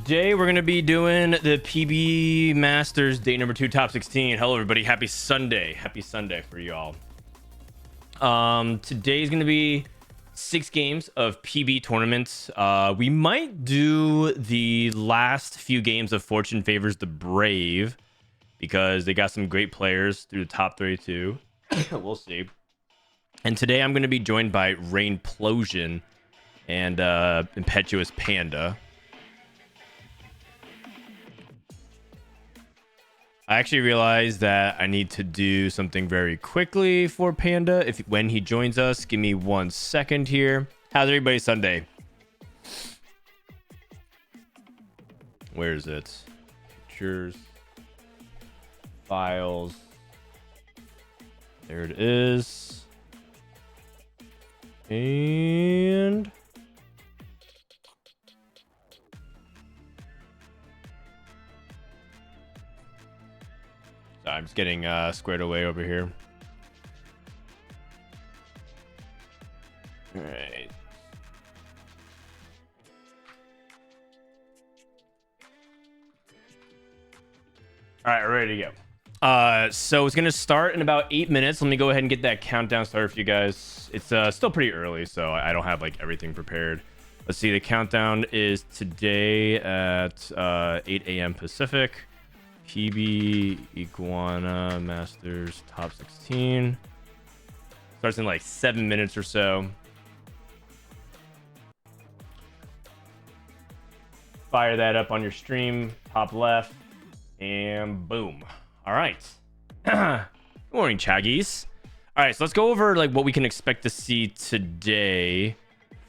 Today we're gonna be doing the PB Masters day number 2 top 16. Hello everybody, happy Sunday for y'all. Today is gonna be 6 games of PB tournaments. We might do the last few games of Fortune Favors the Brave because they got some great players through the top 32. We'll see. And today I'm gonna be joined by Rainplosion and Impetuous Panda. I actually realized that I need to do something very quickly for Panda when he joins us. Give me 1 second here. How's everybody's Sunday? Where is it? Pictures. Files. There it is. And I'm just getting squared away over here. All right. All right, we're ready to go. So it's gonna start in about 8 minutes. Let me go ahead and get that countdown started for you guys. It's still pretty early, so I don't have like everything prepared. Let's see. The countdown is today at 8 a.m. Pacific. PB Iguana Masters top 16 starts in like 7 minutes or so. Fire that up on your stream, top left, and boom. All right. Good morning, Chaggies. All right, so let's go over like what we can expect to see today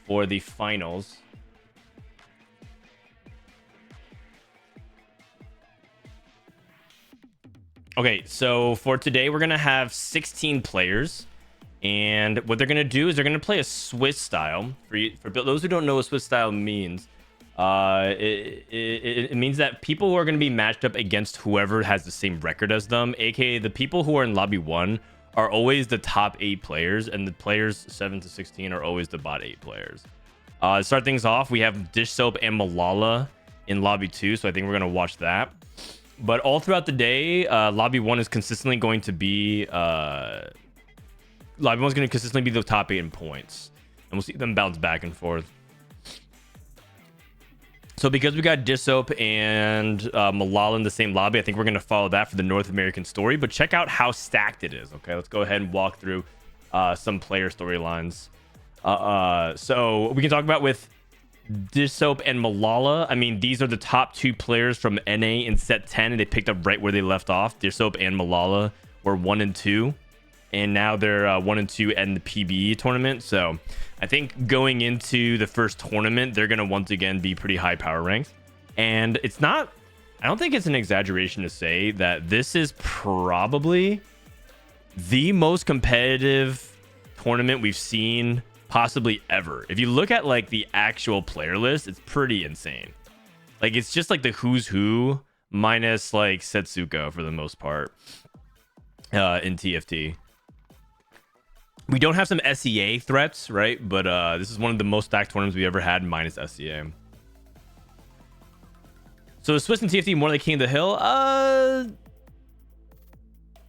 for the finals. Okay, so for today, we're going to have 16 players. And what they're going to do is they're going to play a Swiss style. For those who don't know what Swiss style means, it means that people who are going to be matched up against whoever has the same record as them, aka the people who are in lobby 1 are always the top 8 players, and the players 7 to 16 are always the bot 8 players. To start things off, we have Dish Soap and Malala in lobby 2, so I think we're going to watch that. But all throughout the day, lobby 1 is consistently going to be lobby 1 is going to consistently be the top 8 in points, and we'll see them bounce back and forth. So because we got Dish Soap and Malala in the same lobby, I think we're going to follow that for the North American story. But check out how stacked it is. Okay, let's go ahead and walk through some player storylines. So we can talk about with Dish Soap and Malala. I mean, these are the top 2 players from NA in set 10, and they picked up right where they left off. Dish Soap and Malala were 1 and 2, and now they're 1 and 2 in the PBE tournament. So I think going into the first tournament, they're going to once again be pretty high power ranked. And it's not, I don't think it's an exaggeration to say that this is probably the most competitive tournament we've seen possibly ever. If you look at like the actual player list, it's pretty insane. Like it's just like the who's who minus like Setsuko for the most part in TFT. We don't have some SEA threats, right? But this is one of the most stacked tournaments we ever had minus SEA. So the Swiss and TFT more like King of the Hill?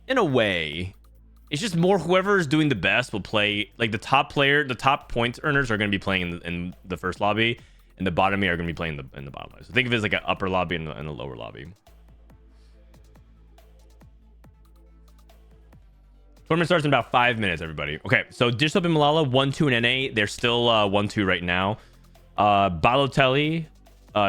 In a way. It's just more whoever is doing the best will play. Like the top player, the top points earners are going to be playing in the first lobby, and the bottom are going to be playing in the bottom lobby. So think of it as like an upper lobby and a lower lobby. Tournament starts in about 5 minutes, everybody. Okay, so Dish Soap and Malala 1-2 in NA. They're still 1-2 right now. Balotelli,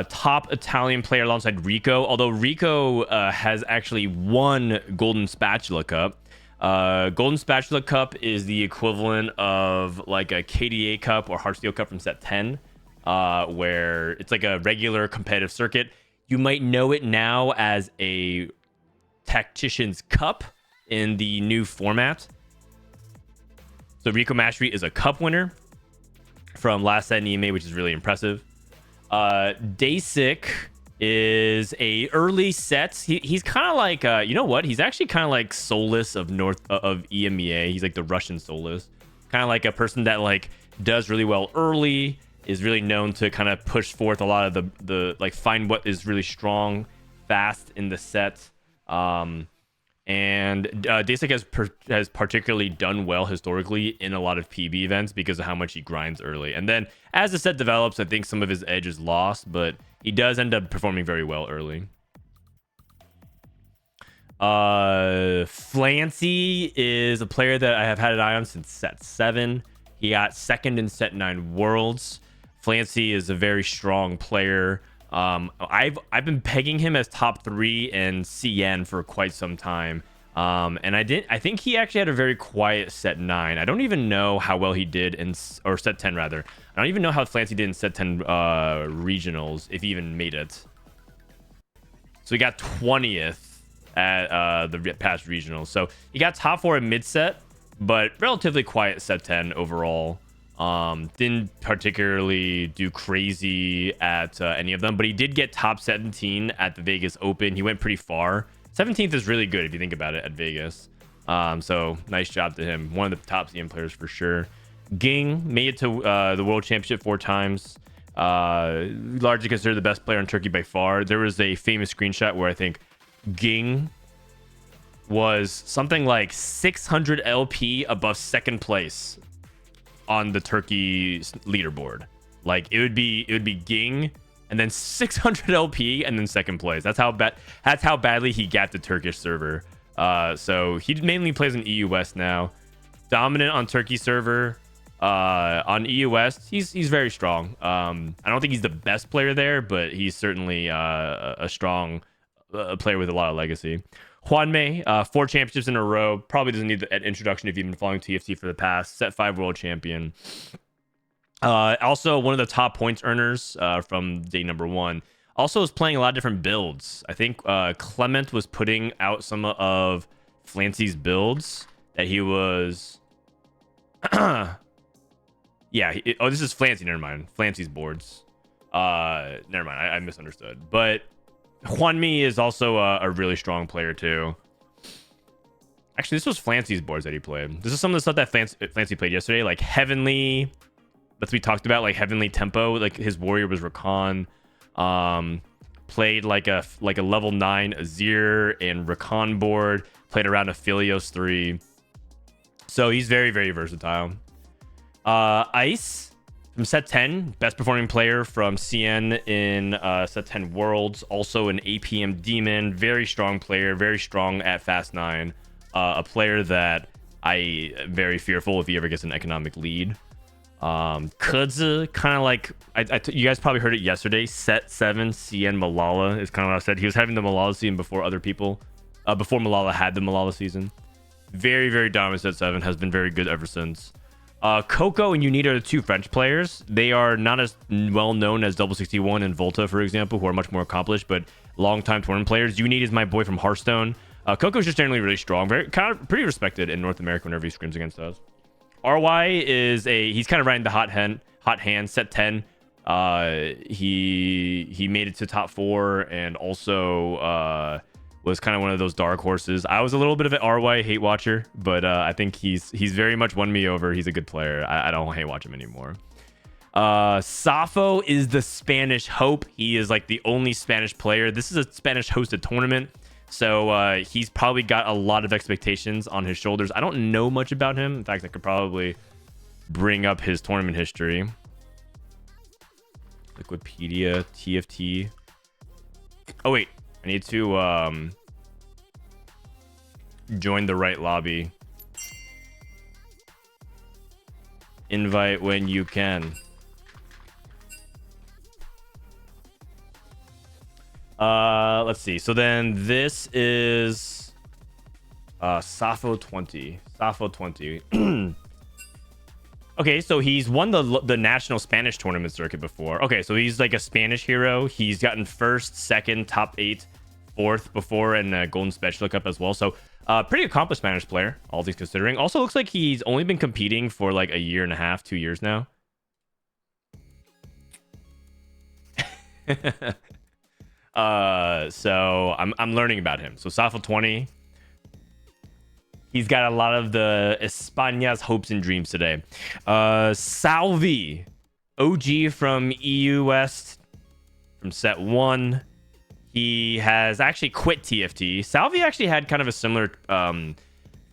top Italian player alongside Rico. Although Rico has actually won Golden Spatula Cup. Golden Spatula Cup is the equivalent of like a KDA Cup or Heartsteel Cup from set 10, where it's like a regular competitive circuit. You might know it now as a Tactician's Cup in the new format. So Rico Mastery is a cup winner from last set in EMA, which is really impressive. Dasic is a early set. He's kind of like you know what? He's actually kind of like Solus of EMEA. He's like the Russian Solus, kind of like a person that like does really well early, is really known to kind of push forth a lot of the like find what is really strong fast in the set. And Demacian has particularly done well historically in a lot of PB events because of how much he grinds early. And then as the set develops, I think some of his edge is lost, but he does end up performing very well early. Flancy is a player that I have had an eye on since set 7. He got second in set 9 Worlds. Flancy is a very strong player. I've been pegging him as top 3 in CN for quite some time. And I think he actually had a very quiet set 9. I don't even know how well he did or set 10 rather. I don't even know how Flancy did in set 10 regionals, if he even made it. So he got 20th at the past regionals. So he got top 4 in mid set, but relatively quiet set 10 overall. Didn't particularly do crazy at any of them, but he did get top 17 at the Vegas Open. He went pretty far. 17th is really good if you think about it at Vegas. So nice job to him. One of the top CM players for sure. Ging made it to the World Championship 4 times. Largely considered the best player in Turkey by far. There was a famous screenshot where I think Ging was something like 600 LP above second place on the Turkey leaderboard. Like it would be Ging and then 600 LP and then second place. That's how badly he got the Turkish server. So he mainly plays in EU West now. Dominant on Turkey server. On EU West, he's very strong. I don't think he's the best player there, but he's certainly a strong player with a lot of legacy. Juanmei, 4 championships in a row. Probably doesn't need an introduction if you've been following TFT for the past. Set 5 world champion. Also one of the top points earners from day number 1. Also is playing a lot of different builds. I think Clement was putting out some of Flancy's builds that he was... yeah. This is Flancy. Never mind. Flancy's boards. Never mind. I misunderstood. But Juanmei is also a really strong player too. Actually, this was Flancy's boards that he played. This is some of the stuff that Flancy played yesterday, like Heavenly. That we talked about, like Heavenly Tempo. Like his warrior was Rakan. Played like a level 9 Azir and Rakan board. Played around a Philios 3. So he's very, very versatile. Ice from set 10, best performing player from CN in set 10 Worlds. Also an APM demon, very strong player, very strong at Fast 9. A player that I am very fearful if he ever gets an economic lead. Kudzu, kind of like you guys probably heard it yesterday. Set 7 CN Malala is kind of what I said. He was having the Malala season before other people, before Malala had the Malala season. Very, very dominant set 7, has been very good ever since. Coco and Unita are the 2 French players. They are not as well known as Double 61 and Volta, for example, who are much more accomplished, but long-time tournament players. Unita is my boy from Hearthstone. Coco's just generally really strong, pretty respected in North America whenever he scrims against us. RY is he's kind of riding the hot hand set 10. He made it to top 4 and also was kind of one of those dark horses. I was a little bit of an RY hate watcher, but I think he's very much won me over. He's a good player. I don't hate watch him anymore. Safo is the Spanish hope. He is like the only Spanish player. This is a Spanish hosted tournament, so he's probably got a lot of expectations on his shoulders. I don't know much about him. In fact, I could probably bring up his tournament history. Wikipedia, TFT. Oh wait, I need to join the right lobby. Invite when you can. Let's see. So then this is Safo 20. Safo 20. Okay, so he's won the national Spanish tournament circuit before. Okay, so he's like a Spanish hero. He's gotten first, second, top 8, fourth before, and a Golden Special Cup as well. So pretty accomplished Spanish player, all things considering. Also looks like he's only been competing for like a year and a half, 2 years now. So I'm learning about him. So Safo 20. He's got a lot of the España's hopes and dreams today. Salvyyy. OG from EU West from set 1. He has actually quit TFT. Salvyyy actually had kind of a similar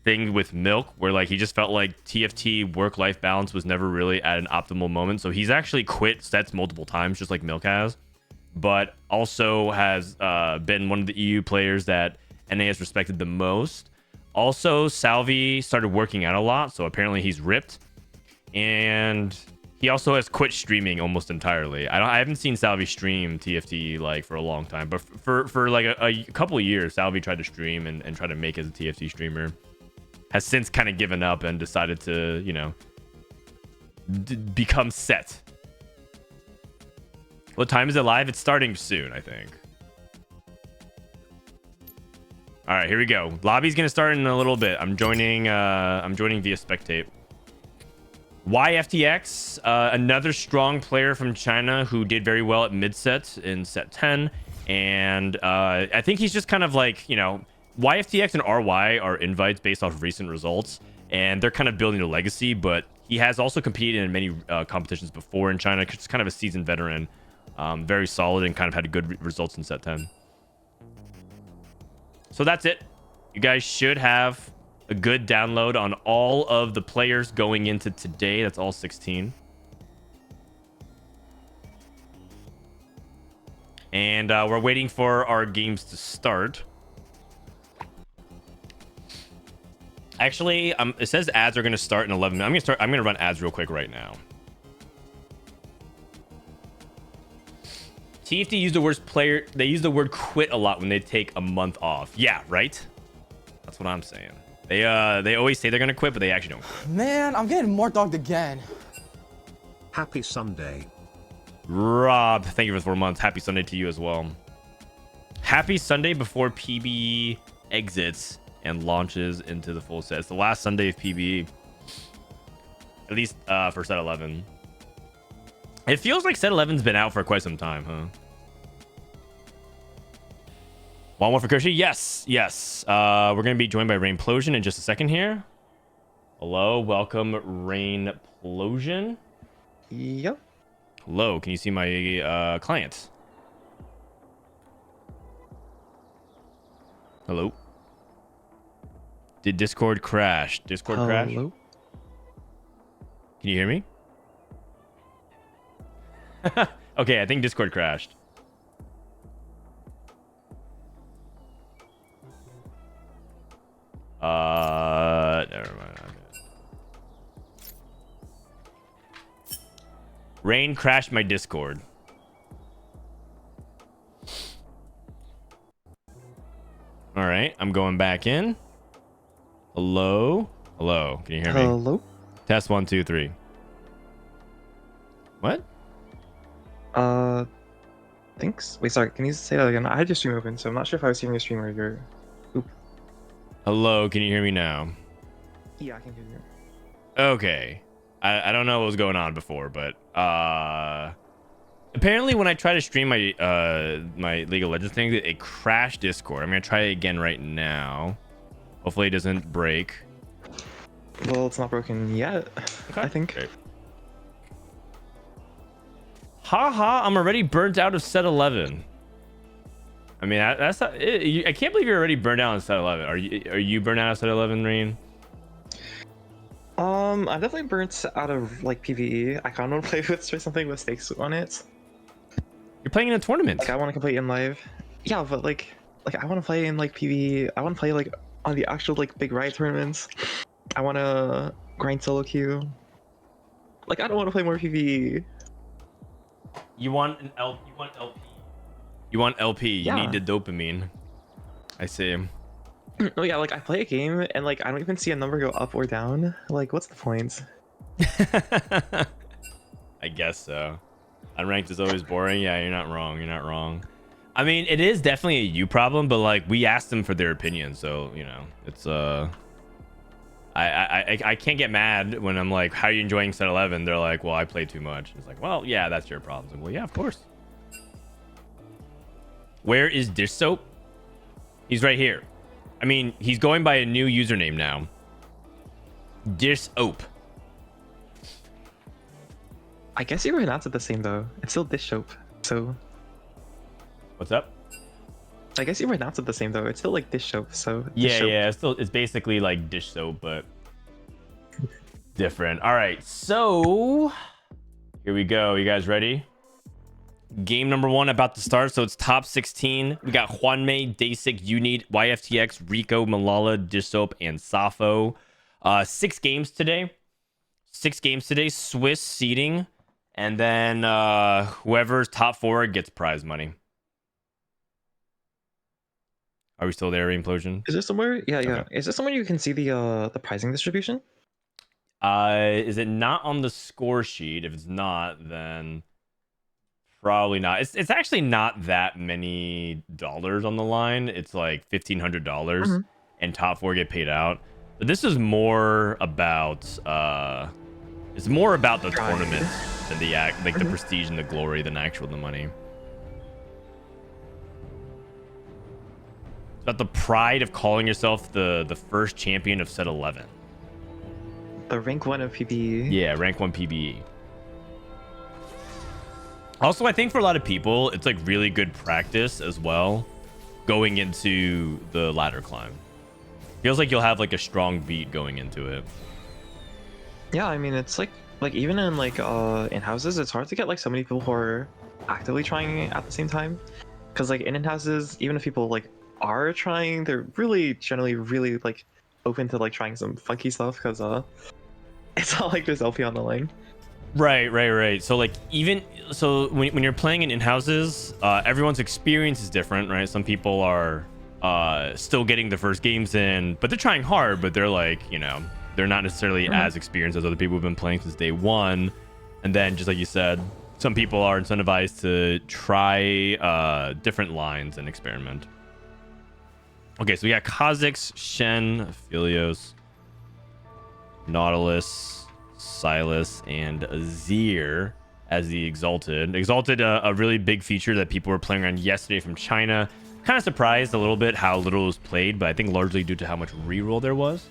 thing with Milk, where like he just felt like TFT work-life balance was never really at an optimal moment. So he's actually quit sets multiple times, just like Milk has, but also has been one of the EU players that NA has respected the most. Also, Salvyyy started working out a lot, so apparently he's ripped, and he also has quit streaming almost entirely. I haven't seen Salvyyy stream TFT like for a long time, but for like a couple of years, Salvyyy tried to stream and try to make as a TFT streamer. Has since kind of given up and decided to, you know, become set. What time is it live? It's starting soon, I think. All right, here we go. Lobby's gonna start in a little bit. I'm joining via spectate. YFTX, another strong player from China who did very well at mid set in set 10, and I think he's just kind of like, you know, YFTX and RY are invites based off of recent results, and they're kind of building a legacy, but he has also competed in many competitions before in China. He's kind of a seasoned veteran, very solid, and kind of had good results in set 10. So that's it. You guys should have a good download on all of the players going into today. That's all 16. And we're waiting for our games to start. Actually, it says ads are going to start in 11 minutes. I'm going to run ads real quick right now. TFT used the worst player. They use the word quit a lot when they take a month off. Yeah, right? That's what I'm saying. They always say they're going to quit, but they actually don't quit. Man, I'm getting more dogged again. Happy Sunday. Rob, thank you for 4 months. Happy Sunday to you as well. Happy Sunday before PBE exits and launches into the full set. It's the last Sunday of PBE, at least for set 11. It feels like set 11's been out for quite some time, huh? One more for Kershi. Yes. We're gonna be joined by Rainplosion in just a second here. Hello, welcome Rainplosion. Yep. Hello, can you see my client? Hello. Did Discord crash? Discord crash? Hello? Can you hear me? Okay, I think Discord crashed. Never mind. Okay. Rain crashed my Discord. All right, I'm going back in. Hello? Hello, can you hear me? Hello? Test 1, 2, 3. What? Thanks. Wait, sorry, can you say that again? I had your stream open, so I'm not sure if I was seeing your stream or your... Oop. Hello, can you hear me now? Yeah, I can hear you. Okay. I don't know what was going on before, but apparently when I try to stream my my League of Legends thing, it crashed Discord. I'm gonna try it again right now. Hopefully it doesn't break. Well, it's not broken yet, Okay. I think. Great. Haha, I'm already burnt out of set 11. I mean, that's not, I can't believe you're already burnt out on set 11. Are you burnt out of set 11, Rain? I'm definitely burnt out of like PVE. I kind of want to play with something with stakes on it. You're playing in a tournament. Like I want to complete in live. Yeah, but like I want to play in like PVE. I want to play like on the actual like big riot tournaments. I want to grind solo queue. Like I don't want to play more PVE. You want an L? You want LP? You want LP? Yeah. You need the dopamine. I see. Oh yeah, like I play a game and like I don't even see a number go up or down. Like what's the point? I guess so. Unranked is always boring. Yeah, you're not wrong. You're not wrong. I mean, it is definitely a you problem, but like we asked them for their opinion, so you know, it's I can't get mad when I'm like, how are you enjoying set 11? They're like, well, I play too much. It's like, well, yeah, that's your problem. Like, well, yeah, of course. Where is Dish Soap? He's right here. I mean, he's going by a new username now. Dish Soap. I guess you pronounce it the same though. It's still dish soap. So What's up? I guess you pronounce it the same though. It's still like dish soap. So dish Yeah, soap. yeah. It's basically like dish soap, but different. All right, so here we go. You guys ready? Game number 1 about to start. So it's top 16. We got Juanmei, Dasik, Unit, YFTX, Rico, Malala, Dish Soap, and Safo. 6 games today. 6 games today. Swiss seeding, and then whoever's top 4 gets prize money. Are we still there, Rainplosion? Is there somewhere? Yeah, yeah. Okay. Is there somewhere you can see the pricing distribution? Is it not on the score sheet? If it's not, then probably not. It's actually not that many dollars on the line. It's like $1,500, and top 4 get paid out. But this is more about it's more about the tournament than the the prestige and the glory than actual the money. It's about the pride of calling yourself the first champion of set 11. The rank 1 of PBE. Yeah, rank 1 PBE. Also, I think for a lot of people, it's like really good practice as well going into the ladder climb. Feels like you'll have like a strong beat going into it. Yeah, I mean it's like even in like in houses, it's hard to get like so many people who are actively trying it at the same time. Because like in houses, even if people like are trying, they're really generally really like open to like trying some funky stuff because it's not like there's LP on the line. Right. So like even so when you're playing in houses, everyone's experience is different, right? Some people are still getting the first games in, but they're trying hard, but they're like, you know, they're not necessarily as experienced as other people who've been playing since day 1. And then just like you said, some people are incentivized to try different lines and experiment. Okay, so we got Kha'Zix, Shen, Philios, Nautilus, Silas, and Azir as the Exalted. Exalted, a really big feature that people were playing around yesterday from China. Kind of surprised a little bit how little was played, but I think largely due to how much reroll there was.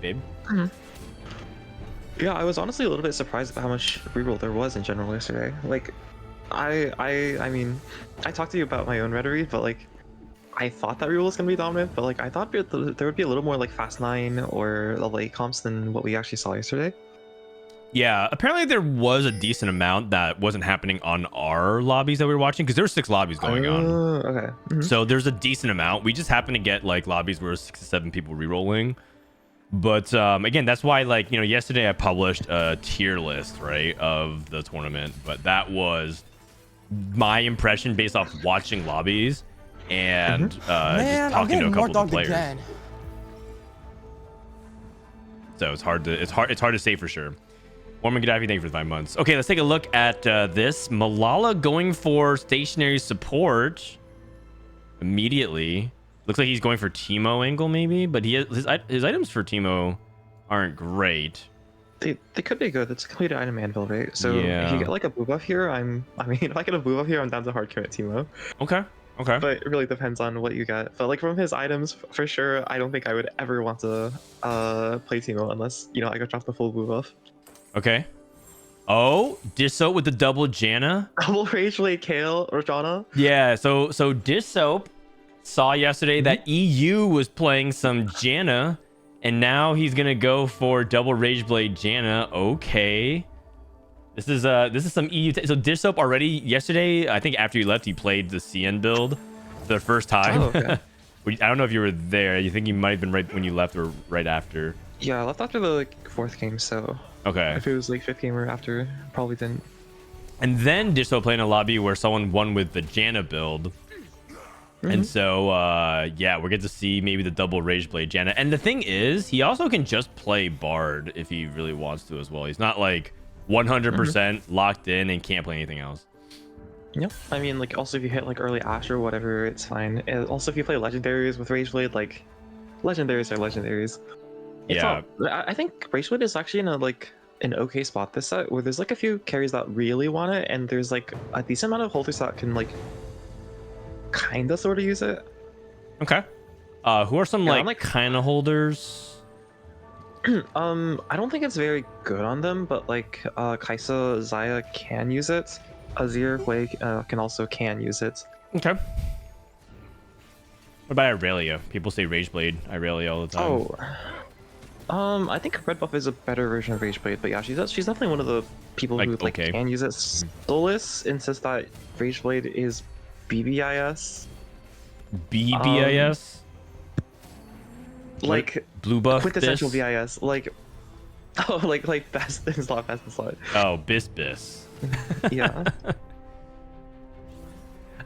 Babe? Yeah, I was honestly a little bit surprised at how much reroll there was in general yesterday. Like, I mean, I talked to you about my own rhetoric, but like, I thought that reroll was gonna be dominant, but like, I thought there would be a little more like Fast 9 or the late comps than what we actually saw yesterday. Yeah, apparently there was a decent amount that wasn't happening on our lobbies that we were watching, because there were 6 lobbies going on. Okay. So there's a decent amount. We just happened to get like lobbies where 6 to 7 people rerolling. But again, that's why, like, you know, yesterday I published a tier list, right, of the tournament. But that was my impression based off watching lobbies and just Man, I'm talking to getting a more couple of dogged the players. again. So it's hard to say for sure. Warman Gaddafi, thank you for the 5 months. Okay, let's take a look at this. Malala going for stationary support immediately. Looks like he's going for Teemo angle maybe, but his items for Teemo aren't great. They could be good. It's a complete item Anvil, right? So Yeah. if you get like a boo buff here, I mean, if I get a boo buff here, I'm down to hard commit Teemo. Okay. But it really depends on what you get. But like from his items, for sure, I don't think I would ever want to play Teemo unless, you know, I could drop the full boo buff. Okay. Oh, Disso with the double Janna. Double Rage Blade Kale or Janna. Yeah, so Disso saw yesterday that EU was playing some Janna, and now he's gonna go for double Rage Blade Janna. Okay. This is some EU. So Disso already yesterday, I think after you left, he played the CN build for the first time. Oh, okay. I don't know if you were there. You think you might have been right when you left or right after. Yeah, I left after the like 4th game, so Okay. if it was like 5th game or after, probably didn't. And then Disso played in a lobby where someone won with the Janna build. And so, yeah, we're going to see maybe the double Rage Blade Janna. And the thing is, he also can just play Bard if he really wants to as well. He's not like 100% locked in and can't play anything else. Yep. I mean, like, also if you hit like early Ash or whatever, it's fine. And also, if you play legendaries with Rage Blade, like, legendaries are legendaries. It's Yeah. I think Rage Blade is actually in a like an okay spot this set where there's like a few carries that really want it, and there's like a decent amount of holders that can like kind of sort of use it. Okay. Who are some Yeah, like, I'm, like- kind of holders? I don't think it's very good on them, but like Kaisa, Zaya can use it. Azir, Wei can use it. Okay. What about Irelia? People say Rageblade Irelia all the time. Oh. I think Red Buff is a better version of Rageblade, but yeah, she's definitely one of the people who like okay. can use it. Stolas insists that Rageblade is BBIS. BBIS? Like blue buff quintessential bis? BIS. Like like best in slot, best in slot. Oh, bis. Yeah.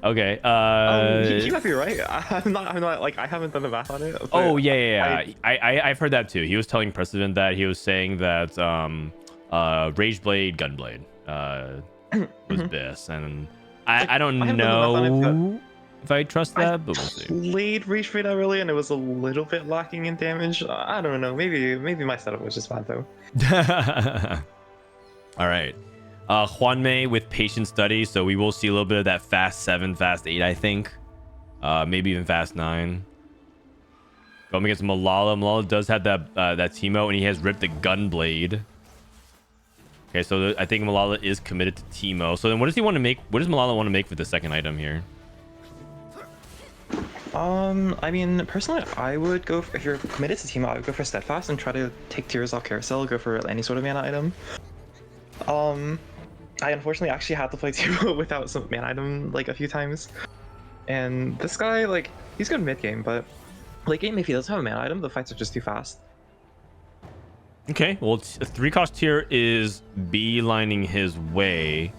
Okay. You might be right. I'm not like I haven't done the math on it. Oh yeah. I've heard that too. He was telling Precedent that he was saying that Rageblade Gunblade was bis, and I don't know if I trust that, but we'll see. Played Rageblade early and it was a little bit lacking in damage. I don't know. Maybe my setup was just bad though. All right. Juan Mei with patient study, so we will see a little bit of that fast 7, fast 8, I think. Maybe even fast 9. Going against Malala. Malala does have that Teemo, and he has ripped the Gunblade. Okay, so I think Malala is committed to Teemo. So then what does he want to make? What does Malala want to make for the second item here? I mean, personally, I would go if you're committed to Teemo, I would go for Steadfast and try to take Tears off Carousel, go for any sort of mana item. I unfortunately actually had to play Teemo without some mana item like a few times. And this guy, like, he's good mid game, but late game, if he doesn't have a mana item, the fights are just too fast. Okay, well, 3-cost tier is beelining his way.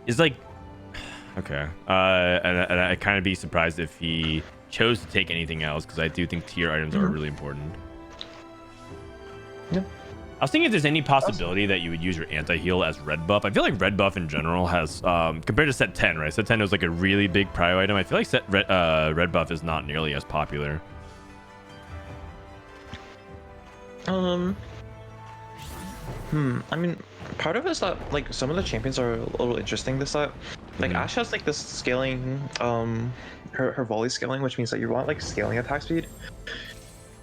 Is like, okay, and I'd kind of be surprised if he chose to take anything else, because I do think tier items are really important. Yeah. I was thinking if there's any possibility that you would use your anti-heal as red buff. I feel like red buff in general has, compared to set 10, right? Set 10 was like a really big prio item. I feel like red buff is not nearly as popular. I mean, part of it is that like some of the champions are a little interesting this set. Like Ashe has like this scaling, her volley scaling, which means that you want like scaling attack speed.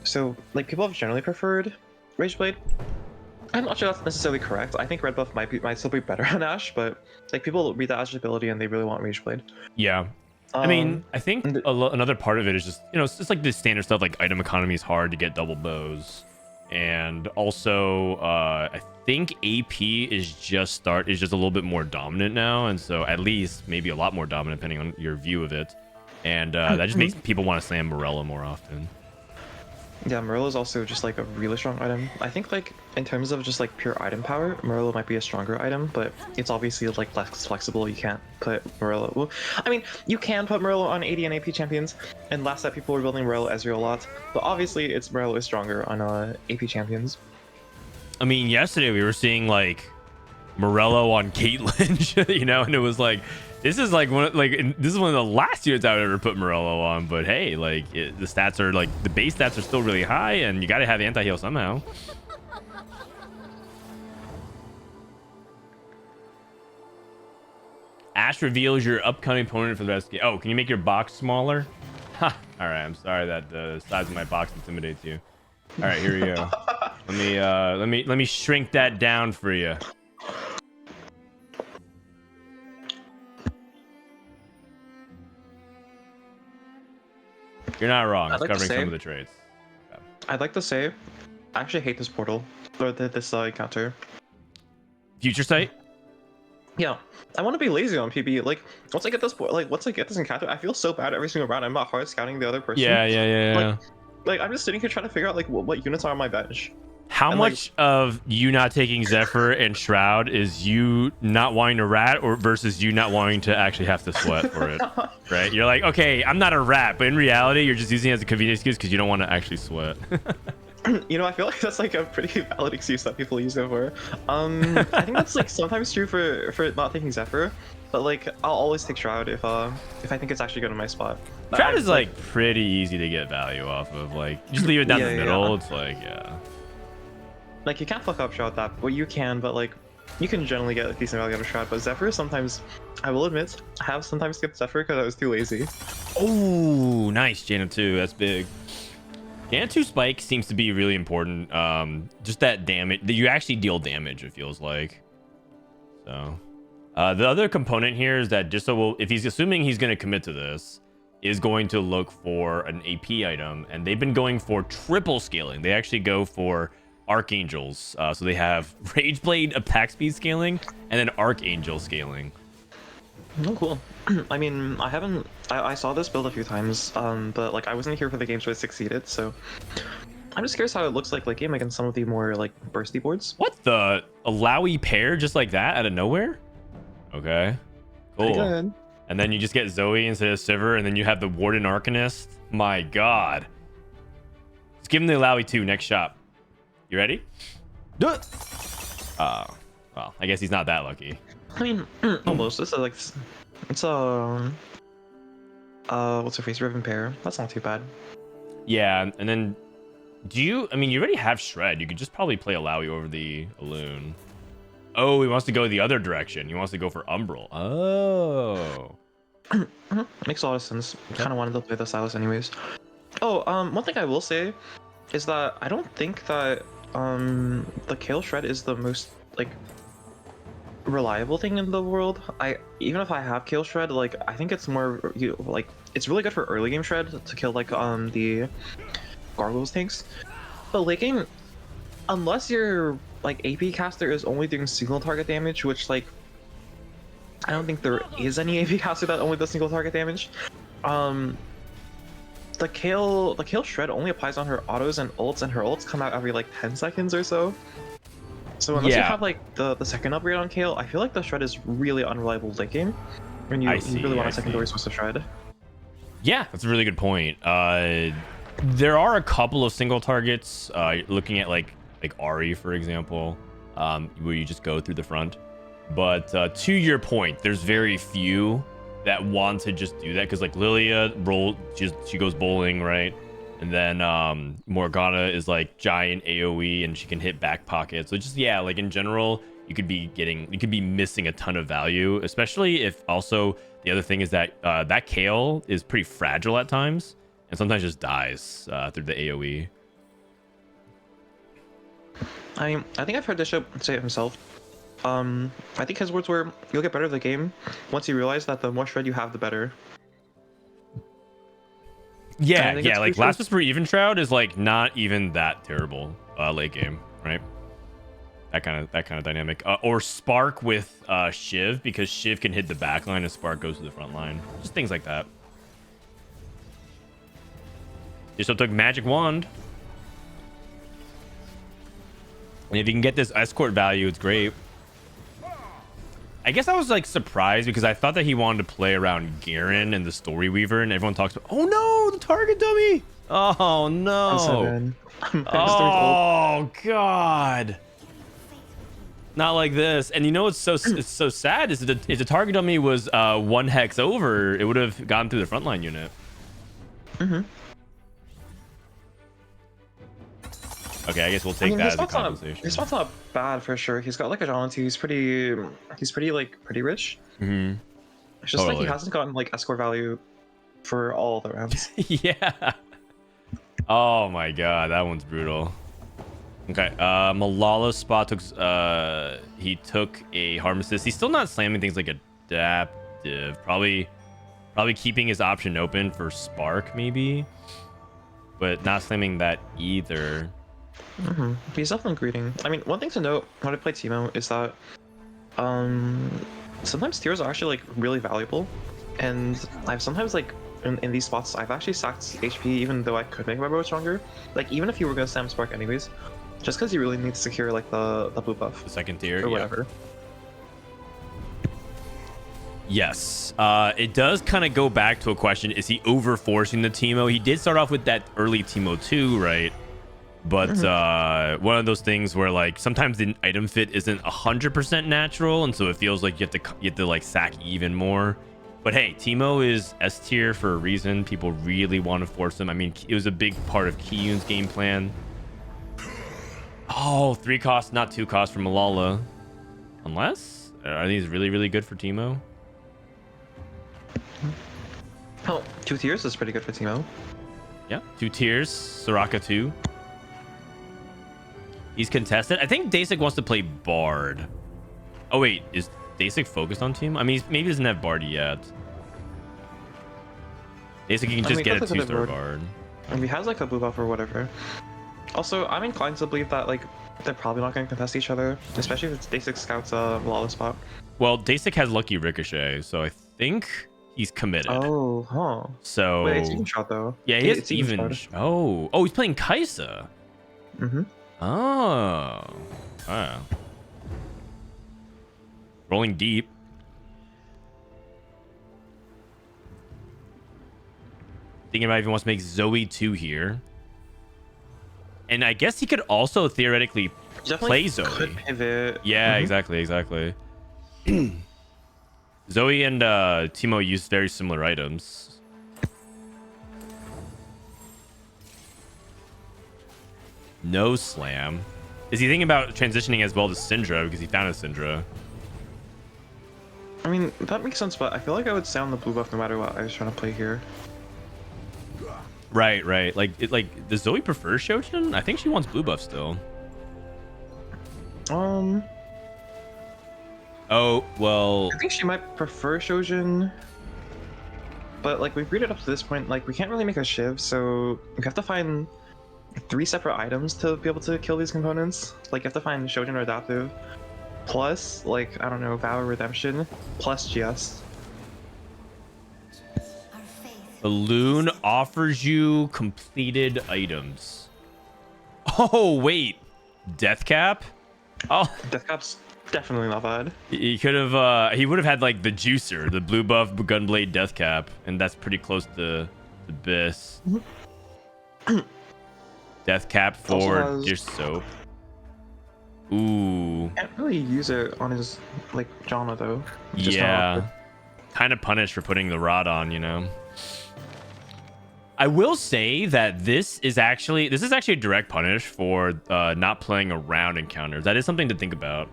So like people have generally preferred Rageblade. I'm not sure that's necessarily correct. I think red buff might still be better on Ashe, but like people read the Ashe ability and they really want Rageblade. Yeah. I mean, I think another part of it is just, it's just like the standard stuff, like item economy is hard to get double bows. And also, I think AP is just a little bit more dominant now. And so at least maybe a lot more dominant depending on your view of it. And that just makes people want to slam Morello more often. Yeah, Morello is also just like a really strong item. I think like in terms of just like pure item power, Morello might be a stronger item, but it's obviously like less flexible. You can't put Morello. Well, I mean, you can put Morello on AD and AP champions, and last set people were building Morello Ezreal a lot, but obviously Morello is stronger on AP champions. I mean, yesterday we were seeing like Morello on Caitlyn, and it was like, this is like this is one of the last years I would ever put Morello on, but hey, like the stats are like the base stats are still really high, and you got to have anti-heal somehow. Ashe reveals your upcoming opponent for the rest of the game. Oh, can you make your box smaller? Ha! All right, I'm sorry that the size of my box intimidates you. All right, here we go. Let me shrink that down for you. You're not wrong. It's covering some of the traits. Yeah. I'd like to say, I actually hate this portal or this encounter. Future sight. Yeah, I want to be lazy on PB. Like once I get this encounter, I feel so bad every single round. I'm not hard scouting the other person. Yeah. Like I'm just sitting here trying to figure out like what units are on my bench. How much of you not taking Zephyr and Shroud is you not wanting to rat, or versus you not wanting to actually have to sweat for it? Right? You're like, okay, I'm not a rat, but in reality, you're just using it as a convenience excuse because you don't want to actually sweat. I feel like that's like a pretty valid excuse that people use it for. I think that's like sometimes true for not taking Zephyr, but like I'll always take Shroud if I think it's actually good in my spot. Shroud is like pretty easy to get value off of. Like just leave it down the middle. Yeah. It's like like you can't fuck up Shroud that, well you can, but like you can generally get a decent value out of Shroud. But Zephyr sometimes, I will admit, I have sometimes skipped Zephyr because I was too lazy. Oh, nice, Jaina 2. That's big. And 2 spike seems to be really important. Just that damage that you actually deal damage, it feels like. So the other component here is that Disso will, if he's assuming he's going to commit to this, is going to look for an AP item, and they've been going for triple scaling. They actually go for archangels. So they have Rageblade attack speed scaling and then archangel scaling. Oh, cool. I mean, I saw this build a few times, but like I wasn't here for the games where it succeeded, so I'm just curious how it looks like late game against some of the more like bursty boards. What the? A Lowy pair just like that out of nowhere? Okay. Pretty Cool. good. And then you just get Zoe instead of Sivir, and then you have the Warden Arcanist. My god. Let's give him the Lowy 2 next shot. You ready? Well, I guess he's not that lucky. I mean, almost. It's like it's what's her face, Riven pair. That's not too bad. Yeah, and then I mean, you already have Shred. You could just probably play a Lowy over the Elune. Oh, he wants to go the other direction. He wants to go for Umbral. Oh. Makes a lot of sense. Kind of wanted to play the Silas anyways. Oh, one thing I will say is that I don't think that the Kale Shred is the most like reliable thing in the world. Even if I have Kale Shred, like I think it's more like it's really good for early game Shred to kill like the Gargoyles tanks. But late game, unless your like AP caster is only doing single target damage, which like I don't think there is any AP caster that only does single target damage. The Kale Shred only applies on her autos and ults, and her ults come out every like 10 seconds or so. So unless you have like the second upgrade on Kale, I feel like the Shred is really unreliable late game when you really want a secondary source of Shred. Yeah, that's a really good point. There are a couple of single targets. Looking at like Ari, for example, where you just go through the front. But to your point, there's very few that want to just do that, because like Lilia she goes bowling, right? And then Morgana is like giant AoE and she can hit back pocket. So just like in general, you could be missing a ton of value, especially if also the other thing is that that Kale is pretty fragile at times and sometimes just dies through the AoE. I think I've heard Bishop say it himself. I think his words were, "You'll get better at the game once you realize that the more Shred you have, the better." Yeah, like Last Whisper Even Shroud is like not even that terrible late game, right? That kind of dynamic. Or Spark with Shiv, because Shiv can hit the back line and Spark goes to the front line. Just things like that. Just took Magic Wand. And if you can get this escort value, it's great. I guess I was like surprised because I thought that he wanted to play around Garen and the Story Weaver, and everyone talks about, oh no, the target dummy. Oh no. Oh god. Not like this. And you know what's so sad is that if the target dummy was 1 hex over, it would have gone through the frontline unit. Okay, I guess we'll take that as a compensation. His spot's not bad for sure. He's got like a John 2. He's pretty rich. Mm-hmm. It's just like he hasn't gotten like escort value for all the rounds. Yeah. Oh my god, that one's brutal. Okay, Malala's spot took he took a harm assist. He's still not slamming things like adaptive. Probably keeping his option open for Spark maybe, but not slamming that either. He's definitely greeting. I mean, one thing to note when I play Teemo is that sometimes tiers are actually like really valuable, and I've sometimes like in these spots I've actually sacked HP even though I could make my bow stronger. Like even if you were gonna slam Spark anyways, just because you really need to secure like the blue buff, the second tier or whatever. Yes, it does kind of go back to a question: is he over forcing the Teemo? He did start off with that early Teemo 2, right? But one of those things where like sometimes the item fit isn't 100% natural, and so it feels like you have to like sack even more. But hey, Teemo is S tier for a reason. People really want to force him. I mean, it was a big part of Kiyun's game plan. Oh, 3 cost, not 2 cost for Malala. Unless are these really good for Teemo? Oh, 2 tiers is pretty good for Teemo. Yeah, 2 tiers. Soraka 2. He's contested. I think Dasic wants to play Bard. Oh, wait. Is Dasic focused on team? I mean, maybe he doesn't have Bard yet. Dasic, you can just get a 2-star Bard. And he has like a blue buff or whatever. Also, I'm inclined to believe that like they're probably not going to contest each other, especially if it's Dasic Scout's lawless spot. Well, Dasic has Lucky Ricochet, so I think he's committed. Oh, huh. So wait, it's even shot though. Yeah, he has even. Oh, he's playing Kaisa. Mm-hmm. Oh. Rolling deep. Thinking about if he wants to make Zoe 2 here. And I guess he could also theoretically play Zoe. Could pivot. Yeah, exactly. Zoe and Teemo use very similar items. No slam. Is he thinking about transitioning as well to Syndra because he found a Syndra? I mean, that makes sense, but I feel like I would sound the blue buff no matter what I was trying to play here. Right. Like, does Zoe prefer Shojin? I think she wants blue buff still. Oh, well. I think she might prefer Shojin. But, like, we've read it up to this point. Like, we can't really make a Shiv, so we have to find 3 separate items to be able to kill these components. Like, you have to find Shojin or Adaptive. Plus, like, I don't know, Vow or Redemption. Plus GS. Balloon offers you completed items. Oh, wait. Death Cap? Oh. Death Cap's definitely not bad. He could have, he would have had, like, the Juicer, the blue buff Gunblade Death Cap, and that's pretty close to the Biss. Death Cap for Dish Soap. Ooh. Can't really use it on his, like, Janna, though. Yeah. Kind of punished for putting the rod on, you know? I will say that this is actually a direct punish for not playing around encounters. That is something to think about.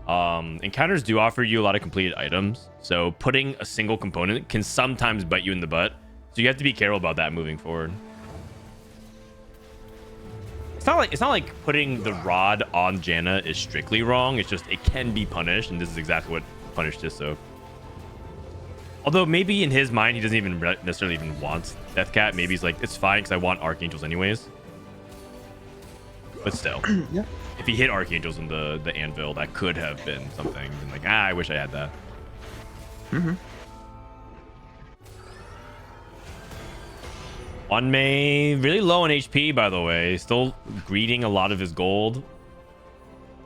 Encounters do offer you a lot of completed items, so putting a single component can sometimes bite you in the butt. So you have to be careful about that moving forward. It's not like putting the rod on Janna is strictly wrong. It's just it can be punished, and this is exactly what punished this. So. Although maybe in his mind, he doesn't even necessarily even want Death Cat. Maybe he's like, it's fine because I want Archangels anyways. But still, Yeah. If he hit Archangels in the Anvil, that could have been something. And like, I wish I had that. On May, really low on HP, by the way. Still greeting a lot of his gold.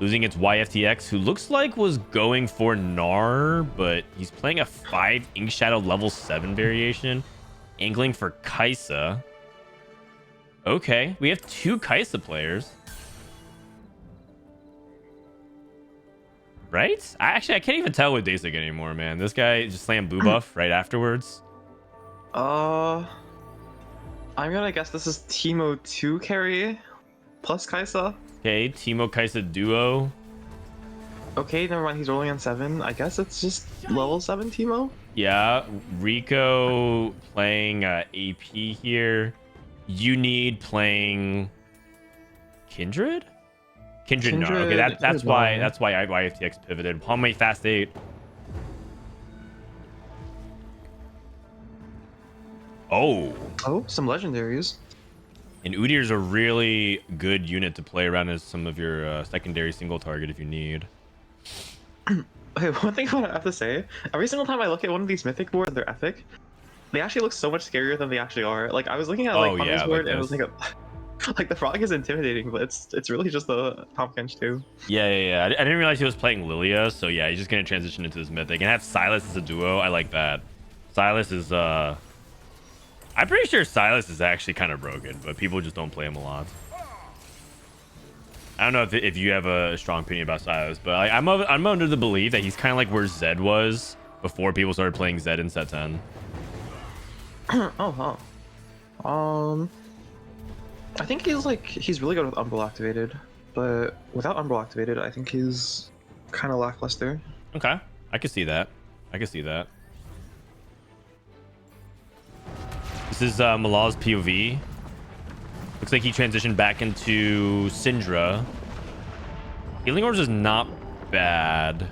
Losing its YFTX, who looks like was going for Gnar, but he's playing a 5 Ink Shadow level 7 variation. Angling for Kaisa. Okay, we have 2 Kaisa players. Right? I can't even tell with Dasic anymore, man. This guy just slammed blue buff right afterwards. I'm gonna guess this is Teemo 2 carry plus Kaisa. Okay, Teemo Kaisa duo. Okay, never mind. He's rolling on 7. I guess it's just level 7 Teemo. Yeah, Rico playing AP here. You need playing Kindred. Kindred, no. Okay, that's why YFTX pivoted. Palme fast 8. Oh, some legendaries. and Udyr's a really good unit to play around as some of your secondary single target if you need. Okay, one thing I have to say, every single time I look at one of these mythic boards, they're epic. They actually look so much scarier than they actually are. Like I was looking at like Hunter's board and it was like like the frog is intimidating, but it's really just the Tom Kench too. Yeah. I didn't realize he was playing Lilia, so yeah, he's just gonna transition into this mythic and have Silas as a duo. I like that. Silas is I'm pretty sure Silas is actually kind of broken, but people just don't play him a lot. I don't know if you have a strong opinion about Silas, but I'm under the belief that he's kind of like where Zed was before people started playing Zed in set 10. Oh, huh. I think he's really good with Umbral activated, but without Umbral activated, I think he's kind of lackluster. Okay, I can see that. This is Malal's POV. Looks like he transitioned back into Syndra. Healing Orbs is not bad.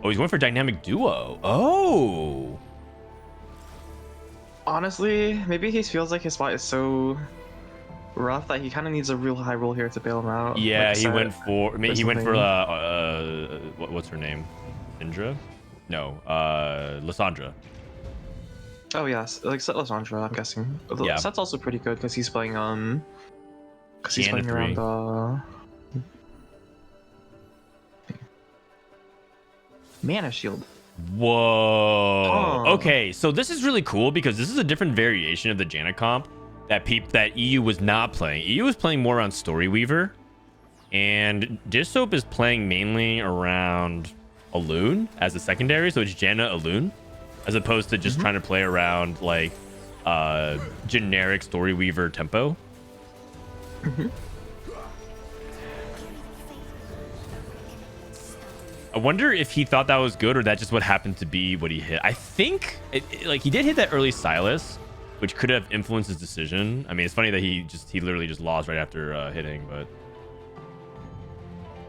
Oh, he's going for Dynamic Duo. Oh. Honestly, maybe he feels like his spot is so rough that he kind of needs a real high roll here to bail him out. Yeah, like he set went for or he went for something. what's her name? Syndra? No, Lysandra. Oh yes, like set Lysandra, I'm guessing. Yeah. Set's also pretty good because he's playing around Janna 3. Mana Shield. Whoa. Oh. Okay, so this is really cool because this is a different variation of the Janna comp that EU was not playing. EU was playing more around Story Weaver, and Dissoap is playing mainly around Alune as a secondary, so it's Janna Alune, as opposed to just trying to play around like generic Story Weaver tempo. I wonder if he thought that was good or that just what happened to be what he hit. I think like he did hit that early Silas, which could have influenced his decision. I mean, it's funny that he literally just lost right after hitting, but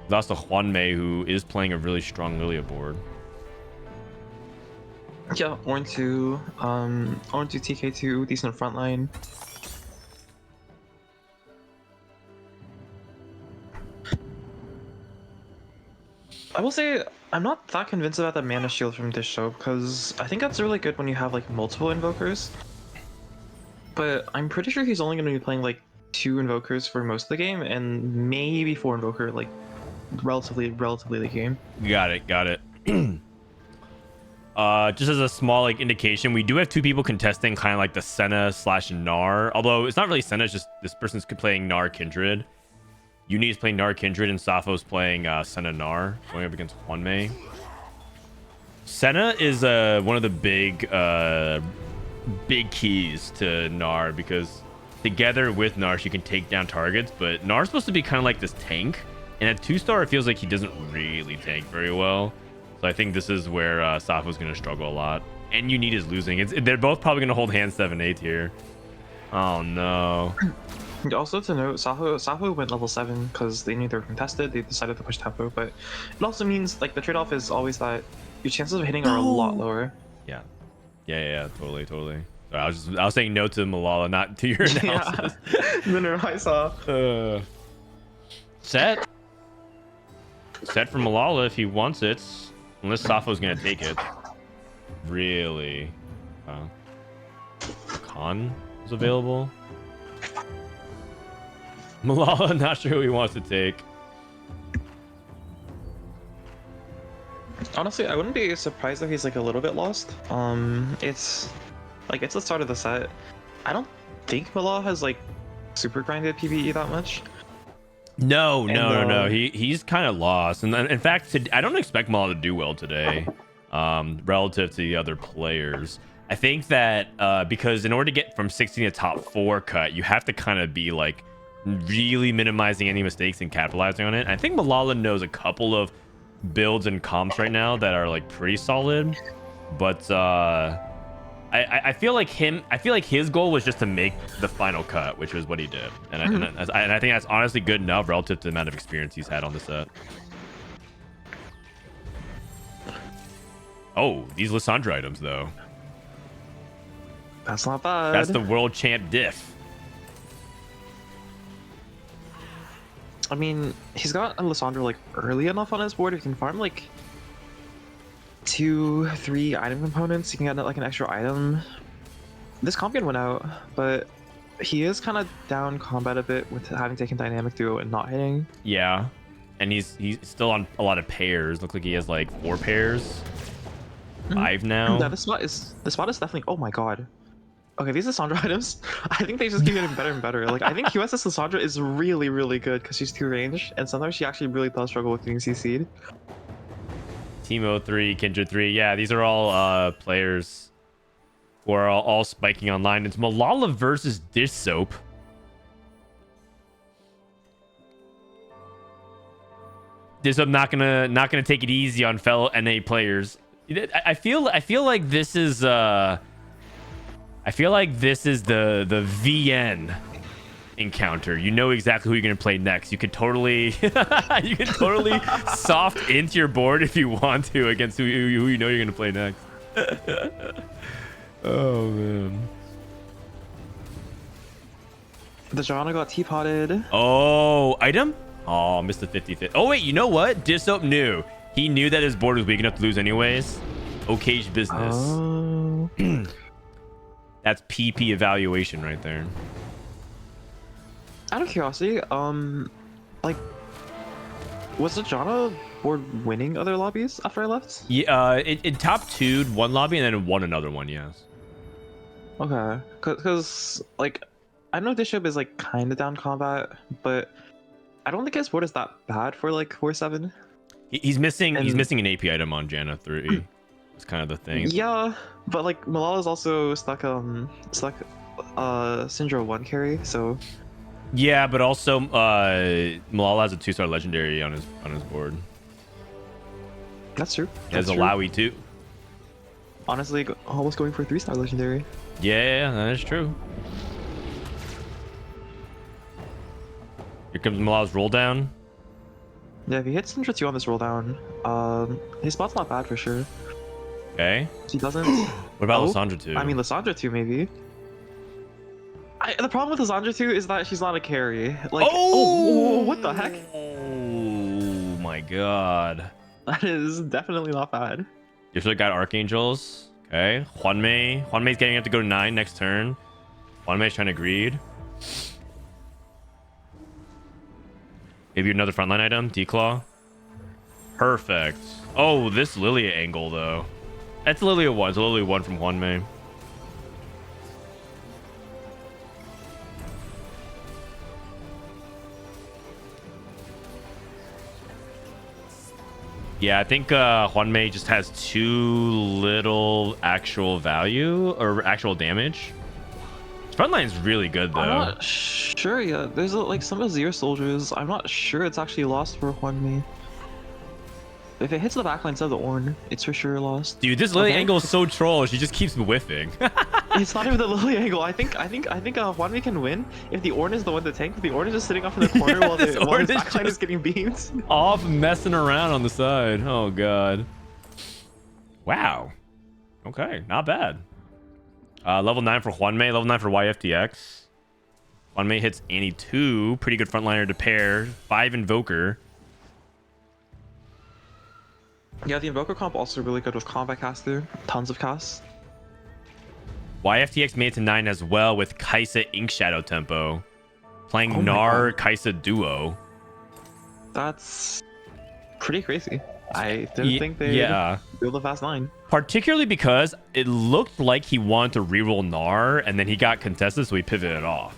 lost to Juanmei, who is playing a really strong Lilia board. Yeah, Ornn 2, TK2, decent front line. I will say, I'm not that convinced about the mana shield from this show, because I think that's really good when you have like multiple invokers. But I'm pretty sure he's only going to be playing like 2 invokers for most of the game, and maybe 4 invoker like relatively late game. Got it. Just as a small like indication, we do have 2 people contesting kind of like the Senna/Gnar. Although it's not really Senna, it's just this person's playing Gnar Kindred. Uni is playing Gnar Kindred, and Sappho's playing Senna Gnar, going up against Juanmei. Senna is one of the big keys to Gnar, because together with Gnar she can take down targets, but Gnar's supposed to be kind of like this tank, and at 2-star it feels like he doesn't really tank very well. So I think this is where Sappho's going to struggle a lot. And Unit is losing. They're both probably going to hold hand 7-8 here. Oh no. Also to note, Sappho went level 7 because they knew they were contested. They decided to push tempo, but it also means like the trade-off is always that your chances of hitting are a lot lower. Yeah, totally. So I was saying no to Malala, not to your analysis. No, I saw. Set for Malala if he wants it, unless Sappho's gonna take it. Really? Khan is available. Malala, not sure who he wants to take. Honestly, I wouldn't be surprised if he's like a little bit lost. It's the start of the set. I don't think Malala has like super grinded PvE that much. No. He's kind of lost, and in fact, I don't expect Malala to do well today, relative to the other players. I think that because in order to get from 16 to top 4 cut, you have to kind of be like really minimizing any mistakes and capitalizing on it. I think Malala knows a couple of builds and comps right now that are like pretty solid, but I feel like his goal was just to make the final cut, which was what he did, and I think that's honestly good enough relative to the amount of experience he's had on the set. Oh, these Lysandra items though. That's not bad. That's the world champ diff. I mean, he's got Lysandra like early enough on his board. He can farm like 2-3 item components. He can get like an extra item. This comp can win out, but he is kind of down combat a bit with having taken dynamic duo and not hitting. Yeah, and he's still on a lot of pairs. Looks like he has like 4 pairs, 5 now. Yeah, this spot is definitely. Oh my god. Okay, these Lysandra items, I think they just keep getting better and better. Like, I think QSS Lysandra is really, really good because she's 2 range, and sometimes she actually really does struggle with being CC'd. Teemo 3, Kindred 3. Yeah, these are all players who are all spiking online. It's Malala versus Dish Soap. Dish Soap not gonna take it easy on fellow NA players. I feel like this is I feel like this is the VN encounter. You know exactly who you're gonna play next. You could totally you can totally soft into your board if you want to against who you know you're gonna play next. Oh man. The Johanna got teapotted. Oh, item? Oh, missed the 50-50. Oh wait, you know what? Disoap knew. He knew that his board was weak enough to lose anyways. Okay's business. Oh. That's PP evaluation right there. Out of curiosity, like, was the Johanna board winning other lobbies after I left? Yeah, it top 2'd one lobby and then it won another one, yes. Okay, cause like, I know Bishop is like kind of down combat, but I don't think his board is that bad for like 4-7. He's missing And- an AP item on Janna 3. It's kind of the thing. Yeah, but like Malala's also stuck Syndra 1 carry, so Yeah, but also Malala has a 2-star legendary on his board. that's true. He has That's a true. Lowy too. Honestly, almost going for 3-star legendary. Yeah, that is true. Here comes Malala's roll down. Yeah, if he hits Syndra 2 on this roll down, his spot's not bad for sure. Okay. He doesn't. What about Oh, Lissandra 2? I mean, Lissandra 2 maybe. The problem with Lissandra 2 is that she's not a carry. Like, oh, what the heck? Oh my god. That is definitely not bad. You still got Archangels. Okay. Juanmei's getting up to go to 9 next turn. Juanmei's trying to greed. Maybe another frontline item. Declaw. Perfect. Oh, this Lilia angle though. That's Lilia 1. It's a Lilia 1 from Juanmei. Yeah, I think Juanmei just has too little actual value or actual damage. His frontline is really good though. I'm not sure yet. There's like some Azir soldiers. I'm not sure it's actually lost for Huanmi. If it hits the backline instead of the Ornn, it's for sure lost. Dude, this Lily Okay. angle is so troll. She just keeps whiffing. It's not even the Lily angle. I think Huanmi can win if the Ornn is the one to tank. But the Ornn is just sitting off in the corner Yeah, while this while his Ornn is backline is just- getting beams. Off messing around on the side. Oh god. Wow. Okay, not bad. Level 9 for Juanmei, level 9 for YFTX. Juanmei hits Annie 2. Pretty good frontliner to pair. 5 Invoker. Yeah, the Invoker comp also really good with Combat Caster. Tons of casts. YFTX made it to 9 as well with Kaisa Ink Shadow Tempo. Playing Oh my Gnar Kaisa duo. That's pretty crazy. I didn't think they'd Yeah. build a fast 9. Particularly because it looked like he wanted to reroll Gnar and then he got contested, so he pivoted off.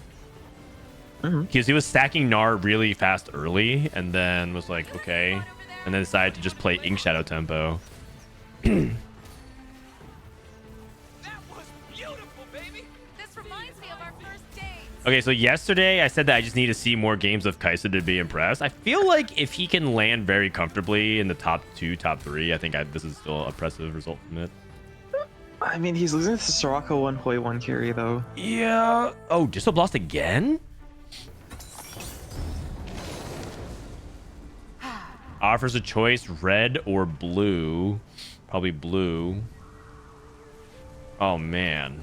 Mhm. Because he was stacking Gnar really fast early and then was like, okay. And then decided to just play Ink Shadow Tempo. That was beautiful, baby. This reminds me of our first date. Okay, so yesterday I said that I just need to see more games of Kaisa to be impressed. I feel like if he can land very comfortably in the top 2, top 3, I think this is still an impressive result from it. I mean, he's losing to Soraka 1 Hoi 1 carry though. Yeah. Oh, Disoap lost again? Offers a choice, red or blue. Probably blue. Oh, man.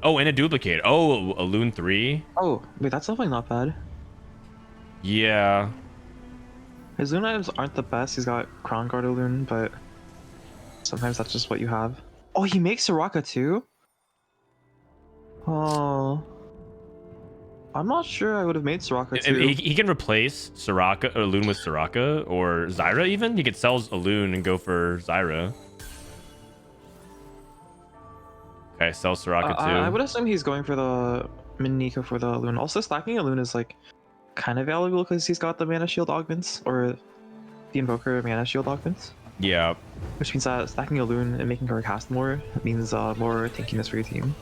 Oh, and a duplicate. Oh, a Loon 3. Oh, wait, that's definitely not bad. Yeah. His Loon items aren't the best. He's got Crown Guard Loon, but sometimes that's just what you have. Oh, he makes Soraka too? Oh. I'm not sure I would have made Soraka too. He can replace Soraka or Loon with Soraka or Zyra even. He could sell a Loon and go for Zyra. Okay, sell Soraka too. I would assume he's going for the Minika for the Loon. Also, stacking a Loon is like kind of valuable because he's got the Mana Shield augments or the Invoker Mana Shield augments. Yeah. Which means that stacking a Loon and making her cast more means more tankiness for your team.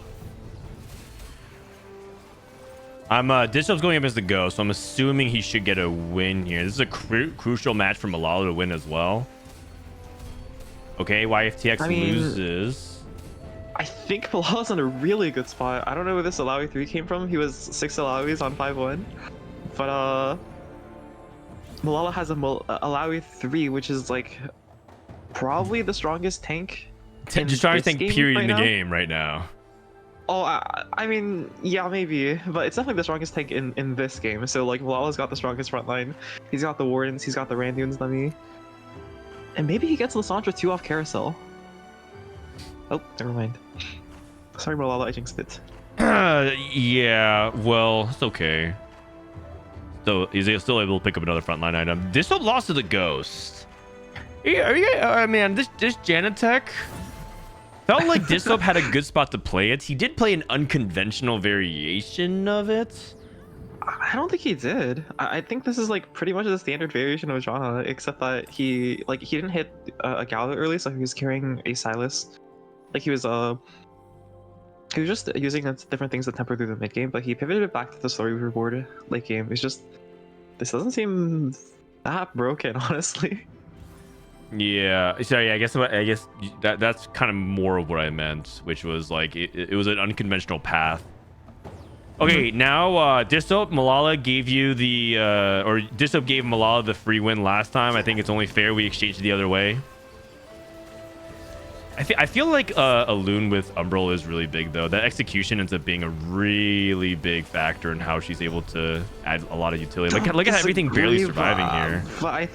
Disoap's going up as the go, so I'm assuming he should get a win here. This is a crucial match for Malala to win as well. Okay, YFTX I mean, loses. I think Malala's in a really good spot. I don't know where this Salvyyy 3 came from. He was 6 Salvyys on 5-1. But Malala has a Salvyyy 3, which is like probably the strongest tank. Just trying to think period right in the now. game right now. Oh, I mean, yeah, maybe, but it's definitely the strongest tank in this game. So like, Malala's got the strongest front line. He's got the Wardens. He's got the Randuin's dummy, and maybe he gets Lissandra 2 off Carousel. Oh, never mind. Sorry, Malala, I jinxed it. Yeah, well, it's okay. So he's still able to pick up another frontline item. This one lost to the Ghost. Man, this Janitech felt like Disop had a good spot to play it. He did play an unconventional variation of it. I don't think he did. I think this is like pretty much the standard variation of Janna, except that he didn't hit a Gallo early, so he was carrying a Silas. Like he was just using different things to temper through the mid game, but he pivoted it back to the story reward late game. It's just this doesn't seem that broken, honestly. Yeah, sorry. I guess that's kind of more of what I meant, which was like it was an unconventional path. Okay, now Disop Malala gave you the or Disop gave Malala the free win last time. I think it's only fair we exchange it the other way. I feel like a loon with Umbral is really big though. That execution ends up being a really big factor in how she's able to add a lot of utility. Look at everything barely surviving here. But I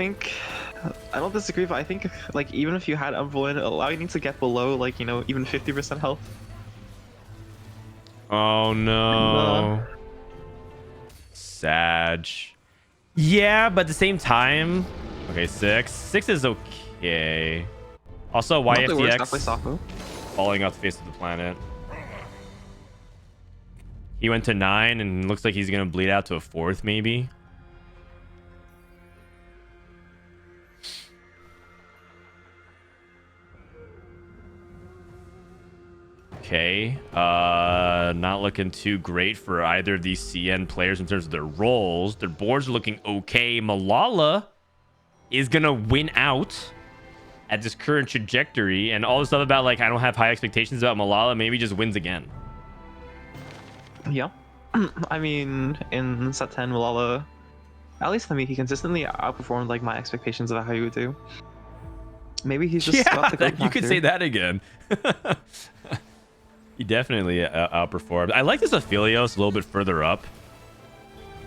don't disagree, but I think like even if you had Anvil in, allowing you to get below like, you know, even 50% health. Oh no. Sag. Yeah, but at the same time, okay, 6 is okay. Also, YFDX falling off the face of the planet. He went to 9 and looks like he's gonna bleed out to a 4th maybe. Okay, not looking too great for either of these CN players in terms of their roles. Their boards are looking okay. Malala is gonna win out at this current trajectory, and all this stuff about like I don't have high expectations about Malala maybe just wins again. Yeah. I mean, in set 10, Malala, at least for me, he consistently outperformed like my expectations about how he would do. Maybe he's just got the you could say that again. He definitely outperformed. I like this Aphelios a little bit further up.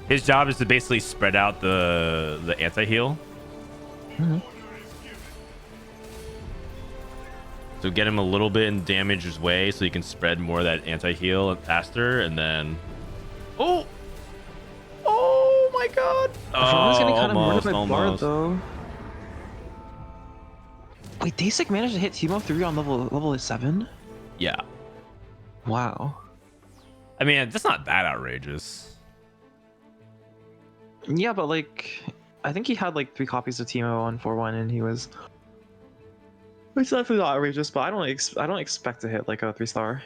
His job is to basically spread out the anti-heal. Mm-hmm. So get him a little bit in damage's way so he can spread more of that anti-heal faster, and then... Oh my god! Frodan's getting kind of murdered by Bard, almost. though. Wait, Dasik managed to hit Teemo 3 on level 7? Yeah. Wow. I mean, that's not that outrageous. Yeah, but like, I think he had like 3 copies of Teemo on 4-1, and he was... It's definitely not outrageous, but I don't expect to hit like a 3-star.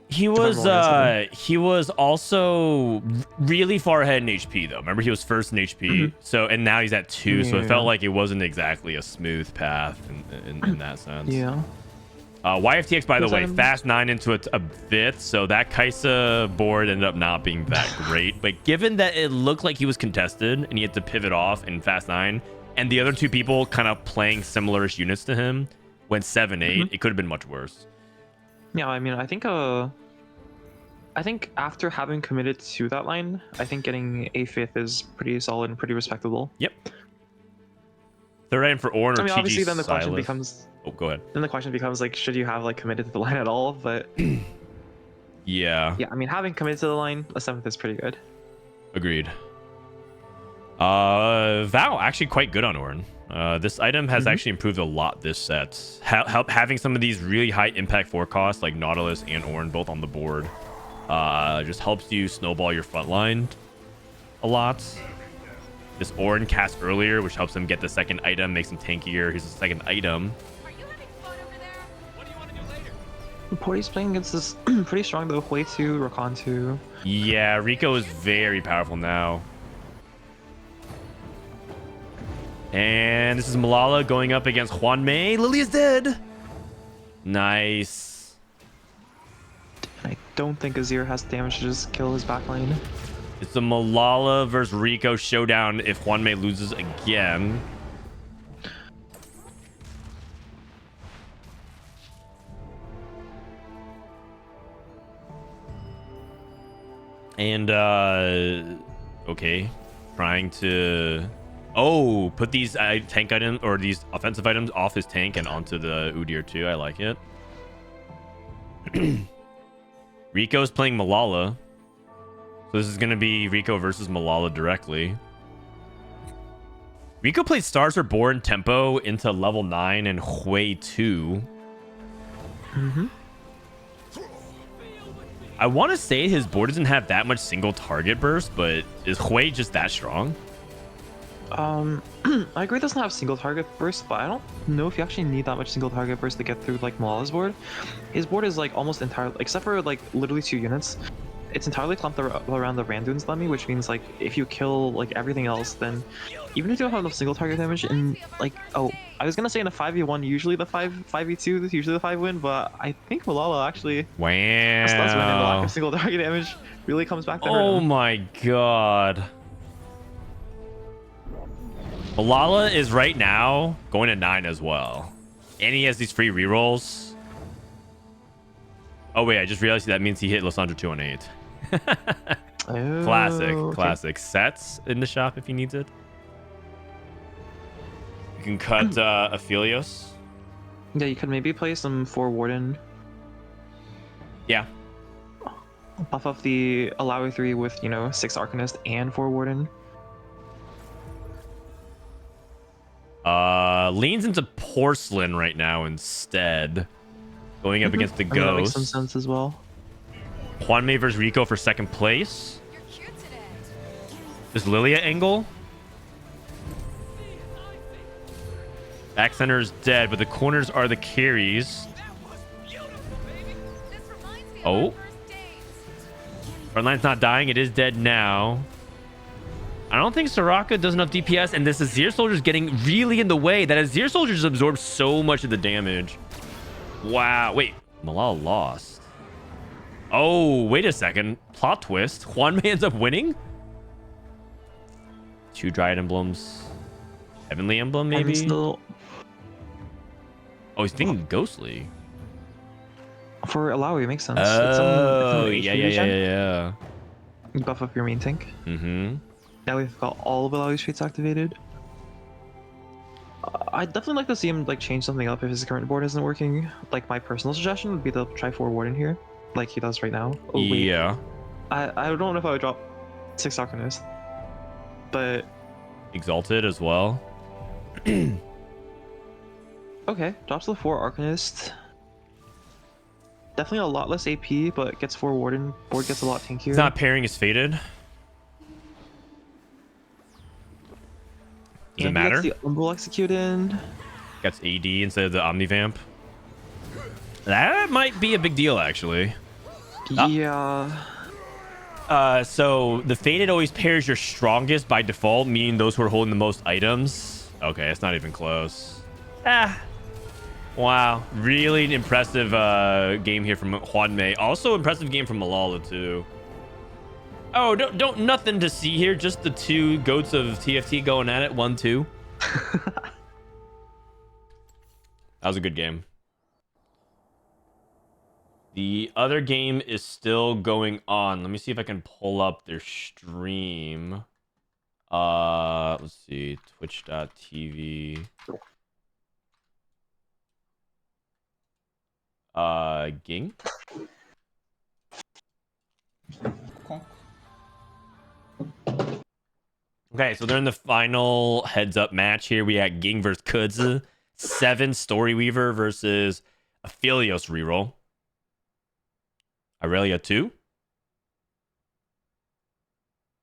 He was also really far ahead in HP though. Remember, he was first in HP, so and now he's at 2, so it felt like it wasn't exactly a smooth path in that sense. Yeah. YFTX, by the way, fast 9 into a bit, so that Kaisa board ended up not being that great. But given that it looked like he was contested and he had to pivot off in fast 9, and the other 2 people kind of playing similar-ish units to him went 7-8, it could have been much worse. Yeah, I mean, I think after having committed to that line, I think getting a 5th is pretty solid and pretty respectable. Yep. They're in for Ornn or TG obviously then the question Silas. becomes... Oh, go ahead. Then the question becomes like, should you have like committed to the line at all? But yeah. Yeah, I mean, having committed to the line, a 7th is pretty good. Agreed. Val actually quite good on Ornn. This item has actually improved a lot this set. Having some of these really high impact 4 costs like Nautilus and Ornn both on the board just helps you snowball your front line a lot. This Ornn cast earlier, which helps him get the second item, makes him tankier. Here's the second item. Are you having fun over there? What do you want to do later? Porty's playing against this pretty strong though. Hui 2, Rakan 2. Yeah, Rico is very powerful now. And this is Malala going up against Juan Mei. Lily is dead. Nice. don't think Azir has damage to just kill his backline. It's a Malala versus Rico showdown if Juanmei loses again. And okay, trying to put these tank items or these offensive items off his tank and onto the Udyr too. I like it. Rico's playing Malala, so this is gonna be Rico versus Malala directly. Rico plays Stars Are Born tempo into level 9 and Hui 2. I want to say his board doesn't have that much single target burst, but is Hui just that strong? I agree it doesn't have single target burst, but I don't know if you actually need that much single target burst to get through like Malala's board. His board is like almost entirely, except for like literally 2 units, it's entirely clumped around the Randuin's Lemmy, which means like if you kill like everything else, then even if you don't have enough single target damage in like, oh, I was gonna say in a 5v1 usually the 5v2 is usually the 5 win, but I think Malala actually does win, and the lack Wow. of single target damage really comes back to Oh hurt him. my god. Malala is right now going to 9 as well. And he has these free rerolls. Oh wait, I just realized that means he hit Lysandra 2 on 8. Oh, Classic, okay. classic. Sets in the shop if he needs it. You can cut Aphelios. Yeah, you could maybe play some 4 Warden, Yeah. buff up the Allow 3 with, you know, 6 Arcanist and 4 Warden. Leans into Porcelain right now instead. Going up against the I mean, that makes some Ghost. sense as well. Juanmei versus Rico for second place. You're cute today. Is Lilia angle? Back center is dead, but the corners are the carries. This reminds me Oh. of our first dates. Frontline's not dying. It is dead now. I don't think Soraka does enough DPS, and this Azir Soldier's getting really in the way. That Azir Soldier just absorbed so much of the damage. Wow. Wait, Malala lost. Oh, wait a second. Plot twist. Juanmei ends up winning? 2 Dryad Emblems. Heavenly Emblem, And maybe? still, Oh, he's thinking Ghostly. for Allow, it makes sense. Oh, it's yeah. You buff up your main tank. Mm-hmm. Now we've got all of Allowy's traits activated. I'd definitely like to see him like change something up if his current board isn't working. Like my personal suggestion would be to try 4 Warden here, like he does right now. Oh, wait. Yeah. I don't know if I would drop 6 Arcanist, but Exalted as well. okay, drops the 4 Arcanist. Definitely a lot less AP, but gets 4 Warden. Board gets a lot tankier. It's not pairing is Fated. Does it And matter? he gets the Umbral Execute in. Gets AD instead of the Omnivamp. That might be a big deal, actually. Yeah. So the Fated always pairs your strongest by default, meaning those who are holding the most items. Okay, it's not even close. Wow. Really impressive game here from Juanmei. Also impressive game from Malala, too. Oh, don't nothing to see here. Just the 2 goats of TFT going at it. 1-2. That was a good game. The other game is still going on. Let me see if I can pull up their stream. Let's see. Twitch.tv. Ging? Okay, so they're in the final heads-up match here. We got Ging versus Kudzu. 7 Storyweaver versus Aphelios reroll. Aurelia 2.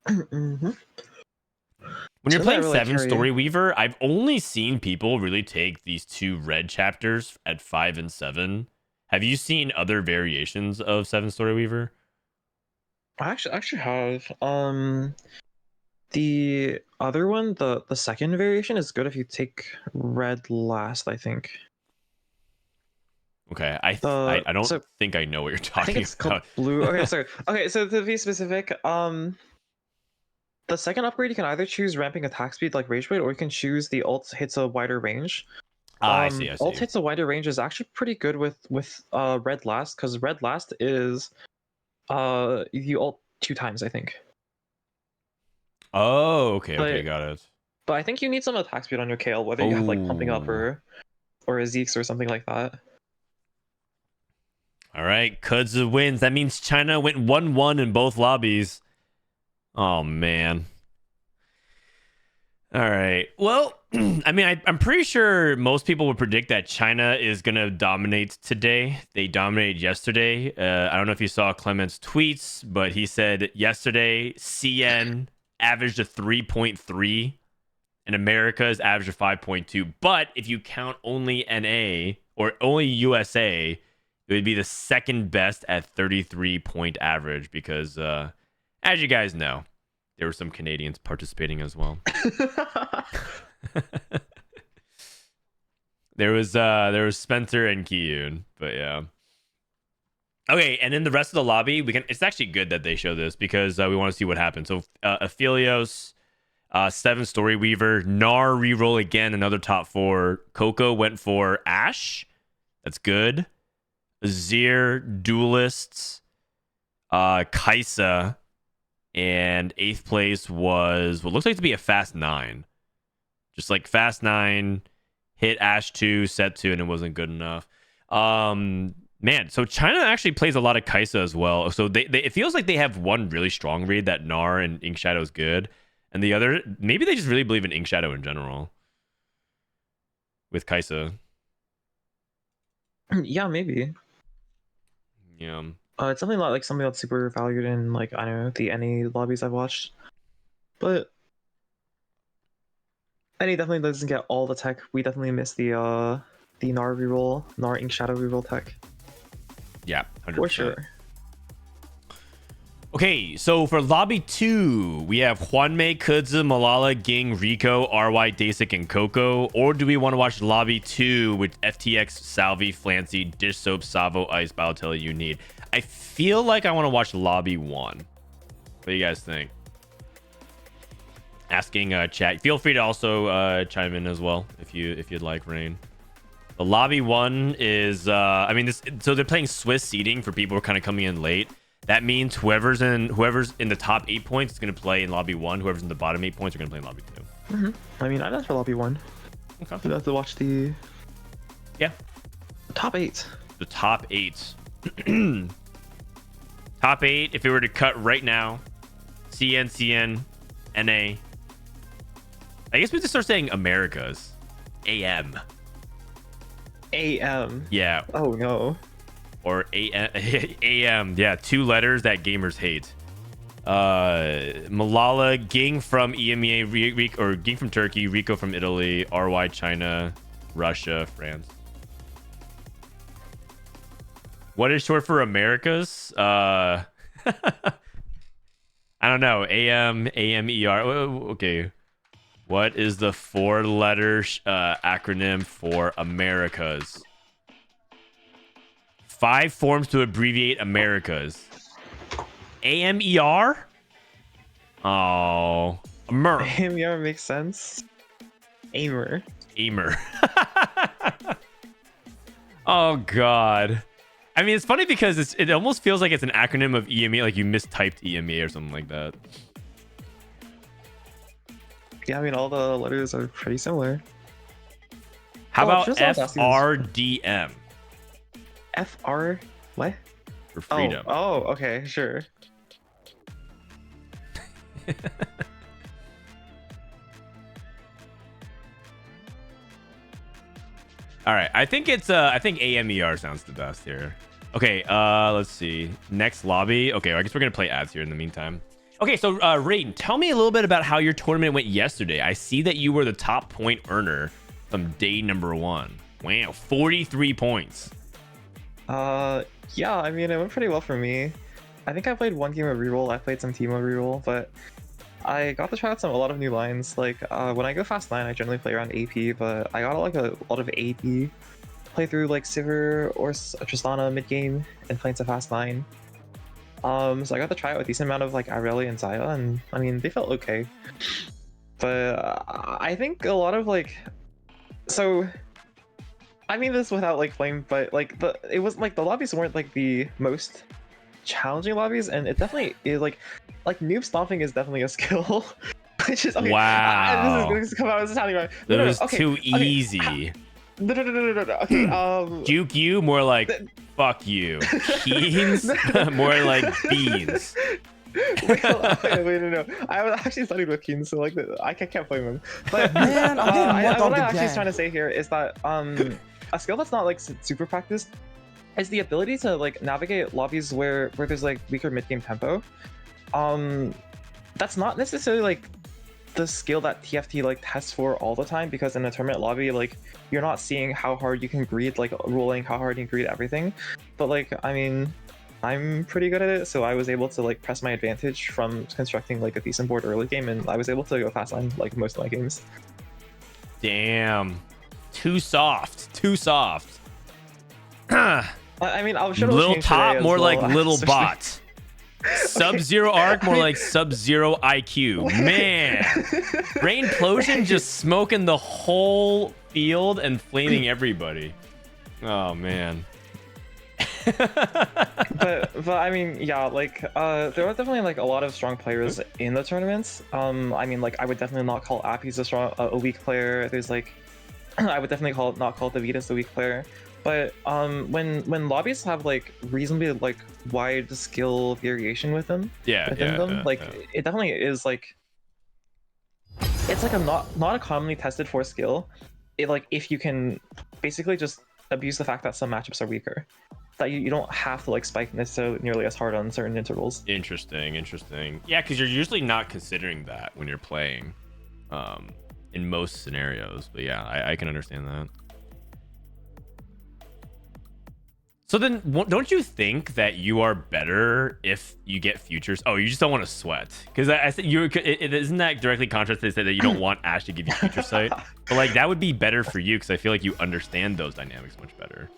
Mm-hmm. When you're So playing that really 7 carry- Storyweaver, I've only seen people really take these 2 red chapters at 5 and 7. Have you seen other variations of 7 Storyweaver? I actually have. The other one, the second variation is good if you take red last, I think. Okay, I don't so think I know what you're I think talking it's called about. blue. Okay, sorry. Okay, so to be specific, the second upgrade you can either choose ramping attack speed like Rage Blade, or you can choose the ult hits a wider range. I see. Ult hits a wider range is actually pretty good with Red Last, because Red Last is you ult 2 times, I think. Oh, okay, okay, But got it. but I think you need some attack speed on your KL, whether you have like pumping up Oh. or a Zeke's or something like that. All right, Kudzu wins. That means China went 1-1 in both lobbies. Oh man. All right. Well, I mean, I'm pretty sure most people would predict that China is gonna dominate today. They dominated yesterday. I don't know if you saw Clement's tweets, but he said yesterday CN averaged a 3.3 and America's averaged a 5.2. But if you count only NA or only USA, it would be the second best at 33-point average because, as you guys know, there were some Canadians participating as well. there was Spencer and Kiyun, but yeah. Okay, and in the rest of the lobby, it's actually good that they show this because we want to see what happens. So Aphelios, 7 Story Weaver, Gnar reroll again, another top 4. Coco went for Ash. That's good. Azir, Duelists, Kaisa, and 8th place was what looks like to be a Fast 9. Just like Fast 9, hit Ash 2, set 2, and it wasn't good enough. Man, so China actually plays a lot of Kaisa as well. So it feels like they have one really strong read that Gnar and Ink Shadow is good. And the other, maybe they just really believe in Ink Shadow in general. With Kaisa. Yeah, maybe. Yeah. It's something like something that's super valued in like I don't know the NA lobbies I've watched, but NA definitely doesn't get all the tech. We definitely miss the Gnar reroll, Gnar Ink Shadow reroll tech. Yeah, 100%. For sure. Okay, so for lobby 2, we have Hwanmei, Kudzu, Malala, Ging, Rico, RY, Dasik, and Coco. Or do we want to watch lobby 2 with FTX, Salvyyy, Flancy, Dish Soap, Savo, Ice, Balotelli, You Need? I feel like I want to watch lobby 1. What do you guys think? Asking chat. Feel free to also chime in as well if you'd like, Rain. The lobby 1 is I mean this, so they're playing Swiss seeding for people who are kind of coming in late. That means whoever's in the top 8 points is going to play in lobby 1. Whoever's in the bottom 8 points are going to play in lobby 2. Mm-hmm. I mean, I'd ask for lobby 1. Okay. I'd have to watch the top 8. The top 8. Top 8. If it were to cut right now, CN, NA. I guess we just start saying Americas. AM. Yeah. Oh no. Or AM. Yeah, 2 letters that gamers hate. Malala, Ging from EMEA, or Ging from Turkey, Rico from Italy, RY China, Russia, France. What is short for Americas? I don't know. AMER. Okay. What is the 4-letter acronym for Americas? 5 forms to abbreviate Americas. AMER? Oh. AMER makes sense. Aimer. Oh, God. I mean, it's funny because it almost feels like it's an acronym of EMEA, like you mistyped EMEA or something like that. Yeah, I mean, all the letters are pretty similar. How about just ask you this. FRDM? FR what? For freedom. Oh, okay, sure. All right, I think AMER sounds the best here. Okay, let's see. Next lobby. Okay, I guess we're gonna play ads here in the meantime. Okay, so Raiden, tell me a little bit about how your tournament went yesterday. I see that you were the top point earner from day number 1. Wow, 43 points. Yeah, I mean, it went pretty well for me. I think I played one game of reroll. I played some Teemo reroll, but I got to try out a lot of new lines. Like when I go Fast 9, I generally play around AP, but I got like a lot of AP play through like Sivir or Tristana mid game and playing some fast 9. So I got to try out a decent amount of like Irelia and Zaya, and I mean they felt okay. But I think a lot of like, so I mean this without like blame, but like it was like the lobbies weren't like the most challenging lobbies, and it definitely is like noob stomping is definitely a skill. Which is okay. Wow. This is come out. This is sounding right. That was okay, too okay. easy. No. Okay. Juke you, more like fuck you. Keens, more like beans. wait, no. I was actually studied with Keen, so like I can't blame him. But Man, I'm getting more what dogged I'm actually again. trying to say here is that a skill that's not like super practiced is the ability to like navigate lobbies where there's like weaker mid game tempo. That's not necessarily like the skill that TFT like tests for all the time, because in a tournament lobby like you're not seeing how hard you can greed like ruling, how hard you can greed everything. But like I mean, I'm pretty good at it, so I was able to like press my advantage from constructing like a decent board early game, and I was able to go fast line like most of my games. Damn. Too soft. I mean, I'm sure it'll Little change top, today as more like well, little especially- bot. Sub-Zero arc, more like Sub-Zero IQ. Man, Rainplosion just smoking the whole field and flaming everybody. Oh man. but I mean, yeah, like there are definitely like a lot of strong players in the tournaments. I mean, like I would definitely not call Appy's a weak player. There's like I would definitely not call Davidas a weak player. But when lobbies have like reasonably like wide skill variation within them, like it definitely is like it's like a not a commonly tested for skill. It like if you can basically just abuse the fact that some matchups are weaker, that you don't have to like spike necessarily nearly as hard on certain intervals. Interesting. Yeah, because you're usually not considering that when you're playing, in most scenarios. But yeah, I can understand that. So then, don't you think that you are better if you get futures? Oh, you just don't want to sweat, because I think isn't that directly contrast to say that you don't want Ash to give you future sight? But like that would be better for you, because I feel like you understand those dynamics much better.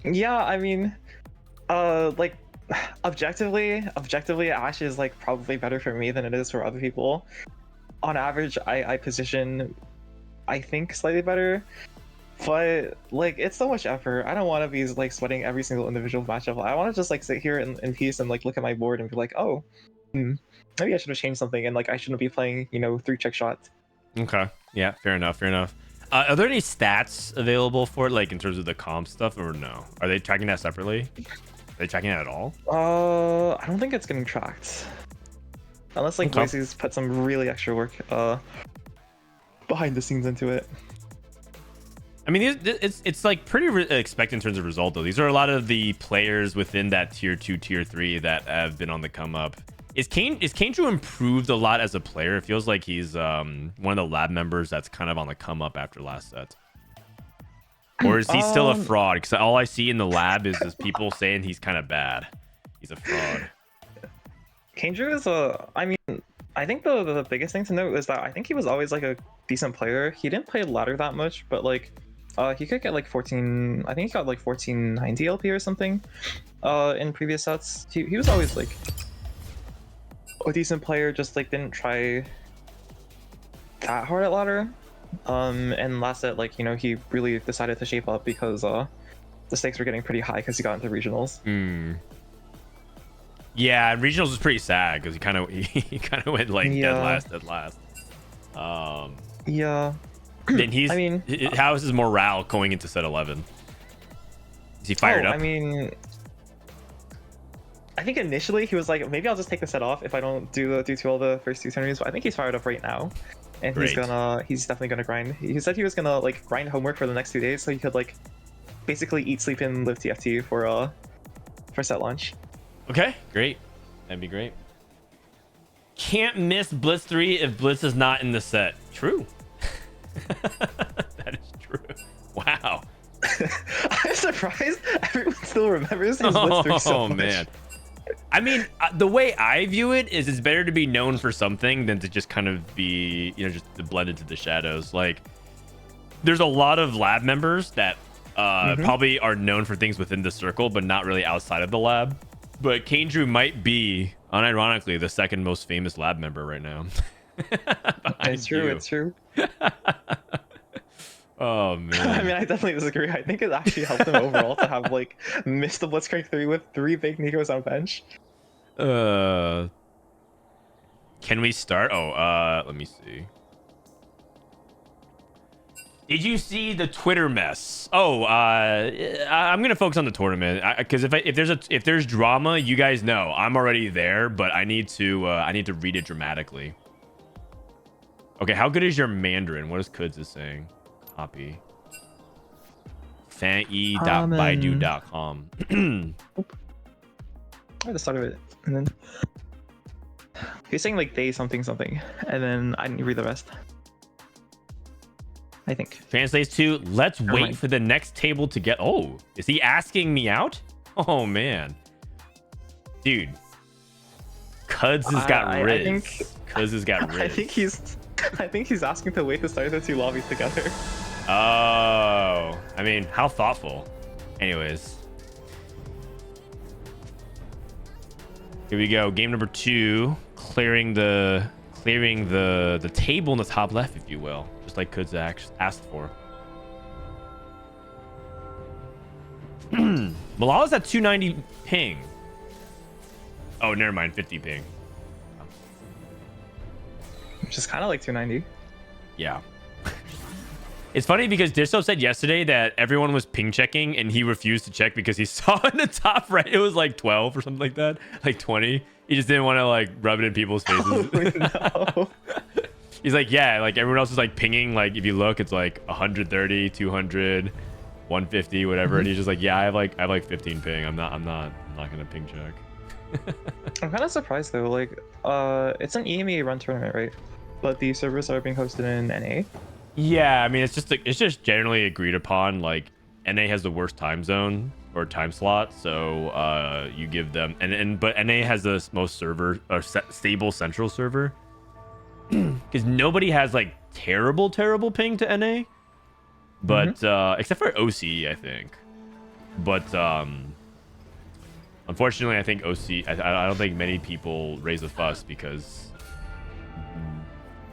Yeah, I mean, like objectively, Ash is like probably better for me than it is for other people. On average, I position, I think, slightly better. But like it's so much effort. I don't want to be like sweating every single individual matchup. I want to just like sit here in peace and like look at my board and be like, oh, maybe I should have changed something, and like I shouldn't be playing 3 check shots. Okay, yeah, fair enough. Are there any stats available for it, like in terms of the comp stuff, or no? Are they tracking that separately? Are they tracking that at all? I don't think it's getting tracked, unless like Okay. Voices put some really extra work behind the scenes into it. I mean, it's like pretty expected in terms of result, though. These are a lot of the players within that tier 2, tier 3 that have been on the come up. Is Kane improved a lot as a player? It feels like he's one of the lab members that's kind of on the come up after last set. Or is he still a fraud? Because all I see in the lab is people saying he's kind of bad. He's a fraud. Kane is I mean, I think the biggest thing to note is that I think he was always like a decent player. He didn't play ladder that much, but like he could get like 14. I think he got like 1490 LP or something in previous sets. He was always like a decent player, just like didn't try that hard at ladder. And last set, like he really decided to shape up because the stakes were getting pretty high because he got into regionals. Yeah, regionals was pretty sad because he kind of went like dead last. Yeah. Then I mean, how is his morale going into set 11? Is he fired up? I mean, I think initially he was like, maybe I'll just take the set off if I don't do too well the first 2 tournaments. But I think he's fired up right now, and Great. he's definitely gonna grind. He said he was gonna like grind homework for the next 2 days so he could like basically eat, sleep, and live TFT for set launch. Okay, great. That'd be great. Can't miss Blitz 3 if Blitz is not in the set. True. That is true. Wow. I'm surprised everyone still remembers his Blitz 3 so much. Man. I mean, the way I view it is it's better to be known for something than to just kind of be, just to blend into the shadows. Like, there's a lot of lab members that probably are known for things within the circle, but not really outside of the lab. But Kane Drew might be, unironically, the second most famous lab member right now. It's true. you. It's true. Oh man. I mean, I definitely disagree. I think it actually helped him overall to have like missed the Blitzcrank 3 with 3 big Nikos on bench. Can we start? Let me see. Did you see the Twitter mess? I'm gonna focus on the tournament because if there's drama, you guys know I'm already there, but I need to read it dramatically. Okay, how good is your Mandarin? What is Kuds is saying? Copy. Fan.baidu.com. At the start of it, and then he's saying like day something something, and then I didn't read the rest. I think Translates to let's Never wait mind. for the next table to get. Oh, is he asking me out? Oh man, dude, Kuds has got I Riz. think- Kuds has got Riz. I think he's asking to wait to start the 2 lobbies together. Oh, I mean, how thoughtful. Anyways, here we go. Game number 2, clearing the table in the top left, if you will, just like Kuds asked for. Malala's at 290 ping. Oh, never mind, 50 ping. Which is kind of like 290. Yeah. It's funny because Disso said yesterday that everyone was ping checking and he refused to check because he saw in the top right it was like 12 or something like that, like 20. He just didn't want to like rub it in people's faces. Oh, no. He's like, yeah, like everyone else is like pinging. Like if you look, it's like 130, 200, 150, whatever. And he's just like, yeah, I have like 15 ping. I'm not gonna ping check. I'm kind of surprised though. Like, it's an EMEA run tournament, right? But the servers are being hosted in NA. Yeah, I mean, it's just generally agreed upon. Like, NA has the worst time zone or time slot, so you give them but NA has the most stable central server because nobody has like terrible ping to NA, but except for OC, I think. But unfortunately, I think OC. I don't think many people raise a fuss because.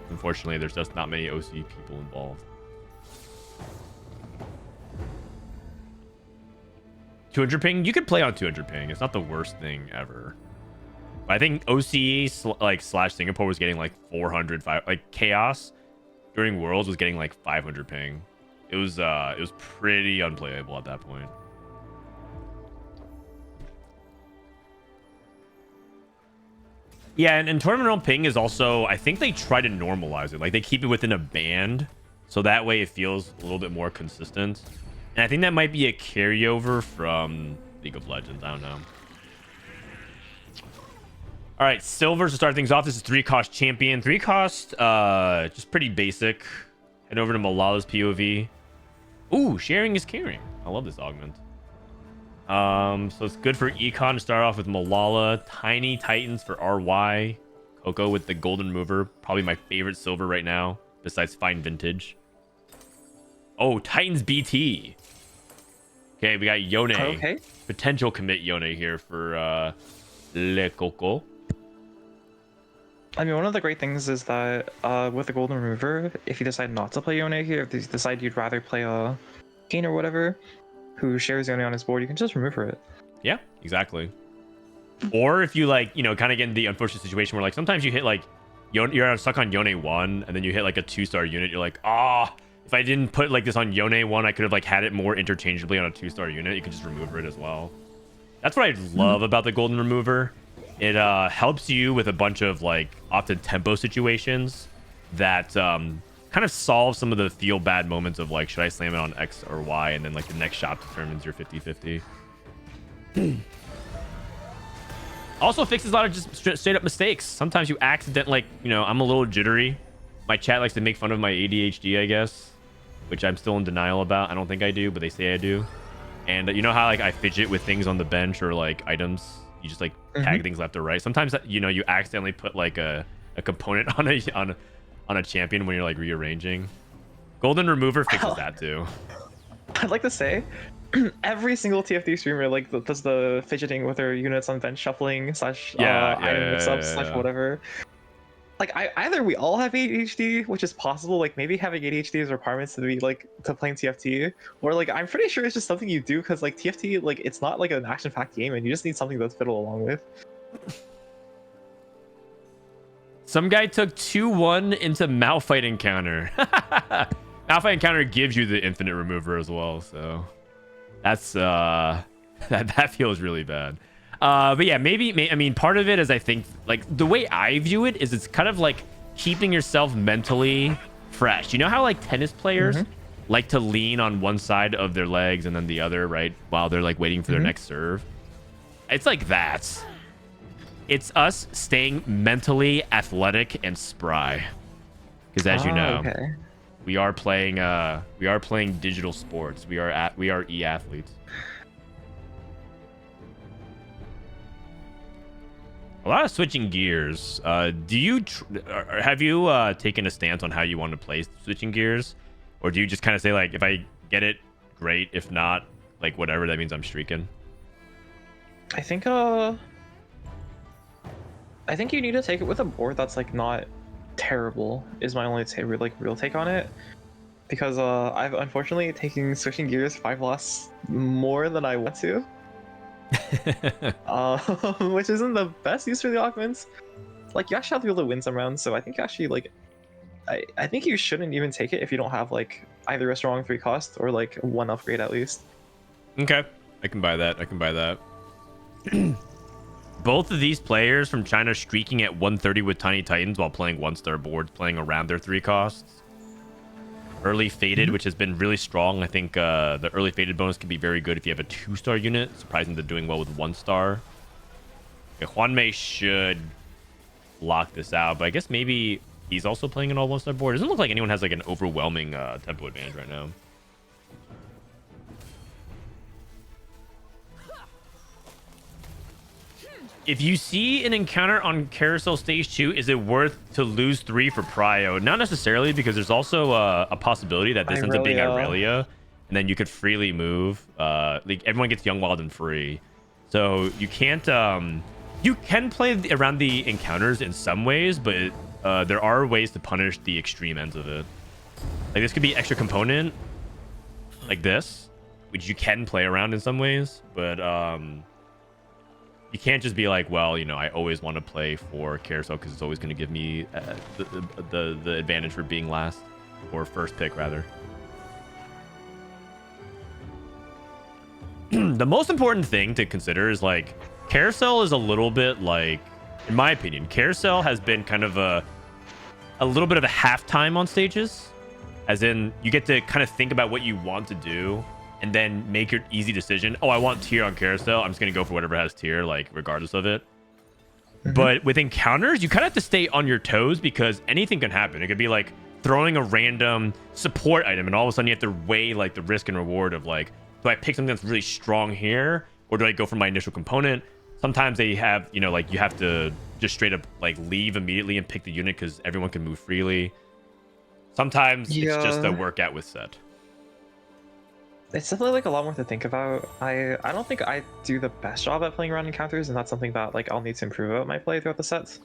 Unfortunately, there's just not many OC people involved. 200 ping? You could play on 200 ping. It's not the worst thing ever. I think OC slash Singapore was getting like 400, like Chaos during Worlds was getting like 500 ping. It was pretty unplayable at that point. Yeah, and tournament realm ping is also, I think they try to normalize it. Like they keep it within a band, so that way it feels a little bit more consistent. And I think that might be a carryover from League of Legends. I don't know. All right, Silver to start things off. This is 3-cost champion. 3-cost, just pretty basic. Head over to Malala's POV. Ooh, sharing is caring. I love this augment. So it's good for Econ to start off with Malala. Tiny Titans for RY. Coco with the golden mover. Probably my favorite silver right now, besides Fine Vintage. Oh, Titans BT. Okay, we got Yone. Okay. Potential commit Yone here for Le Coco. I mean, one of the great things is that with the golden remover, if you decide not to play Yone here, if you decide you'd rather play a Kane or whatever, who shares Yone on his board, you can just remove it. Yeah, exactly. Or if you like, kind of get in the unfortunate situation where like sometimes you hit like you're stuck on Yone 1 and then you hit like a 2-star unit, you're like, if I didn't put like this on Yone 1, I could have like had it more interchangeably on a 2-star unit. You could just remove it as well. That's what I love about the golden remover. It helps you with a bunch of like often tempo situations that kind of solve some of the feel bad moments of like, should I slam it on X or Y? And then like the next shot determines your 50-50. Also fixes a lot of just straight up mistakes. Sometimes you accidentally, like, I'm a little jittery. My chat likes to make fun of my ADHD, I guess, which I'm still in denial about. I don't think I do, but they say I do. And you know how like I fidget with things on the bench or like items? You just like tag things left or right. Sometimes you accidentally put like a component on a champion when you're like rearranging. Golden Remover fixes that too. I'd like to say, every single TFT streamer like does the fidgeting with their units on bench shuffling slash item mix-ups slash whatever. Like either we all have ADHD, which is possible, like maybe having ADHD is requirements to be like to playing TFT, or like I'm pretty sure it's just something you do because like TFT, like it's not like an action-packed game and you just need something to fiddle along with. Some guy took 2-1 into Malphite Encounter. Malphite Encounter gives you the infinite remover as well, so that's that feels really bad. But yeah, maybe I mean part of it is I think like the way I view it is it's kind of like keeping yourself mentally fresh. You know how like tennis players like to lean on one side of their legs and then the other, right? While they're like waiting for their next serve. It's like that. It's us staying mentally athletic and spry. Because as you know, we are playing digital sports. We are e-athletes. A lot of switching gears. Do you have you taken a stance on how you want to play switching gears, or do you just kind of say like, if I get it, great. If not, like whatever, that means I'm streaking? I think you need to take it with a board that's like not terrible. Is my only real take on it, because I've unfortunately taken switching gears 5 loss more than I want to. Which isn't the best use for the augments. Like you actually have to be able to win some rounds, so I think actually like I think you shouldn't even take it if you don't have like either a strong 3 cost or like 1 upgrade at least. Okay, I can buy that. Both of these players from China streaking at 130 with Tiny Titans while playing 1-star boards, playing around their 3 costs. Early Fated, which has been really strong. I think the early Fated bonus can be very good if you have a 2-star unit. Surprising they're doing well with 1-star. Okay, Juanmei should lock this out, but I guess maybe he's also playing an all 1-star board. It doesn't look like anyone has like an overwhelming tempo advantage right now. If you see an encounter on Carousel Stage 2, is it worth to lose 3 for Prio? Not necessarily, because there's also a possibility that this ends up being Irelia, and then you could freely move. Like everyone gets Young, Wild, and Free. So you can't... you can play around the encounters in some ways, but there are ways to punish the extreme ends of it. Like this could be extra component, like this, which you can play around in some ways, but... you can't just be like, well, you know, I always want to play for Carousel because it's always going to give me the advantage for being last or first pick, rather. The most important thing to consider is like Carousel is a little bit like, in my opinion, Carousel has been kind of a little bit of a halftime on stages, as in you get to kind of think about what you want to do and then make your easy decision. Oh, I want tier on Carousel. I'm just going to go for whatever has tier, like, regardless of it. But with encounters, you kind of have to stay on your toes because anything can happen. It could be, like, throwing a random support item, and all of a sudden you have to weigh, like, the risk and reward of, like, do I pick something that's really strong here, or do I go for my initial component? Sometimes they have, you know, like, you have to just straight up, like, leave immediately and pick the unit because everyone can move freely. Sometimes it's just a workout with set. It's definitely like a lot more to think about. I don't think I do the best job at playing around encounters, and that's something that like I'll need to improve about my play throughout the sets.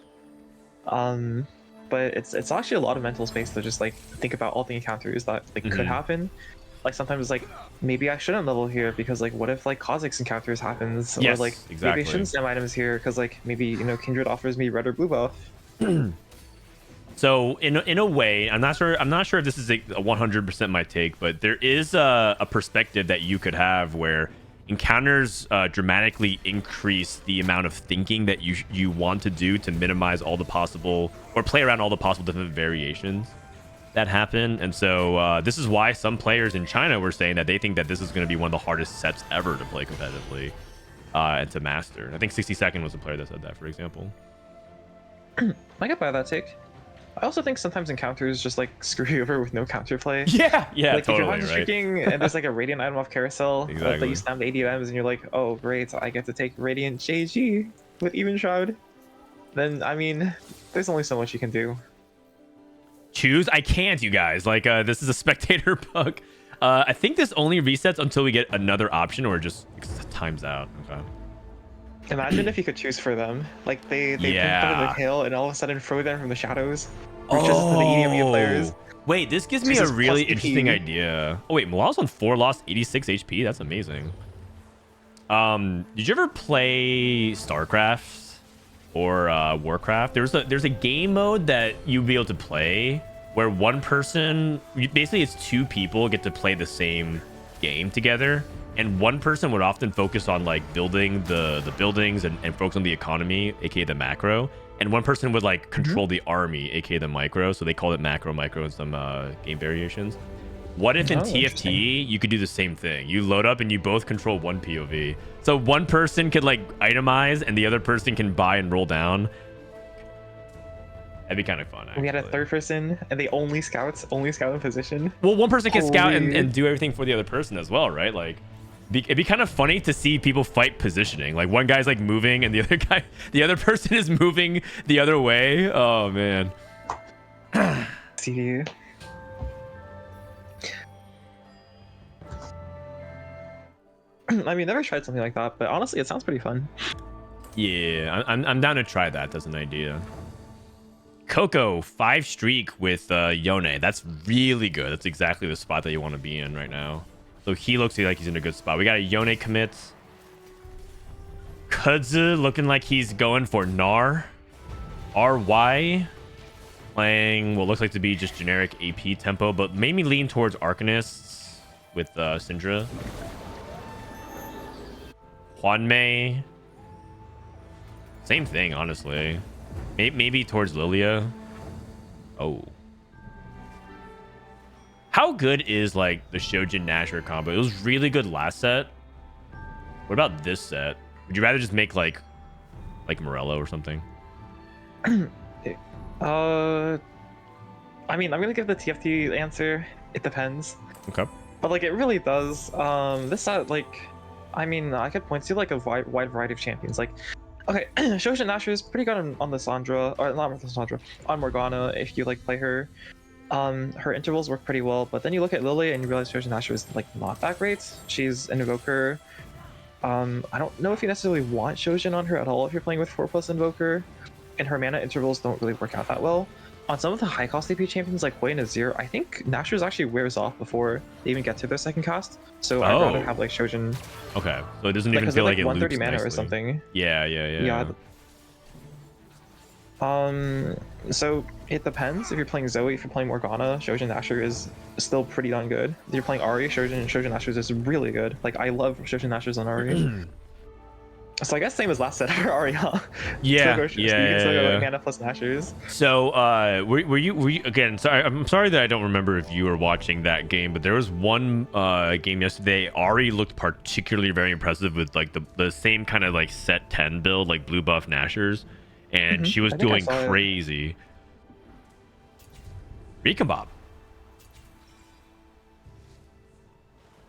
But it's actually a lot of mental space to just like think about all the encounters that like could happen. Like sometimes it's like maybe I shouldn't level here because like what if like Kha'Zix encounters happens, or like maybe I shouldn't stem items here because like maybe, you know, Kindred offers me red or blue buff. So in a way, I'm not sure if this is a 100% my take, but there is a perspective that you could have where encounters dramatically increase the amount of thinking that you want to do to minimize all the possible, or play around all the possible different variations that happen. And so this is why some players in China were saying that they think that this is going to be one of the hardest sets ever to play competitively and to master. I think 60-second was the player that said that, for example. I get by that take. I also think sometimes encounters just like screw you over with no counterplay. Yeah, like totally, if you're streaking and there's like a radiant item off Carousel that you slam the ADMs and you're like, oh great, I get to take Radiant JG with Even Shroud. Then I mean, there's only so much you can do. Choose? I can't, you guys. Like, this is a spectator bug. I think this only resets until we get another option or just times out. Okay. Imagine if you could choose for them. Like they Yeah. picked up the hill and all of a sudden Frodan from the shadows. Reaches to the EDMU players. Wait, this gives me a Chooses really plus interesting DP. idea. Oh wait, Malala's on 4 lost 86 HP. That's amazing. Did you ever play StarCraft or Warcraft? There's a game mode that you'd be able to play where one person, basically it's 2 people get to play the same game together, and one person would often focus on like building the buildings and focus on the economy, aka the macro, and one person would like control the army, aka the micro. So they call it macro in some game variations. What if in interesting. TFT you could do the same thing? You load up and you both control one POV. So one person could like itemize and the other person can buy and roll down. That'd be kind of fun. We had a actually. third person and they only scout in position. Well, one person can scout Holy. and do everything for the other person as well, right? Like, it'd be kind of funny to see people fight positioning. Like one guy's like moving and the other person is moving the other way. Oh man. See. I mean, never tried something like that, but honestly, it sounds pretty fun. Yeah, I'm down to try that as an idea. Coco 5 streak with Yone. That's really good. That's exactly the spot that you want to be in right now. So he looks like he's in a good spot. We got a Yone commit. Kudzu looking like he's going for Gnar. RY playing what looks like to be just generic AP tempo, but made me lean towards Arcanists with Syndra. Hwanmei. Same thing, honestly. Maybe towards Lilia. Oh. How good is like the Shojin Nashor combo? It was really good last set. What about this set? Would you rather just make like Morello or something? I mean, I'm gonna give the TFT answer. It depends. Okay. But like, it really does. This set, like, I mean, I could point to like a wide variety of champions. Like, okay, Shojin Nashor is pretty good on the Sandra, or not the Sandra, on Morgana if you like play her. Her intervals work pretty well, but then you look at Lily and you realize Shojin Nashor is like not that great. She's an Invoker. I don't know if you necessarily want Shojin on her at all if you're playing with 4+ Invoker, and her mana intervals don't really work out that well. On some of the high cost AP champions like Hoi and Azir, I think Nashor's actually wears off before they even get to their second cast. So I'd rather have like Shojin. Okay. So it doesn't even Because feel they're like it 130 loops mana or nicely. something. Yeah. So it depends. If you're playing Zoe, if you're playing Morgana, Shojin Nashor is still pretty darn good. If you're playing Ahri, Shojin Nashor is really good. Like, I love Shojin Nashor's on Ahri. So I guess same as last set for Ahri, huh? Yeah, You can still go yeah. like mana plus Nashors. So, were you again? Sorry, I'm sorry that I don't remember if you were watching that game, but there was one game yesterday. Ari looked particularly very impressive with like the same kind of like set 10 build, like blue buff Nashers, and she was I think I doing saw it. crazy. Recombop.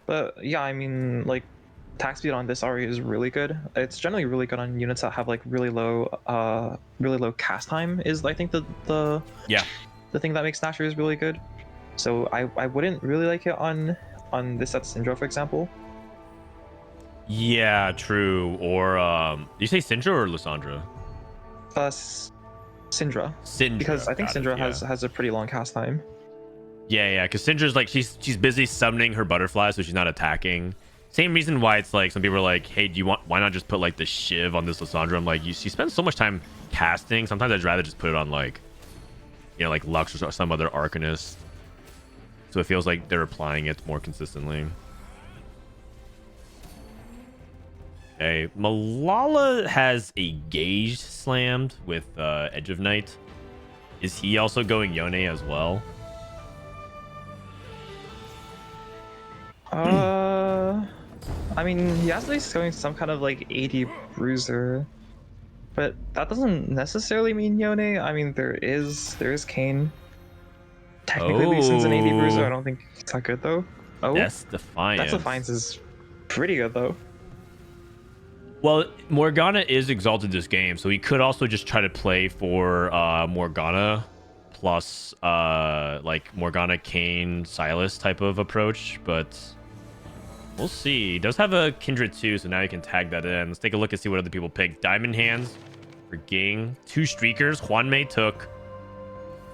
But yeah, I mean, like, attack speed on this Ahri is really good. It's generally really good on units that have like really low cast time. Is I think the thing that makes Nashor really good. So I wouldn't really like it on this set Syndra, for example. Yeah, true. Or do you say Syndra or Lysandra? Syndra. Syndra. Because I think got it, Syndra yeah. has a pretty long cast time. Yeah, because Syndra's like she's busy summoning her butterfly, so she's not attacking. Same reason why it's like some people are like, hey, why not just put like the Shiv on this Lysandra? I'm like, she spends so much time casting. Sometimes I'd rather just put it on like, you know, like Lux or some other Arcanist. So it feels like they're applying it more consistently. Okay, Malala has a Gauge slammed with Edge of Night. Is he also going Yone as well? I mean, he has to be going some kind of like 80 bruiser, but that doesn't necessarily mean Yone. I mean, there is Kane. Technically, Lee Sin's an 80 bruiser. I don't think it's that good though. Oh, That's Defiance. that's Defiance is pretty good though. Well, Morgana is exalted this game, so he could also just try to play for Morgana plus like Morgana, Kayn, Silas type of approach, but we'll see. He does have a Kindred too, so now you can tag that in. Let's take a look and see what other people picked. Diamond Hands for Ging. 2 Streakers. Juanmei took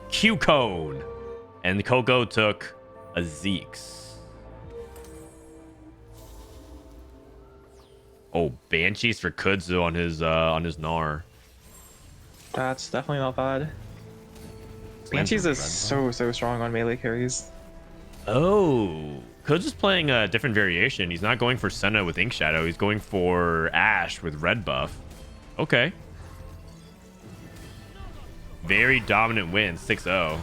Q-Cone. And Coco took a Zeeks. Oh, Banshees for Kudzu on his Gnar. That's definitely not bad. Banshees is so strong on melee carries. Oh, Kudzu's playing a different variation. He's not going for Senna with Ink Shadow. He's going for Ash with red buff. Okay. Very dominant win, 6-0.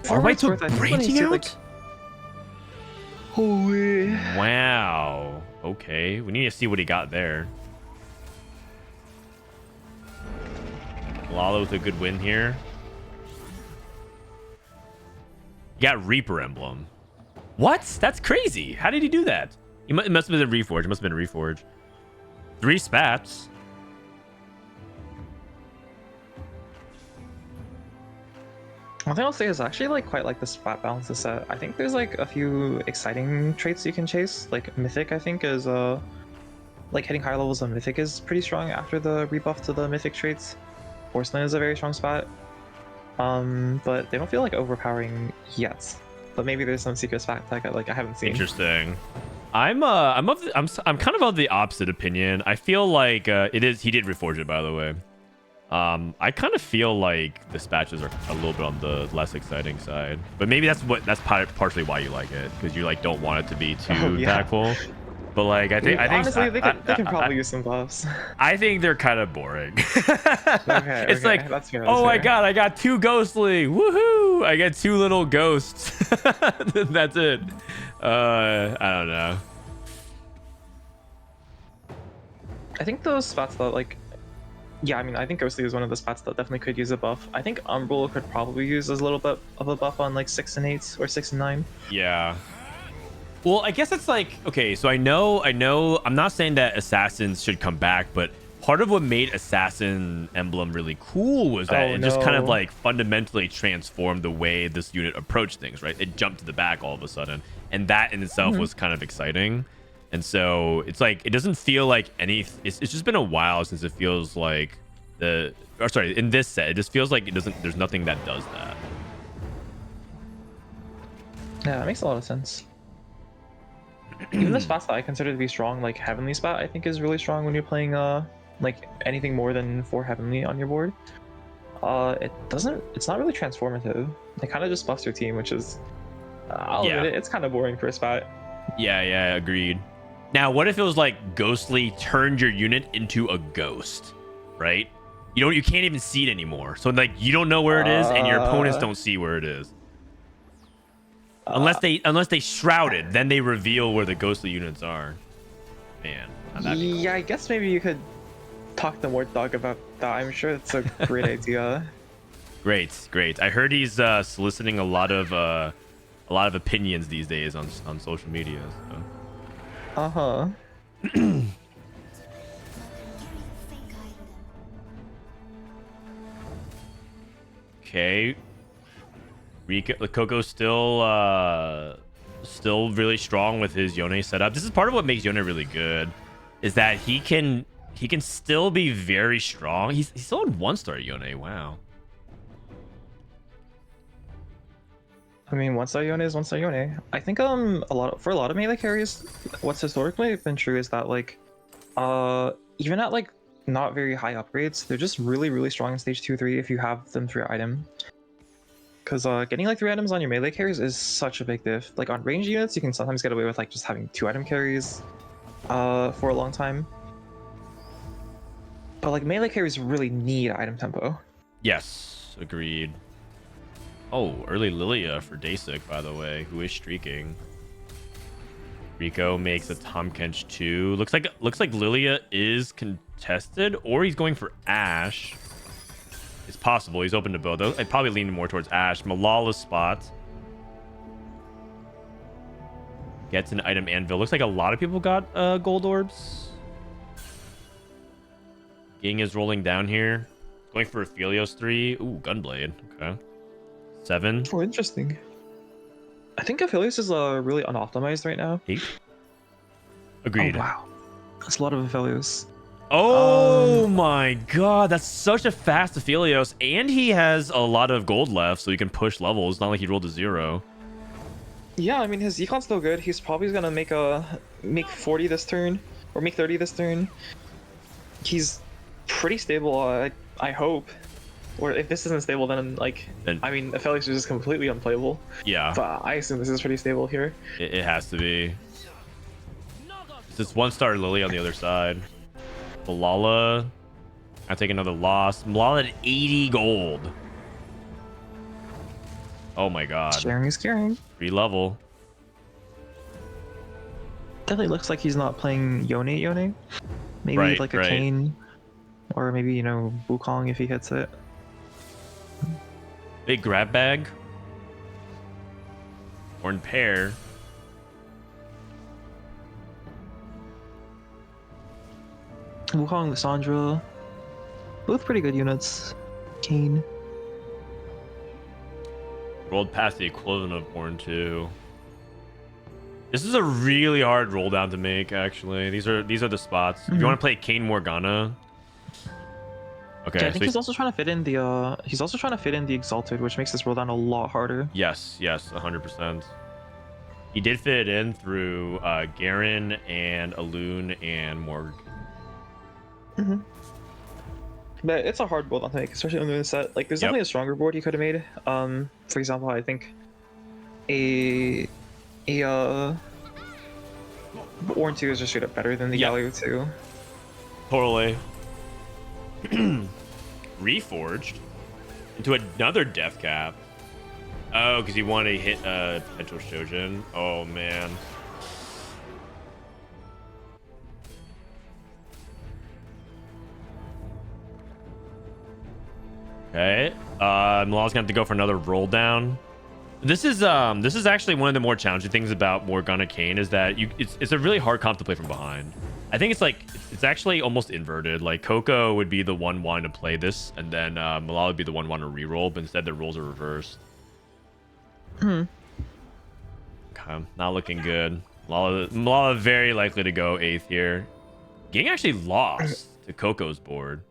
For what it's worth, I think when you breaking see, out? like, holy. Wow. Okay. We need to see what he got there. Lalo with a good win here. He got Reaper Emblem. What? That's crazy. How did he do that? It must have been a Reforge. It must have been a Reforge. 3 spats. One thing I'll say is I actually like quite like the spat balance of the set. I think there's like a few exciting traits you can chase. Like Mythic, I think is like hitting higher levels of Mythic is pretty strong after the rebuff to the Mythic traits. Porcelain is a very strong spot. But they don't feel like overpowering yet. But maybe there's some secret spot tech I haven't seen. Interesting. I'm kind of of the opposite opinion. I feel like he did reforge it, by the way. I kind of feel like the spatches are a little bit on the less exciting side, but maybe that's partially why you like it, because you like don't want it to be too impactful. But like I think honestly they can probably use some buffs. I think they're kind of boring. Okay, It's like, that's fair, oh that's my fair. god, I got 2 ghostly, woohoo! I get 2 little ghosts. That's it. I don't know. I think those spots that like, yeah, I mean, I think Ghostly is one of the spots that definitely could use a buff. I think Umbral could probably use a little bit of a buff on like 6 and 8 or 6 and 9. Yeah. Well, I guess it's like, okay, so I know, I'm not saying that Assassins should come back, but part of what made Assassin Emblem really cool was that it just kind of like fundamentally transformed the way this unit approached things, right? It jumped to the back all of a sudden, and that in itself was kind of exciting. And so it's like, it doesn't feel like it's just been a while since it feels like in this set, it just feels like there's nothing that does that. Yeah, that makes a lot of sense. Even the spots that I consider to be strong, like Heavenly spot, I think is really strong when you're playing like anything more than 4 Heavenly on your board. It's not really transformative. It kind of just buffs your team, which is, I'll admit it, it's kind of boring for a spot. Yeah, agreed. Now, what if it was like Ghostly turned your unit into a ghost, right? You can't even see it anymore. So like you don't know where it is, and your opponents don't see where it is. Unless they shroud it, then they reveal where the ghostly units are. Man. Yeah, I guess maybe you could talk to Warthog about that. I'm sure it's a great idea. Great. I heard he's soliciting a lot of opinions these days on social media. So. Uh-huh. Okay. Coco's still really strong with his Yone setup. This is part of what makes Yone really good, is that he can still be very strong. He's still on 1-star Yone. Wow. I mean, 1-star Yone is 1-star Yone. I think for a lot of melee carries, what's historically been true is that like even at like not very high upgrades, they're just really, really strong in stage 2-3 if you have them through item. Because getting like 3 items on your melee carries is such a big diff. Like on ranged units, you can sometimes get away with like just having 2 item carries for a long time. But like melee carries really need item tempo. Yes, agreed. Oh, early Lilia for Dasik, by the way, who is streaking. Rico makes a Tom Kench 2. Looks like Lilia is contested, or he's going for Ash. It's possible. He's open to both. I'd probably lean more towards Ash. Malala's spot. Gets an item Anvil. Looks like a lot of people got gold orbs. Ging is rolling down here. Going for Aphelios 3. Ooh, Gunblade. Okay. 7. Oh, interesting. I think Aphelios is really unoptimized right now. 8. Agreed. Oh, wow. That's a lot of Aphelios. Oh my god, that's such a fast Aphelios. And he has a lot of gold left, so he can push levels. It's not like he rolled a 0. Yeah, I mean, his econ's still good. He's probably gonna make 40 this turn, or make 30 this turn. He's pretty stable, I hope. Or if this isn't stable, then I mean, Aphelios is just completely unplayable. Yeah. But I assume this is pretty stable here. It has to be. It's this 1-star Lily on the other side. Malala. I take another loss. Malala at 80 gold. Oh my god. Sharing is caring. 3 level. Definitely looks like he's not playing Yone. Maybe Right, like a right. Kane. Or maybe, you know, Wukong if he hits it. Big grab bag. Horn pair. Wukong, Lissandra. Both pretty good units. Kane. Rolled past the equivalent of Horn 2. This is a really hard roll down to make, actually. These are the spots. If you want to play Kane Morgana. Okay. Yeah, I think he's also trying to fit in the Exalted, which makes this roll down a lot harder. Yes, 100%. He did fit it in through Garen and Alun and Morg. But it's a hard board to make, especially on the set. Like, there's definitely a stronger board he could have made. For example, I think Ornn 2 is just straight up better than the Galio 2. Totally. Reforged into another death cap. Oh, because he wanted to hit a potential Shojin. Oh man. Okay. Malala's gonna have to go for another roll down. This is actually one of the more challenging things about Morgana Kane is that it's a really hard comp to play from behind. I think it's actually almost inverted. Like Coco would be the one wanting to play this, and then Malala would be the one wanting to reroll, but instead the roles are reversed. Okay, not looking good. Malala very likely to go 8th here. Gang actually lost to Coco's board.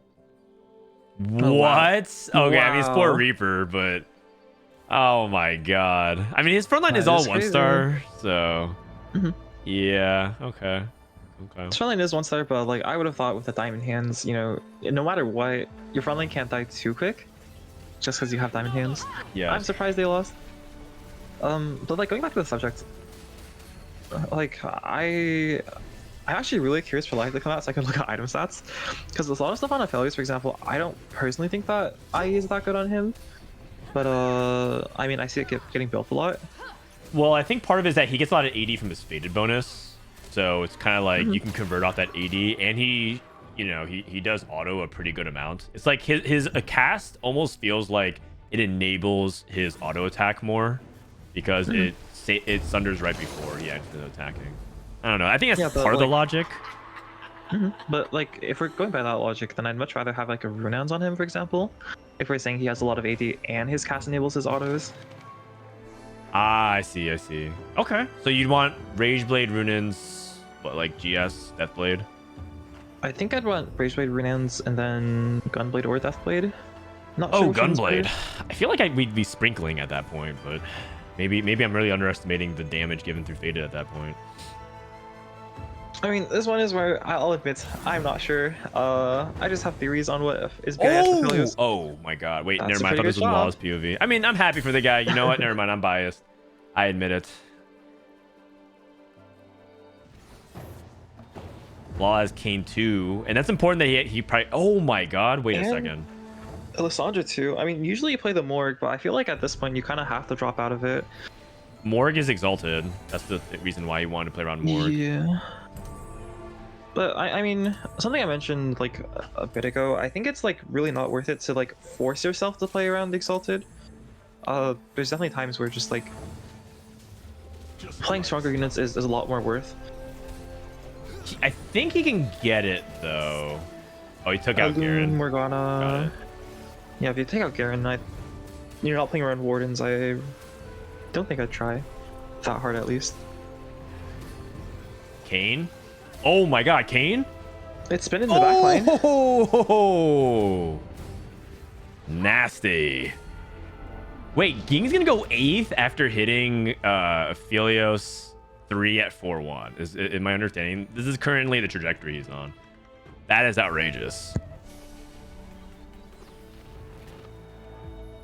Oh, wow. What? Okay, I mean it's poor Wow. Reaper, but oh my god. I mean his frontline is That all is 1-star, so yeah, okay. His frontline is 1-star, but like I would have thought with the diamond hands, you know, no matter what, your frontline can't die too quick, just because you have diamond hands. Yeah. I'm surprised they lost. But like going back to the subject, like I'm actually really curious for life to come out so I can look at item stats, because there's a lot of stuff on Aphelios, for example. I don't personally think that IE is that good on him, but I mean I see it getting built a lot. Well, I think part of it is that he gets a lot of AD from his Fated bonus. So it's kind of like you can convert off that AD, and he does auto a pretty good amount. It's like his cast almost feels like it enables his auto attack more because it sunders right before he enters attacking. I don't know. I think that's part of the logic. But like if we're going by that logic, then I'd much rather have like a Runans on him, for example. If we're saying he has a lot of AD and his cast enables his autos. Ah, I see. Okay. So you'd want Rageblade, Runans, like GS, Deathblade? I think I'd want Rageblade, Runans, and then Gunblade or Deathblade. Not sure Oh, which one's Gunblade. better. I feel like we'd be sprinkling at that point, but maybe I'm really underestimating the damage given through Fated at that point. I mean, this one is where I'll admit I'm not sure. I just have theories on what is best for Aphelios. Oh my god. Wait, That's never a mind. I thought pretty this was good Law's POV. I mean, I'm happy for the guy. You know what? Never mind. I'm biased. I admit it. Law has Kane 2. And that's important that he probably... Oh my god. Wait a second. Lissandra too. I mean, usually you play the Morg, but I feel like at this point you kind of have to drop out of it. Morg is exalted. That's the reason why you wanted to play around Morg. Yeah. But I mean, something I mentioned like a bit ago, I think it's like really not worth it to like force yourself to play around Exalted. There's definitely times where just like playing stronger units is a lot more worth. I think he can get it, though. Oh, he took out Alun, Garen. Got Morgana. it. Yeah, if you take out Garen, you're not playing around Wardens, I don't think I'd try. That hard, at least. Kane. Oh my god, Kane. It's been in the backline. Oh, nasty. Wait, Ging's gonna go 8th after hitting Aphelios 3 at 4-1. Is in my understanding. This is currently the trajectory he's on. That is outrageous.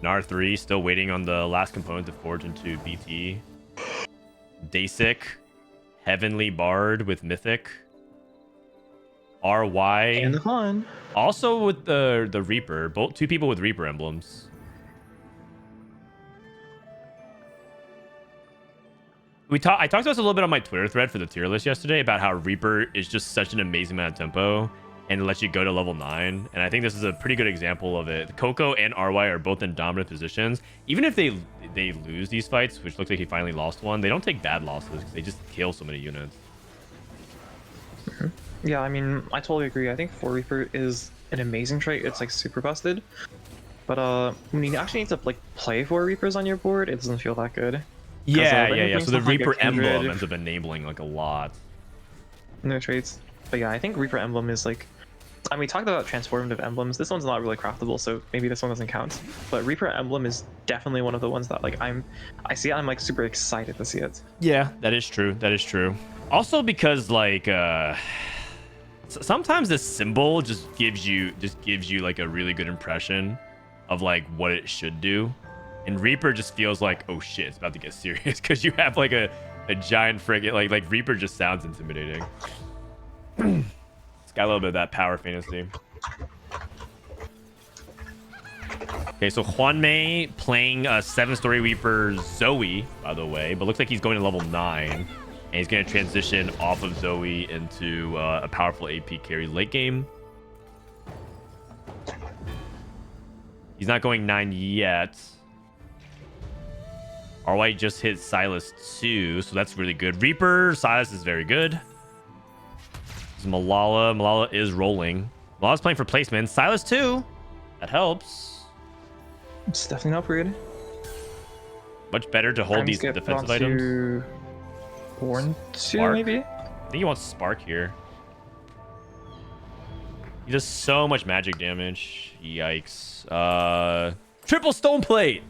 Nar 3 still waiting on the last component to forge into BT. Dasic, Heavenly Bard with Mythic. RY And the con. also with the Reaper. Both 2 people with Reaper emblems. I talked about this a little bit on my Twitter thread for the tier list yesterday about how Reaper is just such an amazing amount of tempo and it lets you go to level 9. And I think this is a pretty good example of it. Coco and RY are both in dominant positions. Even if they lose these fights, which looks like he finally lost one, they don't take bad losses because they just kill so many units. Yeah, I mean, I totally agree. I think 4 Reaper is an amazing trait. It's like super busted. But when you actually need to like play 4 Reapers on your board, it doesn't feel that good. Yeah. So the Reaper emblem Kindred. ends up enabling like a lot. No traits. But yeah, I think Reaper emblem is like, I mean, we talked about transformative emblems. This one's not really craftable, so maybe this one doesn't count. But Reaper emblem is definitely one of the ones that like I see it, I'm like super excited to see it. Yeah, that is true. That is true. Also because like sometimes the symbol just gives you like a really good impression of like what it should do. And Reaper just feels like, oh shit, it's about to get serious because you have like a giant frigate. Like Reaper just sounds intimidating. It's got a little bit of that power fantasy. Okay, so Juanmei playing a 7-story Reaper Zoe, by the way, but looks like he's going to level 9. And he's going to transition off of Zoe into a powerful AP carry late game. He's not going 9 yet. RY just hit Silas 2, so that's really good. Reaper, Silas is very good. This is Malala. Malala is rolling. Malala's playing for placement. Silas 2. That helps. It's definitely an upgrade. Much better to hold these defensive items. Warn 2, Spark. maybe? I think he wants Spark here. He does so much magic damage. Yikes. Triple Stone Plate.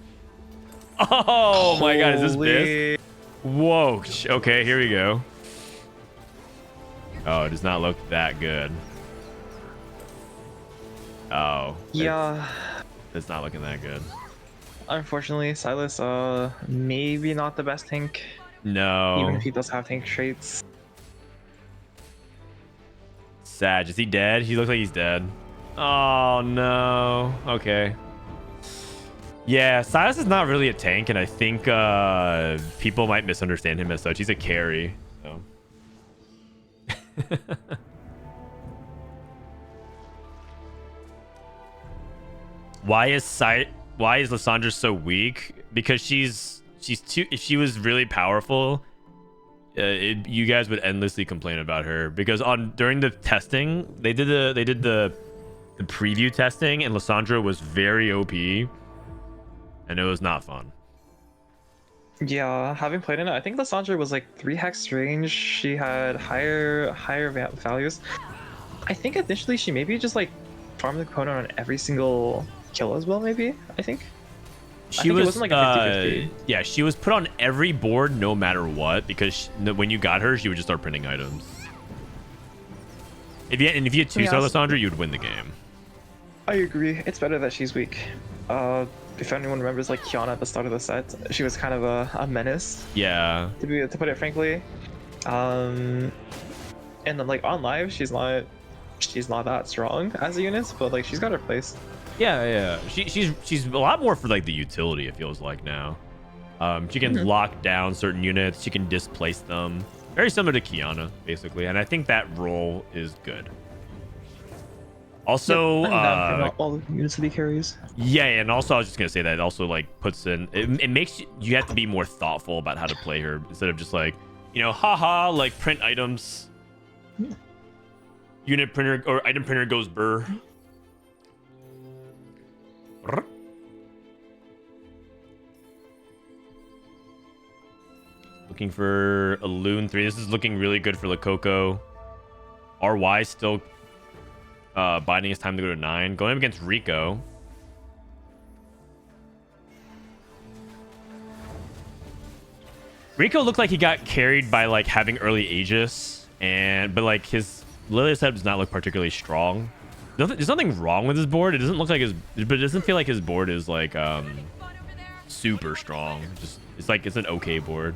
Oh my god, is this Biss? Whoa. Okay, here we go. Oh, it does not look that good. Oh. Yeah. It's not looking that good. Unfortunately, Silas, maybe not the best tank. No. Even if he does have tank traits. Sag, is he dead? He looks like he's dead. Oh no. Okay. Yeah, Silas is not really a tank, and I think people might misunderstand him as such. He's a carry. So. Why is Lysandra so weak? Because she's too. If she was really powerful, you guys would endlessly complain about her. Because during the testing, they did the preview testing, and Lysandra was very OP. And it was not fun. Yeah, having played in it, I think Lysandra was like 3 hex range. She had higher values. I think initially she maybe just like farmed the component on every single kill as well, maybe. I think it wasn't like a 50-50. Yeah, she was put on every board no matter what, because when you got her, she would just start printing items. If you had 2-star Lysandra, you'd win the game. I agree. It's better that she's weak. If anyone remembers like Kiana at the start of the set, she was kind of a menace. Yeah. To put it frankly. And then like on live, she's not that strong as a unit, but like she's got her place. Yeah. She's a lot more for like the utility, it feels like now. She can lock down certain units, she can displace them. Very similar to Kiana, basically, and I think that role is good. Also, not all units to be carries. Yeah, and also I was just gonna say that it also like puts in it makes you have to be more thoughtful about how to play her instead of just like, haha, like print items. Unit printer or item printer goes burr. Looking for a Loon 3. This is looking really good for Lakoko. RY still biding his time to go to 9. Going up against Rico. Rico looked like he got carried by like having early Aegis, but like his Lilia setup does not look particularly strong. There's nothing wrong with his board. It doesn't look like but it doesn't feel like his board is like super strong. Just it's an okay board.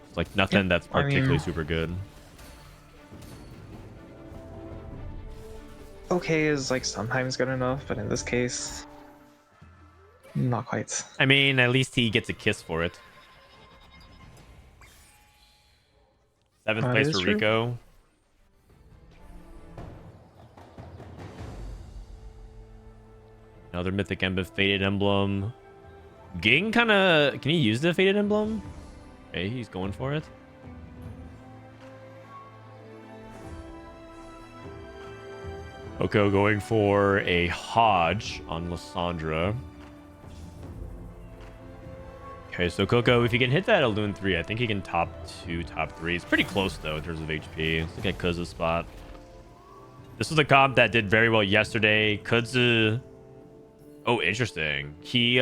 It's like nothing that's particularly super good. Okay is like sometimes good enough, but in this case, not quite. I mean, at least he gets a kiss for it. 7th place for true. Rico. Another Mythic Emblem, Faded Emblem. Ging can he use the Faded Emblem? Okay, he's going for it. Coco going for a Hodge on Lysandra. Okay, so Coco, if he can hit that Loon 3, I think he can top 2, top 3. It's pretty close, though, in terms of HP. Let's look at Kudza's spot. This was a comp that did very well yesterday. Kudza... Oh, interesting. He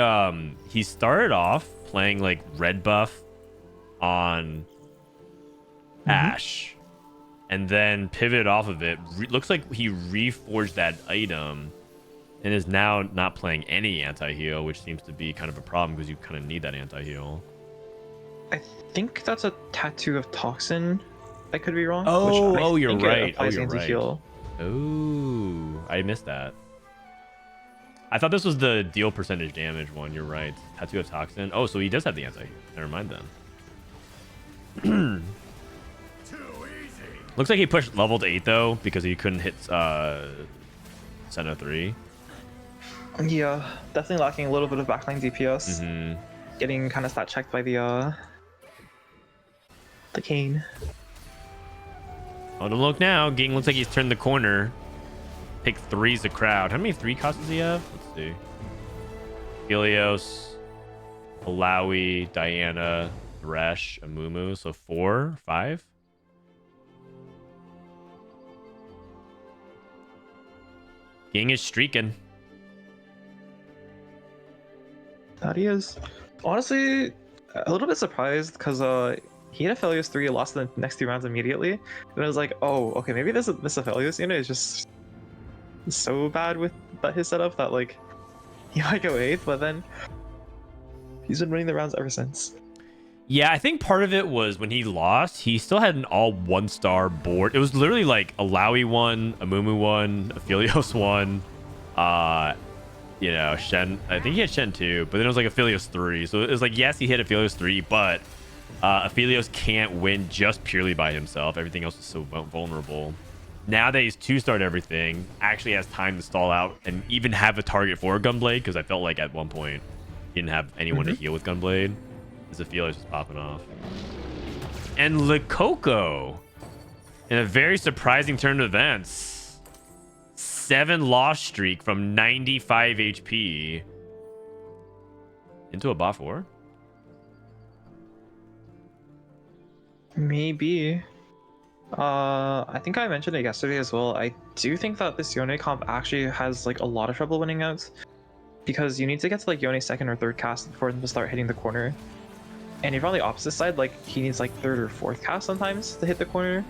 started off playing, like, red buff on Ash. And then pivoted off of it. Looks like he reforged that item. And is now not playing any anti-heal, which seems to be kind of a problem because you kind of need that anti-heal. I think that's a tattoo of Toxin. I could be wrong. Oh, you're think it right. applies You're right. anti-heal. Oh, I missed that. I thought this was the deal percentage damage one. You're right. Tattoo of Toxin. Oh, so he does have the anti-heal. Never mind then. Looks like he pushed level to 8 though because he couldn't hit Senna 3. Yeah, definitely lacking a little bit of backline DPS. Getting kind of stat checked by the Kane. Oh, don't look now. Ging looks like he's turned the corner. Pick 3's the crowd. How many 3 costs does he have? Let's see. Helios, Malawi, Diana, Thresh, Amumu. So 4, 5. Ging is streaking. That he is. Honestly, a little bit surprised because he had Aphelios 3, lost the next 2 rounds immediately. And I was like, oh, okay, maybe this Aphelios unit is just so bad with his setup that like he might go 8th, but then he's been winning the rounds ever since. Yeah, I think part of it was when he lost, he still had an all 1-star board. It was literally like Alawi 1, Amumu 1, Aphelios 1, you know, Shen. I think he had Shen 2, but then it was like Aphelios 3. So it was like, yes, he hit Aphelios 3, but Aphelios can't win just purely by himself. Everything else is so vulnerable. Now that he's 2-starred everything, actually has time to stall out and even have a target for Gunblade, because I felt like at one point he didn't have anyone to heal with Gunblade. His Aphelios was popping off. And Lakoko, in a very surprising turn of events, 7 loss streak from 95 HP into a bot 4. Maybe. I think I mentioned it yesterday as well. I do think that this Yone comp actually has like a lot of trouble winning out, because you need to get to like Yone's 2nd or 3rd cast before them to start hitting the corner. And if you're on the opposite side, like he needs like 3rd or 4th cast sometimes to hit the corner,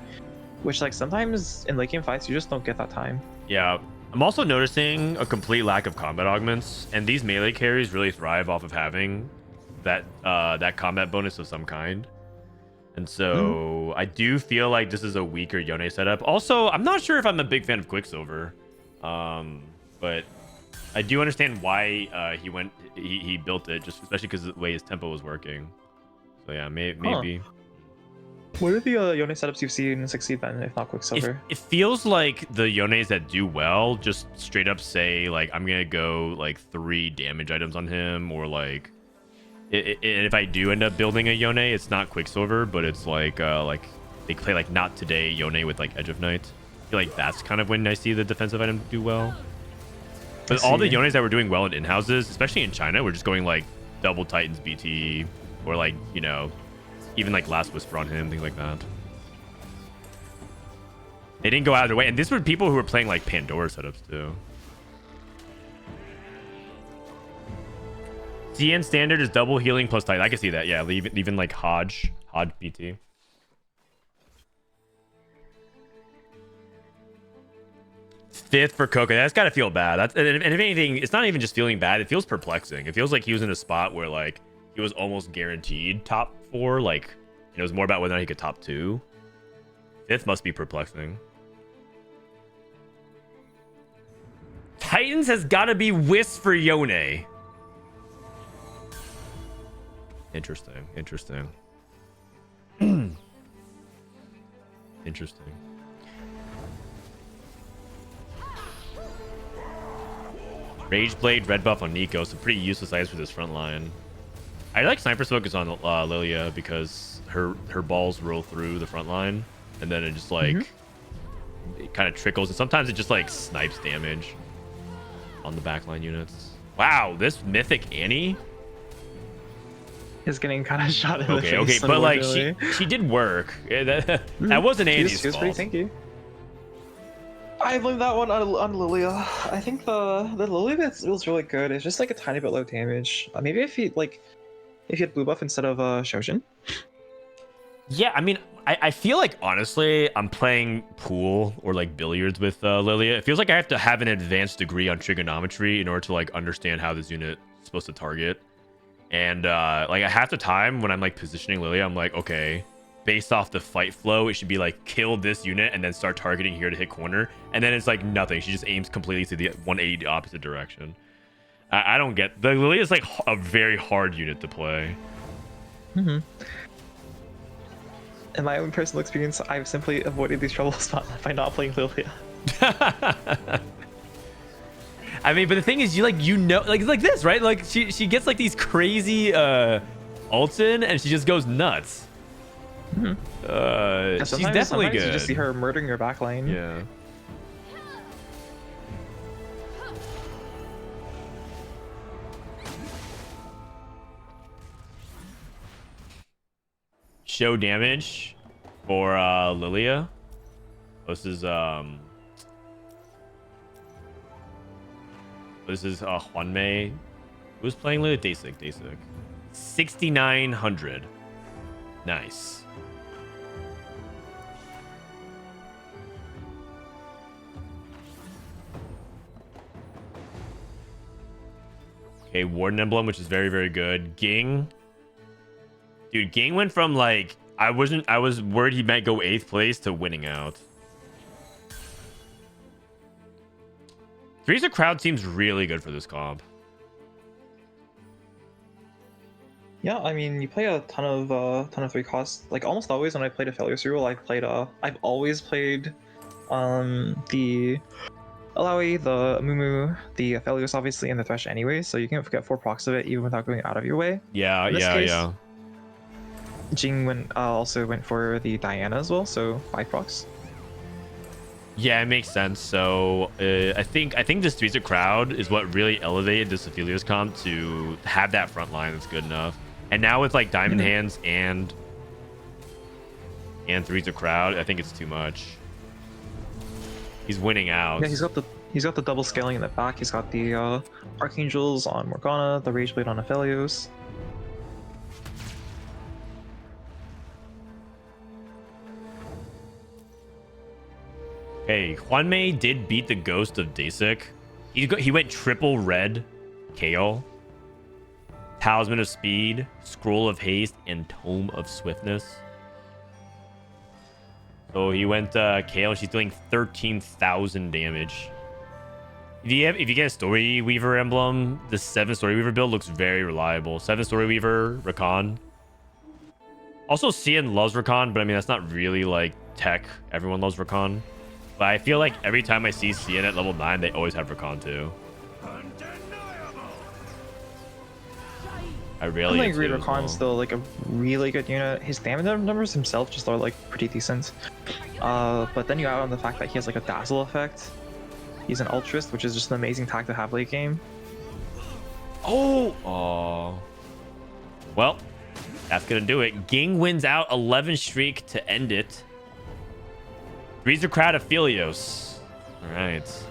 which like sometimes in late game fights you just don't get that time. Yeah, I'm also noticing a complete lack of combat augments, and these melee carries really thrive off of having that that combat bonus of some kind. And so I do feel like this is a weaker Yone setup. Also, I'm not sure if I'm a big fan of Quicksilver, but I do understand why he built it, just especially because the way his tempo was working. So yeah, maybe. What are the Yone setups you've seen succeed then, if not Quicksilver? It feels like the Yones that do well just straight up say like, I'm gonna go like 3 damage items on him, or like if I do end up building a Yone, it's not Quicksilver, but it's like they play like Not Today Yone with like Edge of Night. I feel like that's kind of when I see the defensive item do well. But all the Yones that were doing well in in-houses, especially in China, were just going like double Titans BT or like, you know, even like Last Whisper on him, things like that. They didn't go out of their way. And these were people who were playing like Pandora setups too. CN standard is double healing plus Titan. I can see that. Yeah, even like Hodge BT. Fifth for Coco. That's got to feel bad. That's, and if anything, it's not even just feeling bad. It feels perplexing. It feels like he was in a spot where like he was almost guaranteed top 4. Like it was more about whether or not he could top 2. Fifth must be perplexing. Titans has got to be Wisp for Yone. Interesting. Interesting. Rage Blade, red buff on Nico. Some pretty useless items for this front line. I like Sniper Focus on Lilia because her balls roll through the front line, and then it just like it kind of trickles, and sometimes it just like snipes damage on the backline units. Wow, this Mythic Annie is getting kind of shot in the face. Okay, but like she did work. That wasn't Annie's She was fault. pretty tanky. I blame that one on Lilia. I think the Lilia bit was really good. It's just like a tiny bit low damage. Maybe if he had blue buff instead of Shoshin. Yeah, I mean, I feel like honestly, I'm playing pool or like billiards with Lilia. It feels like I have to have an advanced degree on trigonometry in order to like understand how this unit is supposed to target. And like half the time when I'm like positioning Lilia, I'm like, okay, based off the fight flow, it should be like kill this unit and then start targeting here to hit corner. And then it's like nothing. She just aims completely to the 180 opposite direction. I don't get the Lilia is like a very hard unit to play. In my own personal experience, I've simply avoided these troubles by not playing Lilia. I mean, but the thing is, you know, like this, right? Like she gets like these crazy ults in, and she just goes nuts. She's definitely good. You just see her murdering your backline. Yeah. Show damage for Lilia. This is Hwanmei. Who's playing Lilia? Dasik. 6,900. Nice. Okay, Warden Emblem, which is very, very good. Ging. Dude, Ging went from like I was worried he might go 8th place to winning out. Three's a Crowd seems really good for this comp. Yeah, I mean, you play a ton of 3 costs. Like almost always when I played a failure serial, I've always played the Alawi, the Mumu, the Aphelios obviously, and the Thresh anyway, so you can get 4 procs of it even without going out of your way. Yeah. Jing also went for the Diana as well, so 5 procs. Yeah, it makes sense. So I think this Three's a Crowd is what really elevated this Aphelios comp to have that front line that's good enough. And now with like Diamond Hands and Three's a Crowd, I think it's too much. He's winning out. Yeah, he's got the double scaling in the back. He's got the Archangels on Morgana, the Rage Blade on Aphelios. Hey, Hwanmei did beat the Ghost of Dasik. He went triple red KO. Talisman of Speed, Scroll of Haste, and Tome of Swiftness. So he went KO. She's doing 13,000 damage. If you get a Story Weaver emblem, the 7 Story Weaver build looks very reliable. 7 Story Weaver, Rakan. Also, Cian loves Rakan, but I mean, that's not really like tech. Everyone loves Rakan. But I feel like every time I see Cian at level 9, they always have Rakan too. I really agree. Rakan's still like a really good unit. His damage numbers himself just are like pretty decent. But then you add on the fact that he has like a dazzle effect. He's an Ultrist, which is just an amazing tactic to have late game. Oh. Well, that's gonna do it. Ging wins out 11 streak to end it. Freezer crowd of Philios. All right.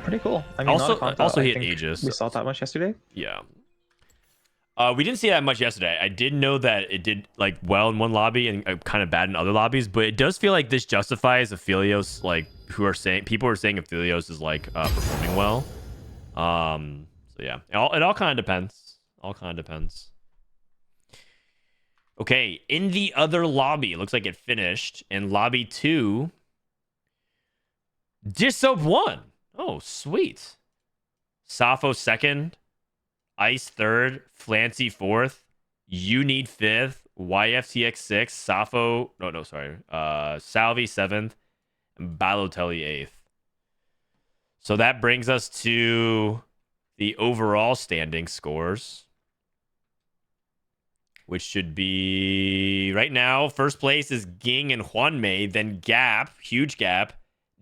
Pretty cool. I mean, Also- not a content also I hit think Aegis. We saw that much yesterday. Yeah. We didn't see that much yesterday. I did know that it did like well in one lobby and kind of bad in other lobbies, but it does feel like this justifies Aphelios, like people are saying Aphelios is like performing well. So yeah, it all kind of depends. Okay, in the other lobby, it looks like it finished in lobby 2. Dissoap won. Oh, sweet. Sappho second. Ice third, Flancy fourth, You Need fifth, YFTX sixth, Salvyyy seventh, and Balotelli eighth. So that brings us to the overall standing scores, which should be right now. First place is Ging and Juanmei, then Gap, huge Gap,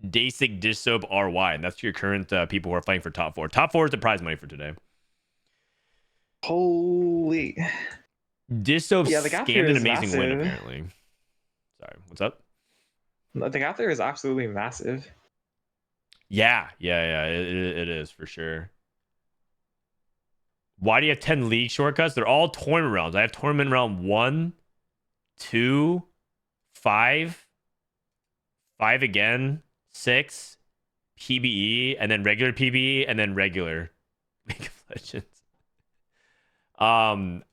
Dasik, Dissoap, RY, and that's your current people who are fighting for top 4. Top 4 is the prize money for today. Holy. Dissoap Yeah, the gap scammed here an is amazing win, massive. apparently. Sorry, what's up? The gap there is absolutely massive. Yeah, it is for sure. Why do you have 10 league shortcuts? They're all tournament rounds. I have tournament round 1, 2, 5, 5 again, 6, PBE, and then regular PBE, and then regular League of Legends. I'm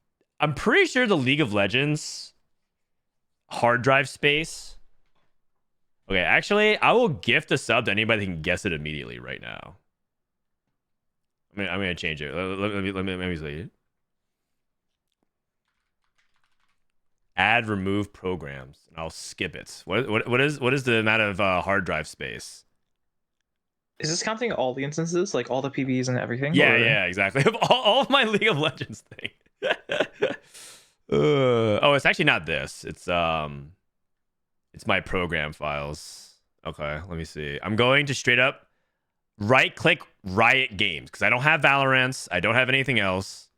pretty sure the League of Legends hard drive space. Okay, actually, I will gift a sub to anybody who can guess it immediately right now. I'm gonna change it. Let me see. Add remove programs, and I'll skip it. What is the amount of hard drive space? Is this counting all the instances, like all the PBs and everything? Yeah, or- yeah, exactly. all of my League of Legends thing. Oh, it's actually not this. It's my program files. Okay, let me see. I'm going to straight up right click Riot Games because I don't have Valorant. I don't have anything else.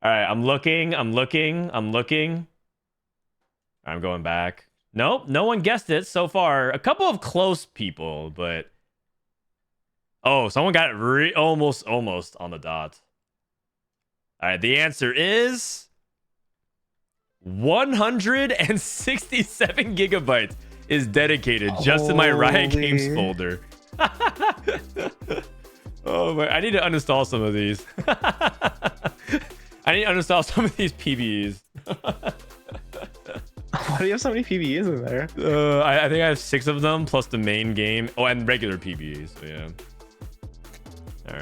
All right, I'm looking. I'm going back. Nope, no one guessed it so far. A couple of close people, but oh, someone got it almost on the dot. All right, the answer is 167 gigabytes is dedicated just to my Riot Games Holy. folder. Oh my! I need to uninstall some of these. I need to uninstall some of these PBs. Why do you have so many PBEs in there? I think I have 6 of them plus the main game. Oh, and regular PBs. So yeah. All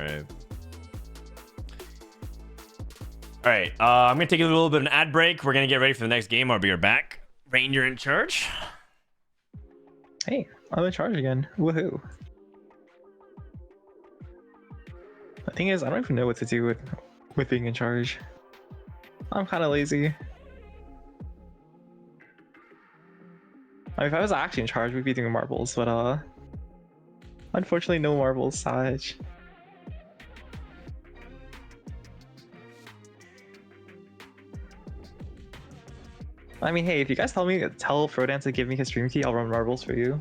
right. I'm gonna take a little bit of an ad break. We're gonna get ready for the next game. I'll be right back. Rain, you're in charge. Hey, I'm in charge again. Woohoo. The thing is, I don't even know what to do with being in charge. I'm kind of lazy. I mean, if I was actually in charge, we'd be doing marbles, but unfortunately, no marbles, Saj. I mean, hey, if you guys tell Frodan to give me his stream key, I'll run marbles for you.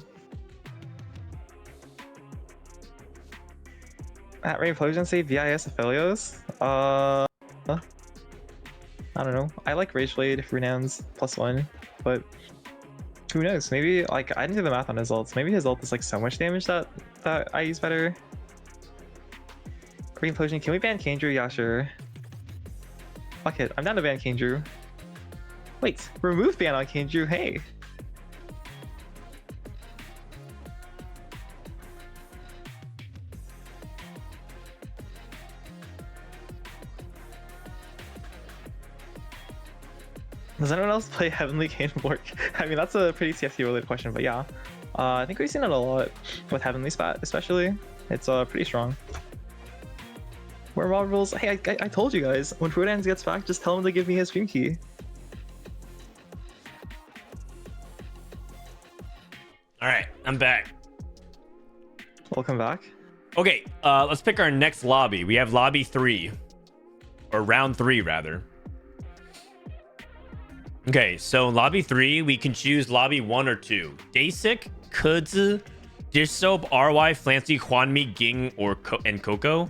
At Rainplosion say VIS Aphelios? I don't know. I like Rage Blade, Runan's +1, but who knows? Maybe, like, I didn't do the math on his ults. Maybe his ult is like so much damage that I use better. Rainplosion, can we ban Kandrew? Yeah, sure. Fuck it, I'm down to ban Kandrew. Wait, remove ban on Kandrew, hey! Does anyone else play Heavenly Gamework? I mean, that's a pretty TFT related question, but yeah. I think we've seen it a lot with Heavenly Spat, especially. It's pretty strong. Where marbles? Hey, I told you guys, when Frodan gets back, just tell him to give me his stream key. All right. I'm back. Welcome back. Okay, let's pick our next lobby. We have lobby 3. Or round 3, rather. Okay, so in lobby 3, we can choose lobby 1 or 2. Dasik, Kudzu, Dish Soap, RY, Flancy, Hwanmi, Ging, and Coco.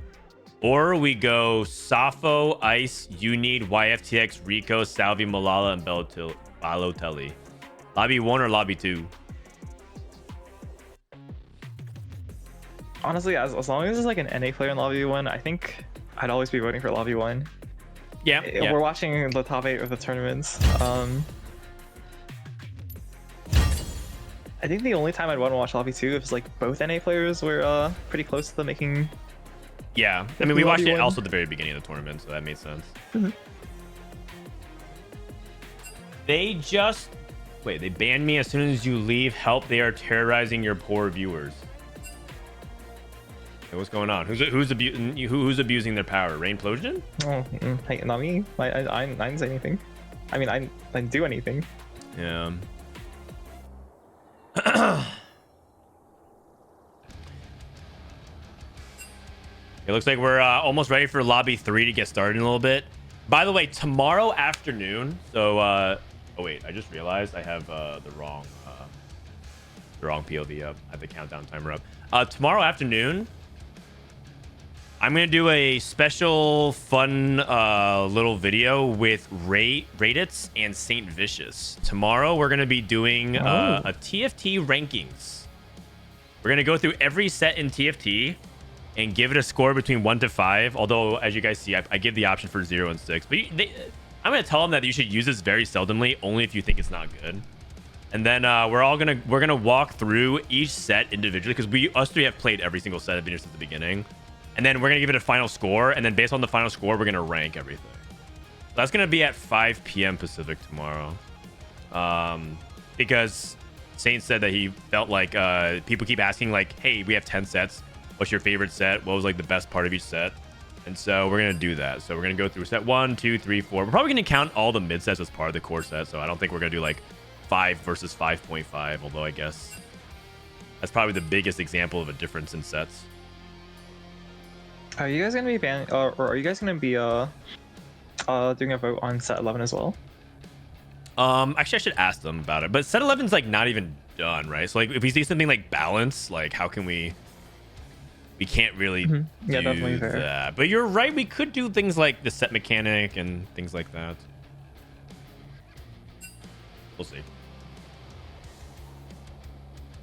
Or we go Safo, Ice, Unid, YFTX, Rico, Salvyyy, Malala, and Balotelli. Lobby 1 or lobby 2? Honestly, as long as it's like an NA player in lobby 1, I think I'd always be voting for lobby 1. Yeah, We're watching the top 8 of the tournaments. I think the only time I'd want to watch lobby 2 is like both NA players were pretty close to them making. Yeah, I mean, we watched lobby it 1. also at the very beginning of the tournament, so that made sense. They just... Wait, they banned me as soon as you leave. Help, they are terrorizing your poor viewers. Hey, what's going on? Who's abusing their power? Rainplosion? Oh, hey, not me. I didn't say anything. I mean, I didn't do anything. Yeah. It looks like we're almost ready for lobby 3 to get started in a little bit. By the way, tomorrow afternoon. So, oh wait, I just realized I have the wrong POV up. I have the countdown timer up. Tomorrow afternoon, I'm gonna do a special, fun little video with Raditz and Saint Vicious. Tomorrow, we're gonna be doing a TFT rankings. We're gonna go through every set in TFT and give it a score between 1 to 5. Although, as you guys see, I give the option for 0 and 6. But I'm gonna tell them that you should use this very seldomly, only if you think it's not good. And then we're gonna walk through each set individually because us three have played every single set of since the beginning. And then we're gonna give it a final score, and then based on the final score, we're gonna rank everything. So that's gonna be at 5 p.m. Pacific tomorrow. Because Saint said that he felt like people keep asking like, "Hey, we have 10 sets. What's your favorite set? What was like the best part of each set?" And so we're gonna do that. So we're gonna go through set 1, 2, 3, 4. We're probably gonna count all the mid sets as part of the core set. So I don't think we're gonna do like 5 versus 5.5. Although I guess that's probably the biggest example of a difference in sets. Are you guys gonna be banning, or are you guys gonna be doing a vote on set 11 as well? Actually, I should ask them about it. But set 11's like not even done, right? So like if we see something like balance, like how can we? We can't really do definitely fair. that. But you're right. We could do things like the set mechanic and things like that. We'll see.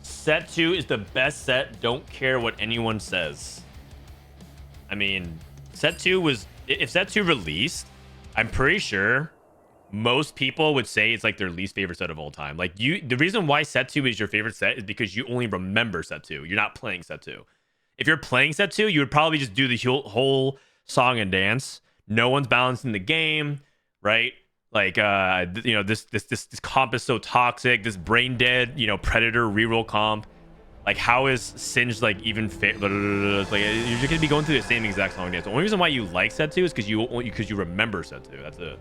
Set 2 is the best set. Don't care what anyone says. I mean, set 2 was... If set 2 released, I'm pretty sure most people would say it's like their least favorite set of all time. Like the reason why set 2 is your favorite set is because you only remember set 2. You're not playing set 2. If you're playing set 2, you would probably just do the whole song and dance. No one's balancing the game, right? Like, this comp is so toxic. This brain dead, Predator reroll comp. Like, how is Singed like even fit? Like, you're gonna be going through the same exact song and dance. The only reason why you like set 2 is because you remember set 2. That's it.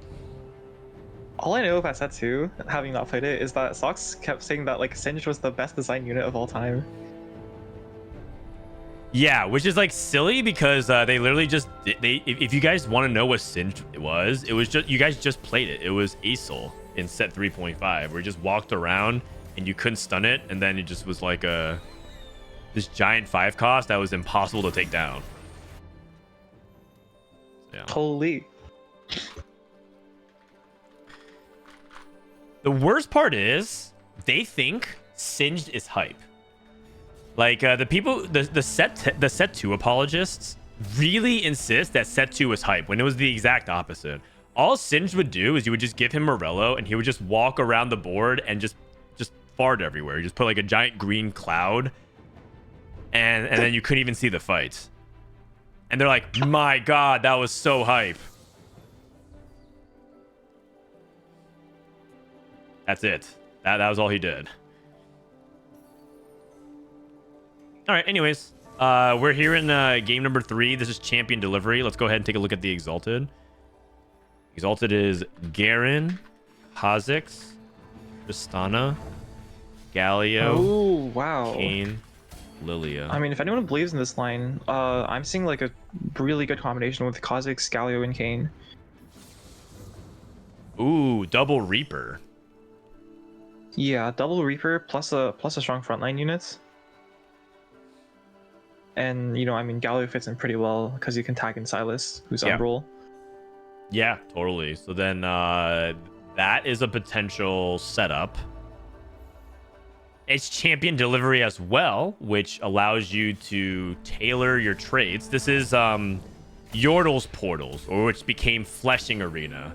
All I know about set 2, having not played it, is that Sox kept saying that like Singed was the best design unit of all time. Yeah, which is like silly because they literally just if you guys want to know what Singed was, it was just you guys just played it. It was Acel in set 3.5 where you just walked around and you couldn't stun it, and then it just was like this giant 5 cost that was impossible to take down. Yeah. Holy. The worst part is they think Singed is hype. Like the people, the set 2 apologists really insist that set 2 was hype when it was the exact opposite. All Singed would do is you would just give him Morello and he would just walk around the board and just fart everywhere. You just put like a giant green cloud, and then you couldn't even see the fights. And they're like, "My God, that was so hype." That's it. That was all he did. All right, anyways, we're here in game number 3. This is Champion Delivery. Let's go ahead and take a look at the Exalted. Exalted is Garen, Kha'Zix, Tristana, Galio, Oh wow. Kane, Lilia. I mean, if anyone believes in this line, I'm seeing like a really good combination with Kha'Zix, Galio, and Kane. Ooh, double Reaper. Yeah, double Reaper plus a strong frontline units. And you know, I mean, Galio fits in pretty well because you can tag in Silas, who's Yeah. Umbral. Yeah, totally. So then that is a potential setup. It's champion delivery as well, which allows you to tailor your traits. This is Yordle's portals, or which became Fleshing Arena,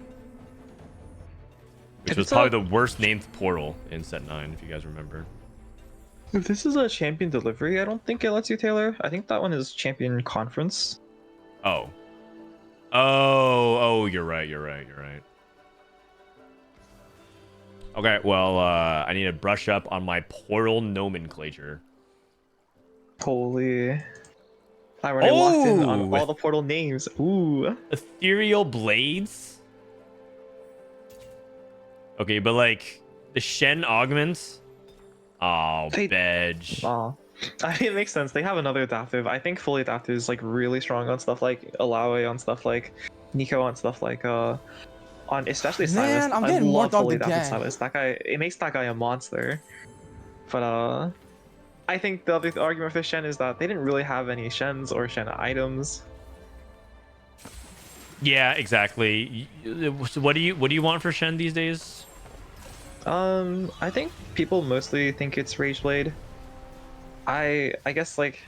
which If was it's probably the worst named portal in set 9, if you guys remember. If this is a champion delivery, I don't think it lets you tailor. I think that one is champion conference. Oh, you're right. Okay, well, I need to brush up on my portal nomenclature. Holy. I already locked in on Oh! all the portal names. Ooh. Ethereal Blades? Okay, but like, the Shen augments? Oh, veg. Oh. I mean, it makes sense. They have another adaptive. I think fully adaptive is like really strong on stuff like Alawe, on stuff like Nico, on stuff like on especially Silas. Man, I'm I getting more love dogged fully adapted again. Silas. That guy, it makes that guy a monster. But I think the other argument for the Shen is that they didn't really have any Shens or Shen items. Yeah, exactly. So what do you want for Shen these days? I think people mostly think it's Rageblade. I guess like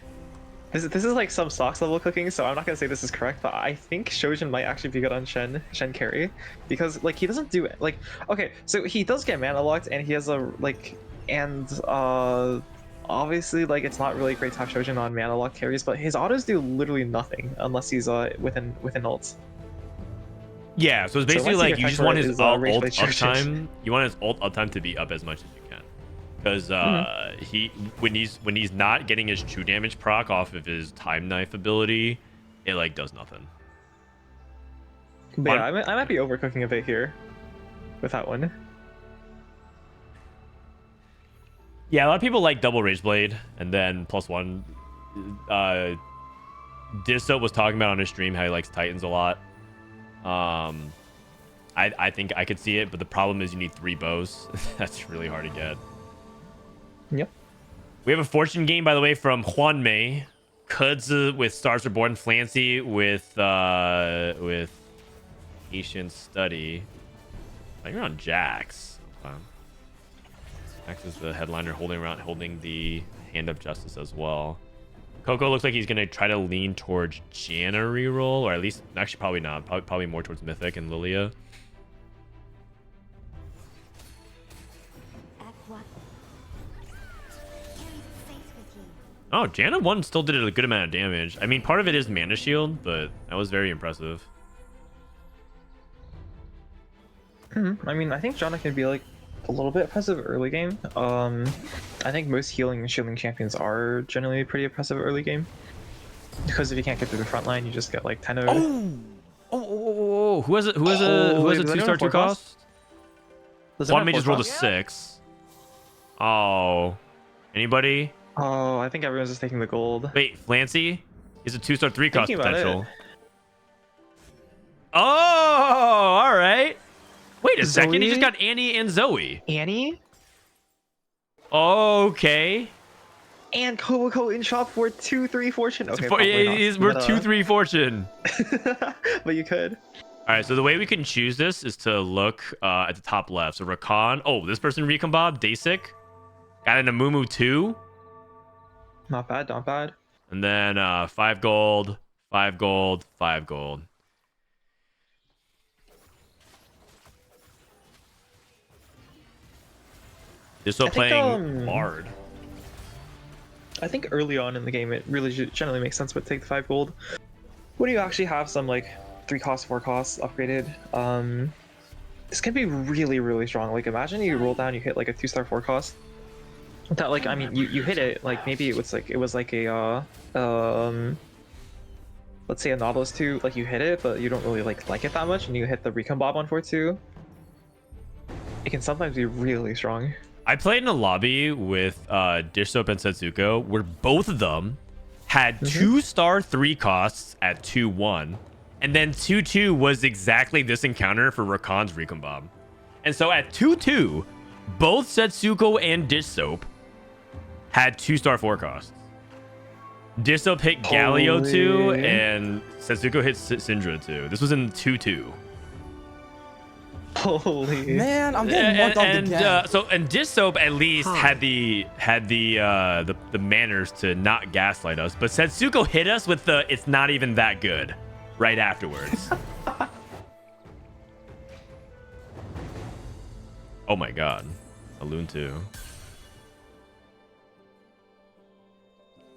this is like some socks level cooking, so I'm not gonna say this is correct, but I think Shojin might actually be good on Shen carry, because like he doesn't do like, okay, so he does get mana locked and he has a like, and obviously like it's not really great to have Shojin on mana lock carries, but his autos do literally nothing unless he's within ults. Yeah, so it's basically my like secret you just tech want for it his is, ult Rageblade Shojin. uptime. You want his ult uptime to be up as much as you can, because he when he's not getting his true damage proc off of his time knife ability, it like does nothing. But yeah, I might be overcooking a bit here with that one. Yeah, a lot of people like double Rageblade and then +1. Disso was talking about on his stream how he likes Titans a lot. I think I could see it, but the problem is you need 3 bows. That's really hard to get. Yep. We have a fortune game, by the way, from Juan May. Kuds with Stars Reborn, Flancy with Patient Study. I think we're on Jax. Jax is the headliner holding the Hand of Justice as well. Coco looks like he's gonna try to lean towards Janna reroll, or at least actually probably not. Probably more towards Mythic and Lilia. Oh, Janna 1 still did a good amount of damage. I mean, part of it is mana shield, but that was very impressive. I mean, I think Janna can be like a little bit oppressive early game. I think most healing and shielding champions are generally pretty oppressive early game, because if you can't get through the front line, you just get like 10 Oh! Who has a 2-star 2 cost? One may just rolled a 6. Oh, anybody? Oh, I think everyone's just taking the gold. Wait, Flancy is a 2-star 3 cost Thinking about potential. it. Oh, all right. Wait a second, he Zoe? just got Annie and Zoe. Annie Okay. and Koboko in shop for 2-3 fortune. Okay, We're 2-3 fortune. but you could. All right, so the way we can choose this is to look at the top left. So Rakan. Oh, this person Recon Bob Dasic got an Amumu 2. Not bad, not bad. And then 5 gold, 5 gold, 5 gold. This is playing Bard. I think early on in the game, it really generally makes sense to take the 5 gold. When you actually have some like 3 costs, 4 costs upgraded, this can be really, really strong. Like imagine you roll down, you hit like a 2-star 4 cost. That like, I mean, you hit it like maybe it was like a let's say a Nautilus 2, like you hit it, but you don't really like it that much, and you hit the Recon Bob on 4-2. It can sometimes be really strong. I played in a lobby with Dish Soap and Setsuko where both of them had 2-star 3 costs at 2-1. And then 2-2 was exactly this encounter for Rakan's Recon Bomb. And so at 2-2, both Setsuko and Dish Soap had 2-star 4 costs. Dish Soap hit Galio 2 and Setsuko hit Syndra 2. This was in 2-2. Holy. Man, I'm getting more dogged again. And Dish Soap at least had the manners to not gaslight us, but Setsuko hit us with the "it's not even that good" right afterwards. Oh my god, a Loon 2.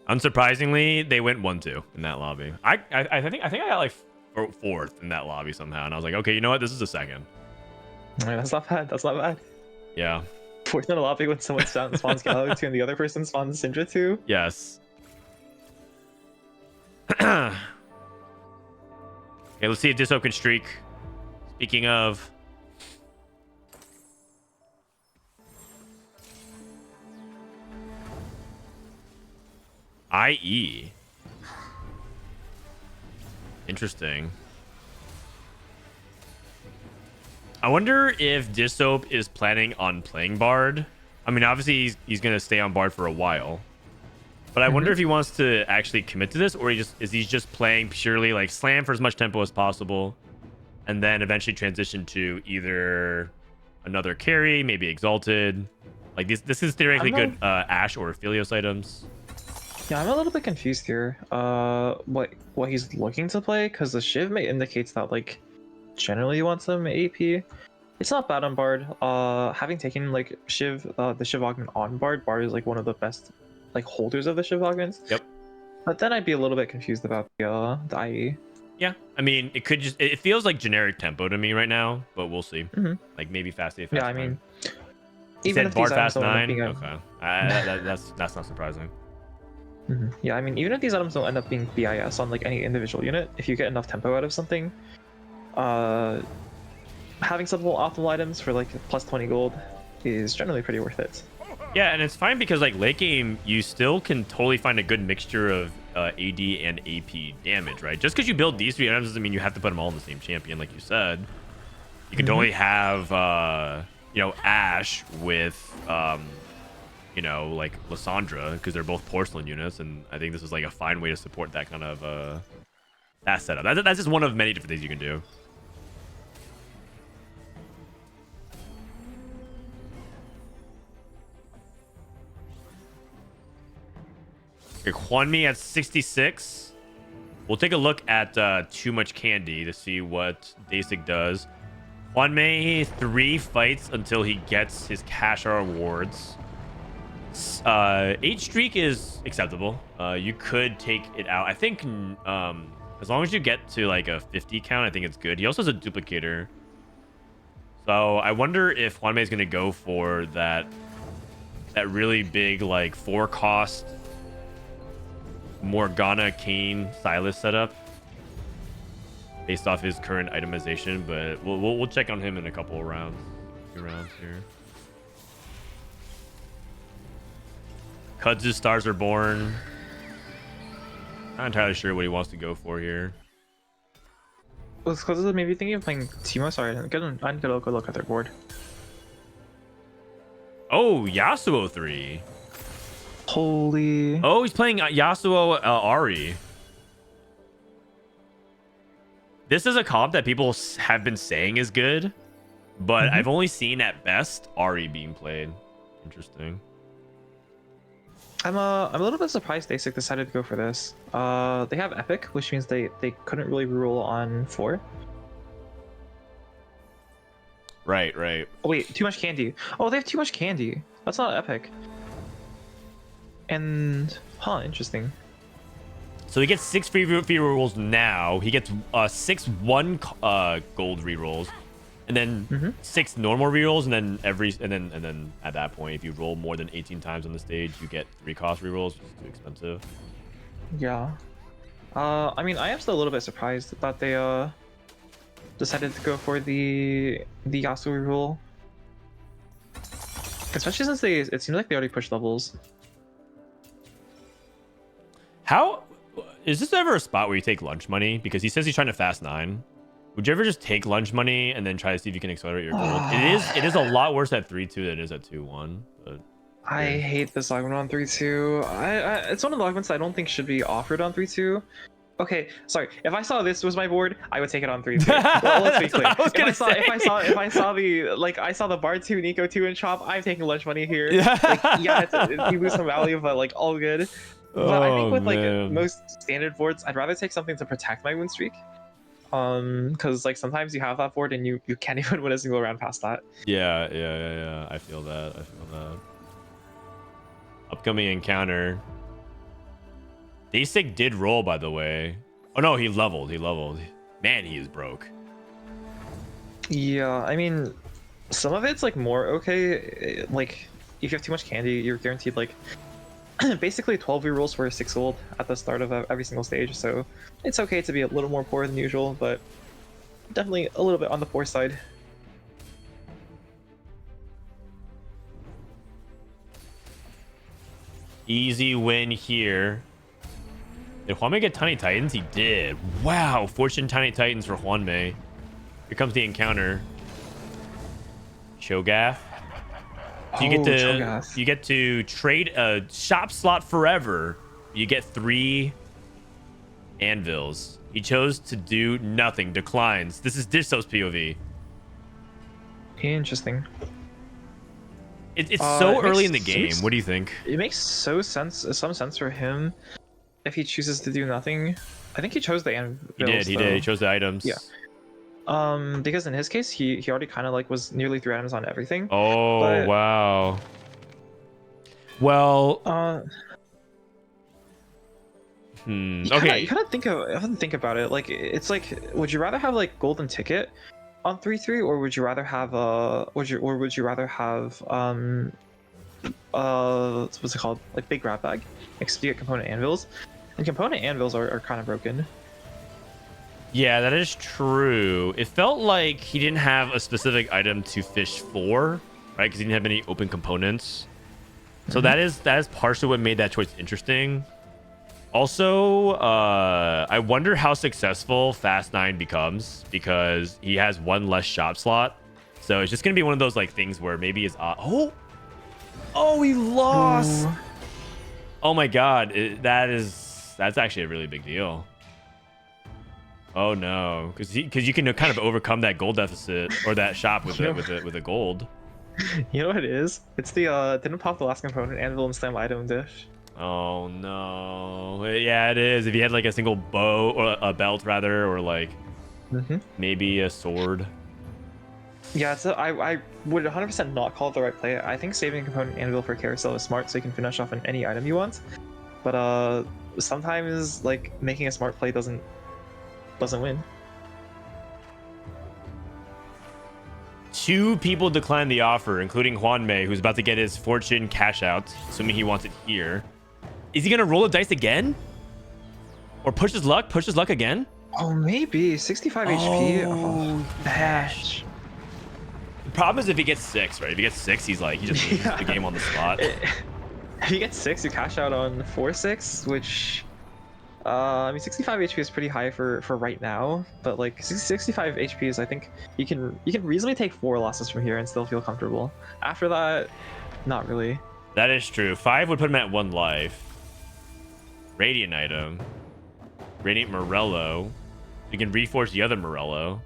Unsurprisingly, they went 1-2 in that lobby. I think I got like 4th in that lobby somehow, and I was like, okay, you know what? This is a second. That's not bad. That's not bad. Yeah. 4th in a lobby when someone spawns Galio 2 and the other person spawns Syndra 2. Yes. Okay, let's see if Disso can streak. Speaking of. IE. Interesting. I wonder if Dissoap is planning on playing Bard. I mean, obviously he's gonna stay on Bard for a while, but I wonder if he wants to actually commit to this, or is he just playing purely like slam for as much tempo as possible, and then eventually transition to either another carry, maybe Exalted. Like this is theoretically good Ash or Aphelios items. Yeah, I'm a little bit confused here. What he's looking to play, because the Shiv indicates that like generally he wants some AP. It's not bad on Bard. Having taken like Shiv, the Shiv augment on Bard is like one of the best like holders of the Shiv augments. Yep. But then I'd be a little bit confused about the IE. Yeah, I mean, it feels like generic tempo to me right now, but we'll see. Like maybe fast 8, fast 9. Yeah, I mean, You even said if Bard these fast items don't 9. end up being Okay, that's not surprising. Yeah, I mean, even if these items don't end up being BIS on like any individual unit, if you get enough tempo out of something, having several optimal items for like plus 20 gold is generally pretty worth it. Yeah, and it's fine because like late game, you still can totally find a good mixture of AD and AP damage, right? Just because you build these 3 items doesn't mean you have to put them all in the same champion, like you said. You can totally have, Ash with, like Lysandra, because they're both porcelain units, and I think this is like a fine way to support that kind of that setup. That's just one of many different things you can do. Okay, Hwanmi at 66. We'll take a look at Too Much Candy to see what Dasik does. Hwanmi 3 fights until he gets his Kashar awards. 8 streak is acceptable. You could take it out. I think as long as you get to like a 50 count, I think it's good. He also has a duplicator. So I wonder if Hwanmi is going to go for that really big like 4 cost Morgana Kane Silas setup based off his current itemization, but we'll check on him in a couple of rounds. Few rounds here. Kudzu's Stars Are Born. Not entirely sure what he wants to go for here. Was Kudzu maybe thinking of playing Teemo? Sorry, I didn't get a good look at their board. Oh, Yasuo 3. Holy. Oh, he's playing Yasuo Ari. This is a comp that people have been saying is good, but I've only seen at best Ari being played. Interesting. I'm a little bit surprised Dasik decided to go for this. They have Epic, which means they couldn't really rule on 4. Right. Oh wait, Too Much Candy. Oh, they have Too Much Candy. That's not Epic. And interesting. So he gets 6 free rerolls now. He gets 6 1 gold rerolls, and then 6 normal rerolls, and then and then at that point, if you roll more than 18 times on the stage, you get 3 cost rerolls, which is too expensive. Yeah. I mean, I am still a little bit surprised that they decided to go for the Yasuo rule. Especially since it seems like they already pushed levels. How is this ever a spot where you take lunch money? Because he says he's trying to fast 9. Would you ever just take lunch money and then try to see if you can accelerate your gold? It is a lot worse at 3-2 than it is at 2-1. But I hate this augment on 3-2. It's one of the augments I don't think should be offered on 3-2. Okay, sorry. If I saw this was my board, I would take it on 3-2. Well, let's be clear. If I saw the Bar 2, Nico 2, and Chop, I'm taking lunch money here. Like, yeah, you lose some value, but like all good. But I think with like most standard boards, I'd rather take something to protect my win streak. Because like sometimes you have that board and you can't even win a single round past that. Yeah. I feel that. Upcoming encounter. Basic did roll, by the way. Oh no, he leveled. Man, he is broke. Yeah, I mean, some of it's like more okay. Like if you have too much candy, you're guaranteed like basically 12 rerolls for 6 gold at the start of every single stage. So it's okay to be a little more poor than usual, but definitely a little bit on the poor side. Easy win here. Did Juanmei get Tiny Titans? He did. Wow, Fortune Tiny Titans for Juanmei. Here comes the encounter. Cho'Gath. So you get to trade a shop slot forever. You get 3 anvils. He chose to do nothing. Declines. This is Disso's POV. Interesting. It's so early in the game. What do you think? It makes some sense for him if he chooses to do nothing. I think he chose the anvils. He did. He chose the items. Yeah. Because in his case, he already kind of like was nearly 3 items on everything. Oh, but, wow. Well. Okay. You kind of think about it. Like it's like, would you rather have like golden ticket on 3-3, or would you rather have what's it called, like big grab bag? Except you get component anvils, and component anvils are kind of broken. Yeah, that is true. It felt like he didn't have a specific item to fish for, right? Because he didn't have any open components. So that is partially what made that choice interesting. Also, I wonder how successful Fast 9 becomes, because he has 1 less shop slot. So it's just gonna be one of those like things where maybe his oh he lost. Ooh. Oh my god, that's actually a really big deal. Oh no, because you can kind of overcome that gold deficit or that shop with a gold. You know what it is? It's the didn't pop the last component anvil and slam item dish. Oh no. Yeah, it is. If you had like a single bow or a belt rather, or like maybe a sword. Yeah, so I would 100% not call it the right play. I think saving a component anvil for carousel is smart, so you can finish off on any item you want. But sometimes like making a smart play doesn't win. 2 people declined the offer, including Juanmei, who's about to get his fortune cash out, assuming he wants it here. Is he gonna roll the dice again? Or push his luck again? Oh, maybe 65 HP. Oh, bash. The problem is if he gets 6, right? If he gets 6, he's like, he just loses the game on the spot. If you get 6, you cash out on 4-6, which I mean 65 HP is pretty high for right now, but like 65 HP is, I think you can reasonably take 4 losses from here and still feel comfortable. After that, not really. That is true. 5 would put him at 1 life. Radiant item. Radiant Morello. You can reforge the other Morello.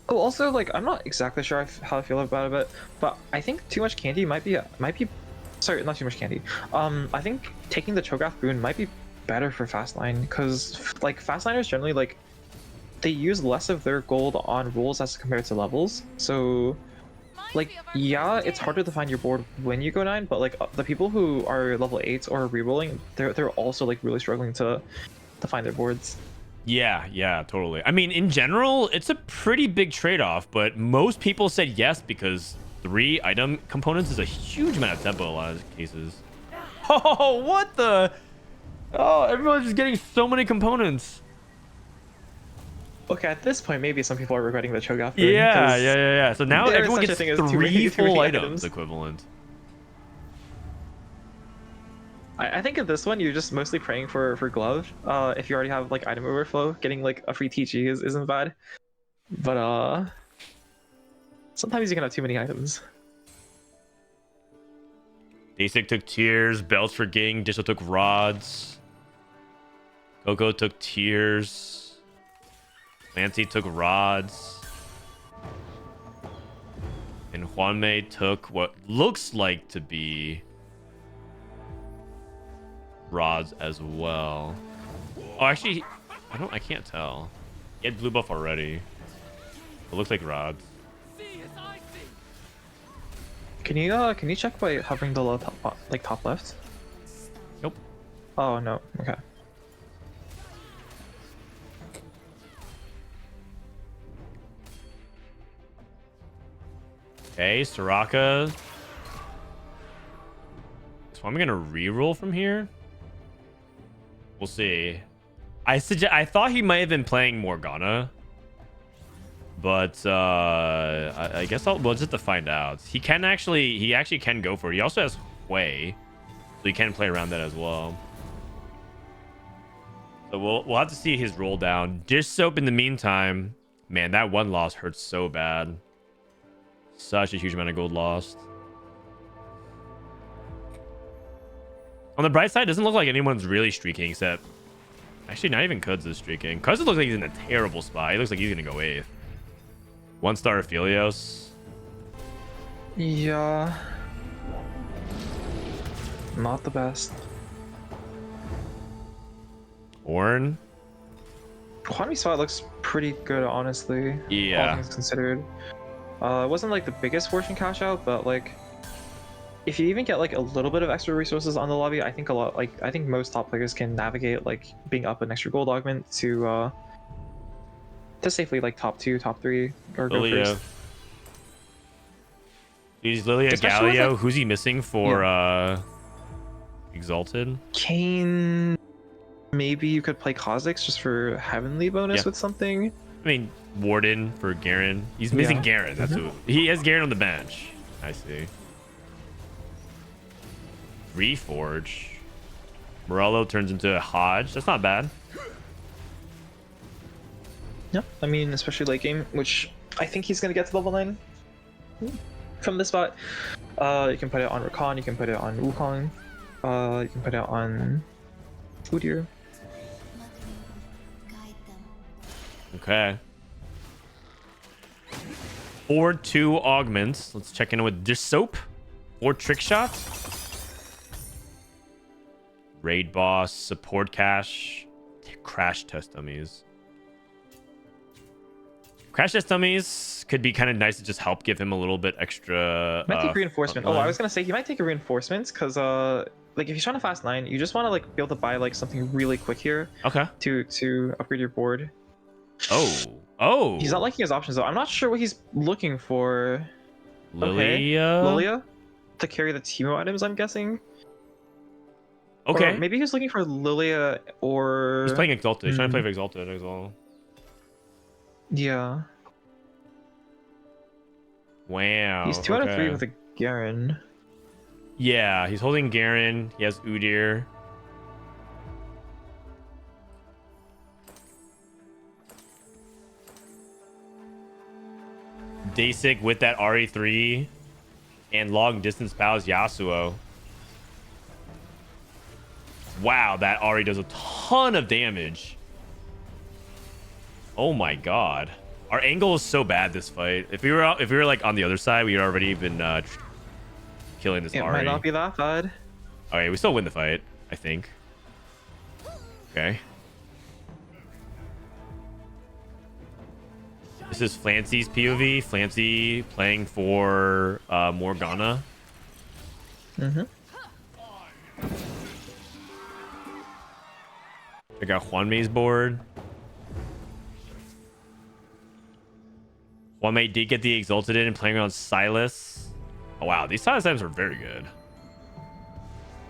Oh, also, like, I'm not exactly sure how I feel about it, but I think too much candy might be sorry, not too much candy. I think taking the Cho'Gath boon might be better for Fastline, because like Fastliners generally, like, they use less of their gold on rolls as compared to levels. So like, yeah, it's harder to find your board when you go 9, but like the people who are level 8 or rerolling, they're also like really struggling to find their boards. Yeah, totally. I mean, in general, it's a pretty big trade-off, but most people said yes because 3 item components is a huge amount of tempo in a lot of cases. Oh, what the? Oh, everyone's just getting so many components. Okay, at this point, maybe some people are regretting the Cho'Gath. Yeah. So now there is everyone such a gets thing as too three many full items items. equivalent. I think at this one, you're just mostly praying for glove. If you already have like item overflow, getting like a free TG isn't bad. But sometimes you can have too many items. Basic took tears. Belts for Ging. Disho took rods. Coco took tears. Clancy took rods. And Juanmei took what looks like to be rods as well. Oh, actually, I can't tell. He had blue buff already. It looks like rods. See as I see. Can you check by hovering the low top, like top left? Nope. Oh no. Okay. Okay, Soraka. So I'm gonna reroll from here. We'll see. I thought he might have been playing Morgana, but I guess we'll just have to find out. He actually can go for it. He also has Hui, so he can play around that as well. So we'll have to see his roll down. Dish Soap in the meantime, man, that one loss hurts so bad. Such a huge amount of gold lost. On the bright side, it doesn't look like anyone's really streaking except... Actually, not even Kuds is streaking. Kuds looks like he's in a terrible spot. He looks like he's going to go 8th. 1-star Aphelios. Yeah. Not the best. Ornn. Quantum's spot looks pretty good, honestly. Yeah. All things considered. It wasn't like the biggest fortune cash out, but like, if you even get like a little bit of extra resources on the lobby, I think I think most top players can navigate like being up an extra gold augment to safely like top 2, top 3, or go Lilia. first. He's Lilia Especially with, Galio. like- Who's he missing for Exalted? Kayn, maybe you could play Kha'Zix just for heavenly bonus Yeah. with something. I mean, Warden for Garen. He's missing Yeah. Garen. That's who. He has Garen on the bench. I see. Reforge. Morello turns into a Hodge. That's not bad. Yeah, I mean, especially late game, which I think he's gonna get to level 9 from this spot. You can put it on Rakan, you can put it on Wukong, you can put it on Udyr. Okay. 4-2 augments. Let's check in with Dish Soap. 4 trick shots. Raid boss, support cache, crash test dummies. Crash test dummies could be kind of nice to just help give him a little bit extra. Might take reinforcement. frontline. Oh, I was gonna say he might take a reinforcements because like if he's trying to fast 9, you just want to like be able to buy like something really quick here Okay. to upgrade your board. Oh. He's not liking his options though. I'm not sure what he's looking for. Lilia. Lilia to carry the Teemo items, I'm guessing. Okay. Or maybe he was looking for Lilia or... He's playing Exalted. He's trying to play with Exalted as well. Yeah. Wow. He's 2 out of 3 okay. with a Garen. Yeah, he's holding Garen. He has Udyr. Dasik with that RE3 and long distance pals Yasuo. Wow, that RE does a ton of damage. Oh my god. Our angle is so bad this fight. If we were like on the other side, we'd already been killing this It RE. might not be that bad. Okay, we still win the fight, I think. Okay. This is Flancy's POV. Flancy playing for Morgana. Mm-hmm. I got Juanmei's board. Juanmei did get the Exalted in and playing on Silas. Oh wow, these Silas items are very good.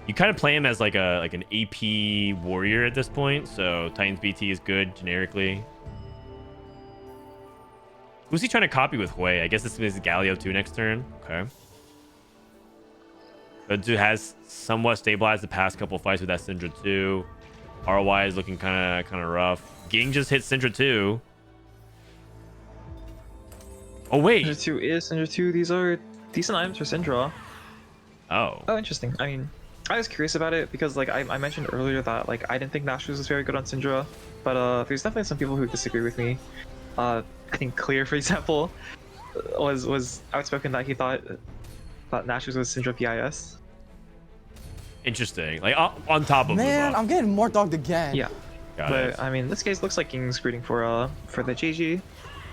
You kind of play him as like an AP warrior at this point, so Titans BT is good generically. Who's he trying to copy with Hui? I guess this is Galio 2 next turn. Okay. Godu has somewhat stabilized the past couple fights with that Syndra 2. ROI is looking kind of rough. Ging just hit Syndra 2. Oh wait. Syndra 2 is Syndra 2. These are decent items for Syndra. Oh. Oh, interesting. I mean, I was curious about it because like I mentioned earlier that like I didn't think Nashus was very good on Syndra, but there's definitely some people who disagree with me. I think Clear, for example, was outspoken that he thought that Nashus was Syndra PIS. Interesting. Like on top of Man, I'm getting more dogged again. Yeah. Got it. But I mean, this case looks like King's rooting for the JG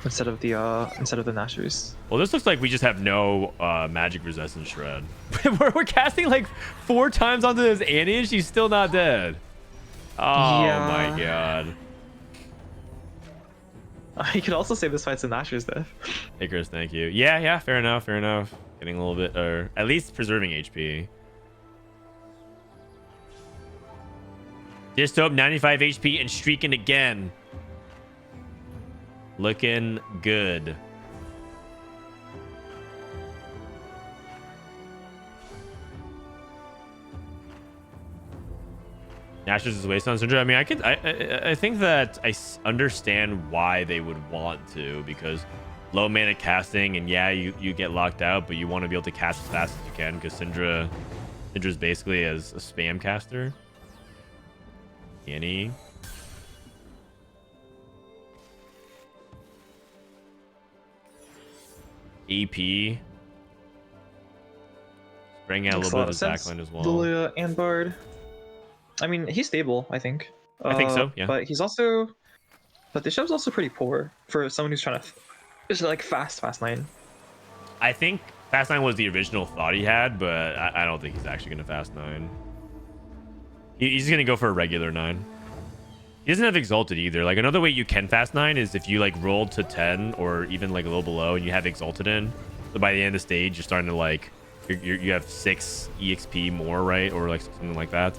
instead of the Nashus. Well, this looks like we just have no magic resistance shred. we're casting like 4 times onto this Annie and she's still not dead. Oh Yeah. my god. You could also say this fight's a Nashus death. Icarus, thank you. Yeah, fair enough. Getting a little bit, or at least preserving HP. Dystope 95 HP and streaking again. Looking good. Nashus is waste on Syndra. I mean, I think that I understand why they would want to, because low mana casting, and yeah, you get locked out, but you want to be able to cast as fast as you can, because Syndra's basically as a spam caster. Annie. EP. Bring out a little bit of his backline as well. Lilia and Bard. I mean, he's stable, I think. I think so, yeah. But he's also... But the show's also pretty poor for someone who's trying to... Just like fast 9. I think Fast 9 was the original thought he had, but I don't think he's actually going to Fast 9. He's going to go for a regular 9. He doesn't have Exalted either. Like, another way you can Fast 9 is if you, like, roll to 10 or even, like, a little below and you have Exalted in. So by the end of the stage, you're starting to, like... You have 6 EXP more, right? Or, like, something like that.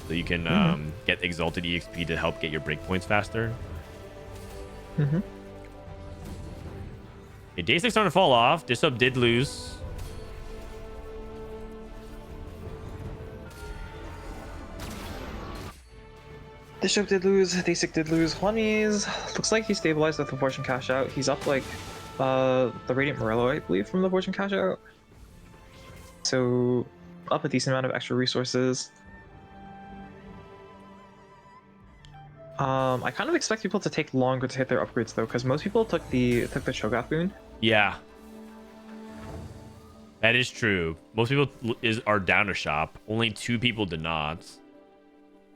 So you can get Exalted EXP to help get your breakpoints faster. Mm-hmm. Okay, Day 6 starting to fall off. Disub did lose. Bishop did lose, Dasik did lose. Juani's looks like he stabilized with the Fortune Cash Out. He's up like the Radiant Morello, I believe, from the Fortune Cash Out. So up a decent amount of extra resources. I kind of expect people to take longer to hit their upgrades though, because most people took the Cho'Gath boon. Yeah. That is true. Most people are down to shop. Only 2 people did not.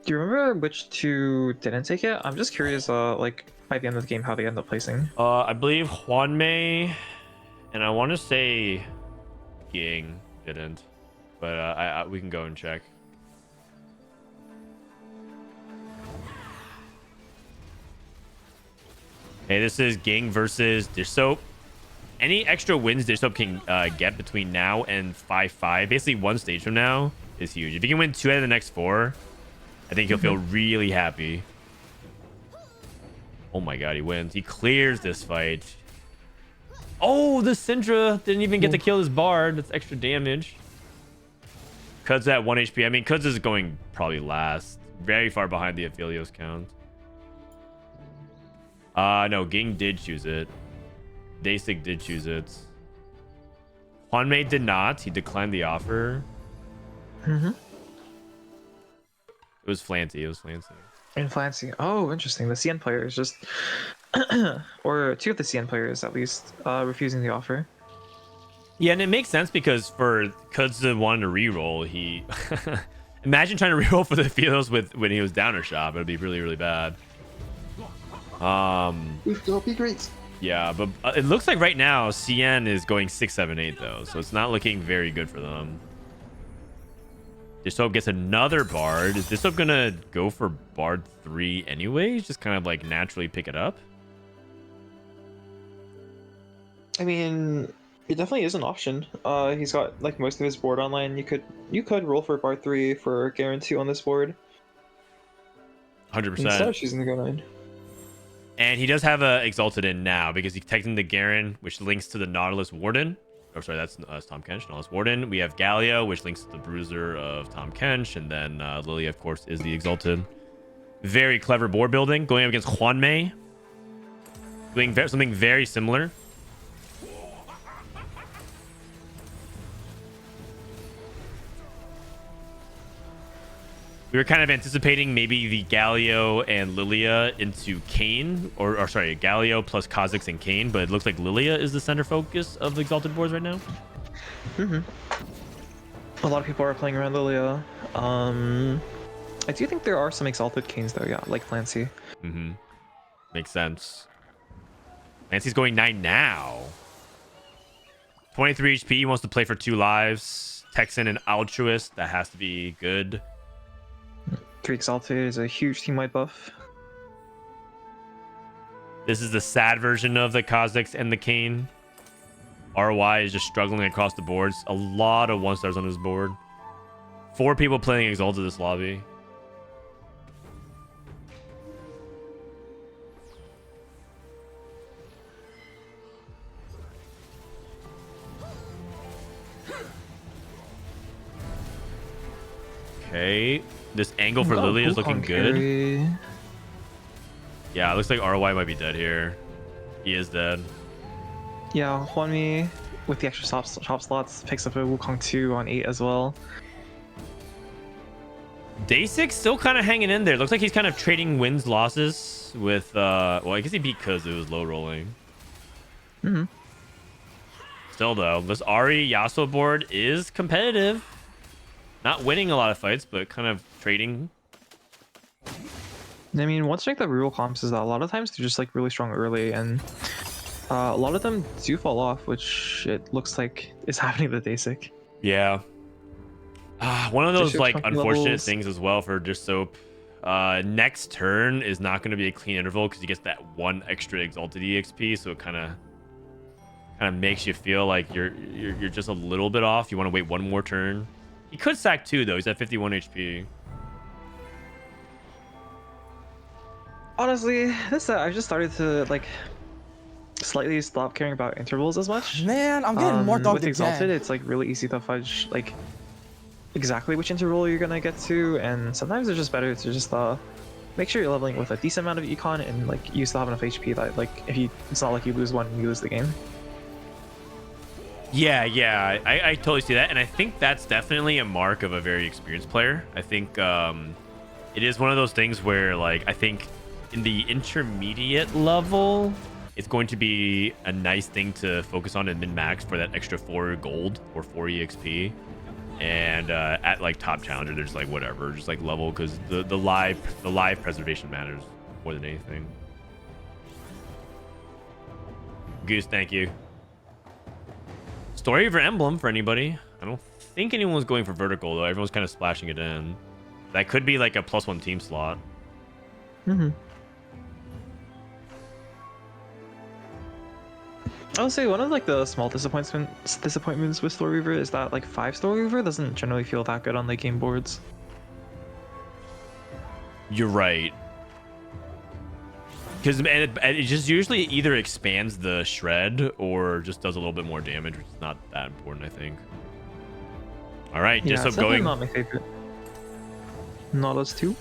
Do you remember which 2 didn't take it? I'm just curious, like, by the end of the game, how they end up placing. I believe Juanmei, and I want to say Ging didn't, but we can go and check. Okay, this is Ging versus Dishsoap. Any extra wins Dishsoap can get between now and 5-5, basically 1 stage from now, is huge. If he can win 2 out of the next 4, I think he'll feel really happy. Oh my god, he wins. He clears this fight. Oh, the Syndra didn't even get to kill his Bard. That's extra damage. Kud's at 1 HP. I mean, Kud's is going probably last. Very far behind the Aphelios count. No, Ging did choose it. Dasik did choose it. Juanmei did not. He declined the offer. Mm-hmm. It was Flancy. In Flancy. Oh, interesting. The CN player is just... or 2 of the CN players, at least, refusing the offer. Yeah, and it makes sense because for Kudzu wanting to reroll, he... Imagine trying to reroll for the Aphelios when he was downer shop. It would be really, really bad. That'll be great. Yeah, but it looks like right now CN is going 6, 7, 8 though, so it's not looking very good for them. Dishsoap gets another Bard. Is Dishsoap gonna go for Bard 3 anyways? Just kind of like naturally pick it up? I mean, it definitely is an option. He's got like most of his board online. You could roll for Bard 3 for guarantee on this board. 100%. Instead of choosing the Go 9. And he does have a Exalted in now because he's protecting the Garen, which links to the Nautilus Warden. Oh, sorry, that's Tom Kench, Nautilus Warden. We have Galio, which links to the Bruiser of Tom Kench. And then Lily, of course, is the Exalted. Very clever board building. Going up against Juan Mei. Doing something very similar. We were kind of anticipating maybe the Galio and Lilia into Kayn, or sorry, Galio plus Kha'Zix and Kayn, but it looks like Lilia is the center focus of the Exalted boards right now. A lot of people are playing around Lilia. I do think there are some Exalted Kanes though, yeah, like Clancy. Makes sense. Clancy's going 9 now. 23 HP, he wants to play for 2 lives. Texan and Altruist, that has to be good. 3 Exalted is a huge team-wide buff. This is the sad version of the Kha'Zix and the Kayn. ROI is just struggling across the boards. A lot of 1-stars on his board. 4 people playing Exalted this lobby. Okay. This angle for Lily is looking good. Yeah, it looks like ROI might be dead here. He is dead. Yeah, Huanmi with the extra shop slots picks up a Wukong 2 on 8 as well. Day6 still kind of hanging in there. Looks like he's kind of trading wins losses with well, I guess he beat because it was low rolling. Still though, this Ari Yasuo board is competitive. Not winning a lot of fights, but kind of trading. I mean, one strength of real comps is that a lot of times they're just like really strong early, and a lot of them do fall off, which it looks like is happening to Dasic. Yeah. One of those Just like your unfortunate levels. things as well for just Soap. Next turn is not going to be a clean interval because he gets that 1 extra Exalted EXP, so it kind of makes you feel like you're just a little bit off. You want to wait 1 more turn. He could sack 2 though. He's at 51 HP. Honestly, I've just started to like slightly stop caring about intervals as much. Man, I'm getting more dogged with Exalted. again. It's like really easy to fudge like exactly which interval you're gonna get to, and sometimes it's just better to just make sure you're leveling with a decent amount of econ, and like you still have enough HP that like it's not like you lose one, you lose the game. Yeah, I totally see that, and I think that's definitely a mark of a very experienced player. I think it is one of those things where, like, I think in the intermediate level, it's going to be a nice thing to focus on in min-max for that extra 4 gold or 4 EXP. And at like top challenger, there's like whatever, just like level, because the live preservation matters more than anything. Goose, thank you. Story Weaver emblem for anybody. I don't think anyone was going for vertical though. Everyone's kind of splashing it in. That could be like a +1 team slot. I would say one of like the small disappointments with Story Weaver is that like 5 Story Weaver doesn't generally feel that good on late game boards. You're right. Because it just usually either expands the shred or just does a little bit more damage, which is not that important, I think. All right, Yeah, just it's up going. not my favorite. Nautilus 2.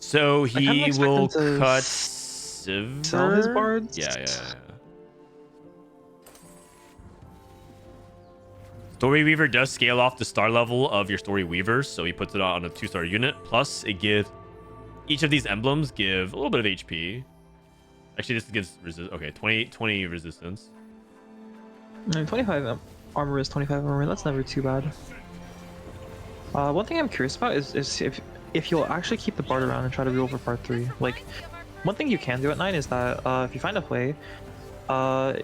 So he expect will him to cut sell his bards? Yeah. Story Weaver does scale off the star level of your Story Weavers, so he puts it on a 2-star unit. Plus, it gives each of these emblems give a little bit of HP. Actually, this gives okay, 20 resistance. 25 armor is 25 armor. That's never too bad. One thing I'm curious about is if you'll actually keep the bard around and try to reroll for part 3. Like, one thing you can do at 9 is that if you find a play,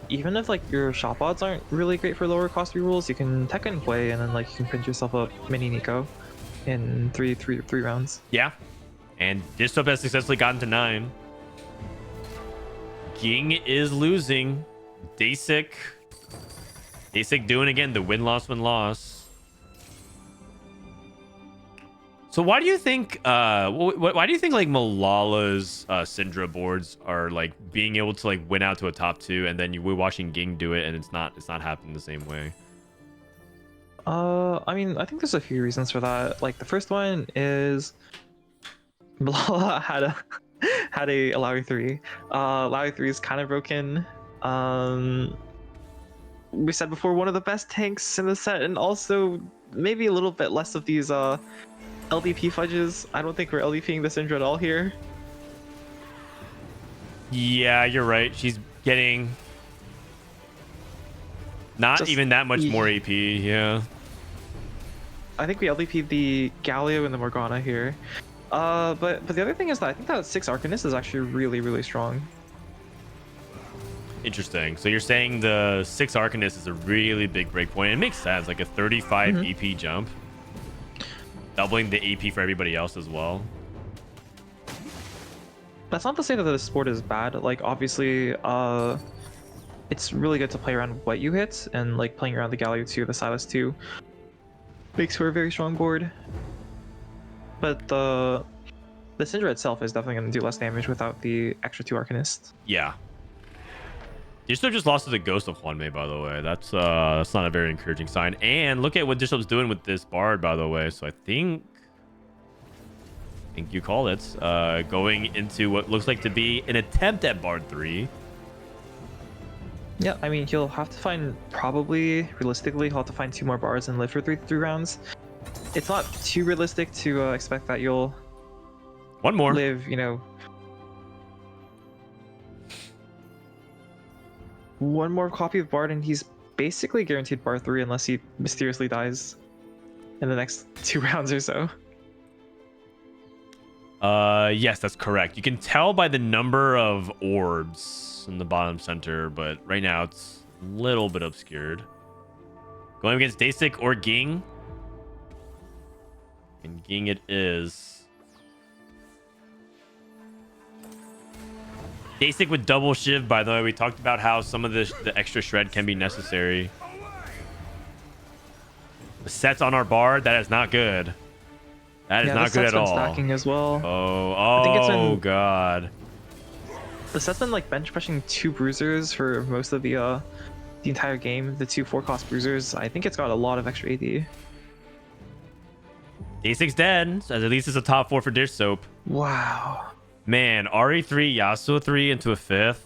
even if like your shop odds aren't really great for lower cost rerolls, you can tech and play, and then like you can print yourself a mini Nico in three rounds. Yeah, and Distop has successfully gotten to 9. Ging is losing. Dasic doing again the win-loss. So why do you think why do you think like Malala's Syndra boards are like being able to like win out to a top 2, and then we're watching Ging do it and it's not happening the same way? I mean, I think there's a few reasons for that. Like the first one is Malala had a Lowry 3. Lowry 3 is kind of broken. We said before, one of the best tanks in the set, and also maybe a little bit less of these LDP fudges. I don't think we're LDPing the Syndra at all here. Yeah, you're right. She's getting not Just- even that much more AP. Yeah. I think we LDP'd the Galio and the Morgana here. But the other thing is that I think that 6 Arcanist is actually really, really strong. Interesting. So you're saying the 6 Arcanist is a really big breakpoint. It makes sense, like a 35 EP jump, doubling the AP for everybody else as well. That's not to say that the sport is bad. Like obviously, it's really good to play around what you hit, and like playing around the Galio 2, the Silas 2 makes for a very strong board. But the Syndra itself is definitely going to do less damage without the extra 2 Arcanists. Yeah. Disho just lost to the Ghost of Juanmei, by the way. That's not a very encouraging sign. And look at what Disho's doing with this Bard, by the way. So I think you call it. Going into what looks like to be an attempt at Bard 3. Yeah, I mean, he'll have to find, probably, realistically, he'll have to find 2 more Bards and live for 3 rounds. It's not too realistic to expect that you'll One more. live, you know, one more copy of Bard, and he's basically guaranteed Bard 3 unless he mysteriously dies in the next 2 rounds or so. Yes, that's correct. You can tell by the number of orbs in the bottom center, but right now it's a little bit obscured. Going against Dasik or Ging. And Ging it is. Dasik with double shiv, by the way. We talked about how some of the extra shred can be necessary. The sets on our Bard, that is not good. That is not good at all. Stacking as well. Oh, think it's been- God. The set's been like bench pressing 2 bruisers for most of the entire game. The 2 4-cost bruisers. I think it's got a lot of extra AD. Dasik's dead, so at least it's a top 4 for Dish Soap. Wow. Man, RE3, Yasuo 3 into a 5th.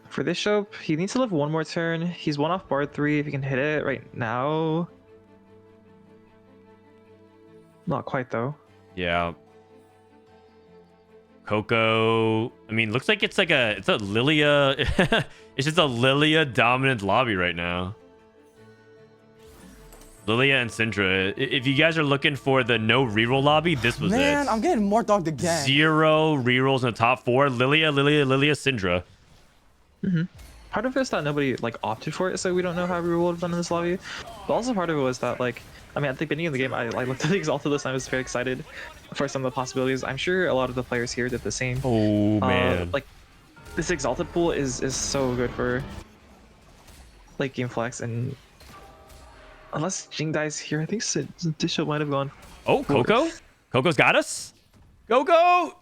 For this show, he needs to live 1 more turn. He's 1 off Bard 3 if he can hit it right now. Not quite though. Yeah. Coco, I mean, looks like it's a Lilia. It's just a Lilia dominant lobby right now. Lilia and Syndra. If you guys are looking for the no reroll lobby, this was Man, it. I'm getting more dogged again. 0 rerolls in the top 4. Lilia, Syndra. Part of it is that nobody like opted for it, so we don't know how we would have done in this lobby. But also part of it was that like, I mean, at the beginning of the game, I looked at the Exalted list and I was very excited for some of the possibilities. I'm sure a lot of the players here did the same. Oh, man. Like, this Exalted pool is so good for late game flex, and unless Jing dies here, I think Disho might have gone. Oh, Coco? Coco's got us? Go!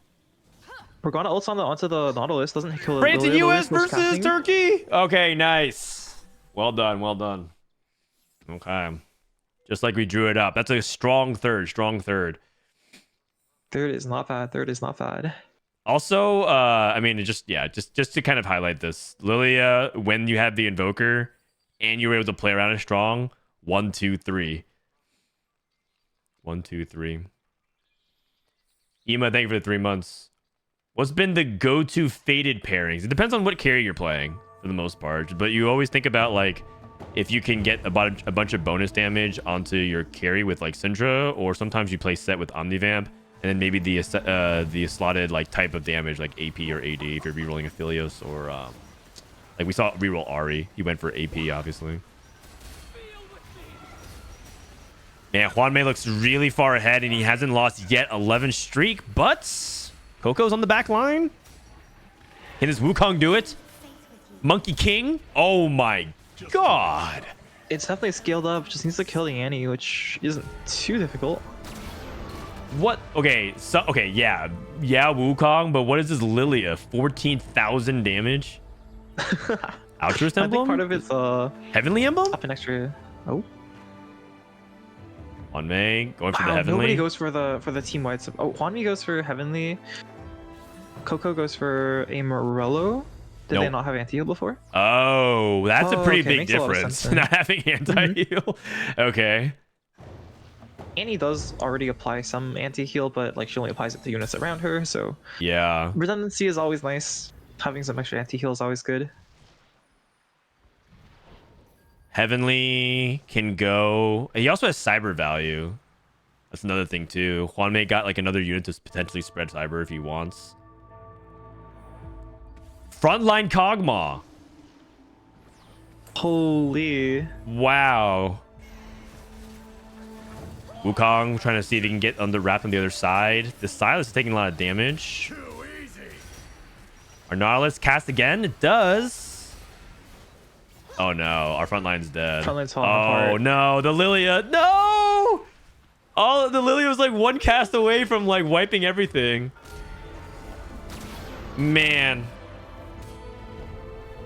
Morgana ults onto the Nautilus, doesn't he kill France and the US Nautilus versus casting? Turkey. Okay, nice. Well done. Okay. Just like we drew it up. That's a strong third. Third is not bad. Also, I mean, just to kind of highlight this, Lilia, when you have the Invoker and you were able to play around it strong, 1, 2, 3. 1, 2, 3. Ema, thank you for the 3 months. What's been the go-to faded pairings? It depends on what carry you're playing for the most part, but you always think about like if you can get a bunch of bonus damage onto your carry with like Syndra, or sometimes you play set with Omnivamp, and then maybe the slotted like type of damage like AP or AD if you're rerolling Aphelios, or like we saw reroll Ari. He went for AP, obviously. Man, Juanmei looks really far ahead, and he hasn't lost yet 11 streak, but Coco's on the back line. Can his Wukong do it? Monkey King? Oh my God. It's definitely scaled up. Just needs to kill the Annie, which isn't too difficult. What? Okay, so okay, yeah, Wukong, but what is this Lilia? 14,000 damage. Altruist I Emblem? think part of it's Heavenly Emblem? up an extra. Oh. Huanmei going for the Wow, Heavenly. nobody goes for the team wide. Oh, Huanmei goes for Heavenly. Coco goes for a Morello. Did they Nope. not have anti-heal before? Oh, that's a Oh, pretty okay, big makes a lot of difference. sense then. Not having anti-heal. Okay. Annie does already apply some anti-heal, but like she only applies it to units around her, so Yeah. redundancy is always nice. Having some extra anti-heal is always good. Heavenly can go. He also has cyber value. That's another thing too. Huanmei got like another unit to potentially spread cyber if he wants. Frontline Kog'Maw. Holy. Wow. Wukong trying to see if he can get under wrap on the other side. The Silas is taking a lot of damage. Our Nautilus cast again. It does. Oh no, our front line's dead. Front line's falling Oh apart. no, the Lilia. No! Oh, the Lilia was like one cast away from like wiping everything. Man.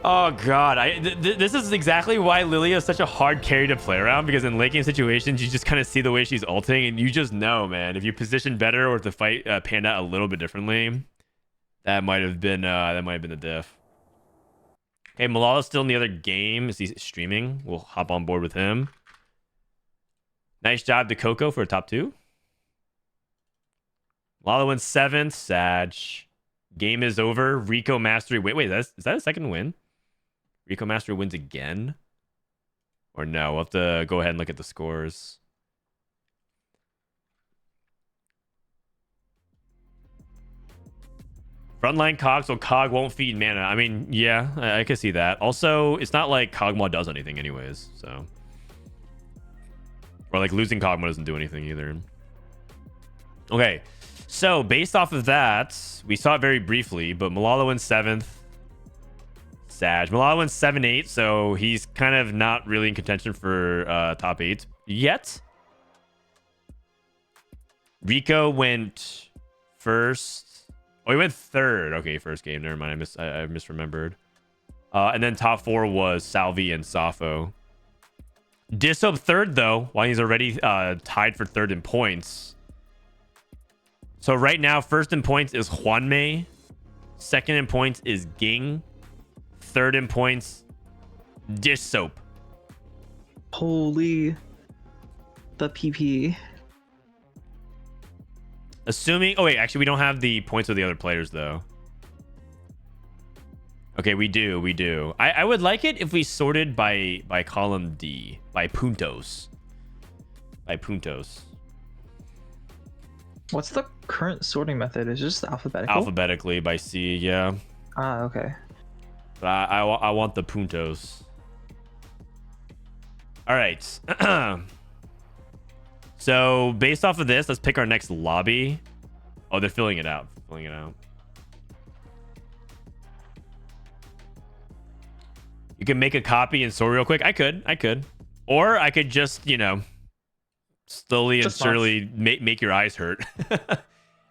Oh god, this is exactly why Lilia is such a hard carry to play around, because in late game situations you just kind of see the way she's ulting and you just know, man, if you position better or if the fight panned out a little bit differently, that might have been the diff. Okay, Malala's still in the other game. Is he streaming? We'll hop on board with him. Nice job to Coco for a top 2. Malala wins 7th. Sag. Game is over. Rico Mastery. Wait, is that a second win? Rico Mastery wins again? Or no? We'll have to go ahead and look at the scores. Frontline Cog, so Cog won't feed mana. I mean, yeah, I can see that. Also, it's not like Kog'Maw does anything anyways, so. Or like losing Kog'Maw doesn't do anything either. Okay, so based off of that, we saw it very briefly, but Malala wins 7th. Sag. Malala wins 7-8, so he's kind of not really in contention for top 8 yet. Rico went first. Oh, he went 3rd. Okay, first game. Never mind. I misremembered. And then top 4 was Salvyyy and Safo. Disop 3rd, though, while he's already tied for 3rd in points. So right now, 1st in points is Huanmei. 2nd in points is Ging. 3rd in points, Disop. Holy. The PP. Assuming... Oh, wait. Actually, we don't have the points of the other players, though. Okay, we do. I would like it if we sorted by column D. By puntos. What's the current sorting method? Is it just alphabetical? Alphabetically by C, yeah. Ah, okay. But I want the puntos. All right. So based off of this, let's pick our next lobby. Oh, they're filling it out. You can make a copy and sort real quick. I could. Or I could just, slowly and Just surely make your eyes hurt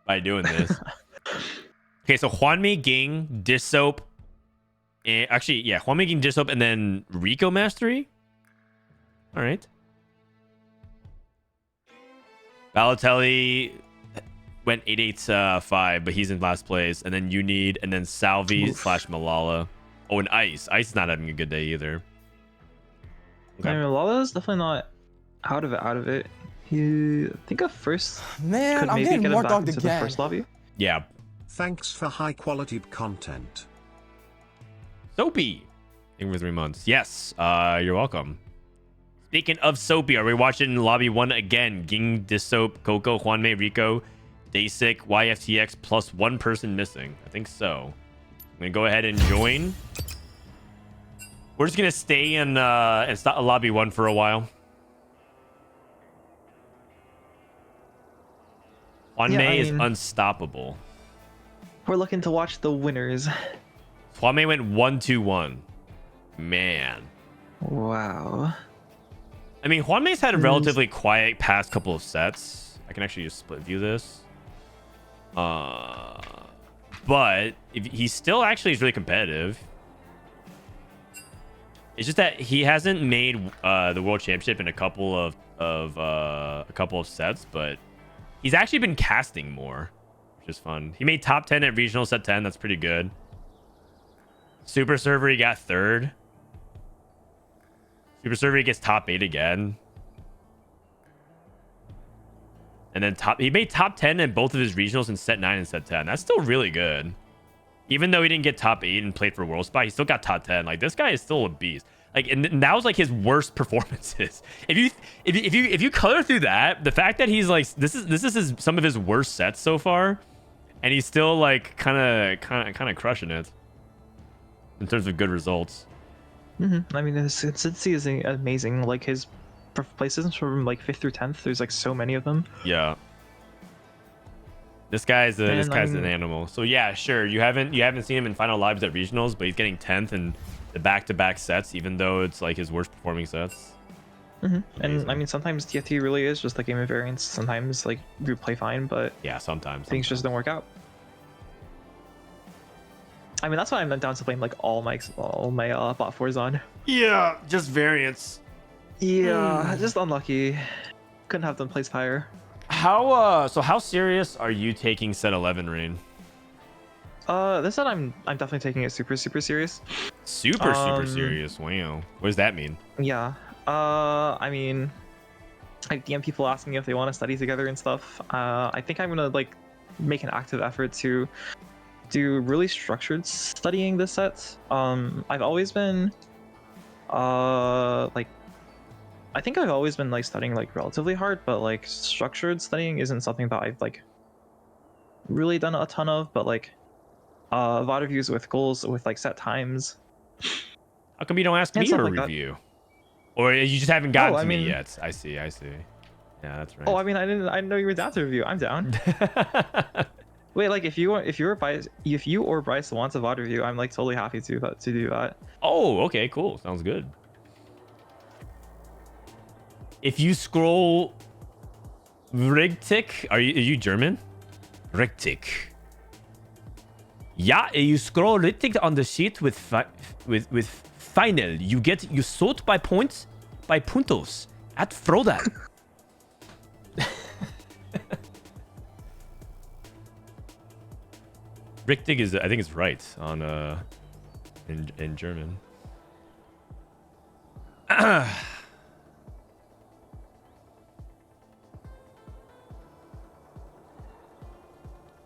by doing this. Okay, so Huanmei, Ging, Disop. Actually, yeah, Huanmei, Ging, Disop, and then Rico Mastery. All right. Balotelli went 8-8-5, but he's in last place. And then Unid, and then Salvyyy / Malala. Oh, and Ice. Ice is not having a good day either. Okay. I mean, Lala's definitely not out of it. I think a first Man, could I'm maybe getting get him more back dogged into the again. first lobby. Yeah. Thanks for high quality content. Soapy. Thank you for 3 months. Yes. You're welcome. Speaking of Soapy, are we watching Lobby 1 again? Ging, Disop, Coco, Huanmei, Rico, Dasic, YFTX, plus 1 person missing. I think so. I'm going to go ahead and join. We're just going to stay in Lobby 1 for a while. Huanmei is unstoppable. We're looking to watch the winners. Huanmei went 1-2-1. Man. Wow. I mean, Juanme's had a relatively quiet past couple of sets. I can actually just split view this. But he still actually is really competitive. It's just that he hasn't made the world championship in a couple of sets, but he's actually been casting more, which is fun. He made top 10 at regional set 10. That's pretty good. Super server, he got third. Super server, he gets top 8 again. And then he made top 10 in both of his regionals in set 9 and set 10. That's still really good. Even though he didn't get top 8 and played for world spot, he still got top 10. Like, this guy is still a beast. Like, and that was like his worst performances. If you color through that, the fact that he's like this is some of his worst sets so far, and he's still like kind of crushing it in terms of good results. I mean, his consistency is amazing. Like his places from like 5th through 10th, there's like so many of them. Yeah. This guy's an animal. So yeah, sure. You haven't seen him in final lives at regionals, but he's getting 10th in the back-to-back sets, even though it's like his worst performing sets. And I mean, sometimes TFT really is just a game of variance. Sometimes like you play fine, but yeah, sometimes things just don't work out. I mean, that's why I'm down to blame like all my bot 4s on. Yeah, just variance. Yeah, just unlucky. Couldn't have them place higher. How serious are you taking set 11, Rain? This set I'm definitely taking it super serious. Super serious. Wow. What does that mean? Yeah. I mean, I DM people asking me if they want to study together and stuff. I think I'm gonna like make an active effort to do really structured studying this set. I've always been like, I think I've always been like studying like relatively hard, but like structured studying isn't something that I've like really done a ton of. But like VOD reviews with goals with like set times. How come you don't ask me to review? Or you just haven't gotten to me yet? I see. Yeah, that's right. Oh, I mean, I didn't know you were down to review. I'm down. Wait, like if you or Bryce wants a VOD review, I'm like totally happy to do that. Oh, okay, cool. Sounds good. If you scroll Rigtick, are you German? Rigtick. Yeah, you scroll Rigtick on the sheet with final. You sort by points by puntos at Frodan. Rigtick is, I think it's right on in German.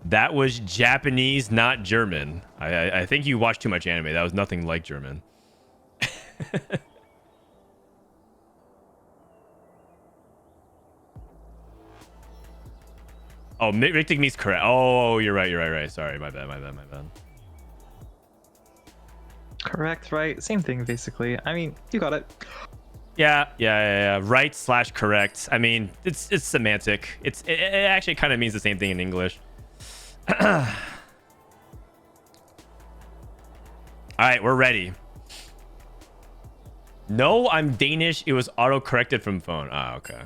That was Japanese, not German. I think you watched too much anime. That was nothing like German. Oh, Richtig means correct. Oh, you're right. Sorry, my bad. Correct, right? Same thing, basically. I mean, you got it. Yeah. Right / correct. I mean, it's semantic. It actually kind of means the same thing in English. All right, we're ready. No, I'm Danish. It was auto-corrected from phone. Ah, okay.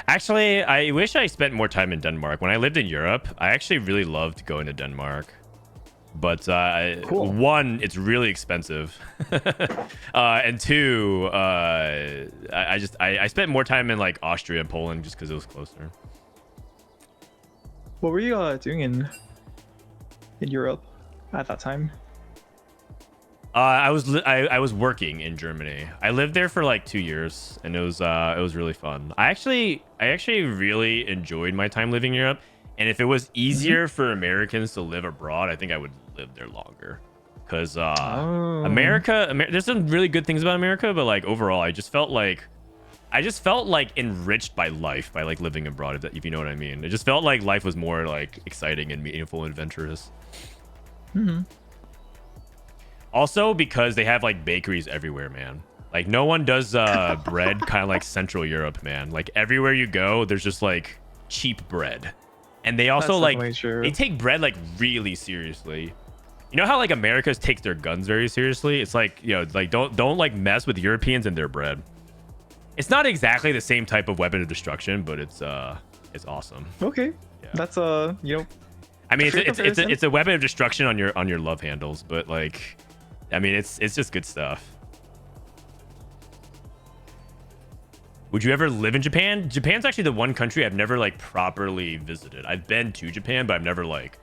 Actually, I wish I spent more time in Denmark. When I lived in Europe, I actually really loved going to Denmark. But cool. One, it's really expensive. And two, I spent more time in like Austria and Poland just because it was closer. What were you doing in Europe at that time? I was working in Germany. I lived there for like 2 years, and it was really fun. I actually really enjoyed my time living in Europe. And if it was easier for Americans to live abroad, I think I would live there longer. Because America, there's some really good things about America, but like overall, I just felt like enriched by life by like living abroad, if you know what I mean. It just felt like life was more like exciting and meaningful and adventurous. Also, because they have like bakeries everywhere, man. Like no one does bread kind of like Central Europe, man. Like everywhere you go, there's just like cheap bread. And they also like they take bread like really seriously. You know how like America takes their guns very seriously? It's like, you know, like don't like mess with Europeans and their bread. It's not exactly the same type of weapon of destruction, but it's awesome. Okay. Yeah. That's you know. I mean, Fair comparison. it's a weapon of destruction on your love handles, but like, I mean, it's just good stuff. Would you ever live in Japan? Japan's actually the one country I've never like properly visited. I've been to Japan, but I've never like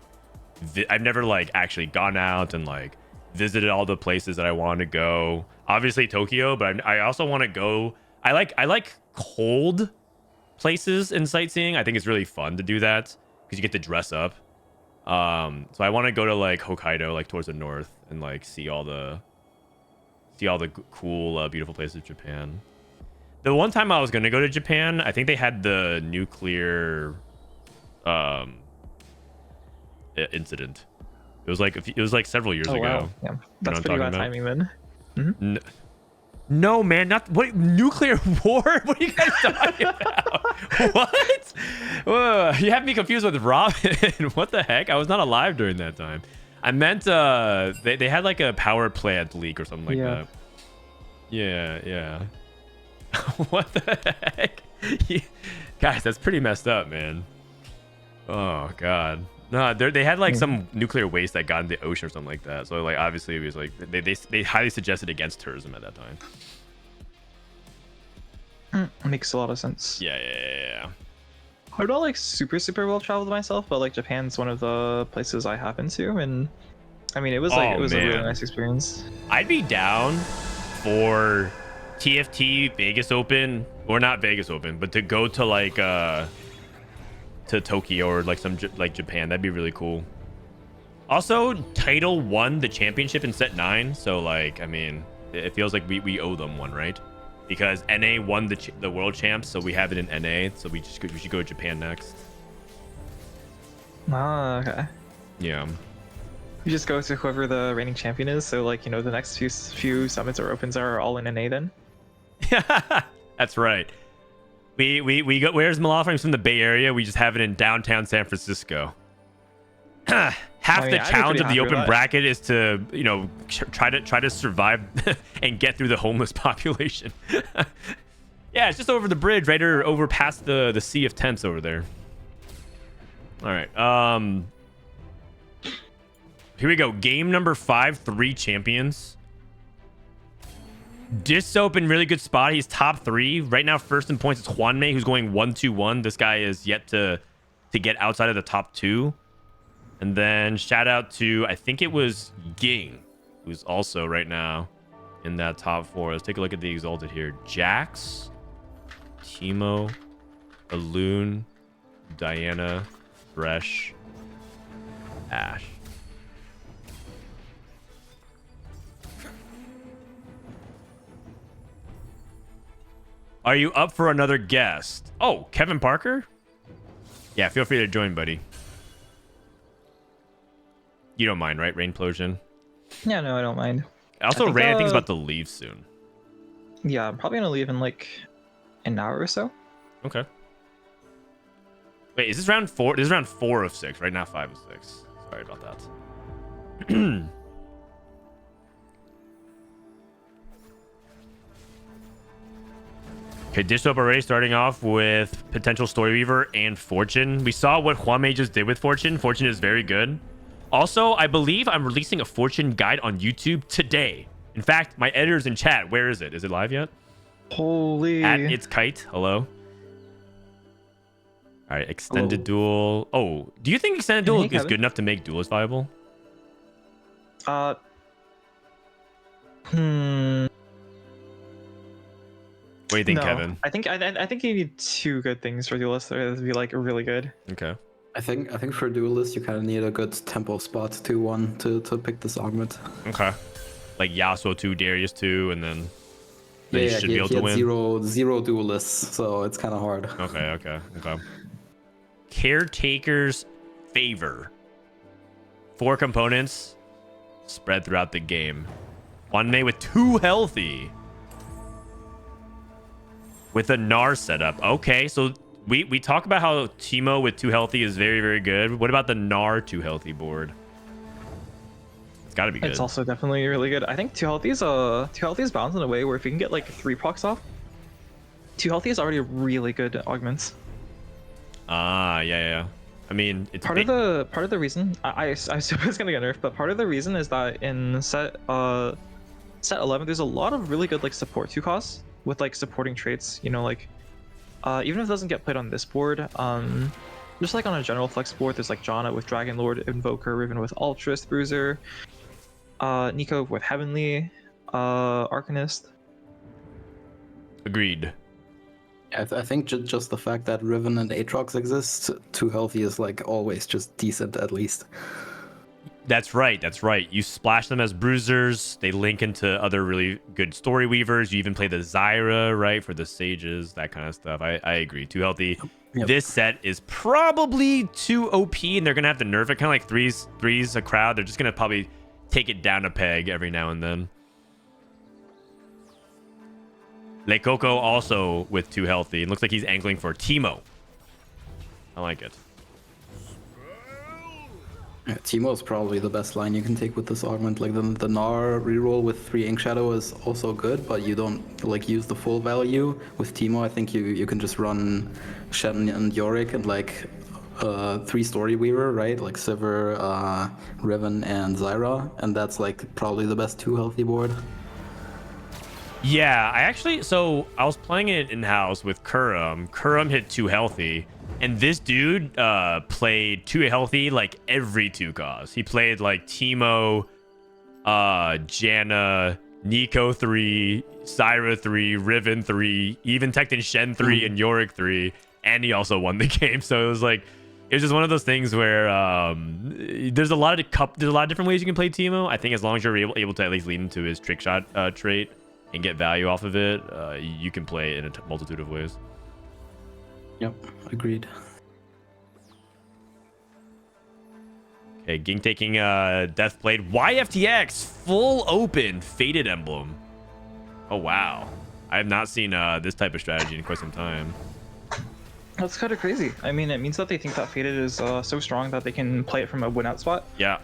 actually gone out and like visited all the places that I want to go. Obviously Tokyo, but I also want to go. I like cold places in sightseeing. I think it's really fun to do that because you get to dress up. So I want to go to like Hokkaido, like towards the north, and like see all the cool, beautiful places of Japan. The one time I was gonna go to Japan, I think they had the nuclear incident. It was like several years ago. Wow. Yeah. That's pretty bad timing then. Mm-hmm. No, man, not what nuclear war? What are you guys talking about? What? Whoa, you have me confused with Robin. What the heck? I was not alive during that time. I meant they had like a power plant leak or something like that. Yeah. What the heck? Guys, that's pretty messed up, man. Oh god. No, they had like some nuclear waste that got in the ocean or something like that. So like obviously it was like they highly suggested against tourism at that time. Makes a lot of sense. Yeah. I'm not like super well traveled myself, but like Japan's one of the places I have been to, and I mean it was a really nice experience. I'd be down for TFT Vegas Open, or not Vegas Open, but to go to like to Tokyo or like some like Japan. That'd be really cool. Also, Title won the championship in set 9, so like I mean it feels like we owe them one, right? Because NA won the world champs, so we have it in NA, so we should go to Japan next. Ah, okay. Yeah. You just go to whoever the reigning champion is, so like, you know, the next few summits or opens are all in NA then. That's right. We got, where's Malafra? He's from the Bay Area. We just have it in downtown San Francisco. Half the challenge of the open bracket is to, you know, try to survive and get through the homeless population. Yeah, it's just over the bridge, right, or over past the sea of tents over there. All right. Here we go. Game number 5, 3 champions. Dis open, really good spot. He's top 3 right now. First in points, it's Juanmei, who's going 1-2-1. This guy is yet to get outside of the top 2. And then shout out to, I think it was Ging, who's also right now in that top 4. Let's take a look at the Exalted here. Jax, Teemo, Alun, Diana, Fresh, Ash. Are you up for another guest? Oh, Kevin Parker? Yeah, feel free to join, buddy. You don't mind, right, Rainplosion? Yeah, no, I don't mind. Also, Rain, I think, is about to leave soon. Yeah, I'm probably gonna leave in like an hour or so. Okay. Wait, is this round 4? This is round 4 of 6, right? Not 5 of 6. Sorry about that. Okay, Dish Up already starting off with potential Storyweaver and Fortune. We saw what Huamei just did with Fortune. Fortune is very good. Also, I believe I'm releasing a Fortune guide on YouTube today. In fact, my editor's in chat. Where is it? Is it live yet? Holy. At It's Kite. Hello. All right, extended duel. Oh, do you think extended duel is good enough to make duelist viable? Hmm. What do you think, No, Kevin? I think you need 2 good things for duelist to be like really good. Okay. I think for duelist you kind of need a good tempo spot to pick this augment. Okay. Like Yasuo 2, Darius 2, and then you should be able to win. Zero duelists, so it's kind of hard. Okay. Caretaker's Favor. 4 components spread throughout the game. Juanmei with 2 healthy. With a Gnar setup. Okay, so we talk about how Teemo with 2 healthy is very, very good. What about the Gnar 2 healthy board? It's got to be good. It's also definitely really good. I think 2 healthy is balanced in a way where if you can get like 3 procs off, 2 healthy is already a really good augment. Ah, yeah. I mean, it's Part of the reason I assume it's gonna get nerfed, but part of the reason is that in set 11 there's a lot of really good like support 2 costs with like supporting traits. You know, like even if it doesn't get played on this board, just like on a general flex board, there's like Janna with Dragon Lord, Invoker, Riven with Ultrist, Bruiser, Nico with Heavenly, Arcanist. Agreed. I think just the fact that Riven and Aatrox exist, 2 healthy is like always just decent at least. That's right. You splash them as bruisers. They link into other really good story weavers. You even play the Zyra, right, for the sages, that kind of stuff. I agree. 2 healthy. Yep. This set is probably too OP, and they're gonna have to nerf it. Kind of like threes a crowd. They're just gonna probably take it down a peg every now and then. Le Coco also with 2 healthy. It looks like he's angling for Teemo. I like it. Yeah, Teemo is probably the best line you can take with this augment. Like the Gnar reroll with 3 Ink Shadow is also good, but you don't like use the full value. With Teemo, I think you can just run Shen and Yorick and like 3 Story Weaver, right? Like Sivir, Riven, and Zyra, and that's like probably the best 2 healthy board. Yeah, I was playing it in-house with Kurum. Kurum hit 2 healthy, and this dude played 2 healthy like every 2 cost. He played like Teemo, Janna, Nico 3, Zyra 3, Riven 3, even teched in Shen 3 and Yorick 3, and he also won the game. So it was just one of those things where there's a lot of different ways you can play Teemo. I think as long as you're able to at least lean into his trick shot trait and get value off of it, you can play it in a multitude of ways. Yep, agreed. Okay, Ging taking Deathblade. YFTX, full open, Faded Emblem. Oh, wow. I have not seen this type of strategy in quite some time. That's kind of crazy. I mean, it means that they think that Faded is so strong that they can play it from a win out spot. Yeah.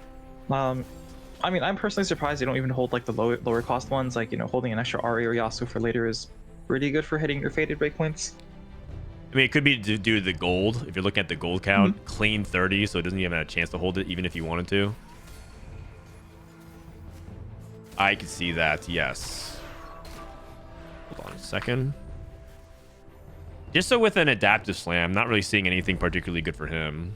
I mean, I'm personally surprised they don't even hold like the lower cost ones. Like, you know, holding an extra Ari or Yasuo for later is pretty good for hitting your Faded breakpoints. I mean, it could be to do with the gold. If you're looking at the gold count, clean 30, so it doesn't even have a chance to hold it, even if you wanted to. I could see that, yes. Hold on a second. Just so with an adaptive slam, not really seeing anything particularly good for him.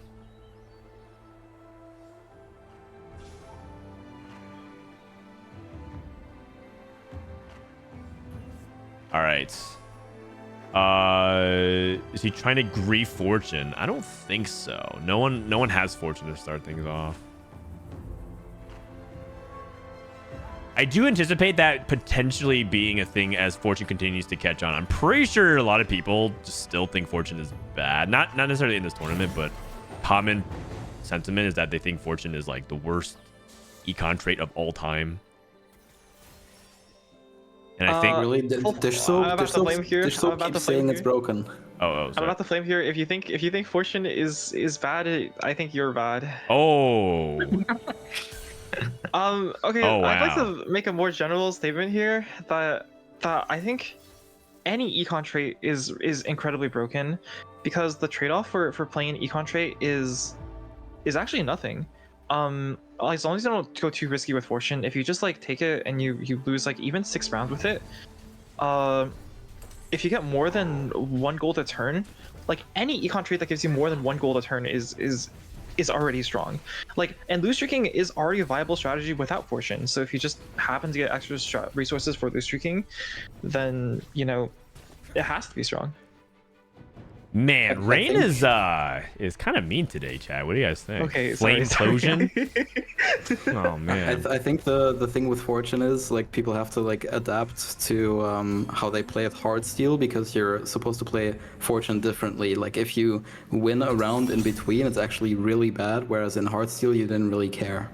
All right. Is he trying to grief Fortune? I don't think so. No one has Fortune to start things off. I do anticipate that potentially being a thing as Fortune continues to catch on. I'm pretty sure a lot of people just still think Fortune is bad. Not necessarily in this tournament, but common sentiment is that they think Fortune is like the worst econ trait of all time. And I think Really, Dish Soap keeps saying it's broken. Oh, I'm sorry. about to flame here. If you think Fortune is bad, I think you're bad. Oh. Okay. Oh, wow. I'd like to make a more general statement here that I think any econ trait is incredibly broken, because the trade-off for playing an econ trait is actually nothing. As long as you don't go too risky with Fortune, if you just like take it and you lose like even 6 rounds with it, if you get more than 1 gold a turn, like any econ trait that gives you more than 1 gold a turn is already strong. Like, and loose streaking is already a viable strategy without Fortune. So if you just happen to get extra resources for loose streaking, then you know it has to be strong. Man, Rain is kind of mean today, Chad. What do you guys think? Okay, Flamplosion. Oh man. I think the thing with Fortune is like people have to like adapt to how they play at Heartsteel, because you're supposed to play Fortune differently. Like if you win a round in between, it's actually really bad, whereas in Heartsteel you didn't really care.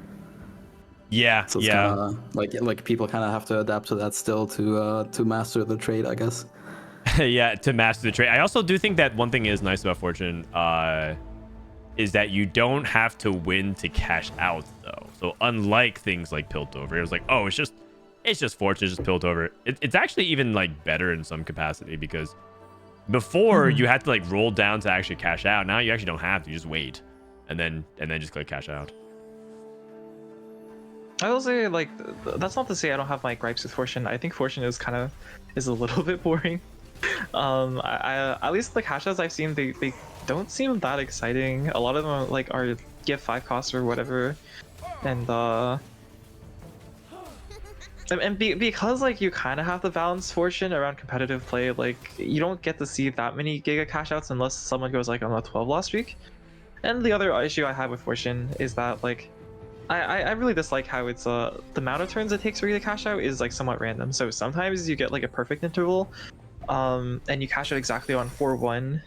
Yeah, So it's yeah. kinda, like people kind of have to adapt to that still to master the trade, I guess. Yeah, to master the trade. I also do think that one thing is nice about Fortune is that you don't have to win to cash out, though. So unlike things like Piltover, it was like, oh, it's just Fortune, it's just Piltover. It's actually even like better in some capacity, because Before you had to like roll down to actually cash out. Now you actually don't have to. You just wait, and then just click cash out. I will say, like, that's not to say I don't have my gripes with Fortune. I think Fortune is a little bit boring. I at least the cash outs I've seen, they don't seem that exciting. A lot of them like are give 5 costs or whatever, and because like you kind of have to balance Fortune around competitive play, like you don't get to see that many Giga cash outs unless someone goes like on a 12 loss streak. And the other issue I have with Fortune is that like I really dislike how it's the amount of turns it takes for you to cash out is like somewhat random. So sometimes you get like a perfect interval, and you cash out exactly on 4-1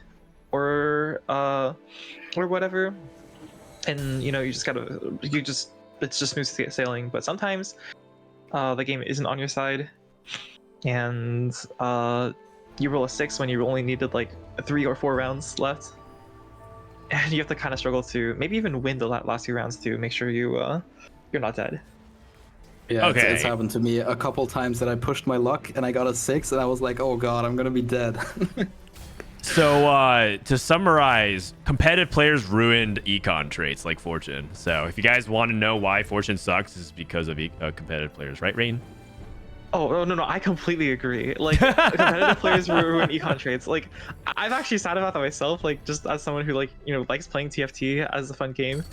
or whatever, and you know it's just smooth sailing. But sometimes the game isn't on your side, and you roll a 6 when you only needed like 3 or 4 rounds left, and you have to kind of struggle to maybe even win the last 2 rounds to make sure you're not dead. Yeah, Okay. it's happened to me a couple times that I pushed my luck and I got a 6 and I was like, oh god, I'm gonna be dead. So to summarize, competitive players ruined econ traits like Fortune. So if you guys want to know why Fortune sucks, it's because of competitive players, right, Rain? Oh no, I completely agree. Like competitive players ruin econ traits. Like I've actually sad about that myself. Like just as someone who like likes playing TFT as a fun game,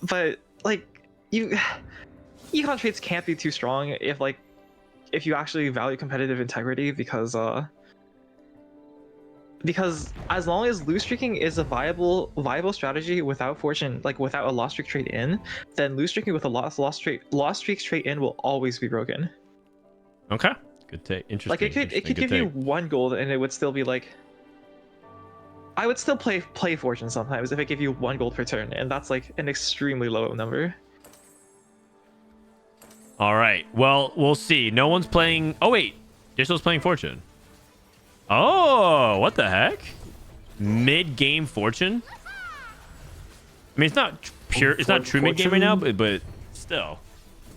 but like econ traits can't be too strong if you actually value competitive integrity, because as long as lose streaking is a viable strategy without Fortune, like without a loss streak trait in, then lose streaking with a loss streaks trait in will always be broken. Okay, good take. Interesting. Like it could give you 1 gold and it would still be like, I would still play Fortune sometimes if it gave you 1 gold per turn, and that's like an extremely low number. All right. Well, we'll see. No one's playing. Oh wait, Dishel's playing Fortune. Oh, what the heck? Mid-game Fortune. I mean, it's not pure. It's not true mid-game right now, but still.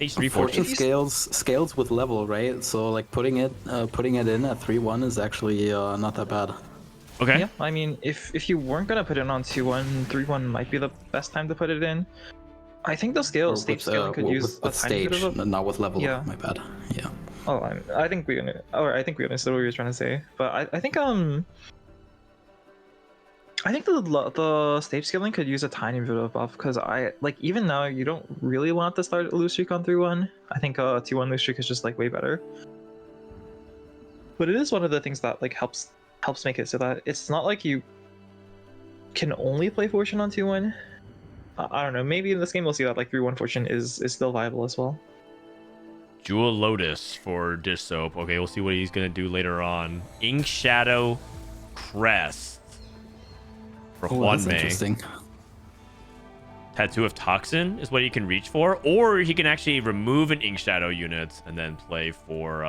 H3 Fortune Fortune. scales with level, right? So like putting it in at 3-1 is actually not that bad. Okay. Yeah, I mean, if you weren't gonna put it on 2-1, 3-1 might be the best time to put it in. I think the stage scaling could use a tiny bit of a... not with level. Yeah. My bad. Yeah. Oh, I think we understood what you were trying to say, but I think the stage scaling could use a tiny bit of buff, because even now you don't really want to start a lose streak on 3-1. I think 2-1 lose streak is just like way better. But it is one of the things that like helps make it so that it's not like you can only play Fortune on 2-1. I don't know. Maybe in this game we'll see that like 3-1 Fortune is still viable as well. Jewel Lotus for Dish Soap. Okay, we'll see what he's gonna do later on. Ink Shadow Crest for Juan That's Mei. interesting. Tattoo of Toxin is what he can reach for, or he can actually remove an Ink Shadow unit and then play for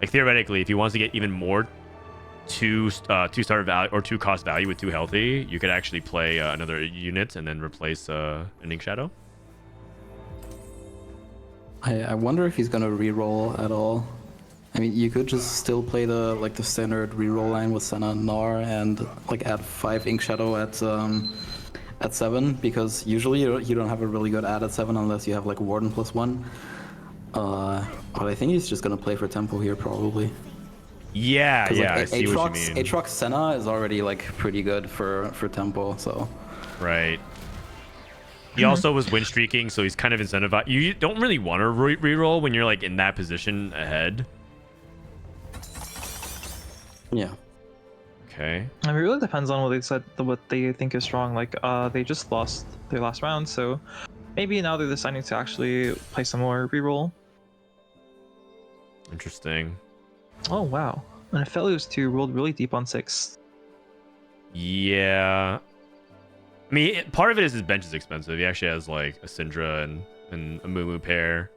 like theoretically, if he wants to get even more 2-star value or 2 cost value with 2 healthy, you could actually play another unit and then replace an Ink Shadow. I wonder if he's gonna reroll at all. I mean, you could just still play the standard reroll line with Senna and Gnar and like add 5 Ink Shadow at 7, because usually you don't have a really good add at 7 unless you have like Warden +1. But I think he's just gonna play for tempo here probably. Yeah, Like, I see what you mean. Aatrox Senna is already like pretty good for tempo, so. Right. He also was win streaking, so he's kind of incentivized. You don't really want to reroll when you're like in that position ahead. Yeah. Okay. I mean, it really depends on what they think is strong. Like they just lost their last round, so maybe now they're deciding to actually play some more reroll. Interesting. Oh wow. And Aphelios 2 rolled really deep on 6. Yeah. I mean, part of it is his bench is expensive. He actually has like a Syndra and a Moo pair.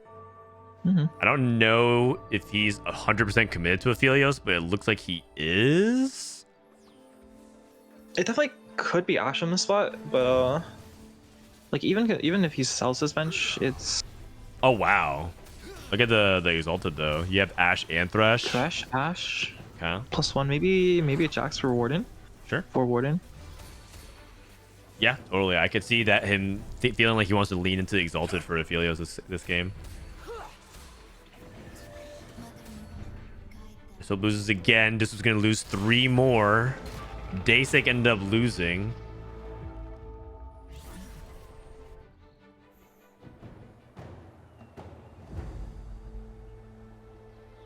Mm-hmm. I don't know if he's 100% committed to Aphelios, but it looks like he is. It definitely could be Ash on the spot, but like even if he sells his bench, it's... Oh wow. Look at the exalted though. You have Ash and Thresh. Thresh, Ash. Okay. +1, maybe a Jax for Warden. Sure. For Warden. Yeah, totally. I could see that him feeling like he wants to lean into the Exalted for Aphelios this game. So loses again. This was going to lose 3 more. Daysec ended up losing.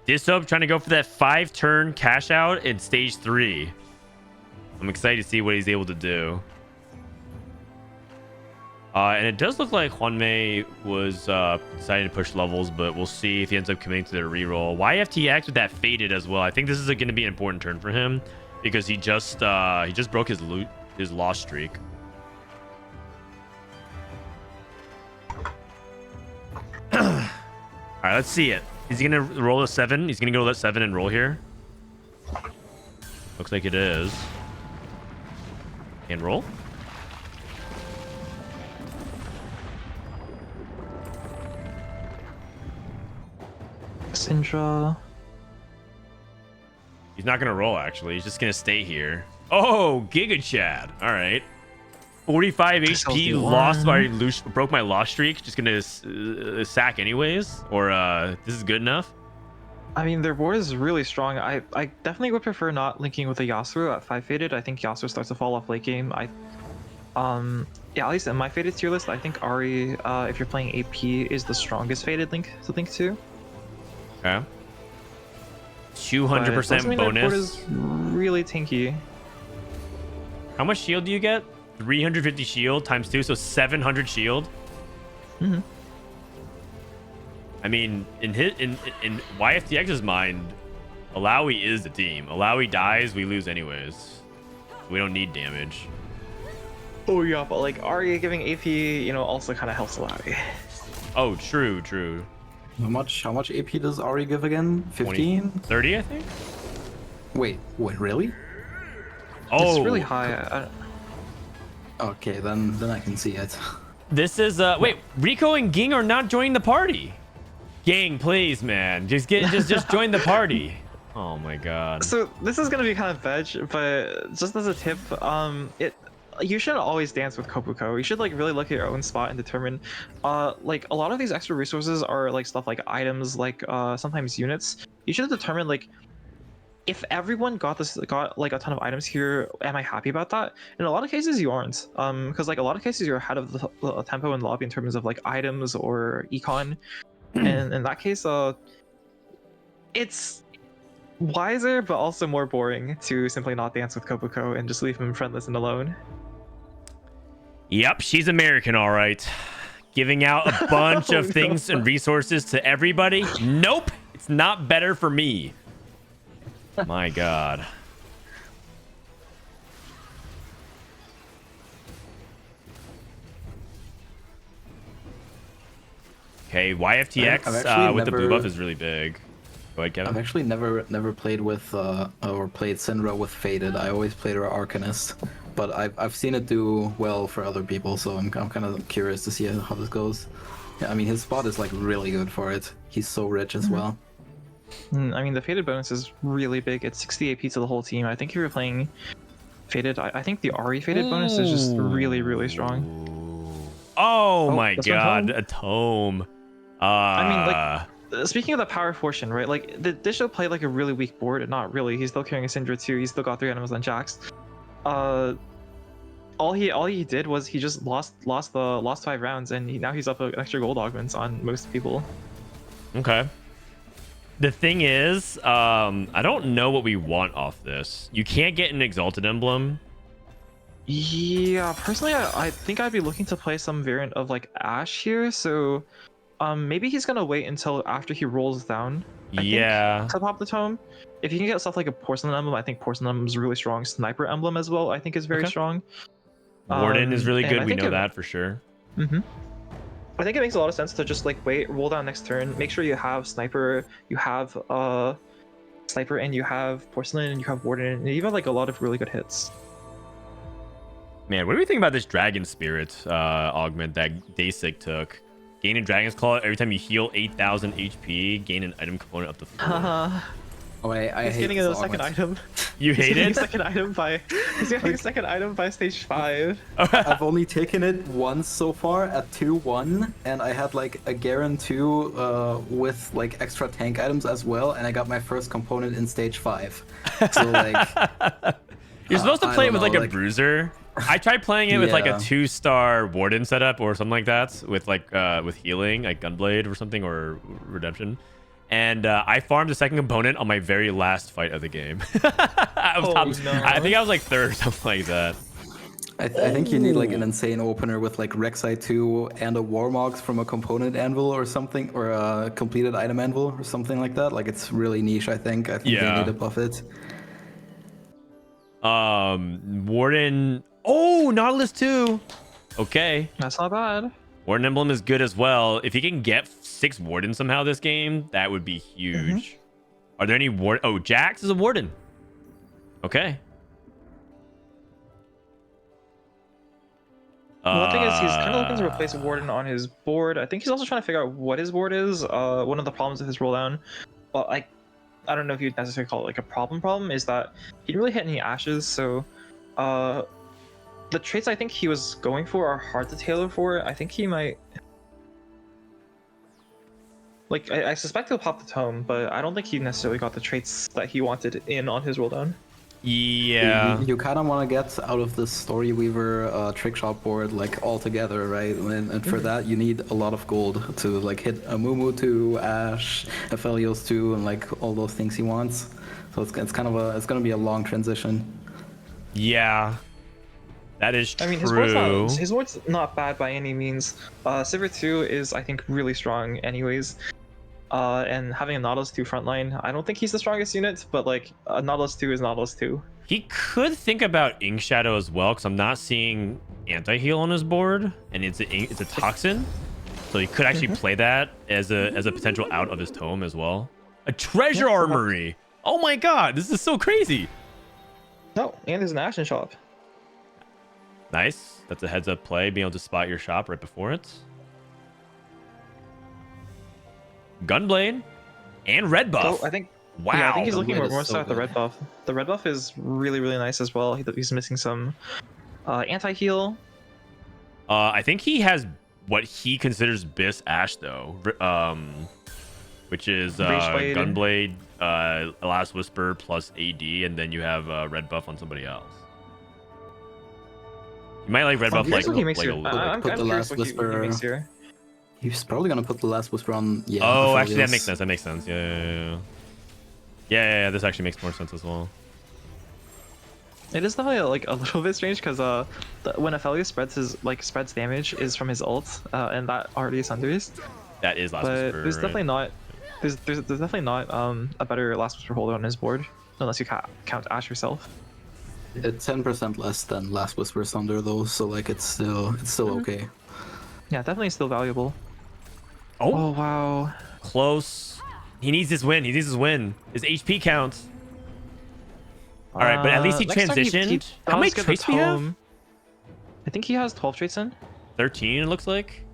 Disop trying to go for that 5-turn cash out in stage 3. I'm excited to see what he's able to do. And it does look like Juanmei was deciding to push levels, but we'll see if he ends up committing to their reroll. YFTX with that faded as well. I think this is going to be an important turn for him because he just broke his loss streak. All right, let's see it. Is he going to roll a 7? He's going to go let 7 and roll here. Looks like it is. And roll. Syndra. He's not going to roll, actually. He's just going to stay here. Oh, Giga Chad. All right. 45 HP, lost my broke my loss streak. Just going to sack anyways? Or this is good enough? I mean, their board is really strong. I definitely would prefer not linking with a Yasuo at 5 faded. I think Yasuo starts to fall off late game. Yeah, at least in my faded tier list, I think Ahri, if you're playing AP, is the strongest faded link to link to. Okay. 200% bonus. Board is really tanky. How much shield do you get? 350 shield times 2, so 700 shield. Mm-hmm. I mean, in YFTX's mind, Alawi is the team. Alawi dies, we lose anyways. We don't need damage. Oh yeah, but like Ahri giving AP, you know, also kind of helps Alawi. Oh, true. How much AP does Ahri give again? 15? 30, I think? Wait, really? Oh, It's really high. Okay, then I can see it. This is wait, Rico and Ging are not joining the party. Gang, please, man, just join the party. Oh my god. So this is gonna be kind of veg, but just as a tip, you shouldn't always dance with Kopuko. You should like really look at your own spot and determine, like a lot of these extra resources are like stuff like items, like sometimes units. You should determine like, if everyone got like a ton of items here, am I happy about that? In a lot of cases, you aren't, because like a lot of cases you're ahead of the tempo in lobby in terms of like items or econ, and in that case, it's wiser but also more boring to simply not dance with Kopuko and just leave him friendless and alone. Yep, she's American, all right. Giving out a bunch of things and resources to everybody. Nope, it's not better for me. My god. Okay, YFTX with the blue buff is really big. Go ahead, Kevin. I've actually never played with or played Syndra with Faded. I always played her Arcanist, but I've seen it do well for other people, so I'm kind of curious to see how this goes. Yeah, I mean his spot is like really good for it. He's so rich as well. I mean, the Faded bonus is really big. It's 60 AP to the whole team. I think if you're playing Faded, I think the Ahri Faded bonus is just really, really strong. Oh my god, a tome. I mean, like, speaking of the power portion, right? Like, this should play like a really weak board. Not really. He's still carrying a Syndra too. He's still got 3 animals on Jax. All he did was he just lost 5 rounds, and now he's up an extra gold augments on most people. Okay. The thing is, I don't know what we want off this. You can't get an Exalted Emblem. Yeah, personally, I think I'd be looking to play some variant of like Ash here. So, maybe he's gonna wait until after he rolls down. I think, to pop the tome. If you can get stuff like a Porcelain Emblem, I think Porcelain Emblem is really strong. Sniper Emblem as well, I think is very strong. Warden is really good. We know that for sure. I think it makes a lot of sense to just like wait, roll down next turn, make sure you have Sniper, you have Sniper, and you have Porcelain, and you have Warden, and you have like a lot of really good hits. Man, what do we think about this Dragon Spirit augment that Daysig took? Gain a Dragon's Claw every time you heal 8,000 HP, gain an item component up to 4. Oh, I He's hate getting this a second augment. item. You He's hate getting a it? second item by. He's getting a second item by stage 5. I've only taken it once so far at 2-1, and I had like a Garen 2 with like extra tank items as well, and I got my first component in stage 5. So like, You're supposed to I play it don't with know, like a bruiser. I tried playing it with like a Yeah. 2-star warden setup or something like that with like with healing, like Gunblade or something, or Redemption. And I farmed the second component on my very last fight of the game. I was Oh, no. I think I was like third or something like that. I think you need like an insane opener with like Rek'Sai 2 and a Warmogs from a component anvil or something, or a completed item anvil or something like that. Like it's really niche. I think they Yeah. need to buff it. Warden. Oh, Nautilus 2. Okay. That's not bad. Warden Emblem is good as well. If he can get 6 Wardens somehow this game, that would be huge. Are there any Ward? Oh, Jax is a Warden. Okay. One thing is he's kind of looking to replace a Warden on his board. I think he's also trying to figure out what his board is. One of the problems with his roll down, well, I don't know if you'd necessarily call it like a problem, is that he didn't really hit any ashes, so the traits I think he was going for are hard to tailor for. I think he might... Like, I suspect he'll pop the tome, but I don't think he necessarily got the traits that he wanted in on his roll down. Yeah. You kind of want to get out of the Story Weaver trick shot board like all together, right? And for that you need a lot of gold to like hit a Mumu 2, Ashe, Aphelios 2, and like all those things he wants. So it's kind of it's gonna be a long transition. Yeah. That is true. I mean, his board's not bad by any means. Sivir 2 is, I think, really strong anyways. And having a Nautilus 2 frontline, I don't think he's the strongest unit, but like, Nautilus 2 is Nautilus 2. He could think about Ink Shadow as well, because I'm not seeing anti-heal on his board, and it's a toxin. So he could actually play that as a potential out of his tome as well. A treasure armory! Oh my god, this is so crazy! No, and there's an Ashen shop. Nice. That's a heads-up play, being able to spot your shop right before it. Gunblade and red buff. So I think, Wow. yeah, I think he's looking Gunblade is more so so at the good. red buff. The red buff is really, really nice as well. He's missing some anti-heal. I think he has what he considers Biss Ash though, which is Rageblade. Gunblade, Last Whisper plus AD, and then you have red buff on somebody else. You might like red buff Here's like, what he makes like here. a I'm put the curious Last what he Whisper- makes here. He's probably gonna put the Last Whisper on. Yeah. Oh, actually that Aphelios. makes sense. That makes sense. Yeah. This actually makes more sense as well. It is definitely like a little bit strange because when Aphelios spreads damage is from his ult, and that already sunders. That is Last But Whisper. there's right? definitely not there's definitely not a better Last Whisper holder on his board unless you count Ashe yourself. It's 10% less than Last Whisper Thunder though, so like it's still okay. Yeah, definitely still valuable. Oh, Oh wow. close. He needs this win. He needs his win. His HP counts. All right, but at least he Next time transitioned. How many does get the traits do we have? tome. I think he has 12 traits in. 13, it looks like.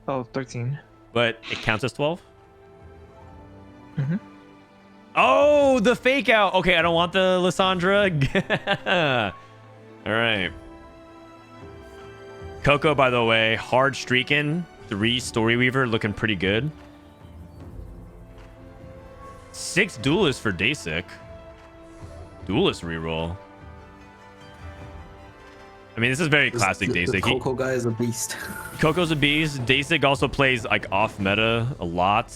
Oh, 13. But it counts as 12? Mhm. Oh, the fake out. Okay, I don't want the Lissandra. All right. Coco, by the way, hard streaking. 3 Story Weaver looking pretty good. 6 Duelist for Dasic. Duelist reroll. I mean, this is very classic The Dasic. Coco guy is a beast. Coco's a beast. Dasic also plays like off meta a lot.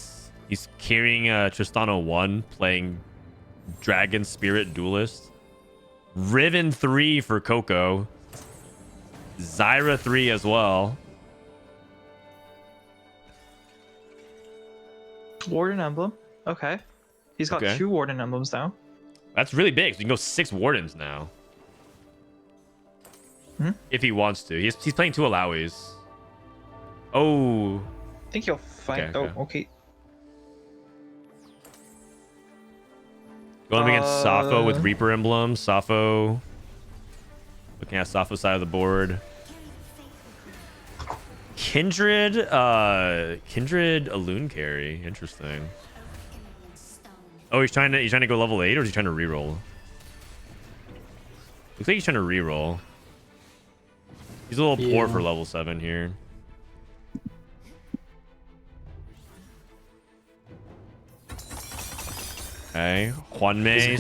He's carrying Tristana 1, playing Dragon Spirit Duelist. Riven 3 for Coco. Zyra 3 as well. Warden Emblem. Okay. He's got Okay. 2 Warden Emblems now. That's really big. So you can go 6 Wardens now. If he wants to. He's playing 2 Alawi's. Oh. I think he'll find. Okay, Oh, okay. Going up against Safo with Reaper Emblem. Safo. Looking at Safo's side of the board. Kindred a Loon carry. Interesting. Oh, he's trying to go level 8, or is he trying to reroll? Looks like he's trying to reroll. He's a little poor for level 7 here. Okay, Juanmei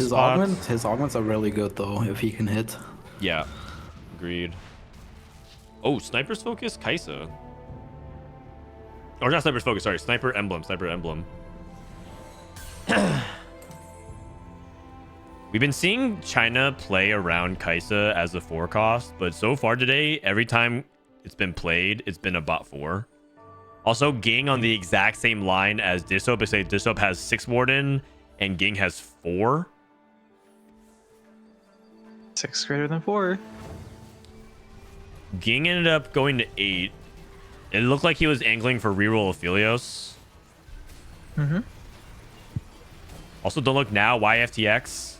his augments are really good though if he can hit. Yeah, agreed. Oh, Sniper's Focus, Kaisa. Or not Sniper's Focus, sorry, Sniper Emblem. We've been seeing China play around Kaisa as a 4 cost, but so far today, every time it's been played, it's been a bot 4. Also, Ging on the exact same line as Dissoap. I say Dissoap has 6 Warden and Ging has 4. 6 greater than 4. Ging ended up going to 8. It looked like he was angling for reroll Aphelios. Also, don't look now. YFTX.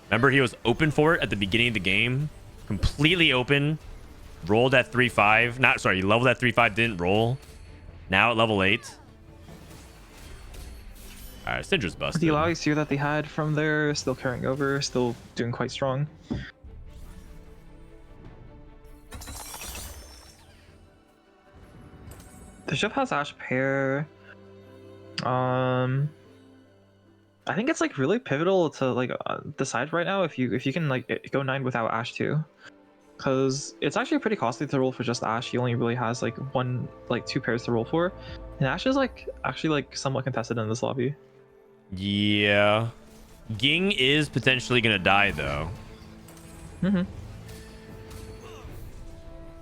Remember, he was open for it at the beginning of the game. Completely open. Rolled at 3-5. Not, sorry, he leveled at 3-5, didn't roll. Now at level 8. Alright, Syndra's busted. The allies here that they had from there still carrying over, still doing quite strong. The ship has Ash pair. I think it's like really pivotal to like decide right now if you can like go 9 without Ash too, because it's actually pretty costly to roll for just Ash. He only really has like 2 pairs to roll for, and Ash is like actually like somewhat contested in this lobby. Yeah, Ging is potentially gonna die though.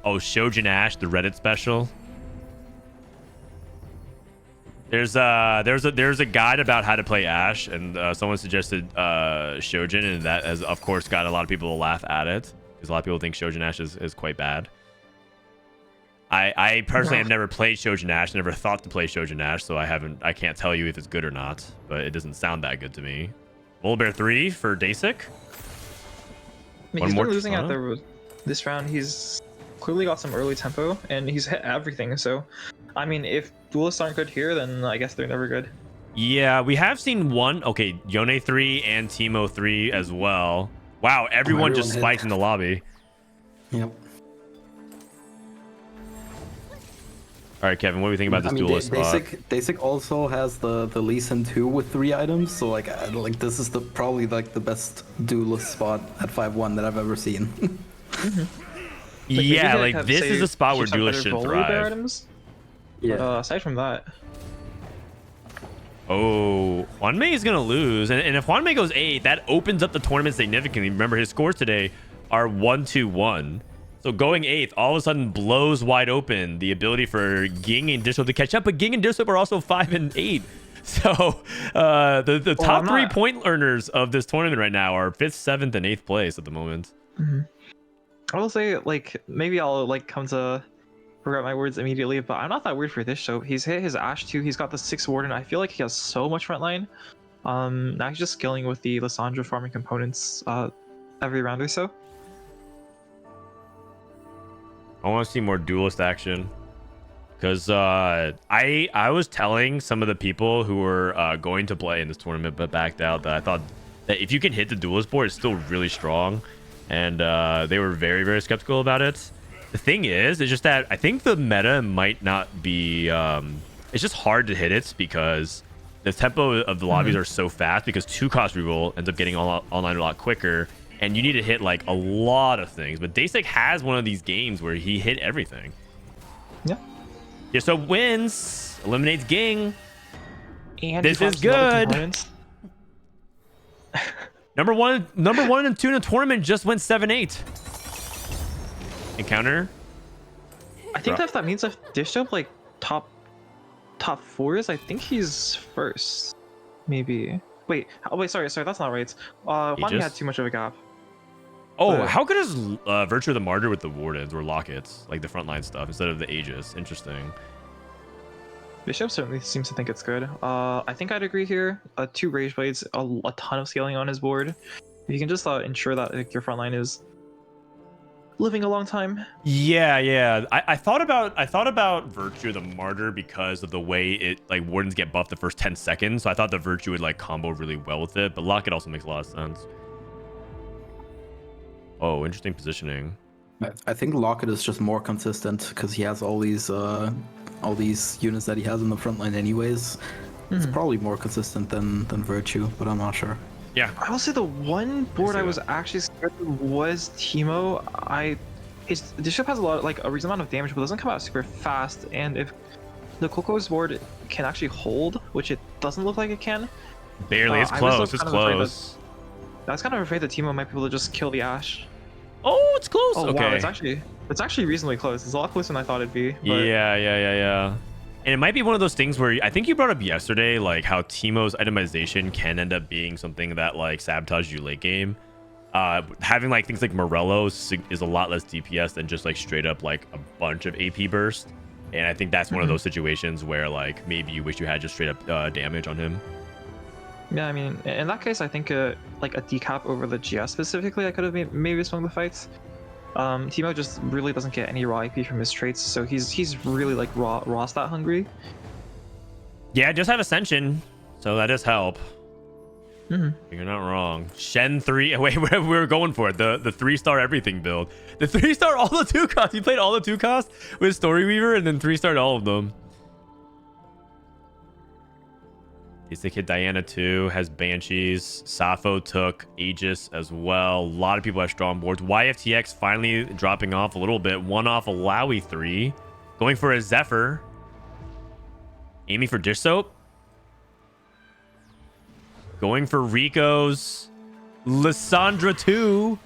Oh, Shojin Ash, the Reddit special. There's a guide about how to play Ashe, and someone suggested Shojin, and that has of course got a lot of people to laugh at it because a lot of people think Shojin Ashe is quite bad. I personally have never played Shojin Ashe, never thought to play Shojin Ashe, so I can't tell you if it's good or not, but it doesn't sound that good to me. Volibear 3 for Dasic. I mean, he's been losing at this round. He's clearly got some early tempo, and he's hit everything. So, I mean, if duelists aren't good here, then I guess they're never good. Yeah, we have seen one. Okay, Yone 3 and Teemo 3 as well. Wow, everyone just spiked in the lobby. Yep. All right, Kevin, what do you think about this duelist spot? Dasic also has the Lee Sin 2 with 3 items, so like this is probably like the best duelist spot at 5-1 that I've ever seen. Yeah, like this is a spot where duelists should thrive. Items, yeah. But, aside from that. Oh, Juanmei is gonna lose, and if Juanmei goes 8, that opens up the tournament significantly. Remember, his scores today are 1-1. So going 8th all of a sudden blows wide open the ability for Ging and Dissoap to catch up, but Ging and Dissoap are also 5 and 8. So the top 3 point earners of this tournament right now are 5th, 7th, and 8th place at the moment. I will say, like, maybe I'll like come to regret my words immediately, but I'm not that weird for this show. He's hit his Ashe 2, he's got the 6 Warden. I feel like he has so much frontline. Now he's just skilling with the Lissandra farming components every round or so. I want to see more duelist action, because I was telling some of the people who were going to play in this tournament but backed out that I thought that if you can hit the duelist board, it's still really strong, and they were very, very skeptical about it. The thing is, it's just that I think the meta might not be it's just hard to hit it because the tempo of the lobbies are so fast, because 2-cost reroll ends up getting online a lot quicker, and you need to hit like a lot of things. But Dasic has one of these games where he hit everything. Yeah. So wins, eliminates Ging. And this is good. number one and 2 in the tournament just went 7-8. Encounter. I think that means if Dissoap like top 4s, I think he's first. Maybe. Wait. Oh wait. Sorry. That's not right. Juanmei had too much of a gap. Oh, how good is Virtue of the Martyr with the Wardens or Lockets, like the frontline stuff, instead of the Aegis? Interesting. Bishop certainly seems to think it's good. I think I'd agree here. 2 Rage Blades, a ton of scaling on his board. If you can just ensure that like, your frontline is living a long time. Yeah. I thought about Virtue the Martyr because of the way it like wardens get buffed the first 10 seconds. So I thought the Virtue would like combo really well with it, but Locket also makes a lot of sense. Oh, interesting positioning. I think Locket is just more consistent because he has all these units that he has in the front line anyways. It's probably more consistent than Virtue, but I'm not sure. Yeah. I will say the one board I was actually scared of was Teemo. This ship has a lot, like a reasonable amount of damage, but doesn't come out super fast. And if the Coco's board can actually hold, which it doesn't look like it can, Barely. It's close. It's close. I was kind of afraid that Teemo might be able to just kill the Ashe. Oh, it's close. Oh Okay. wow, it's actually reasonably close. It's a lot closer than I thought it'd be. But... Yeah. And it might be one of those things where I think you brought up yesterday, like how Teemo's itemization can end up being something that like sabotages you late game. Having like things like Morello is a lot less DPS than just like straight up like a bunch of AP burst. And I think that's one of those situations where like maybe you wish you had just straight up damage on him. Yeah, I mean, in that case, I think like a decap over the GS specifically, I could have maybe swung the fights. Teemo just really doesn't get any raw AP from his traits, so he's really like raw stat hungry. Yeah, just have Ascension, so that does help. You're not wrong. Shen 3. Wait, we were going for it. The 3-star everything build. The 3-star all the 2 costs. You played all the 2 costs with Storyweaver and then 3-starred all of them. He's the kid Diana too, has Banshees. Sappho took Aegis as well. A lot of people have strong boards. YFTX finally dropping off a little bit. One off a Lowy 3. Going for a Zephyr. Aiming for Dish Soap. Going for Rico's Lissandra 2.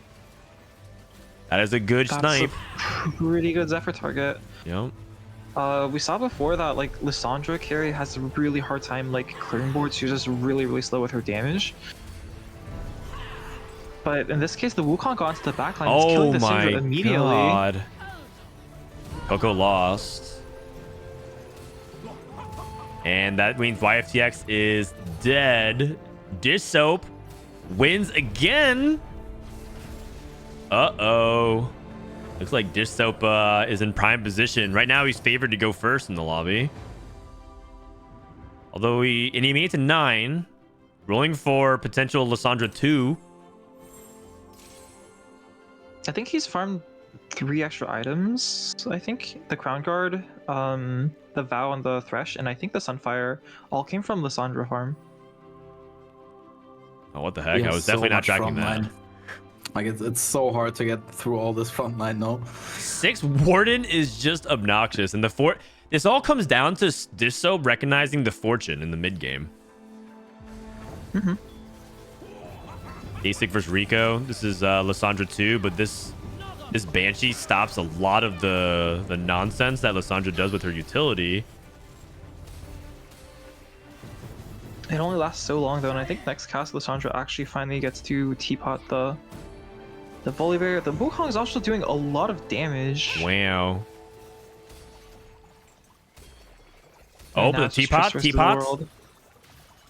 That is a good snipe. A pretty good Zephyr target. Yep. We saw before that like Lissandra carry has a really hard time like clearing boards. She's just really slow with her damage. But in this case, the Wukong got into the backline. It's killing the Syndra immediately. God. Coco lost. And that means YFTX is dead. Dish Soap wins again. Uh-oh. Looks like Dish Soap is in prime position. Right now, he's favored to go first in the lobby. Although he made it to 9. Rolling for potential Lissandra 2. I think he's farmed 3 extra items. I think the Crown Guard, the Vow, and the Thresh, and I think the Sunfire all came from Lissandra farm. Oh, what the heck? I was definitely not tracking that. Like, it's so hard to get through all this front line, no? 6 Warden is just obnoxious. And this all comes down to Dish Soap recognizing the fortune in the mid game. Basic versus Rico. This is Lissandra 2, but this Banshee stops a lot of the nonsense that Lissandra does with her utility. It only lasts so long though, and I think next cast Lissandra actually finally gets to teapot the Volibear. The Wukong is also doing a lot of damage. Wow. Oh, but the teapot.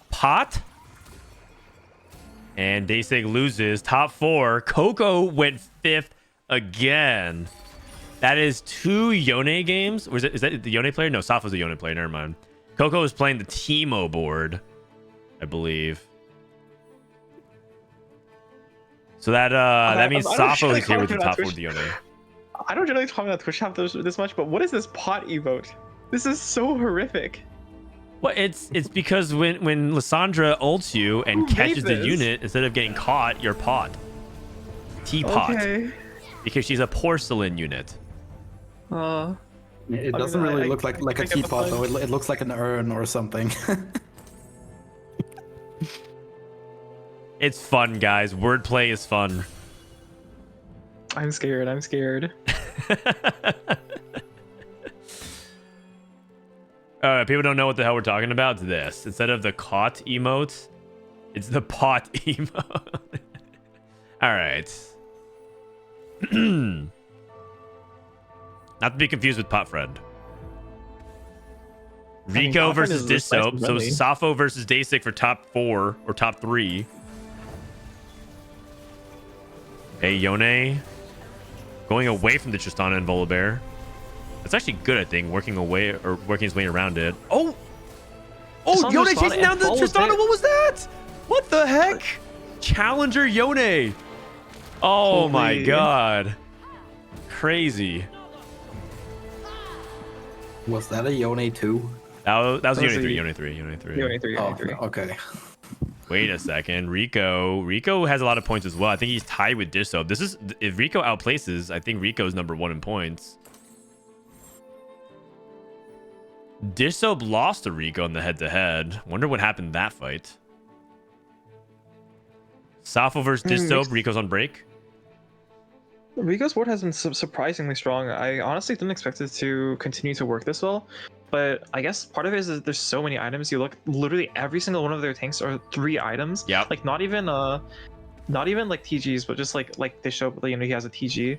Pot. And Daysig loses. Top 4. Coco went 5th again. That is 2 Yone games. Or is that the Yone player? No, Sappho's a Yone player. Never mind. Coco is playing the Teemo board, I believe. So that means Sappho is here with the top 4 Yone. I don't generally talk about Twitch half this much, but what is this pot emote? This is so horrific. Well, it's because when Lissandra ults you and catches the unit, instead of getting caught, you're pot. Teapot. Okay. Because she's a porcelain unit. It doesn't really look like a teapot though. It looks like an urn or something. It's fun, guys. Wordplay is fun. I'm scared. People don't know what the hell we're talking about. It's this. Instead of the caught emote, it's the pot emote. All right. Not to be confused with Pot Friend. Rico versus Dish Soap. So Sappho versus Daysig for top 4 or top 3. Okay, Yone. going away from the Tristana and Volibear. That's actually good, I think, working away or working his way around it. Oh, Tristana Yone Tristana chasing down and the follows Tristana. it. What was that? What the heck? Challenger Yone. Oh my Holy. god. Crazy. Was that a Yone 2? That was That was Yone a- 3, Yone 3, Yone 3. Yone 3, Oh, Yone 3. okay. Wait a second. Rico has a lot of points as well. I think he's tied with Dissoap. This is if Rico outplaces, I think Rico's #1 in points. Dissoap lost to Rico in the head-to-head. Wonder what happened in that fight. Safo versus Dissoap. Rico's on break. Rico's board has been surprisingly strong. I honestly didn't expect it to continue to work this well, but I guess part of it is that there's so many items. You look, literally every single one of their tanks are 3 items. Yep. Like not even like TGs, but just like they show, you know, he has a TG.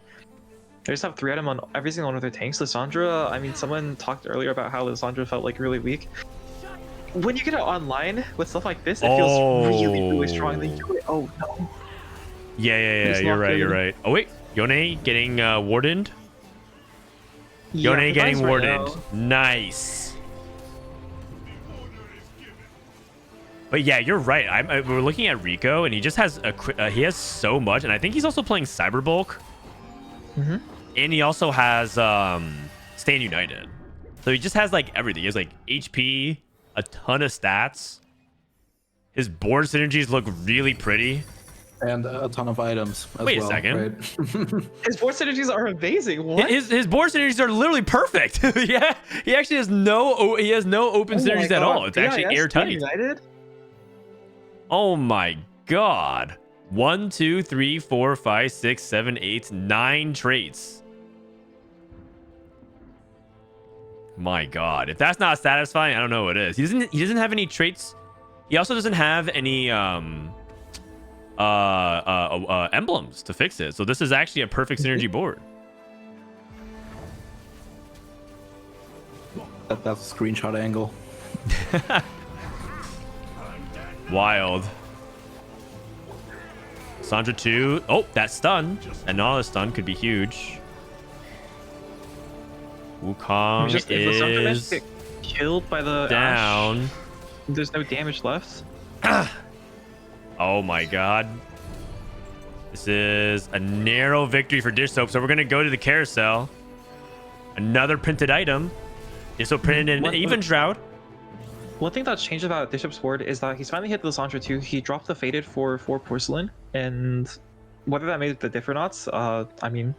They just have 3 items on every single one of their tanks. Lissandra, I mean, someone talked earlier about how Lissandra felt like really weak. When you get it online with stuff like this, it feels really, really strong. Oh no. Yeah. It's You're not right. good. You're right. Oh wait, Yone getting wardened. Yeah, Yone the getting vibes right wardened. now- Nice. But yeah, you're right. We're looking at Rico, and he just has he has so much, and I think he's also playing Cyberbulk. Mhm. And he also has Stand United. So he just has like everything. He has like HP, a ton of stats. His board synergies look really pretty. And a ton of items as Wait a well. second. Right? His board synergies are amazing. What? His board synergies are literally perfect. Yeah, he actually has no open Oh my synergies at God. all. It's actually BIS, airtight. United? Oh my god. 1, 2, 3, 4, 5, 6, 7, 8, 9 traits. My god. If that's not satisfying, I don't know what is. He doesn't have any traits. He also doesn't have any emblems to fix it. So this is actually a perfect synergy board. That's a screenshot angle. Wild. Sandra 2. Oh, that stun. And all the stun could be huge. Wukong Just if the Sandra is get killed by the down. Ash, there's no damage left. Oh my god. This is a narrow victory for Dish Soap. So we're going to go to the carousel. Another printed item. Dish Soap printed an even shroud. One thing that's changed about Bishop's board is that he's finally hit the Lissandra 2. He dropped the Faded for Porcelain, and whether that made the difference or not, I mean,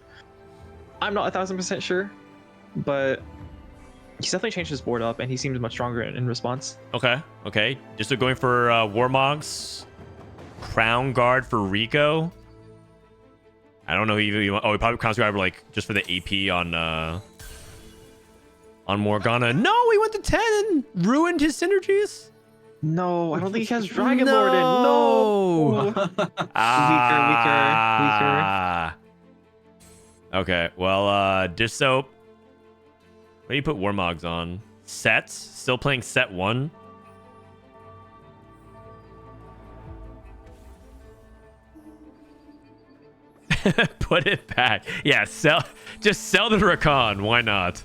I'm not 1000% sure, but he's definitely changed his board up, and he seems much stronger in response. Okay. Dish Soap going for Warmogs. Crown Guard for Rico. I don't know. He probably Crown Guard like just for the AP on Morgana. No, he went to 10 and ruined his synergies. No, I don't think he has Dragon No. Lord. No. Ah. Okay, well, Dish Soap. What do you put Warmogs on? Sets? Still playing set 1? Put it back. Yeah, just sell the Rakan. Why not?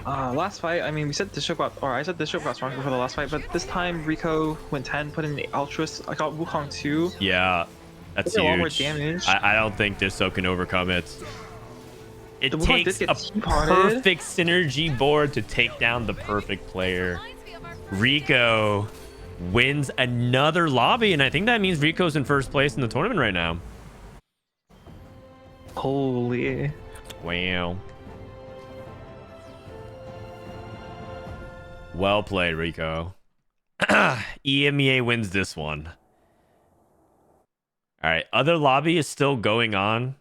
Last fight, I mean, I said Bishop got stronger for the last fight, but this time Rico went 10, put in the Ultras. I got Wukong 2. Yeah, that's Did a lot more huge. damage. I don't think Dish Soap can overcome it. It The Wukong takes did a get teapotted. perfect synergy board to take down the perfect player. Reminds me of our Rico wins another lobby, and I think that means Rico's in first place in the tournament right now. Holy. Wow. Well played, Rico. EMEA wins this one. All right, other lobby is still going on.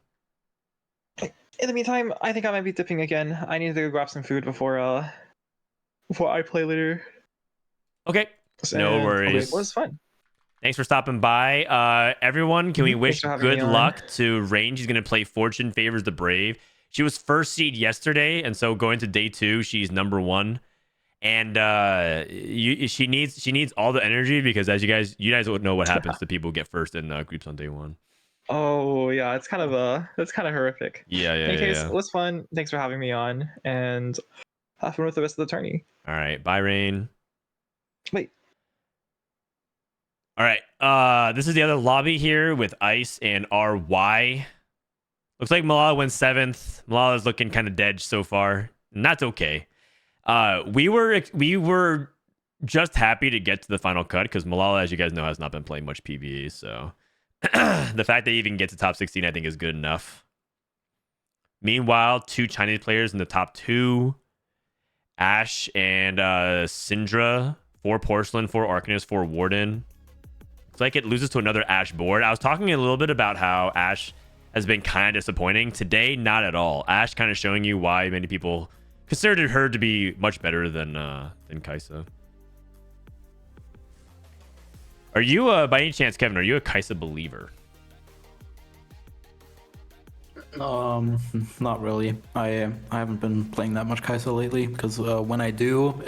In the meantime, I think I might be dipping again. I need to go grab some food before I play later. Okay, no And- worries. Okay, it was fun. Thanks for stopping by. Everyone, can we Thanks wish for having good me on. luck to Range? She's going to play Fortune Favors the Brave. She was first seed yesterday, and so going to day 2, she's number 1. And she needs all the energy because, as you guys would know what happens to people who get first in groups on day 1. Oh yeah, it's kind of horrific. Yeah, In any case, it was fun. Thanks for having me on, and have fun with the rest of the tourney. All right, bye, Rain. Wait. All right, this is the other lobby here with Ice and RY. Looks like Malala went 7th. Malala's looking kind of dead so far, and that's okay. We were just happy to get to the final cut because Malala, as you guys know, has not been playing much PBE, so the fact that he even gets to top 16, I think, is good enough. Meanwhile, 2 Chinese players in the top 2. Ash and Syndra, 4 Porcelain, 4 Arcanist, 4 Warden. It's like it loses to another Ash board. I was talking a little bit about how Ash has been kind of disappointing. Today, not at all. Ash kind of showing you why many people considered her to be much better than Kaisa. Are you, by any chance, Kevin, are you a Kaisa believer? Not really. I haven't been playing that much Kaisa lately because when I do,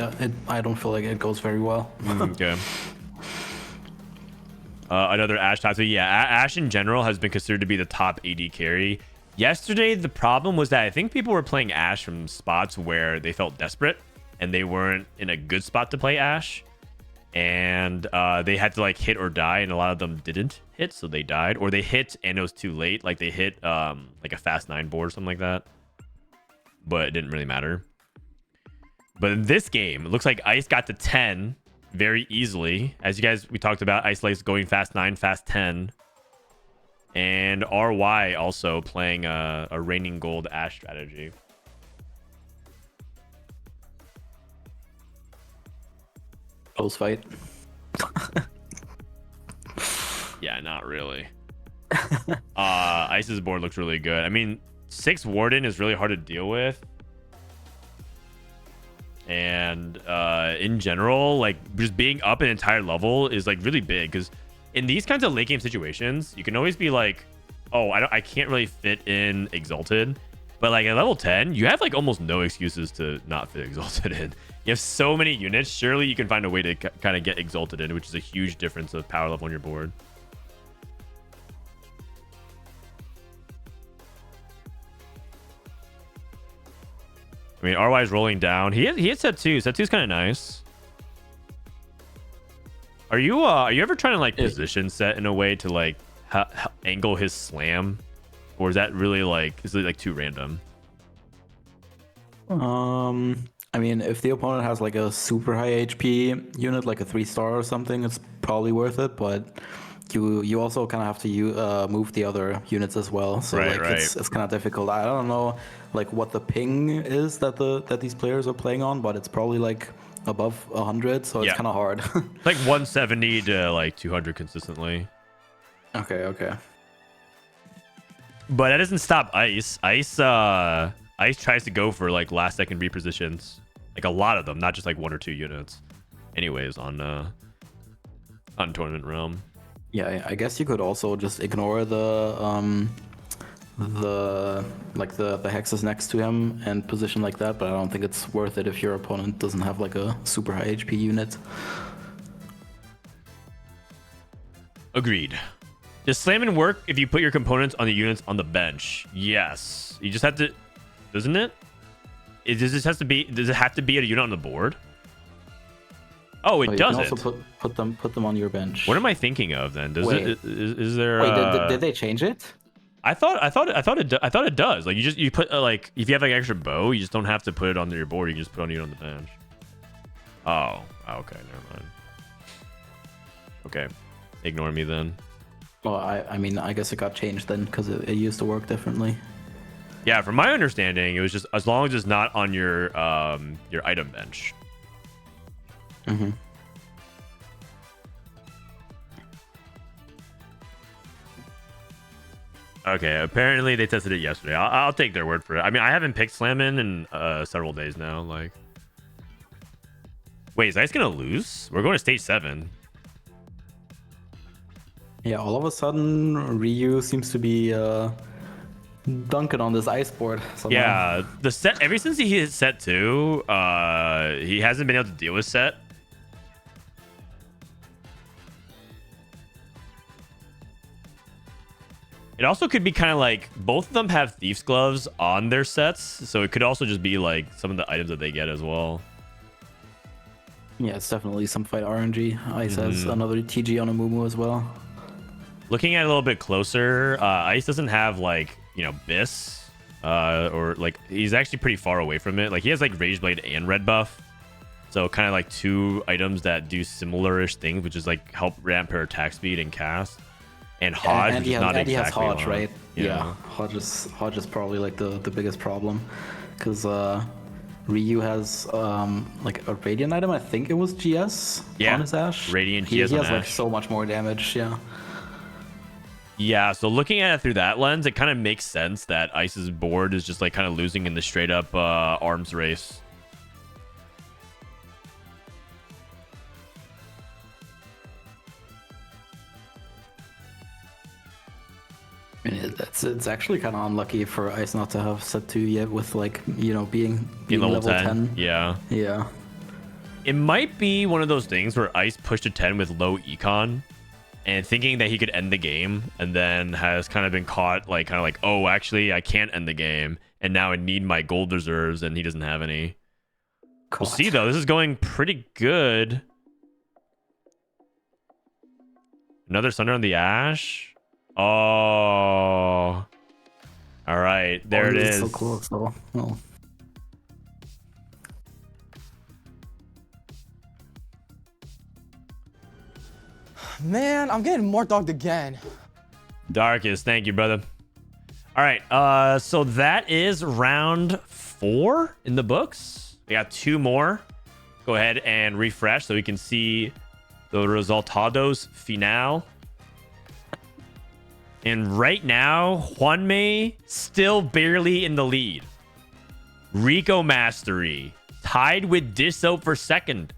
I don't feel like it goes very well. Okay. Another Ash top. So yeah, Ash in general has been considered to be the top AD carry. Yesterday, the problem was that I think people were playing Ash from spots where they felt desperate and they weren't in a good spot to play Ash. And they had to like hit or die, and a lot of them didn't hit, so they died, or they hit and it was too late, like they hit like a fast 9 board or something like that, but it didn't really matter. But in this game, it looks like Ice got to 10 very easily. As you guys, we talked about, Ice likes going fast 9, fast 10, and RY also playing a Raining Gold Ash strategy. Close fight. Yeah, not really. Ice's board looks really good. I mean, 6 Warden is really hard to deal with. And in general, like just being up an entire level is like really big, because in these kinds of late game situations, you can always be like, oh, I can't really fit in Exalted. But like at level 10, you have like almost no excuses to not fit Exalted in. You have so many units. Surely you can find a way to kind of get Exalted in, which is a huge difference of power level on your board. I mean, RY is rolling down. He hit set 2. Set 2 is kind of nice. Are you ever trying to like position set in a way to like angle his slam, or is that really like, is it like too random? I mean, if the opponent has like a super high HP unit, like a 3-star or something, it's probably worth it. But you also kind of have to move the other units as well. So right, like it's kind of difficult. I don't know like what the ping is that these players are playing on, but it's probably like above 100, so it's kind of hard. Like 170 to like 200 consistently. Okay. But that doesn't stop Ice. Ice tries to go for like last second repositions, like a lot of them, not just like 1 or 2 units. Anyways, on Tournament Realm. Yeah, I guess you could also just ignore the hexes next to him and position like that, but I don't think it's worth it if your opponent doesn't have like a super high HP unit. Agreed. Does slamming work if you put your components on the units on the bench? Yes. You just have to, doesn't it? Does it have to be a unit on the board? Oh, it doesn't. You can also put them on your bench. What am I thinking of then? Does it is there? Wait, did they change it? I thought it does. Like you put like if you have like extra bow, you just don't have to put it on your board. You can just put it on the bench. Oh, okay, never mind. Okay, ignore me then. Well, I mean, I guess it got changed then because it used to work differently. Yeah, from my understanding, it was just as long as it's not on your item bench. Mm-hmm. Okay, apparently they tested it yesterday. I'll take their word for it. I mean, I haven't picked Slammin in several days now. Like, wait, is Ice gonna lose? We're going to stage 7. Yeah, all of a sudden Ryu seems to be dunking on this ice board somehow. Yeah, the set ever since he hit set 2, he hasn't been able to deal with set. It also could be kind of like both of them have Thief's Gloves on their sets, so it could also just be like some of the items that they get as well. Yeah, it's definitely some fight RNG. Ice has another TG on a Mumu as well. Looking at it a little bit closer, Ice doesn't have like, you know, Biss, or like he's actually pretty far away from it. Like he has like Rage Blade and Red Buff, so kind of like two items that do similar-ish things, which is like help ramp her attack speed and cast. And Hodge, and which is not he has exactly Hodge, alone. right? Yeah. Hodge is probably like the biggest problem, because Ryu has like a Radiant item. I think it was GS on his Ashe. Radiant He GS has on like Ashe. so much more damage. Yeah. Yeah, so looking at it through that lens, it kind of makes sense that Ice's board is just like kind of losing in the straight up arms race. I mean, it's actually kind of unlucky for Ice not to have set 2 yet, with like, you know, being level 10. Yeah. Yeah. It might be one of those things where Ice pushed to 10 with low econ and thinking that he could end the game, and then has kind of been caught like kind of like, oh, actually I can't end the game, and now I need my gold reserves, and he doesn't have any. We'll see though. This is going pretty good. Another Thunder on the Ashe. Oh. All right, there it is. So close though. Oh. Man, I'm getting more dogged again. Darkest, thank you, brother. All right, so that is round 4 in the books. We got 2 more. Go ahead and refresh so we can see the resultados final. And right now, Juanmei still barely in the lead. Rico Mastery tied with Disso for second.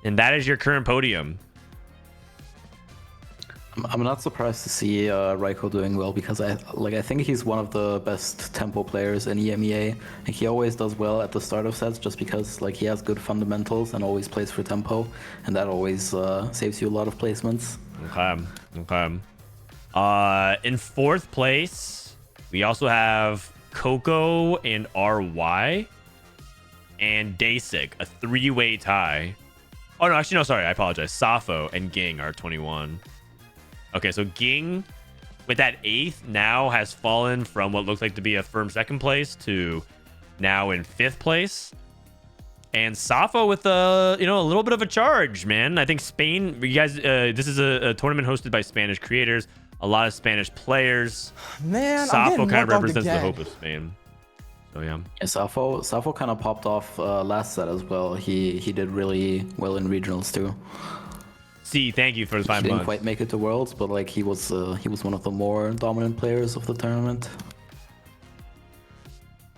And that is your current podium. I'm not surprised to see Raiko doing well, because I think he's one of the best tempo players in EMEA. Like, he always does well at the start of sets, just because like he has good fundamentals and always plays for tempo, and that always saves you a lot of placements. Okay. In 4th place, we also have Coco and RY and Dasik, a 3-way tie. Oh, no, actually, no, sorry. I apologize. Safo and Ging are 21. Okay, so Ging, with that 8th, now has fallen from what looks like to be a firm 2nd place to now in 5th place. And Safo with a little bit of a charge, man. I think Spain, you guys, this is a tournament hosted by Spanish creators, a lot of Spanish players. Man, I'm getting Safo kind more of dogged represents the again. hope of Spain. So yeah. Yeah, Safo kind of popped off last set as well. He did really well in regionals too. See, thank you for the He 5 didn't months. quite make it to Worlds, but like he was one of the more dominant players of the tournament.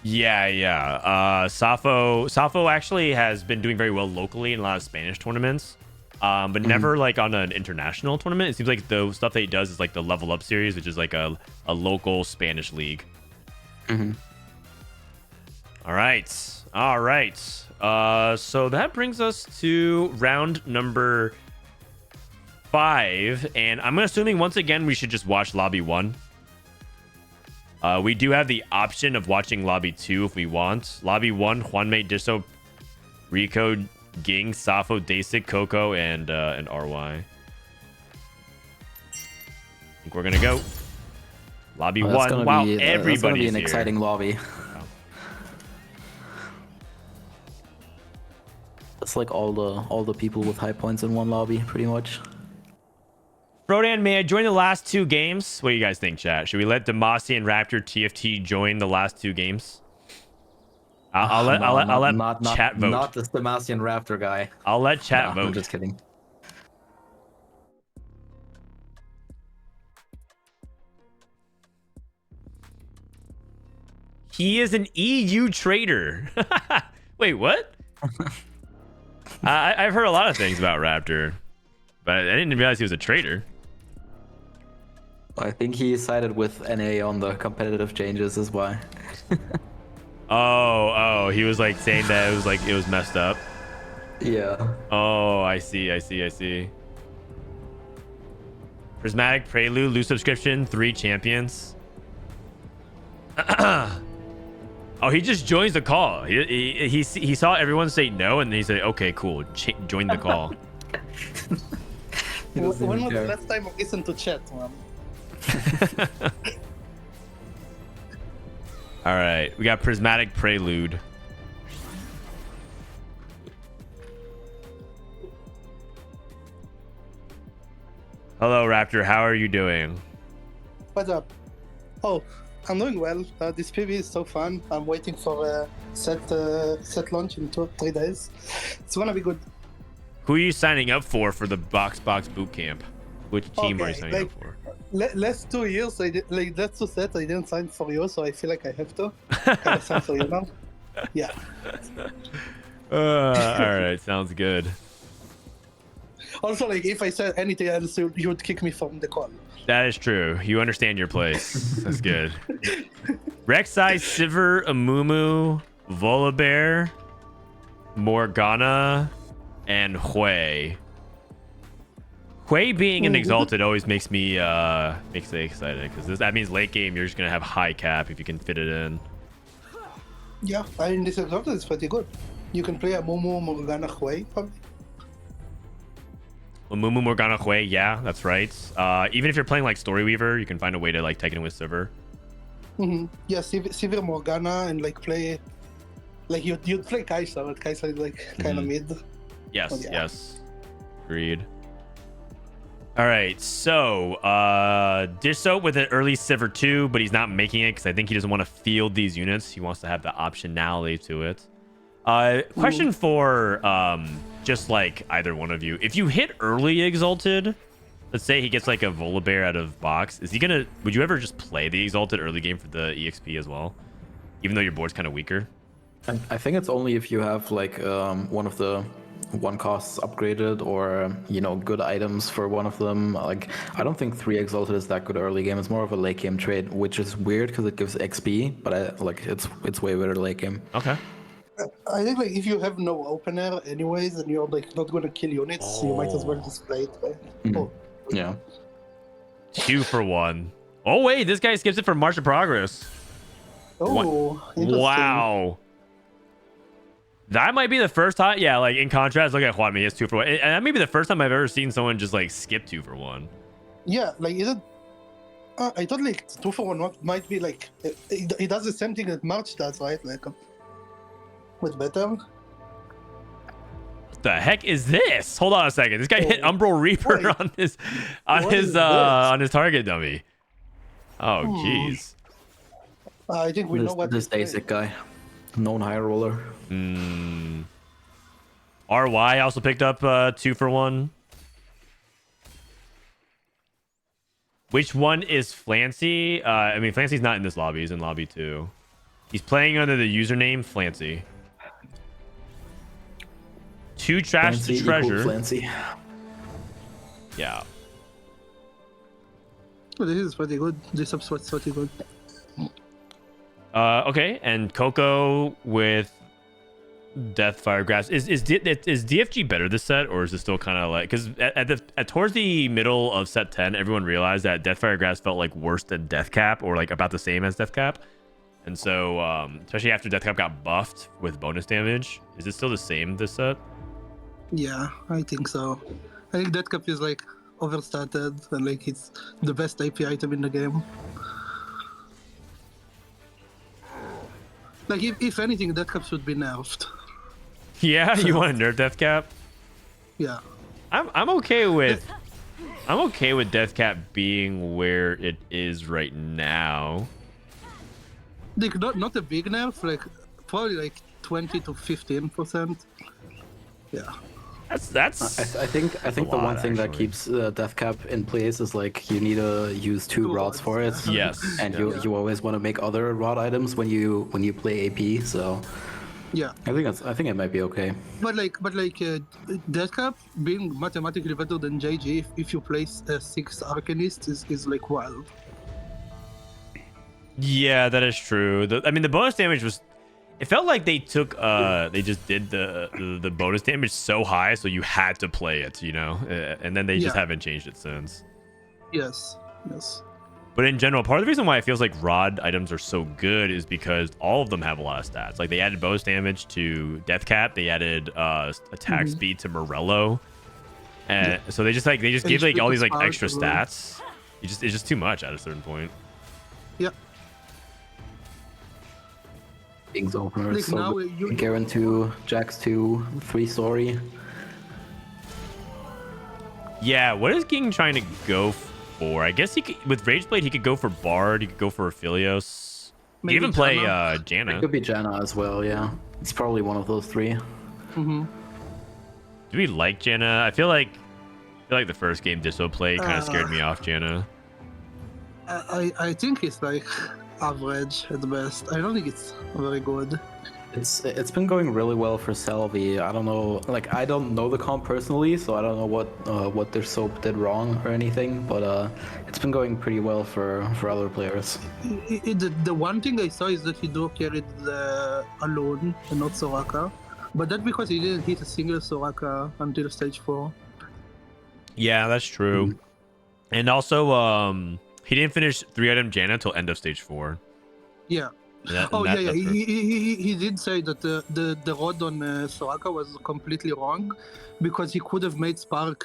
Yeah. Safo actually has been doing very well locally in a lot of Spanish tournaments, but never like on an international tournament. It seems like the stuff that he does is like the Level Up series, which is like a local Spanish league. All right. So that brings us to round number 5, and I'm assuming once again we should just watch lobby 1. We do have the option of watching lobby 2 if we want. Lobby 1, Juanmei, Disso, Rico, Ging, Safo, Dasik, Coco, and RY. I think we're gonna go. Lobby 1. Wow, That's gonna everybody's be an here. exciting lobby. It's like all the people with high points in one lobby, pretty much. Frodan, may I join the last 2 games? What do you guys think, chat? Should we let Demacian and Raptor TFT join the last 2 games? I'll let chat vote. Not this Demacian Raptor guy. I'll let chat No, vote. I'm just kidding. He is an EU trader. Wait, what? I've heard a lot of things about Raptor, but I didn't realize he was a traitor. I think he sided with NA on the competitive changes, is why. Oh, he was like saying that it was messed up. Yeah. Oh, I see. Prismatic, Prelude, loose subscription, 3 champions. Oh, he just joins the call. He saw everyone say no, and then he said, "Okay, cool, join the call." He doesn't When even was the care. last time I listened to chat, man? All right, we got Prismatic, Prelude. Hello, Raptor. How are you doing? What's up? Oh, I'm doing well. This PV is so fun. I'm waiting for a set launch in 3 days. It's gonna be good. Who are you signing up for the Box boot camp? Which team are you Okay, signing up for? Last 2 years, last 2 sets, I didn't sign for you, so I feel like I have to. Can I sign for you now? Yeah. All right, sounds good. Also, like, if I said anything else, you would kick me from the call. That is true. You understand your place. That's good. Rek'Sai, Sivir, Amumu, Volibear, Morgana, and Hui. Hui being an exalted always makes me excited because that means late game you're just gonna have high cap if you can fit it in. Yeah, I mean, this example is pretty good. You can play a Momo, Morgana, Hui, probably. Amumu, Morgana, Hui, yeah, that's right. Even if you're playing like Storyweaver, you can find a way to like take it in with Sivir. Yeah, Sivir Morgana and like play, like you'd play Kai'Sa, but Kai'Sa is like kind of mid. Yes, Oh, yeah. yes. Agreed. All right, so Disso with an early Sivir 2, but he's not making it because I think he doesn't want to field these units. He wants to have the optionality to it. Question for just like either one of you. If you hit early Exalted, let's say he gets like a Volibear out of box, would you ever just play the Exalted early game for the EXP as well? Even though your board's kind of weaker? I think it's only if you have like one of the one costs upgraded or good items for one of them. Like I don't think 3 exalted is that good early game. It's more of a late game trade, which is weird because it gives XP, but it's way better late game. Okay. I think like if you have no opener anyways and you're like not gonna kill units, you might as well just play it. Right? Oh, Yeah. 2 for 1. Oh wait, this guy skips it for March of Progress. interesting. Wow. That might be the first time. Yeah, like in contrast, look at Juan. He has 2 for 1. And that may be the first time I've ever seen someone just like skip 2 for 1. Yeah, like is it? I thought like 2 for 1 might be like it does the same thing that March does, right? Like with better. What the heck is this? Hold on a second. This guy hit Umbral Reaper Wait. on his target dummy. Oh jeez. I think we know what This basic guy, known high roller. RY also picked up 2 for 1. Which one is Flancy? I mean, Flancy's not in this lobby. He's in lobby 2. He's playing under the username Flancy. 2 trash Fancy to equal treasure. Flancy. Yeah. Oh, this is pretty good. This subswat's pretty good. Okay, and Coco with Deathfire Grass. Is DFG better this set, or is it still kind of like, because towards the middle of set 10, everyone realized that Deathfire Grass felt like worse than Deathcap, or like about the same as Deathcap, and so especially after Deathcap got buffed with bonus damage, is it still the same this set? Yeah, I think so. I think that cup is like overstated and like it's the best AP item in the game. Like if anything, that cup should be nerfed. Yeah, you want to nerf Deathcap? Yeah. I'm okay with Deathcap being where it is right now. Like not a big nerf, like probably like 20 to 15%. Yeah. That's I think the lot, one thing that actually. keeps Death Cap in place is like you need to use 2 Two rods for it. rods. yes. And you always want to make other rod items when you play AP. So Yeah. I think it might be okay. But Death Cap being mathematically better than JG if you place 6 Arcanist is like wild. Yeah, that is true. I mean, the bonus damage was. It felt like they took. They just did the bonus damage so high, so you had to play it, and then they just Yeah. haven't changed it since. Yes. Yes. But in general, part of the reason why it feels like rod items are so good is because all of them have a lot of stats. Like they added bonus damage to Death Cap, they added attack speed to Morello, and so they just give like all these like extra stats. It's just too much at a certain point. Yeah. King's opener. Like now So you Garen 2, Jax 2, 3 story. Yeah, what is King trying to go for? I guess he could, with Rageblade, he could go for Bard. He could go for Aphelios. He could even play It Janna. could be Janna as well, yeah. It's probably one of those three. Mm-hmm. Do we like Janna? I feel like the first game Disso play kind of scared me off Janna. I think it's like average at best. I don't think it's very good. It's been going really well for Salvyyy. I don't know, like I don't know the comp personally, so I don't know what their soap did wrong or anything, but it's been going pretty well for other players. The one thing I saw is that he carried the alone and not Soraka, but that's because he didn't hit a single Soraka until stage 4. Yeah, that's true. And also, he didn't finish 3-item Janna until end of stage 4. Yeah. Yeah. He did say that the rod on Soraka was completely wrong because he could have made Spark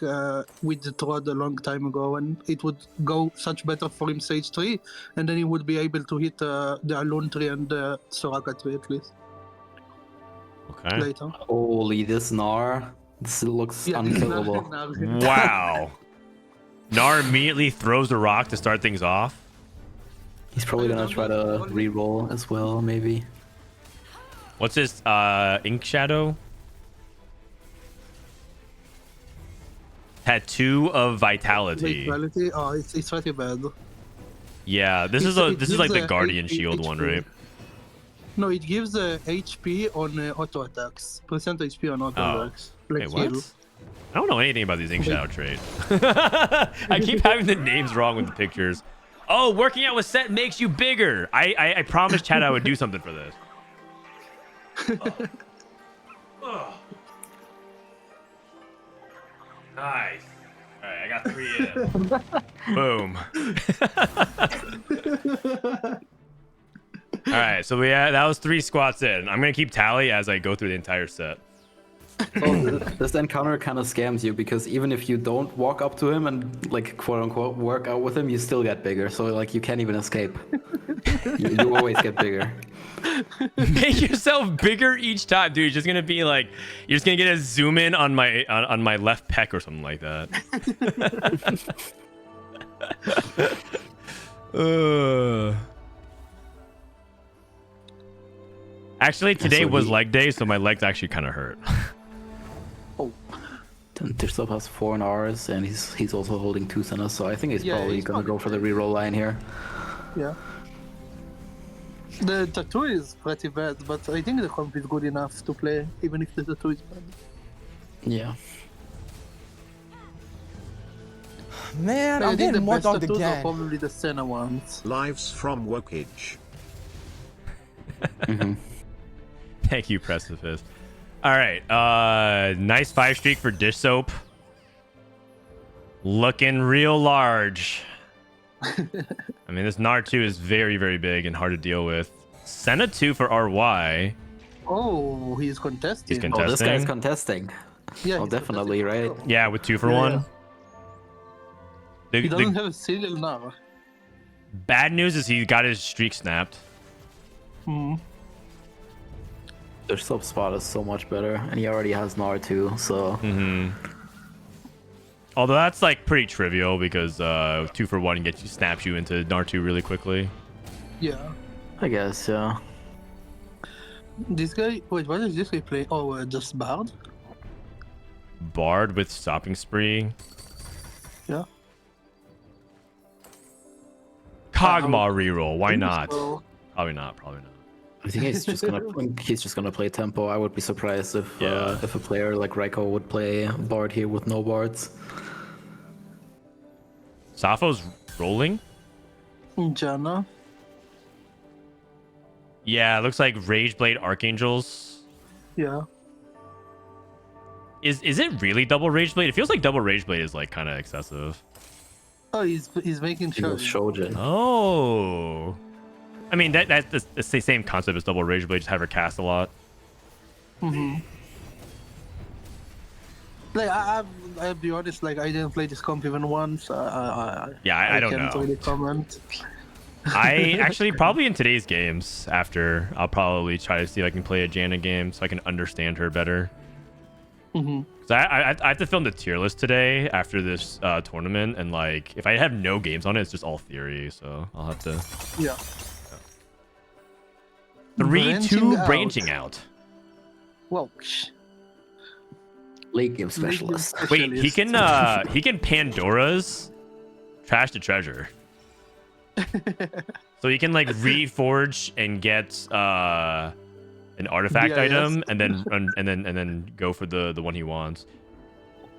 with the rod a long time ago and it would go such better for him stage 3 and then he would be able to hit the Alone tree and the Soraka tree at least. Okay. Later. Holy, this Gnar. This looks unkillable. Wow. Gnar immediately throws a rock to start things off. He's probably gonna try to re-roll as well, maybe. What's this? Ink Shadow? Tattoo of Vitality. Vitality? Oh, it's pretty bad. Yeah, this is like the Guardian Shield one, right? No, it gives HP on auto attacks. Percent HP on auto attacks. Wait, what? I don't know anything about these Ink Shadow trade. I keep having the names wrong with the pictures. Oh, working out with Set makes you bigger. I promised Chad I would do something for this. Nice. All right, I got 3 in. Boom. All right, so that was 3 squats in. I'm gonna keep tally as I go through the entire set. So this encounter kind of scams you because even if you don't walk up to him and like quote unquote work out with him, you still get bigger. So like you can't even escape. you always get bigger. Make yourself bigger each time, dude. It's just gonna be like you're just gonna get a zoom in on my left pec or something like that. Actually, today was leg day, so my legs actually kind of hurt. Oh, Disso has 4 Rs and he's also holding 2 centers, so I think he's probably gonna go for the reroll line here. Yeah. The tattoo is pretty bad, but I think the comp is good enough to play, even if the tattoo is bad. Yeah. Man, I I'm think the getting more best dogged tattoos are again. probably the Senna ones. Lives from Wokage. Thank you, Precipice. All right, nice 5 streak for Dish Soap. Looking real large. I mean, this Gnar 2 is very, very big and hard to deal with. Senna 2 for RY. Oh, he's contesting. He's contesting. Oh, this guy's contesting. Yeah, Oh, he's definitely, right? contesting. Yeah, with 2 for Yeah, 1. yeah. The, He doesn't the have a serial now. bad news is he got his streak snapped. Hmm. Their sub spot is so much better, and he already has Gnar too, so... Although that's like pretty trivial because 2 for 1 snaps you into Gnar 2 really quickly. Yeah. I guess, yeah. This guy. Wait, what is this guy playing? Oh, just Bard? Bard with Stopping Spree. Yeah. Kog'Maw reroll. Why not? So, Probably not. Probably not. I think he's just gonna play tempo. I would be surprised if a player like Raiko would play Bard here with no Bards. Sappho's rolling? Janna. Yeah, it looks like Rageblade Archangels. Yeah. Is it really double Rageblade? It feels like double Rageblade is like kind of excessive. Oh, he's making He goes sure. Shojin. Oh. I mean, that's the same concept as double Rage Blade, just have her cast a lot. Mm-hmm. Like I'll be honest, like I didn't play this comp even once. Yeah, I don't can't know. really comment. I actually probably in today's games after I'll probably try to see if I can play a Janna game so I can understand her better. Mm-hmm. So I have to film the tier list today after this tournament, and like if I have no games on it, it's just all theory. So I'll have to. Yeah. 3-2 branching out. Well, Late game specialist. Wait, he can Pandora's trash to treasure. So he can like reforge and get an artifact Yeah, item yes. and then go for the one he wants.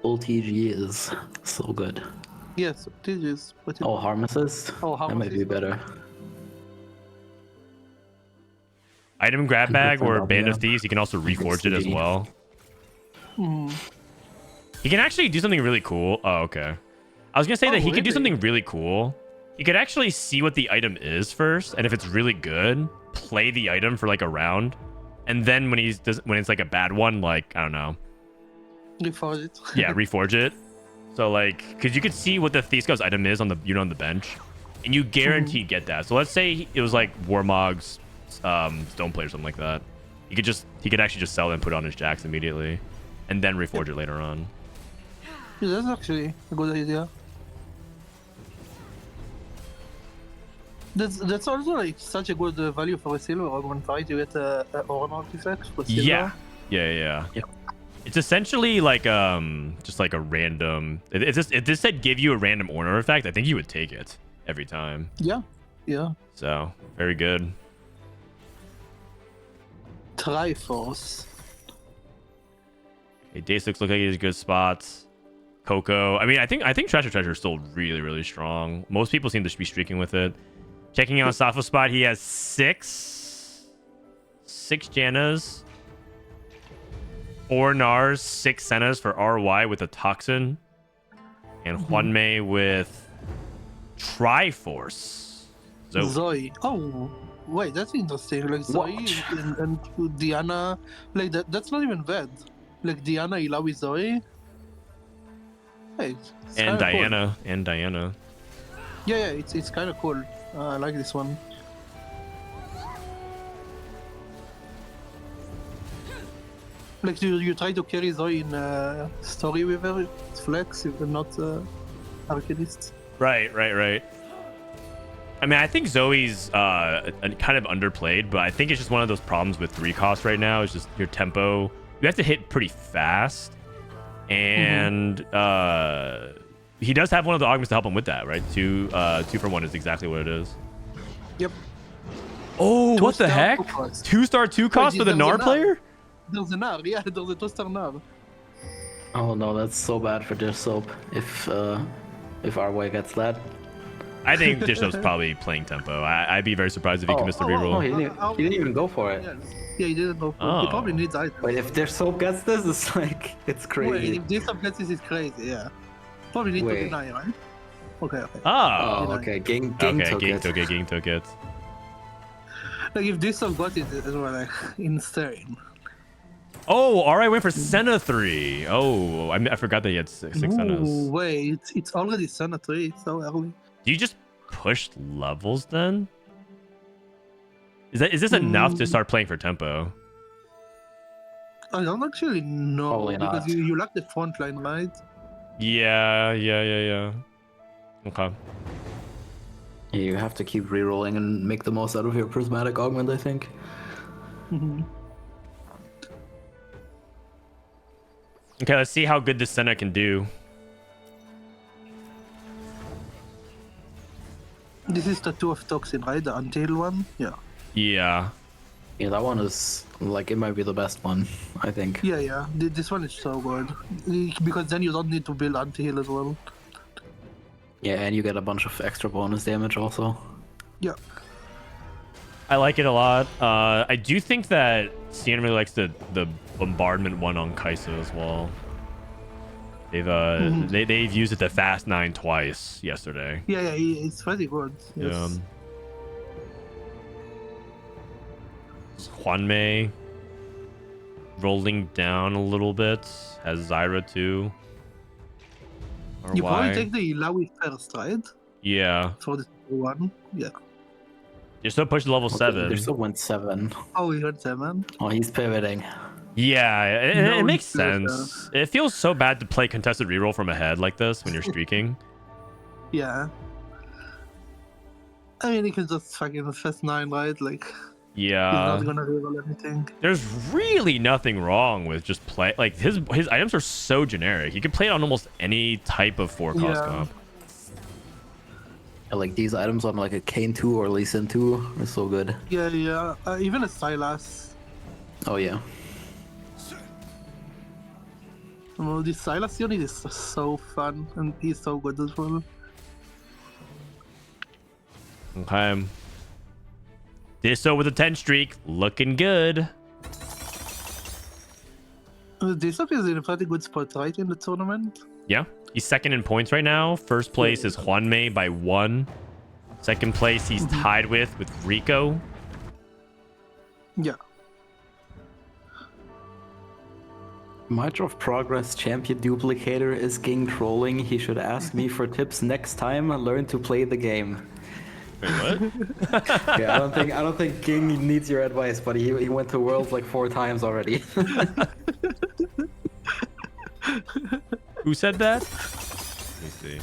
Full TG is so good. yes, it is. But Oh, Harm Assist? Oh, Harm That might be Assist. better. Item grab bag or Band of Yeah. Thieves, he can also reforge it as well. Mhm. He can actually do something really cool. Oh, okay. I was gonna say Oh, that he could do really? something really cool. He could actually see what the item is first, and if it's really good, play the item for like a round, and then when it's like a bad one, like I don't know, Reforge it. yeah, reforge it. So like, because you could see what the Thieves' item is on the on the bench, and you guaranteed get that. So let's say it was like Warmog's Stoneplay or something like that. He could actually just sell it and put it on his jacks immediately, and then reforge it later on. Yeah, that's actually a good idea. That's also like such a good value for a silver augment, right? You get a Aura artifact for silver. Yeah. It's essentially like just like a random. If this said give you a random Aura artifact, I think you would take it every time. Yeah. So very good. Triforce. Okay, Day6 looks like he's good spots. Coco. I mean, I think Treasure Treasure is still really, really strong. Most people seem to be streaking with it. Checking out Safo spot, he has six Jannas, 4 Nars, 6 Sennas for RY with a Toxin, and Juanmei with Triforce. Zoe. Oh, wait, that's interesting. Like Zoe and Diana, like that's not even bad. Like Diana, Ilawi, Zoe. Hey, it's And kinda cool. Diana. Yeah, it's kind of cool. I like this one. Like you try to carry Zoe in story with her, it's flex if you're not arcanist. Right. I mean, I think Zoe's kind of underplayed, but I think it's just one of those problems with 3 costs right now. It's just your tempo. You have to hit pretty fast, and he does have one of the augments to help him with that, right? 2 for 1 is exactly what it is. Yep. Oh, what the 2-star heck? 2 cost. 2-star 2 cost for the there's a Nar Nar. player? There's a Nar, yeah, there's a 2-star Nar. Oh no, that's so bad for Dish Soap if Arway gets that. I think Dishop's probably playing tempo. I'd be very surprised if he commits the reroll. Oh, he didn't even go for it. Yeah, he didn't go for it. He Oh. probably needs items. Wait, if Dish Soap gets this, it's like, it's crazy. Wait, if this gets this is crazy, yeah. Probably need Wait. to deny, right? Okay. Oh. Oh, okay. Ging Okay, took it. Ging took it. Like if this one got it, it was like insane. Oh, alright, went for Senna 3. Oh, I forgot that he had six Sennas. Ooh, wait, it's already Senna 3, it's so early. Do you just push levels then? Is this enough to start playing for tempo? I don't actually know Probably because not. you like the front line, right? Yeah. Okay. You have to keep rerolling and make the most out of your prismatic augment, I think. Okay, let's see how good this Senna can do. This is the 2 of Toxin, right? The Untail one? Yeah. Yeah. Yeah, that one is, like, it might be the best one, I think. Yeah. This one is so good. Because then you don't need to build Untail as well. Yeah, and you get a bunch of extra bonus damage also. Yeah. I like it a lot. I do think that Cian really likes the bombardment one on Kai'Sa as well. They've used it to fast 9 twice yesterday. Yeah, it's very good. Yes. Juanmei rolling down a little bit. Has Zyra too. Or You why? probably take the Ilawi first, right? Yeah. For the one. Yeah. You're still pushing level 7. They still went 7. Oh, we got 7. Oh, he's pivoting. Yeah, it No, makes it's good, sense. It feels so bad to play contested reroll from ahead like this when you're streaking. Yeah. I mean, he can just fucking fast 9, right? Like, he's not gonna reroll anything. There's really nothing wrong with just play. Like his items are so generic. You can play it on almost any type of 4-cost comp. Like these items on like a Kane 2 or Lee Sin 2 are so good. Yeah. Even a Silas. Oh yeah. Oh, this Silas unit is so fun, and he's so good as well. Okay. Disso with a 10 streak, looking good. This up is in a pretty good spot, right, in the tournament? Yeah, he's second in points right now. First place is Juanmei by 1. Second place he's tied with Rico. Yeah. March of Progress champion duplicator is Ging trolling. He should ask me for tips next time. Learn to play the game. Wait, what? Yeah, I don't think Ging needs your advice, but he went to Worlds like 4 times already. Who said that? Let me see.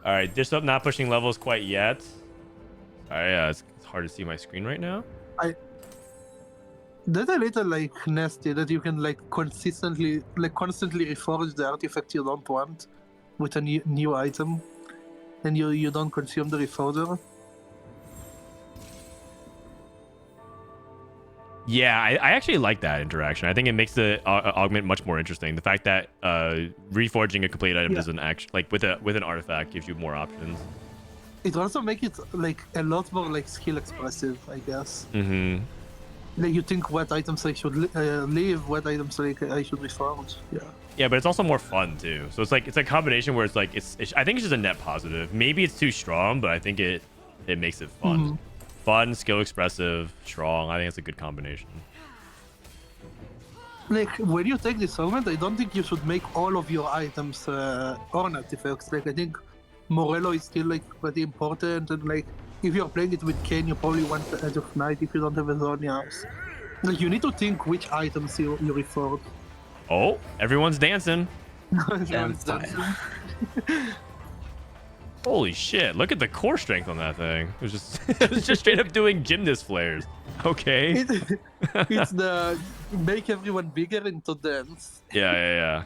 All right, Disso not pushing levels quite yet. All right, it's hard to see my screen right now. That's a little like nasty that you can like constantly reforge the artifact you don't want with a new item, and you don't consume the reforger. Yeah, I actually like that interaction. I think it makes the augment much more interesting. The fact that reforging a complete item doesn't actually, like with an artifact, gives you more options. It also makes it like a lot more like skill expressive, I guess. Mm-hmm. Like you think what items I should leave, what items like I should reforge. Yeah. Yeah, but it's also more fun too. So it's a combination where it's like I think it's just a net positive. Maybe it's too strong, but I think it makes it fun. Mm-hmm. Fun, skill expressive, strong. I think it's a good combination. Like when you take this augment, I don't think you should make all of your items on artifacts. Like I think Morello is still like pretty important, and like if you're playing it with Kane, you probably want the Edge of Night if you don't have a Zonias. Like you need to think which items you reforge. Oh, everyone's dancing. Everyone's dancing. Holy shit! Look at the core strength on that thing. It was just straight up doing gymnast flares. Okay. It's the make everyone bigger into dance. Yeah.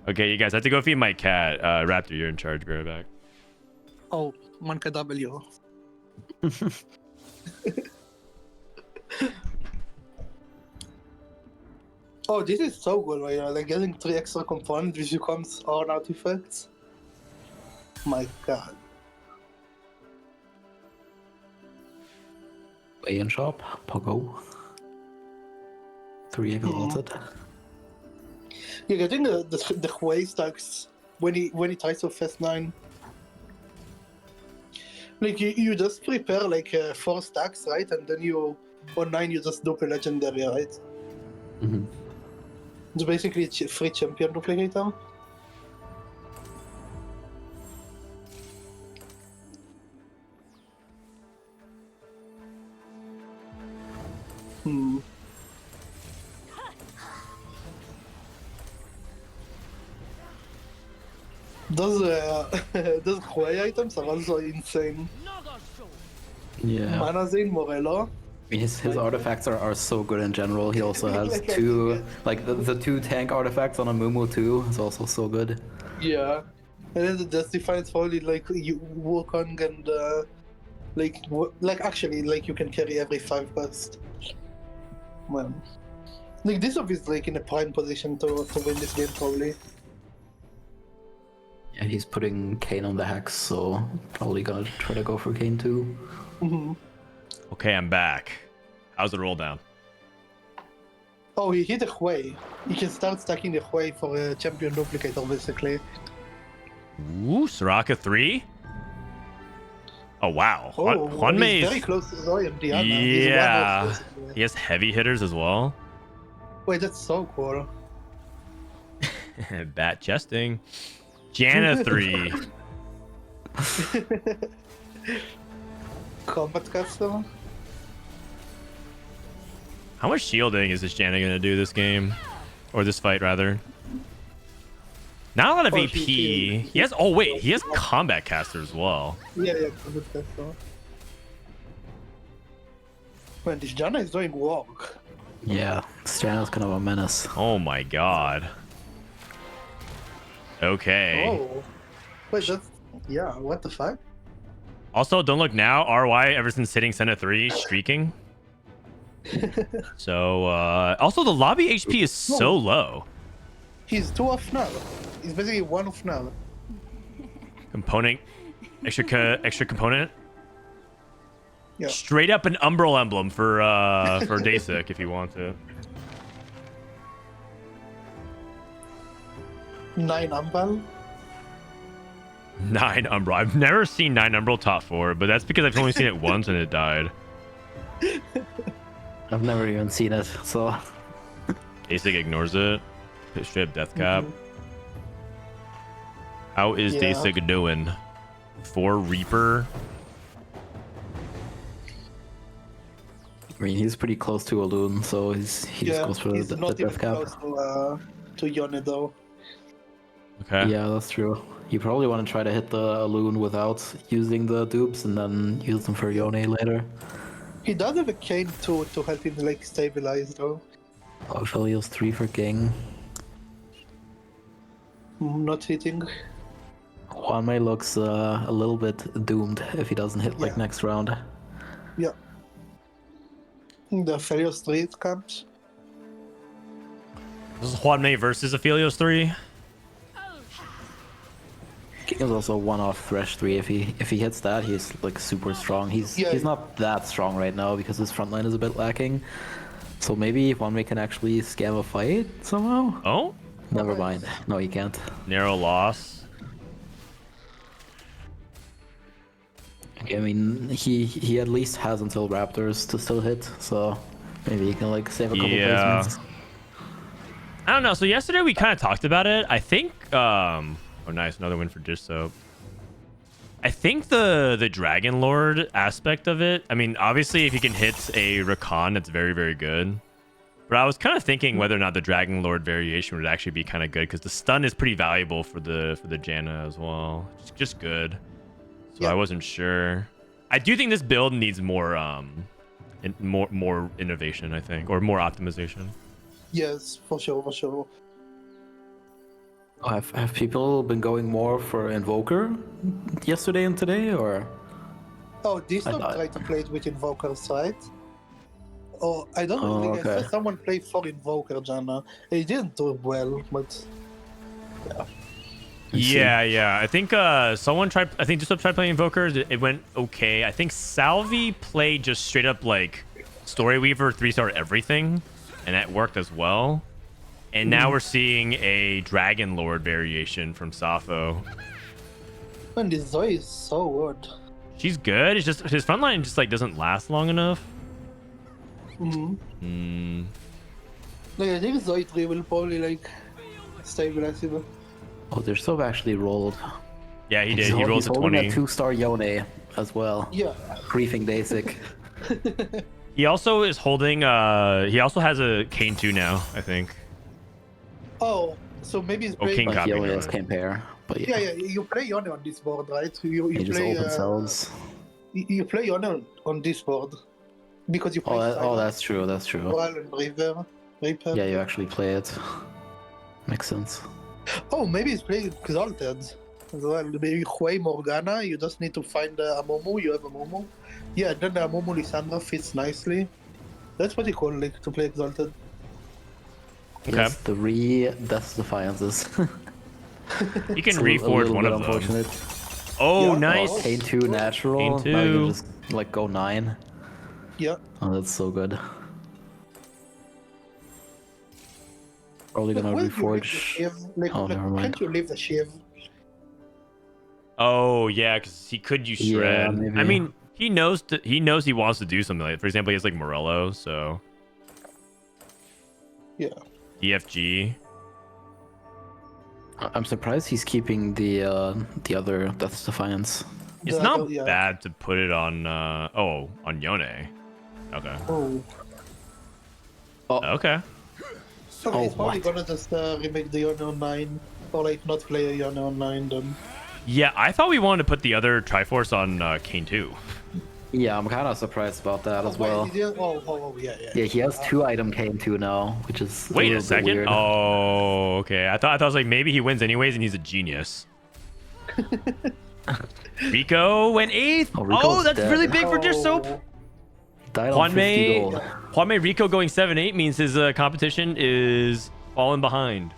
Okay, you guys, I have to go feed my cat. Raptor, you're in charge. Be right back. Oh, Manka W. Oh, this is so good, right? Like getting 3 extra components which becomes on artifacts. My god. Weigh-in shop, Pogo. 3 exalted. You're getting the Huey stacks when he tries to fast 9. Like you just prepare like 4 stacks, right? And then on 9 you just dupe a legendary, right? Mm-hmm. It's basically a free champion duplicator. Those Huey items are also insane. Yeah. Manazin, Morello. His artifacts are so good in general. He also has 2, like the 2 tank artifacts on a Mumu too. Is also so good. Yeah, and then the Justified's probably like you Wukong and like actually like you can carry every 5 burst. Man, like this is like in a prime position to win this game probably. Yeah, he's putting Kane on the hex, so probably gonna try to go for Kane too. Mm-hmm. Okay, I'm back. How's the roll down? Oh, he hit a Hui. You can start stacking the Hui for a champion duplicator, basically. Ooh, Soraka 3. Oh wow. Oh, Juan he's Mei very is, close to Zoe and Diana. He's one yeah. off, basically. He has heavy hitters as well. Wait, that's so cool. Bat chesting. Janna 3. Combat custom. How much shielding is this Janna gonna do this game? Or this fight rather? Not a lot of Oh, AP. he- He has oh wait, he has combat caster as well. Yeah, combat custom. Man, this Janna is doing work. Yeah, Stana's kind of a menace. Oh my god. Okay. Oh. Wait, that's... Yeah, what the fuck? Also, don't look now. RY ever since hitting Senna 3 streaking. So also the lobby HP is so low. He's 2 off now. He's basically 1 off now. Component extra component. Yeah. Straight up an Umbral emblem for Dasik if you want it. 9 Anvil. 9 Umbral. I've never seen 9 Umbral top 4, but that's because I've only seen it once and it died. I've never even seen it, so Dasik ignores it. Straight up death cap. How is Yeah. Dasik doing? 4 Reaper. I mean he's pretty close to a loon, so he just Yeah, goes for he's the not even death cap. close to Yone though. Okay. Yeah, that's true. You probably want to try to hit the loon without using the dupes and then use them for Yone later. He does have a cane to help him like stabilize though. Oh, Philios 3 for King. Not hitting. Juan Mei looks a little bit doomed if he doesn't hit like Yeah. next round. Yeah. The Failure Street comes. This is Juan Mei versus Aphelios 3. King is also one off Thresh 3. If he hits that, he's like super strong. He's not that strong right now because his front line is a bit lacking. So maybe Juan Mei can actually scam a fight somehow. Oh, Never mind. No, he can't. narrow loss. I mean, he at least has until Raptors to still hit, so maybe he can like save a couple Yeah. placements. I don't know. So yesterday we kind of talked about it. I think oh nice, another win for Dish Soap. I think the Dragon Lord aspect of it, I mean, obviously if you can hit a Rakan, it's very, very good. But I was kind of thinking whether or not the Dragon Lord variation would actually be kind of good because the stun is pretty valuable for the Janna as well. Just good. So I wasn't sure. I do think this build needs more more innovation, I think, or more optimization. Yes, for sure, for sure. Have people been going more for Invoker yesterday and today, or? Oh, this I one thought- tried to play it with Invokers, right? Oh, I don't Oh, think I okay. saw someone play for Invoker, Janna. He didn't do well, but Yeah. I think someone tried. I think just tried playing Invokers. It went okay. I think Salvyyy played just straight up like Story Weaver 3-star everything, and that worked as well. And now we're seeing a Dragon Lord variation from Safo. man, this Zoe is so good. She's good. It's just his front line just like doesn't last long enough. Like, I think Zoe 3 will probably like stabilize him. Oh, their sub actually rolled. Yeah, he did. He rolled He's to holding 20. a 2-star Yone as well. Yeah. Briefing basic. He also is holding. He also has a Kane 2 now, I think. Oh, so maybe he's playing. King Like copy. Yone's can pair, but yeah, Yeah, you play Yone on this board, right? You he just play. open cells. You play Yone on this board because you play. Oh, that's true. That's true. Royal and Reaper. Yeah, you actually play it. Makes sense. Oh, maybe he's playing Exalted as well. Maybe Hui Morgana. You just need to find a Momo. You have a Momo. Yeah, then the Momo Lissandra fits nicely. That's pretty cool, like to play Exalted. Okay. Yes, 3 Death Defiances. You can It's a reforge little one bit of them. unfortunate. Oh, Yeah. nice. Kane 2 natural. Kane Now you 2. can just like go 9. Yeah. Oh, that's so good. probably gonna Why do you leave the reforge. shiv? Like, Oh, like, never mind. can't you leave the shiv? Oh yeah, because he could use shred. Yeah, maybe. I mean, he knows he wants to do something like. For example, he has like Morello, so Yeah. EFG. I'm surprised he's keeping the other Death's Defiance. It's The not other- yeah. bad to put it on. On Yone. Okay. Oh. Okay. So Oh, he's probably what? gonna just remake the Yone online, or like not play a Yone online then. Yeah, I thought we wanted to put the other Triforce on Kane too. Yeah, I'm kind of surprised about that as Wait, well. did you- oh, yeah. Yeah, he has 2-item Kane 2 now, which is Wait a little bit second. weird. Oh, okay. I thought I was like maybe he wins anyways, and he's a genius. Rico went 8th. Oh, Rico's That's dead. really big for Dish Soap. Oh, Died on 50 gold. Juanmei Rico going 7-8 means his competition is falling behind.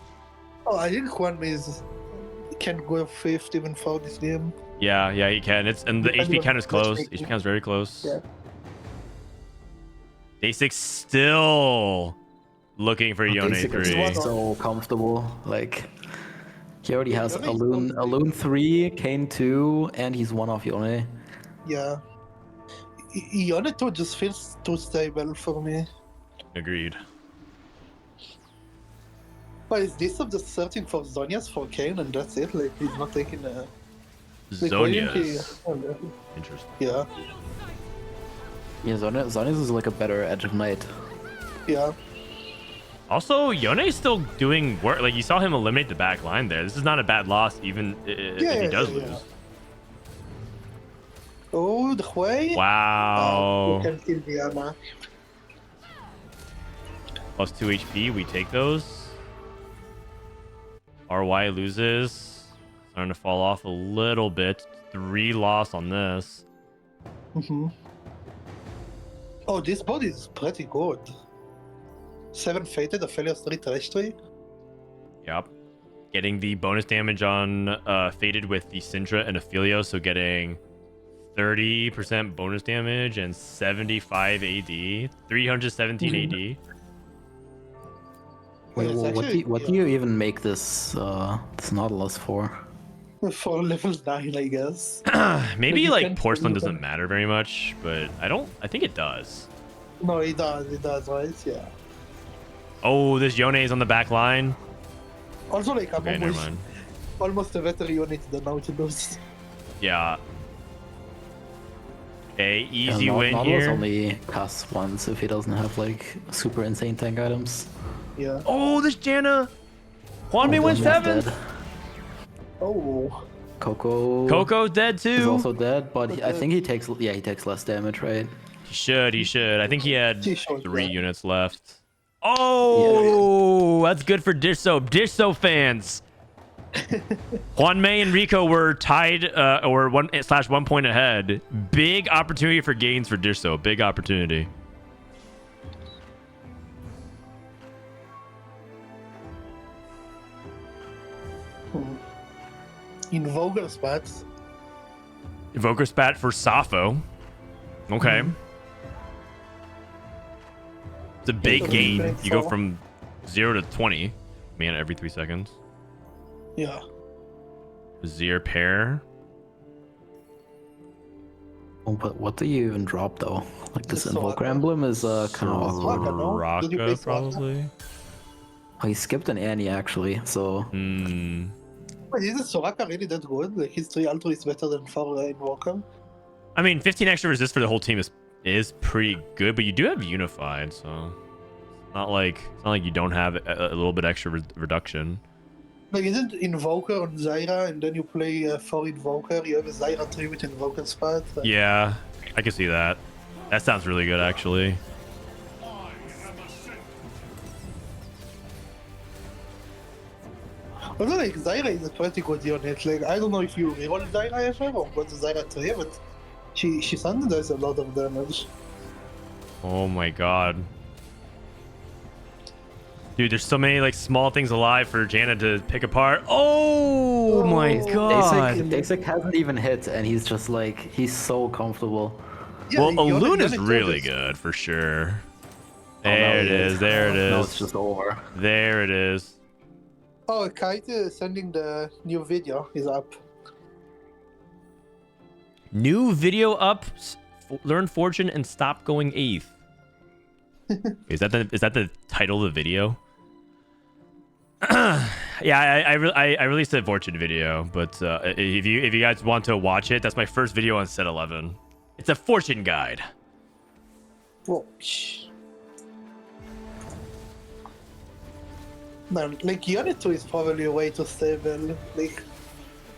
Oh, I think Juan can go 5th even for this game. Yeah, he can. And the Depending HP on count is close. matchmaking. HP count is very close. Yeah. Day 6 still looking for Yone Basic is 3. so comfortable. Like, he already has Yone is Alune 3, Kane 2, and he's 1 off Yone. Yeah. Yone 2 just feels too stable for me. Agreed. But is this of just searching for Zonias for Kane and that's it? Like, he's not taking a... Like, why didn't he- Zonias. Interesting. Yeah, Yeah, Zonius is like a better Edge of Night. yeah. Also, Yone's still doing work. Like, you saw him eliminate the back line there. This is not a bad loss, even if he does lose. Oh, the way? Wow. You can kill Diana. Plus 2 HP. We take those. RY loses. Starting to fall off a little bit. 3 loss on this. Mm-hmm. Oh, this body is pretty good. 7 fated, a failure 3 treachery. Yep. Getting the bonus damage on Fated with the Syndra and Ophelio, so getting 30% bonus damage and 75 AD. 317 AD. Wait, It's well, actually- what do you even make this Nautilus for? For level 9, I guess. Maybe You like can- porcelain you doesn't can- matter very much, but I think it does. No, it does, right? Yeah. Oh, this Yone is on the back line. Also, like, I'm Okay, never mind. almost a better unit than Nautilus. Yeah. Okay, easy Yeah, win Nautilus here. only casts once if he doesn't have like super insane tank items. Yeah. Oh, this Janna. Juanmei Oh, went Janna's 7th. dead. Oh. Coco's dead is too. also dead, but I think he takes less damage, right? He should. I think he had He should, 3 yeah. units left. Oh, that's good for Dish Soap. Dish Soap fans. Juanmei and Rico were tied or 1 point ahead. Big opportunity for gains for Dish Soap. Big opportunity. Invoker spats. Evoker spat for Safo. Okay. It's a big That's gain. okay, You go so- from 0 to 20 mana every 3 seconds. Yeah. Zir pair. Oh, but what do you even drop though? Like this The Invoker Soraka. emblem is kind of awkward. Soraka, no? Did you play Raka, Soraka? probably. Oh, he skipped an Annie actually, so Hmm. Wait, isn't Soraka really that good? Like, his 3 Ultra is better than 4 Invoker? I mean, 15 extra resist for the whole team is pretty good, but you do have Unified, so it's not like you don't have a little bit extra reduction. Like, isn't Invoker on Zyra, and then you play 4 Invoker, you have a Zyra 3 with Invoker spat? Like, Yeah, I can see that. That sounds really good, actually. although, like, Zyra is a pretty good unit. Like, I don't know if you reroll Zyra ever, or got the Zyra 3, but she suddenly does a lot of damage. Oh my god. Dude, there's so many like small things alive for Janna to pick apart. Oh my god. Dasik hasn't even hit, and he's just like he's so comfortable. Yeah, Well, the unit- Alune is unit really is- good for sure. There it is. There it No, it's is. just over. There it is. Oh, Kite is sending the new video is up. New video up. Learn fortune and stop going eighth. Is that the title of the video? Yeah, I released a fortune video, but if you guys want to watch it, that's my first video on set 11. It's a fortune guide. Whoa. No, like Unit 2 is probably way too stable. Like,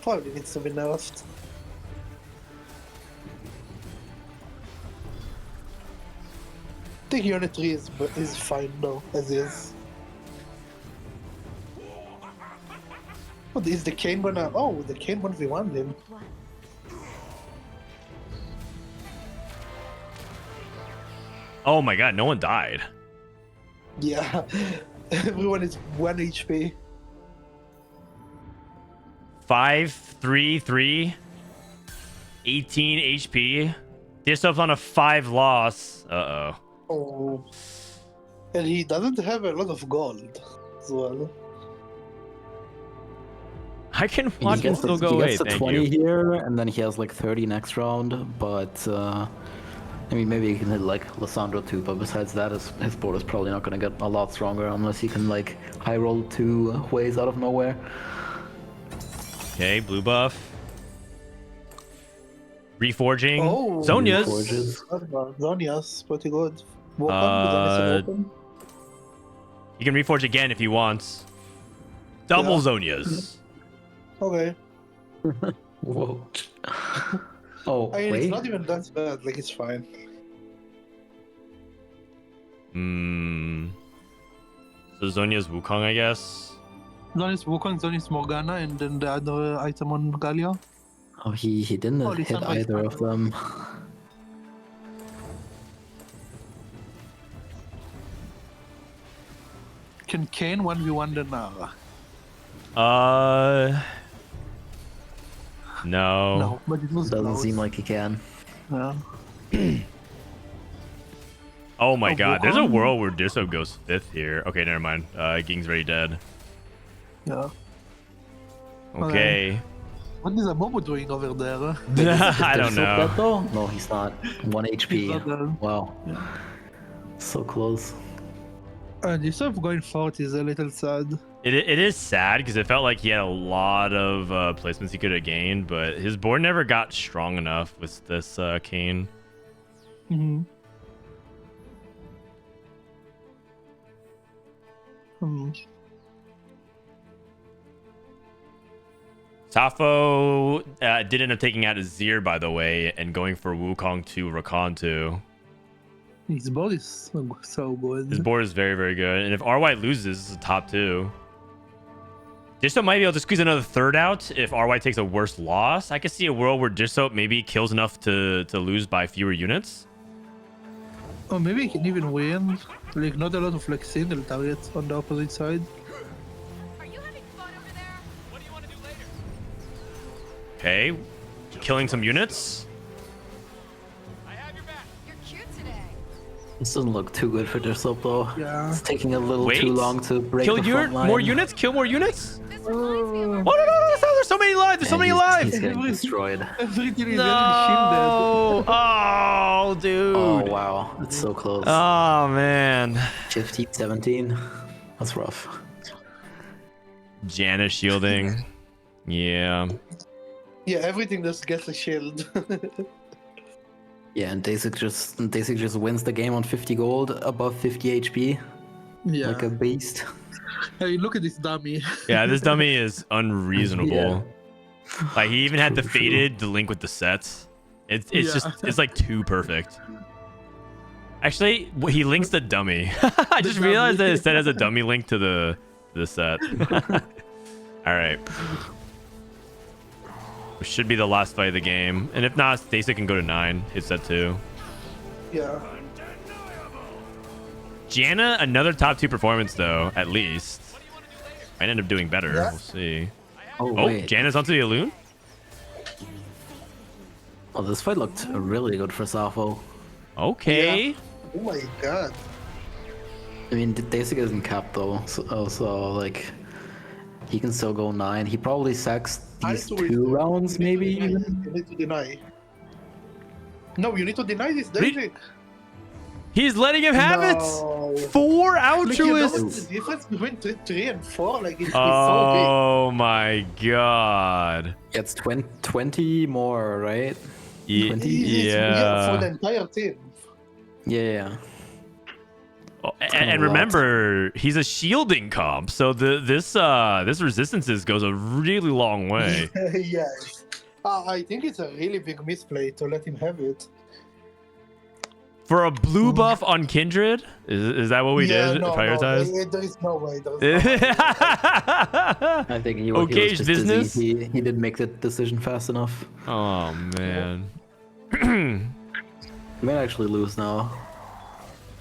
probably needs to be nerfed. I think Unit 3 is fine though, as is. Oh, is the Kane gonna... Oh, the Kane 1v1 him. Oh my god, no one died. Yeah, everyone is 1 HP. 5-3-3, 18 HP. Disop's on a 5 loss. Uh-oh. Oh. And he doesn't have a lot of gold as well. I can He watch him gets still to, go he away. gets to Thank 20 you. here, and then he has like 30 next round, but I mean, maybe he can hit like Lissandra too, but besides that, his board is probably not going to get a lot stronger unless he can like high roll 2 ways out of nowhere. Okay, blue buff. Reforging. Oh, Zonia's. Reforges. Zonia's pretty good. Wukong, Uh, Wukong. You can reforge again if he wants. Double Yeah. Zonia's. Okay. Whoa. Oh, I mean, wait. it's not even that bad. Like, it's fine. So Zonia's Wukong, I guess. Zonia's Wukong, Zonia's Morgana, and then the other item on Galio. Oh, he didn't Oh, hit Lissandra is either of fine. them. Can Kane 1v1 the Nara? No. No, but it was Doesn't close. seem like he can. Yeah. Oh my Oh, god, there's a Wukong? world where Disso goes 5th here. Okay, never mind. Ging's already dead. Yeah. Okay. What is Amomo doing over there? I don't Is Disop know. dead though? No, he's not. 1 He's HP. not dead. Wow. Yeah. So close. Yusuf going 40 is a little sad. It is sad because it felt like he had a lot of placements he could have gained, but his board never got strong enough with this Kane. Mm-hmm. Safo did end up taking out Azir, by the way, and going for Wukong to Rakan too. His board is so good. His board is very, very good. And if RY loses, this is a top 2. Disso might be able to squeeze another 3rd out if RY takes a worse loss. I could see a world where Disso maybe kills enough to lose by fewer units. Oh, maybe he can even win. Like, not a lot of like single targets on the opposite side. Are you having fun over there? What do you want to do later? Okay, killing some units. I have your back. You're cute today. This doesn't look too good for Disop though. Yeah. It's taking a little Wait. too long to break Kill the front line. more units. Kill more units. This reminds me of our Oh no! There's so many lives. There's so And many he's lives. getting destroyed. Everything is No! Oh, dude. Oh wow, it's so close. Oh man. 15, 17. That's rough. Janna shielding. Yeah. Yeah, everything just gets a shield. Yeah, and Dasik just wins the game on 50 gold, above 50 HP, Yeah. like a beast. Hey, look at this dummy. Yeah, this dummy is unreasonable. Like he even had the True. faded to link with the sets. It's Yeah. just it's like too perfect. Actually, he links the dummy. I just dummy. realized that it said as a dummy link to the set. All right. Which should be the last fight of the game, and if not, Stacy can go to 9. Hit set 2. Yeah. Janna, another top 2 performance though, at least. Might end up doing better. Yeah. We'll see. Oh, Oh, wait. Janna's onto the Elune. Oh, this fight looked really good for Safo. Okay. Oh my god. I mean, Dasik isn't capped though, so like he can still go 9. He probably sacks these I do it. 2 rounds, You need to maybe deny. even. You need to deny. No, you need to deny this, Re- David. He's letting him have No. it. 4 Like, you know altruists. what's the difference between 3 and 4? Like, it's so Oh my god. It's 20 more, right? Ye- 20? big. Yeah, for the yeah. entire team. Yeah. Oh, kinda and a lot. remember, he's a shielding comp, so this resistances goes a really long way. Yes. I think it's a really big misplay to let him have it. For a blue buff on Kindred, is that what we did? Prioritize. No, there is no way. There is no way. I think he Okay, was just business. busy. He didn't make the decision fast enough. Oh man. He might actually lose now.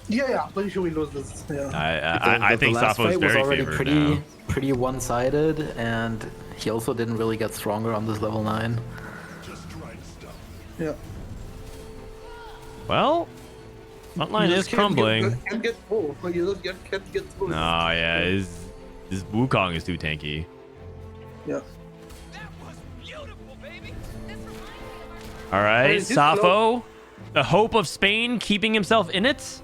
Yeah, I'm pretty sure we lose this. Yeah. I think the last Sappho is fight was very already favored now. pretty one-sided, and he also didn't really get stronger on this level 9. Yeah. Well, frontline You is just crumbling. Can't get through. Like, you just can't get through. No, yeah, his Wukong is too tanky. Yeah. That was beautiful, baby. This reminds me of All right, Hey, is this Sappho, the hope of Spain keeping himself in it.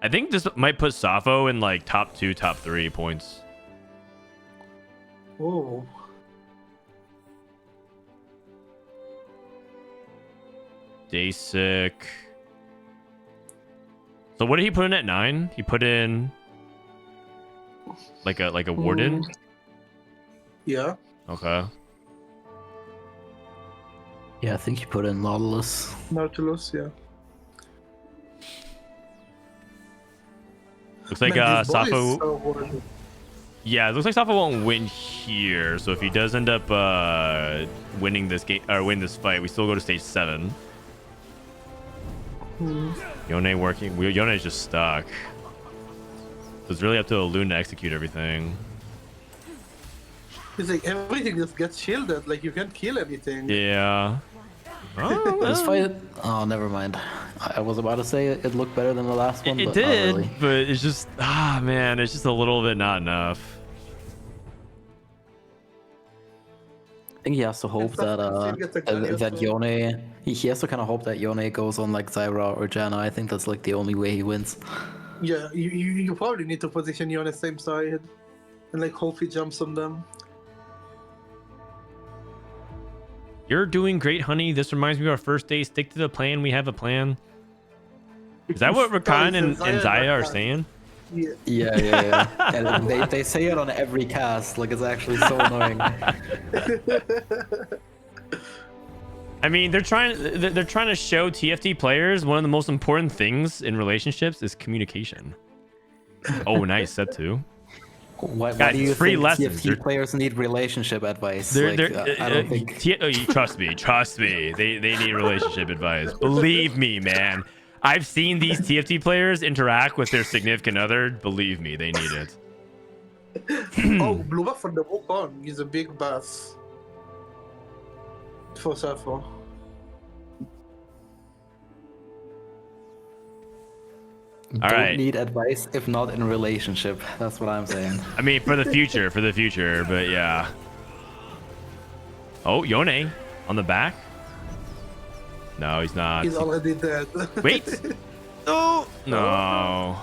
I think this might put Sappho in like top 2, top 3 points. Oh. Dasic. So what did he put in at 9? He put in like a warden. Yeah. Okay. Yeah, I think he put in Nautilus. Nautilus, yeah. Looks like Man, this boy is Sappho. so horrible. Yeah, it looks like Sappho won't win here. So if he does end up winning this game or win this fight, we still go to stage 7. Yone working. Yone's just stuck. So it's really up to Lune to execute everything. It's like everything just gets shielded. Like, you can't kill anything. Yeah. Oh, This well, fight, oh, never mind. I was about to say it looked better than the last one, it but did, not really. but it's just man, it's just a little bit not enough. I think he has to hope Still that gets a guardian that sword. Yone he has to kind of hope that Yone goes on like Zyra or Janna. I think that's like the only way he wins. Yeah, you probably need to position you on the same side. And, like, hope he jumps on them. You're doing great, honey. This reminds me of our first day. Stick to the plan. We have a plan. Is that what Rakan and Zaya are saying? Yeah. Yeah. And they say it on every cast. Like, it's actually so annoying. I mean, they're trying to show TFT players one of the most important things in relationships is communication. Oh, nice. That too. Why Guys, do you free think lessons. TFT players need relationship advice? They're, Like, I don't think. Trust me. They need relationship advice. Believe me, man. I've seen these TFT players interact with their significant other. Believe me, they need it. Oh, blue buff for the Wukong is a big buff. For Sappho. All Don't right. need advice if not in a relationship. That's what I'm saying. I mean, for the future, but yeah. Oh, Yone on the back. No, he's not. He's already dead. Wait. No. No.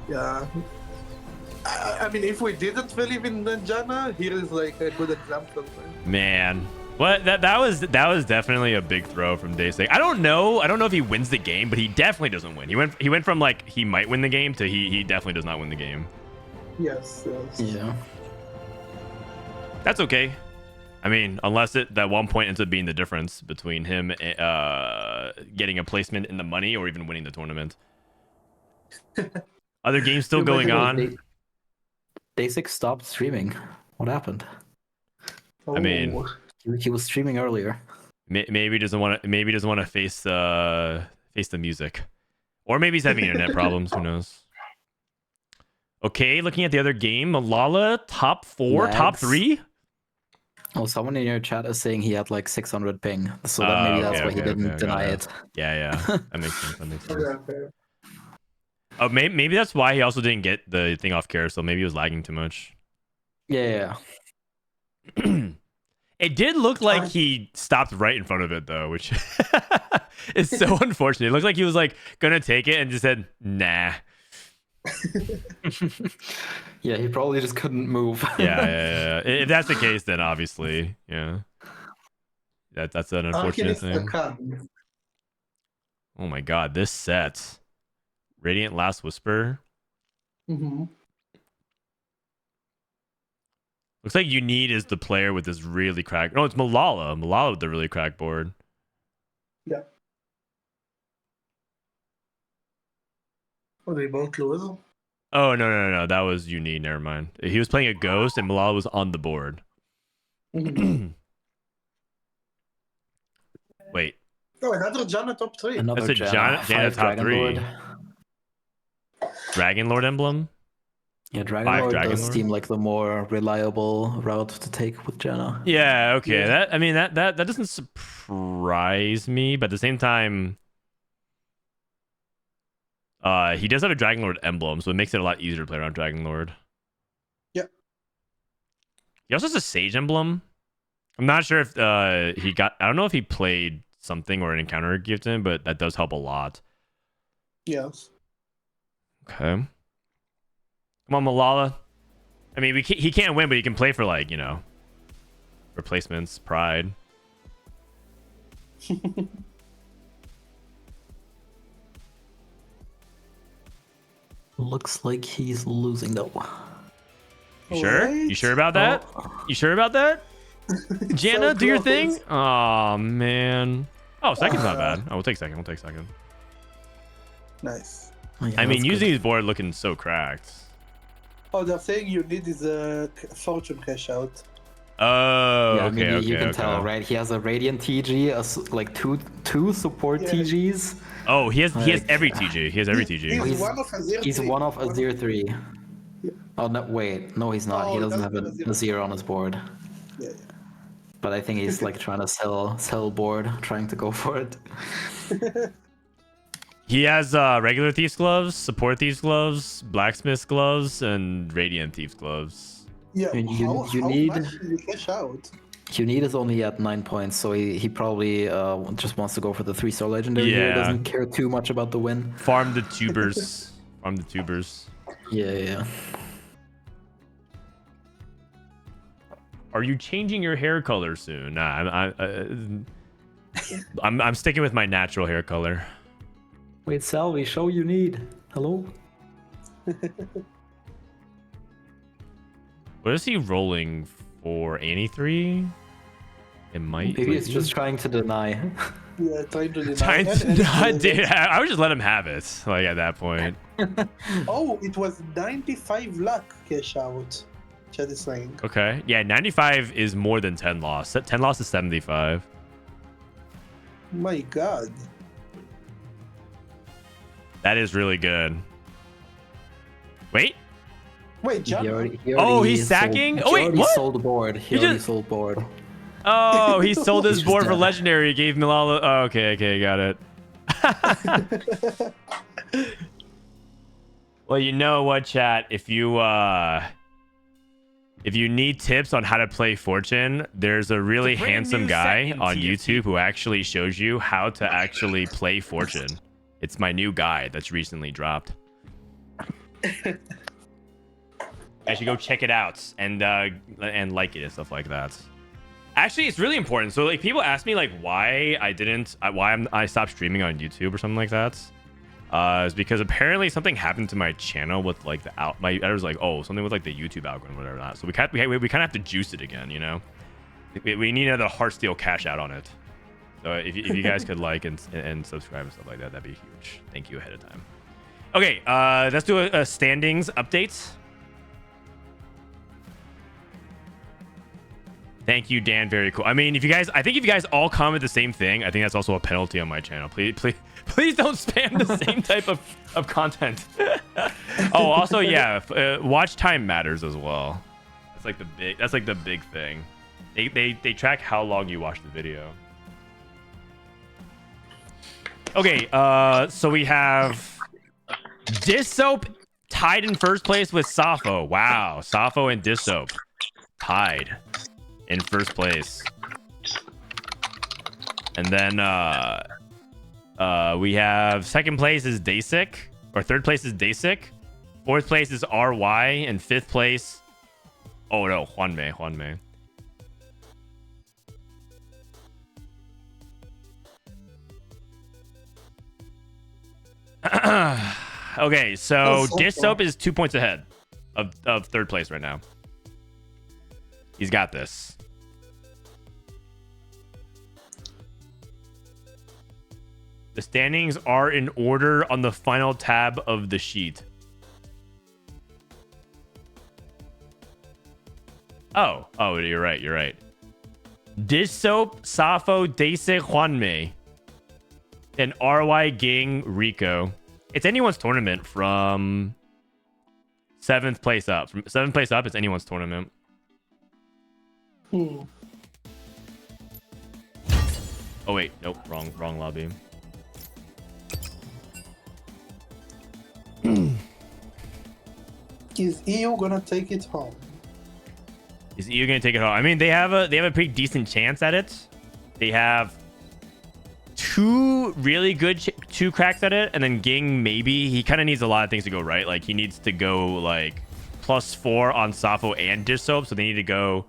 Yeah. I mean, if we didn't believe in Janna, here is like a good example. Man. What that was definitely a big throw from Daysec. I don't know if he wins the game, but he definitely doesn't win. He went from like he might win the game to he definitely does not win the game. Yes. Yeah. That's okay. I mean, unless that one point ends up being the difference between him getting a placement in the money or even winning the tournament. Other games still going on. Day6 stopped streaming. What happened? I mean, He was streaming earlier. maybe he doesn't want to face the music, or maybe he's having internet problems. Who knows? Okay, looking at the other game, Malala top 4, top Lags. 3. Oh, someone in your chat is saying he had like 600 ping, so that maybe that's why he didn't deny it. Yeah, that makes sense. That makes sense. Okay. Oh, maybe that's why he also didn't get the thing off carousel. Maybe he was lagging too much. Yeah. It did look like he stopped right in front of it though, which is so unfortunate. It looked like he was like gonna take it and just said nah. Yeah, he probably just couldn't move. Yeah. If that's the case, then obviously, yeah. That's an unfortunate thing. Oh my god, this set. Radiant Last Whisper. Mm-hmm. Looks like Unid is the player with this really cracked. No, it's Malala. Malala with the really cracked board. Yeah. Oh, they both lose? Oh no. That was Unid. Never mind. He was playing a ghost and Malala was on the board. Mm-hmm. Wait. Oh, another Janna top 3. Another That's a Janna top Dragon 3. Lord. Dragon Lord emblem? Yeah, Dragon 5 Lord Dragon does Lord? seem like the more reliable route to take with Janna. Yeah, okay. Yeah. That doesn't surprise me, but at the same time, he does have a Dragon Lord emblem, so it makes it a lot easier to play around Dragon Lord. Yeah. He also has a Sage emblem. I'm not sure if he got. I don't know if he played something or an encounter gift in, but that does help a lot. Yes. Okay. Come on, Malala. I mean, he can't win, but he can play for like, you know, replacements, pride. Looks like he's losing though. You sure? You sure about that? Oh. You sure about that? Janna, So do your close. thing. Oh man. Oh, second's not bad. Oh, we'll take second. We'll take second. Nice. Yeah, I mean, that's using good. his board looking so cracked. Oh, they're saying you need is a fortune cash out. Oh, Yeah, I okay, mean, you can okay. tell, right? He has a Radiant TG, like two support Yeah. TGs. Oh, he has Like- every TG. He has every TG. He's one of Azir. He's 3. one of Azir 3. Yeah. Oh, no, wait. No, he's not. He Oh, doesn't that's have the a zero on his board. Yeah. But I think he's like trying to sell board, trying to go for it. He has regular Thief's gloves, support Thief's gloves, blacksmith's gloves, and radiant Thief's gloves. Yeah. You- you how need- much did you cash out? Unid is only at 9 points, so he probably just wants to go for the 3-star legendary here. Yeah. Doesn't care too much about the win. Farm the tubers. Farm the tubers. Yeah. Are you changing your hair color soon? Nah, I'm sticking with my natural hair color. Wait, Salvyyy, show Unid. Hello? What is he rolling for? Annie 3? It might. Maybe it's just trying to deny. Yeah, trying to deny. Time and- to and- not, dude. I would just let him have it. Like at that point. Oh, it was 95 luck cash out. Chat is saying. Okay. Yeah, 95 is more than 10 loss. 10 loss is 75. My God. That is really good. Wait. Wait, He Janna. already Oh, he's sold- sacking? he Oh, wait, already what? sold the board. He You already just- sold board. Oh, he sold his He's board just for dead. legendary. Gave Malala. Oh, okay, got it. Well, you know what, chat? If you need tips on how to play Fortune, there's a really It's a brand handsome new guy set in on TFT. YouTube who actually shows you how to actually play Fortune. It's my new guide that's recently dropped. I should go check it out and like it and stuff like that. Actually, it's really important. So like people ask me like why I stopped streaming on YouTube or something like that. Is because apparently something happened to my channel with like my editor's like, oh, something with like the YouTube algorithm or whatever not. So we kind of have to juice it again, you know. We need another Heartsteel cash out on it. So if you guys could like and subscribe and stuff like that, that'd be huge. Thank you ahead of time. Okay, let's do a standings update. Thank you, Dan. Very cool. I mean, I think if you guys all comment the same thing, I think that's also a penalty on my channel. Please don't spam the same type of content. Oh, also, yeah, watch time matters as well. That's like the big thing. They track how long you watch the video. Okay, so we have Dissoap tied in first place with Safo. Wow, Safo and Dissoap tied in first place. And then we have second place is Dasic, or third place is Dasic. Fourth place is RY, and fifth place, oh no, Juanmei. Okay, so Dissoap is 2 points ahead of third place right now. He's got this. The standings are in order on the final tab of the sheet. Oh, you're right. Dissoap, Safo, Dasic, Juanmei. And RY, Ging, Rico. It's anyone's tournament from 7th place up. From 7th place up, it's anyone's tournament. Oh wait, nope, wrong lobby. Is EU gonna take it home? Is EU gonna take it home? I mean, they have a pretty decent chance at it. They have two really good two cracks at it, and then Ging maybe. He kind of needs a lot of things to go right. Like he needs to go like +4 on Safo and Dissoap, so they need to go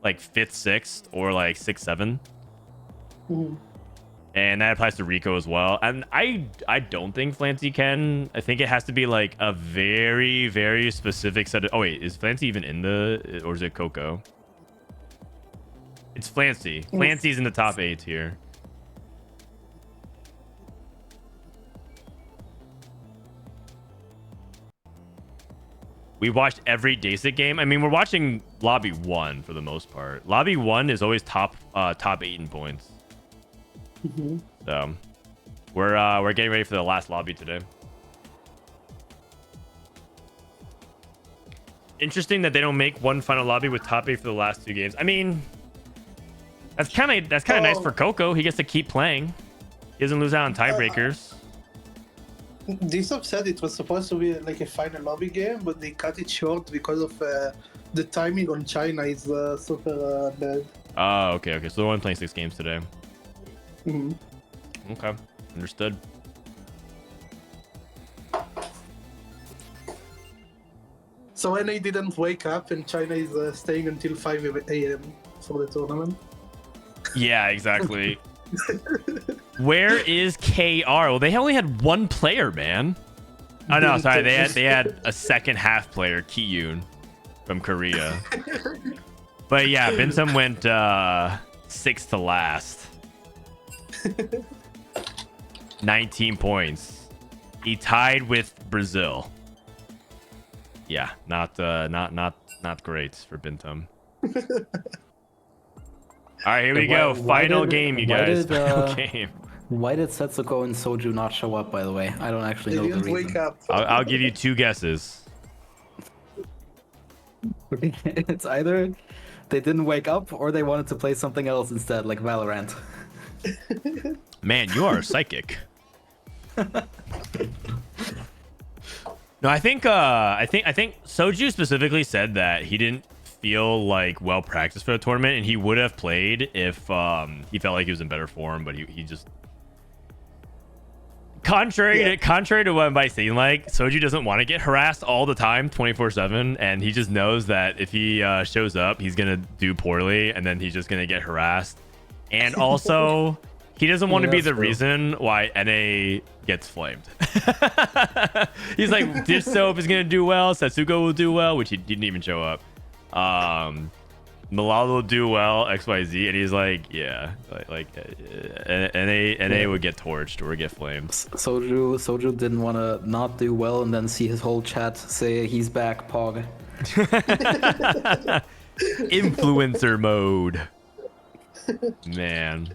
like 5th, 6th, or like 6th, 7th. And that applies to Rico as well. And I don't think Flancy can. I think it has to be like a very, very specific set of... Oh, wait. Is Flancy even in the... Or is it Coco? It's Flancy. Flancy's in the top 8 here. We watched every Dasic game. I mean, we're watching Lobby 1 for the most part. Lobby 1 is always top 8 in points. So we're getting ready for the last lobby today. Interesting that they don't make one final lobby with top 8 for the last 2 games. I mean, that's kind of nice for Coco. He gets to keep playing. He doesn't lose out on tiebreakers. Dissoap said it was supposed to be like a final lobby game, but they cut it short because of the timing on China is super bad. Oh, okay. So they're only playing 6 games today. Okay, understood. So NA didn't wake up and China is staying until 5 a.m. for the tournament. Yeah, exactly. Where is KR? Well, they only had 1 player, man. Oh no, sorry. They had a second half player, Kiyun, from Korea. But yeah, Bintum went 6th to last. 19 points. He tied with Brazil. Yeah, not great for Bintum. All right, here we go. Final game, you guys. Final game. Why did Setsuko and Soju not show up, by the way? I don't actually know the They didn't reason. wake up. I'll give you 2 guesses. It's either they didn't wake up or they wanted to play something else instead, like Valorant. Man, you are psychic. No, I think Soju specifically said that he didn't feel like well practiced for the tournament, and he would have played if he felt like he was in better form, but he just contrary to what I'm saying, like Soju doesn't want to get harassed all the time 24/7, and he just knows that if he shows up, he's gonna do poorly, and then he's just gonna get harassed. And also he doesn't want to be the reason why NA gets flamed. He's like, Dissoap is gonna do well, Setsuko will do well, which he didn't even show up. Malala will do well, XYZ, and he's like, yeah, NA would get torched or get flamed. Soju didn't want to not do well and then see his whole chat say he's back, Pog. Influencer mode. Man.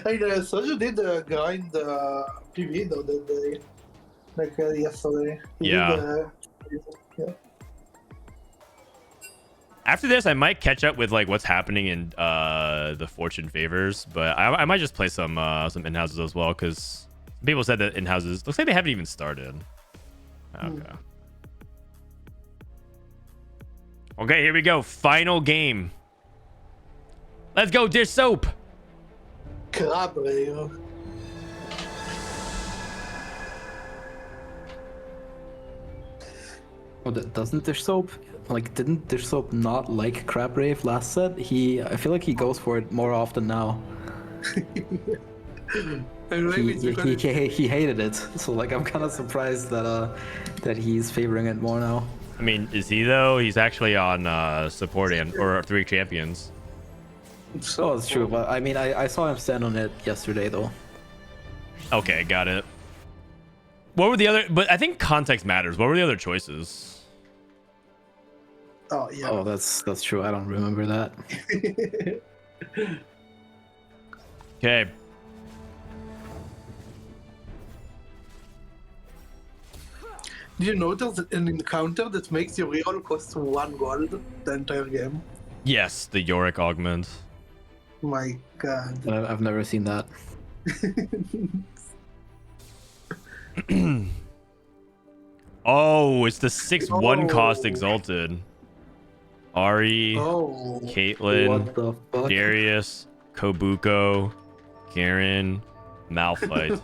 I know, Soju did grind PBE though that day. Like yesterday. He Yeah. did, yeah. After this, I might catch up with like what's happening in the Fortune Favors, but I might just play some in-houses as well because people said that in-houses looks like they haven't even started. Okay. Okay, here we go. Final game. Let's go, Dish Soap. Crab rare. Oh, doesn't Dish Soap didn't Dish Soap not like Crab Rave last set? I feel like he goes for it more often now. And maybe it's because He hated it, so like I'm kind of surprised that he's favoring it more now. I mean, is he though? He's actually on support or 3 champions. Oh, it's true, but I mean, I saw him stand on it yesterday though. Okay, got it. What were the other? But I think context matters. What were the other choices? Oh yeah. Oh, that's true. I don't remember that. Okay. Do you know there's an encounter that makes your reroll cost 1 gold the entire game? Yes, the Yorick augment. My god. I've never seen that. Oh, it's the 6/1 cost exalted. Ari, Oh. Caitlyn, What the fuck? Darius, Kobuko, Garen, Malphite.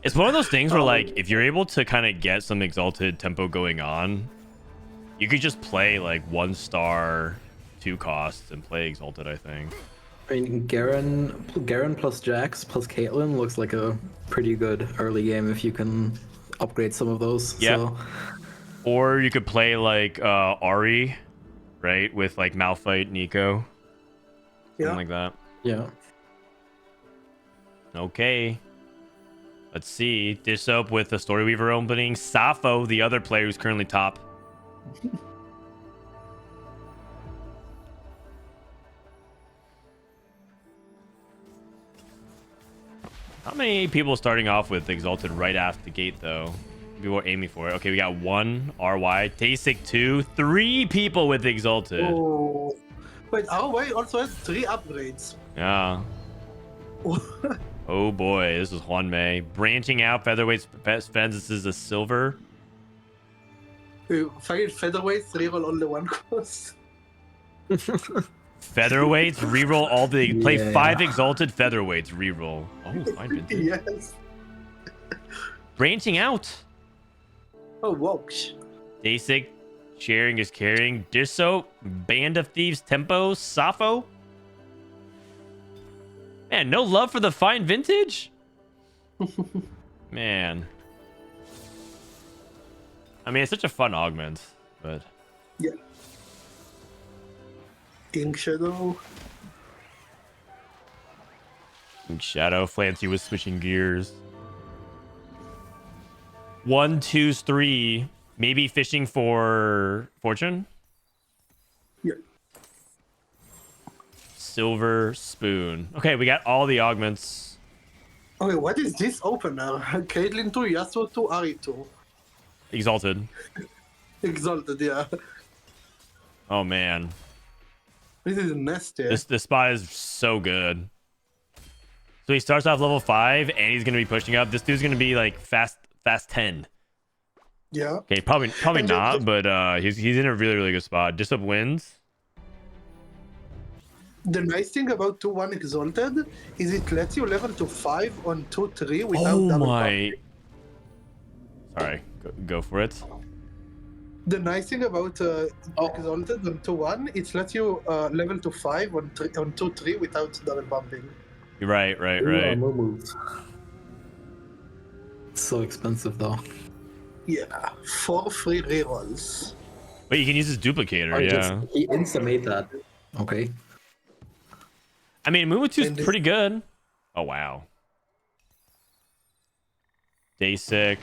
It's one of those things where, like, if you're able to kind of get some exalted tempo going on, you could just play like 1-star 2 costs and play exalted, I think. I mean, Garen plus Jax plus Caitlyn looks like a pretty good early game if you can upgrade some of those. Yeah. So. Or you could play like Ari, right, with like Malphite, Nico, Yeah. something like that. Yeah. Okay. Let's see. Dish Soap with the Story Weaver opening. Safo, the other player who's currently top. How many people starting off with Exalted right after the gate, though? People are aiming for it. Okay, we got 1 RY. Tasik 2. 3 people with Exalted. Oh. Wait, our way also has 3 upgrades. Yeah. Oh boy, this is Juan May. Branching out, Featherweight's best fence. This is a silver. Fucking featherweights reroll all the 1 cost. Featherweights, reroll all the... Play Yeah. 5 Exalted Featherweights, reroll. Oh, fine vintage. Yes. Branching out. Oh, whoa. Dasik, sharing is carrying. Dish Soap, Band of Thieves, Tempo, Safo. Man, no love for the fine vintage? Man. I mean, it's such a fun augment, but... Yeah. Ink Shadow. Shadow, Flancy was switching gears. 1, 2, 3. Maybe fishing for Fortune? Yeah. Silver Spoon. Okay, we got all the augments. Okay, what is this opener? Caitlyn 2, Yasuo 2, Ari 2. Exalted. Exalted, yeah. Oh, man. This is nasty. This spot is so good. So he starts off level 5, and he's going to be pushing up. This dude's going to be like fast 10. Yeah. Okay, probably And not, but he's in a really, really good spot. Just up wins. The nice thing about 2-1 Exalted is it lets you level to 5 on 2-3 without Oh double my. bumping. Sorry, go for it. The nice thing about Exalted on 2-1, it lets you level to 5 on 2-3 without double bumping. You're right. Yeah, no moves. It's so expensive though. Yeah, 4 free rerolls. But you can use his duplicator, Oh, yeah. He insta made that. Okay. I mean, Mumu2's And pretty good. Oh, wow. Dasik.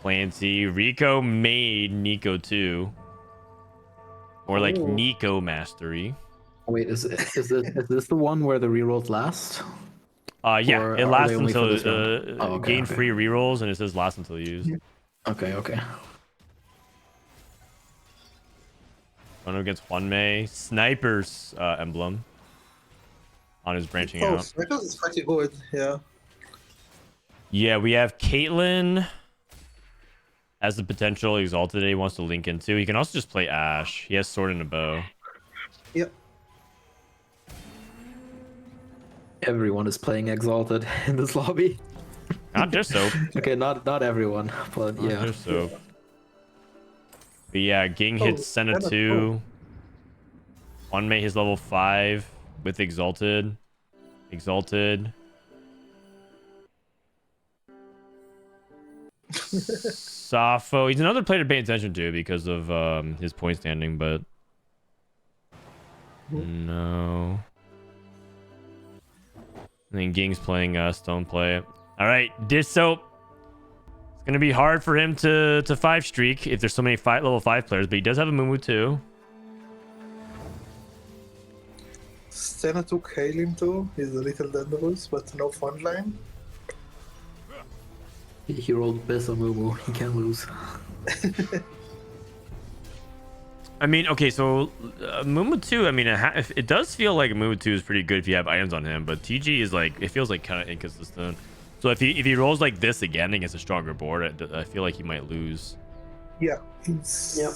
Clancy. Rico made Nico 2. Or like Oh. Nico Mastery. Wait, is this the one where the rerolls last? Yeah, Or it are lasts they only for until this round? Oh, okay, gain okay. free rerolls, and it says last until used. Okay. Going up against Juanmei. Sniper's emblem on his branching Oh, out. Snickers is pretty good. Yeah. Yeah, we have Caitlyn as the potential exalted that he wants to link into. He can also just play Ashe. He has sword and a bow. Yep. Everyone is playing Exalted in this lobby. Not just soap. Okay, not everyone, but Not yeah. just soap. But yeah, Ging hits Senna Senna 2. Juanmei his level 5 with Exalted. Exalted. Safo. He's another player to pay attention to because of his point standing, but no. I think Ging's playing Stone Play. All right, Dish Soap. It's gonna be hard for him to 5 streak if there's so many level 5 players, but he does have a Mumu too. Senna took Kalim too. He's a little dangerous, but no front line. He rolled Biss on Mumu. He can't lose. I mean, okay, so Mumu 2, I mean, it does feel like Mumu 2 is pretty good if you have items on him, but TG is like, it feels like kind of inconsistent. So if he rolls like this again against a stronger board, I feel like he might lose. Yeah. Yeah.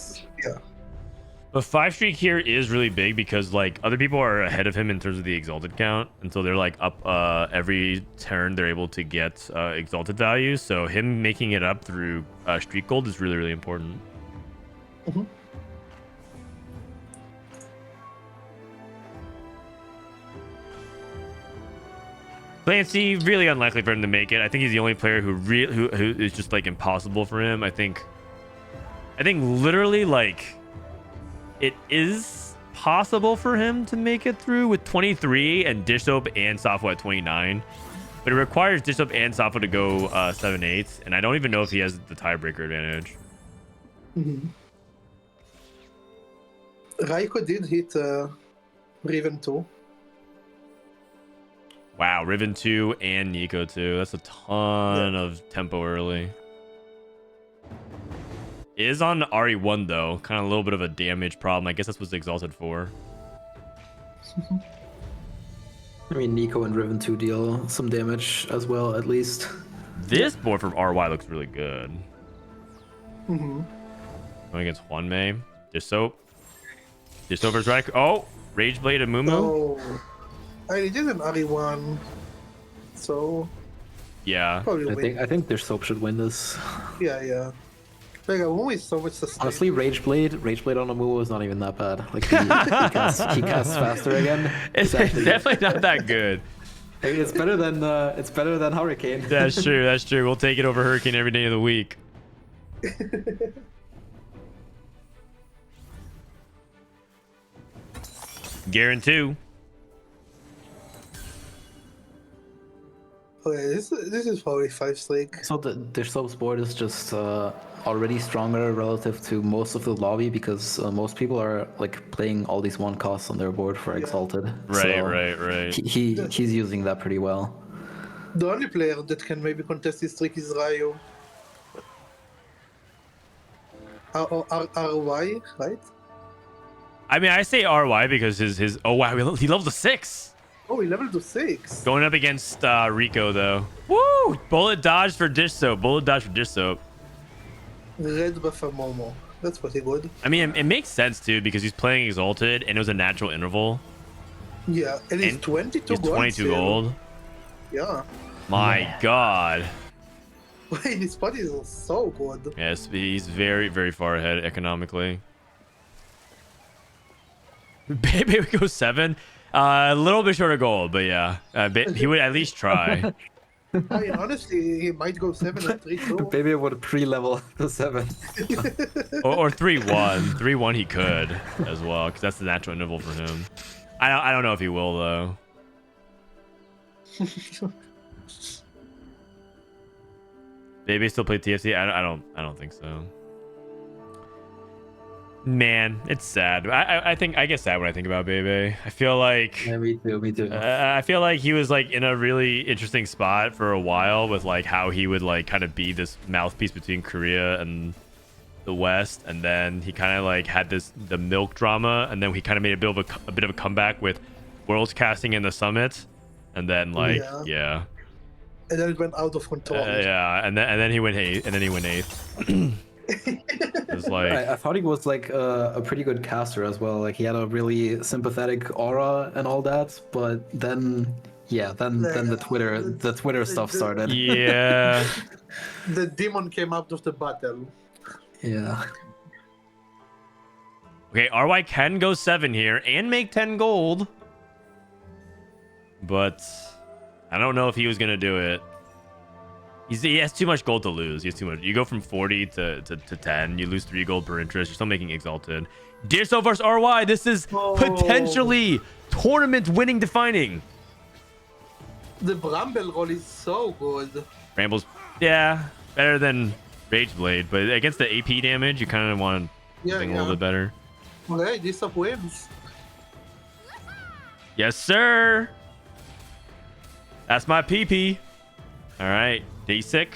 But 5 streak here is really big because like other people are ahead of him in terms of the exalted count, and so they're like up every turn they're able to get exalted values. So him making it up through streak gold is really important. Mm-hmm. Clancy, really unlikely for him to make it. I think he's the only player who is just like impossible for him. I think literally like it is possible for him to make it through with 23 and Dish Soap and Safo at 29, but it requires Dish Soap and Safo to go 7-8, and I don't even know if he has the tiebreaker advantage. Mm-hmm. Raiko did hit Riven too. Wow, Riven 2 and Nico 2. That's a ton of tempo early. It is on RE1 though. Kind of a little bit of a damage problem. I guess that's what's exalted for. I mean, Nico and Riven 2 deal some damage as well, at least. This board from RY looks really good. Mm-hmm. Going against Juanmei. Dish Soap. Dish Soap versus Raik. Oh! Rage Blade and Mumu. Oh, I did an RE1, so Yeah. probably win. I think their soap should win this. Yeah. Like, Mumu is so much sustained. Honestly, Rage Blade on Amumu is not even that bad. Like he casts faster again. It's definitely not that good. I mean, it's better than Hurricane. That's true. That's true. We'll take it over Hurricane every day of the week. Garen 2. Okay, this is probably 5 streak. So their soap's board is just already stronger relative to most of the lobby because most people are like playing all these 1 costs on their board for Exalted. Right, So right. He's using that pretty well. The only player that can maybe contest this streak is Ryo. RY, right? I mean, I say RY because his oh wow, he leveled to 6. Oh, he leveled to 6. Going up against Rico though. Woo! Bullet dodge for Dish Soap. Bullet dodge for Dish Soap. Red buff for Momo. That's pretty good. I mean, it makes sense too because he's playing Exalted and it was a natural interval. Yeah, and he's And 22 He's gold. 22 still. gold. Yeah. My God. Wait, his body is so good. Yes, he's very, very far ahead economically. Baby would go 7. A little bit short of gold, but yeah, he would at least try. I mean, honestly, he might go 7 and 3 too. Maybe it would pre-level to 7. or 3-1. 3-1 he could as well, because that's the natural interval for him. I don't know if he will though. Baby still play TFC? I don't think so. Man, it's sad. I get sad when I think about Bebe. I feel like Yeah, me too. I feel like he was like in a really interesting spot for a while with like how he would like kind of be this mouthpiece between Korea and the West, and then he kind of like had the milk drama, and then he kind of made a bit of a comeback with Worlds casting in the Summit, and then like yeah. And then it went out of control. Yeah, and then he went eighth, and then he went eighth. It's like I thought he was like a pretty good caster as well. Like he had a really sympathetic aura and all that, but then then the Twitter stuff started. yeah. The demon came out of the battle. Yeah. Okay, RY can go 7 here and make 10 gold, but I don't know if he was gonna do it. He has too much gold to lose. He has too much. You go from 40 to 10. You lose 3 gold per interest. You're still making Exalted. Disso versus RY. This is potentially tournament winning defining. The Bramble roll is so good. Brambles, yeah, better than Rage Blade, but against the AP damage, you kind of want something a little bit better. Okay, this up wins. Yes, sir. That's my PP. All right, Dasic.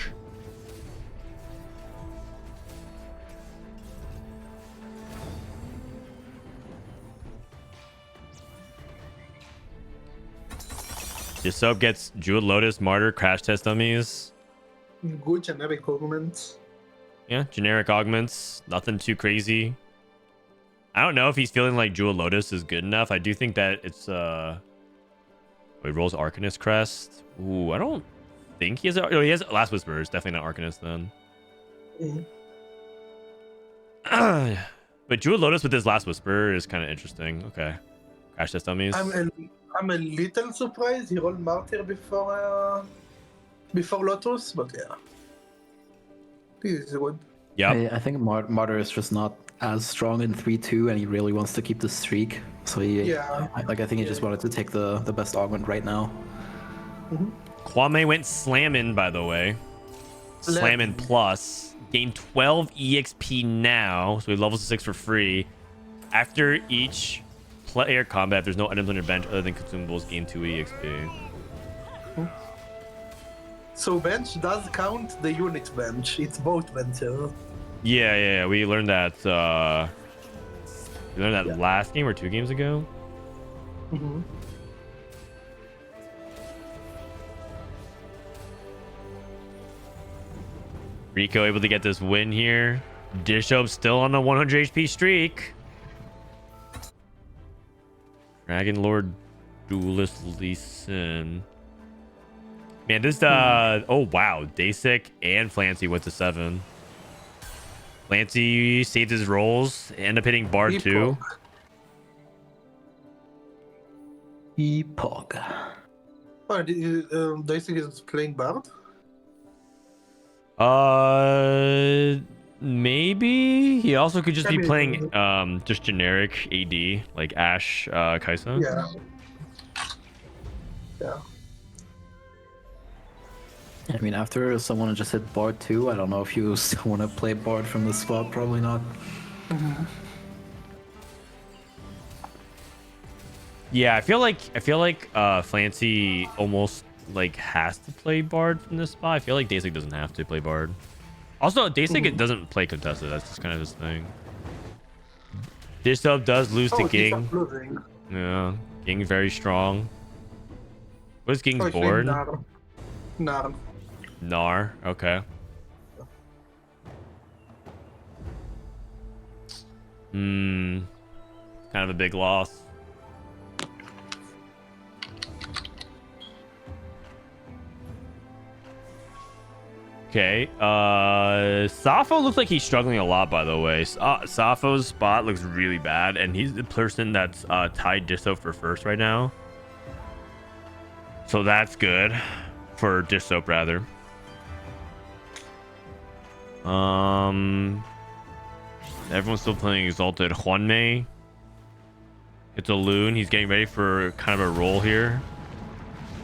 Your sub gets Jewel Lotus, Martyr, Crash Test Dummies. Good generic augments. Yeah, generic augments. Nothing too crazy. I don't know if he's feeling like Jewel Lotus is good enough. I do think that it's he rolls Arcanist Crest. Ooh, I don't think he has he has Last Whisper. It's definitely not Arcanist then. But Jewel Lotus with his Last Whisper is kind of interesting. Okay. Crash Test Dummies. I'm a little surprised he rolled Martyr before Lotus, but yeah. This is good. Yeah. I think Martyr is just not as strong in 3-2, and he really wants to keep the streak. So I think he just wanted to take the best augment right now. Kwame went slamming, by the way. Slamming plus. Gain 12 EXP now, so he levels to 6 for free. After each player combat, there's no items on your bench other than consumables. Gain 2 EXP. So bench does count the unit bench. It's both benches. Yeah. We learned that. Last game or 2 games ago. Rico able to get this win here. Dishope still on the 100 HP streak. Dragon Lord Duelist Lee Sin. Man, this oh wow, Dasic and Flancy went to 7. Flancy saved his rolls, ended up hitting Bard 2. Epoch. Oh, Dasic is playing Bard? Maybe he also could just be playing just generic AD like Ashe Kaisa. Yeah. I mean, after someone just hit Bard 2, I don't know if you still want to play Bard from the spot. Probably not. Yeah, I feel like Flancy almost like has to play Bard from this spot. I feel like Dasic doesn't have to play Bard. Also, Dasic it doesn't play contested. That's just kind of his thing. This sub does lose to Ging. Yeah, Ging very strong. What is Ging's board? Nar. Okay. Kind of a big loss. Okay, Safo looks like he's struggling a lot, by the way. Safo's spot looks really bad, and he's the person that's tied Disso for first right now. So that's good for Disso, rather. Everyone's still playing Exalted. Juanmei. It's a loon. He's getting ready for kind of a roll here.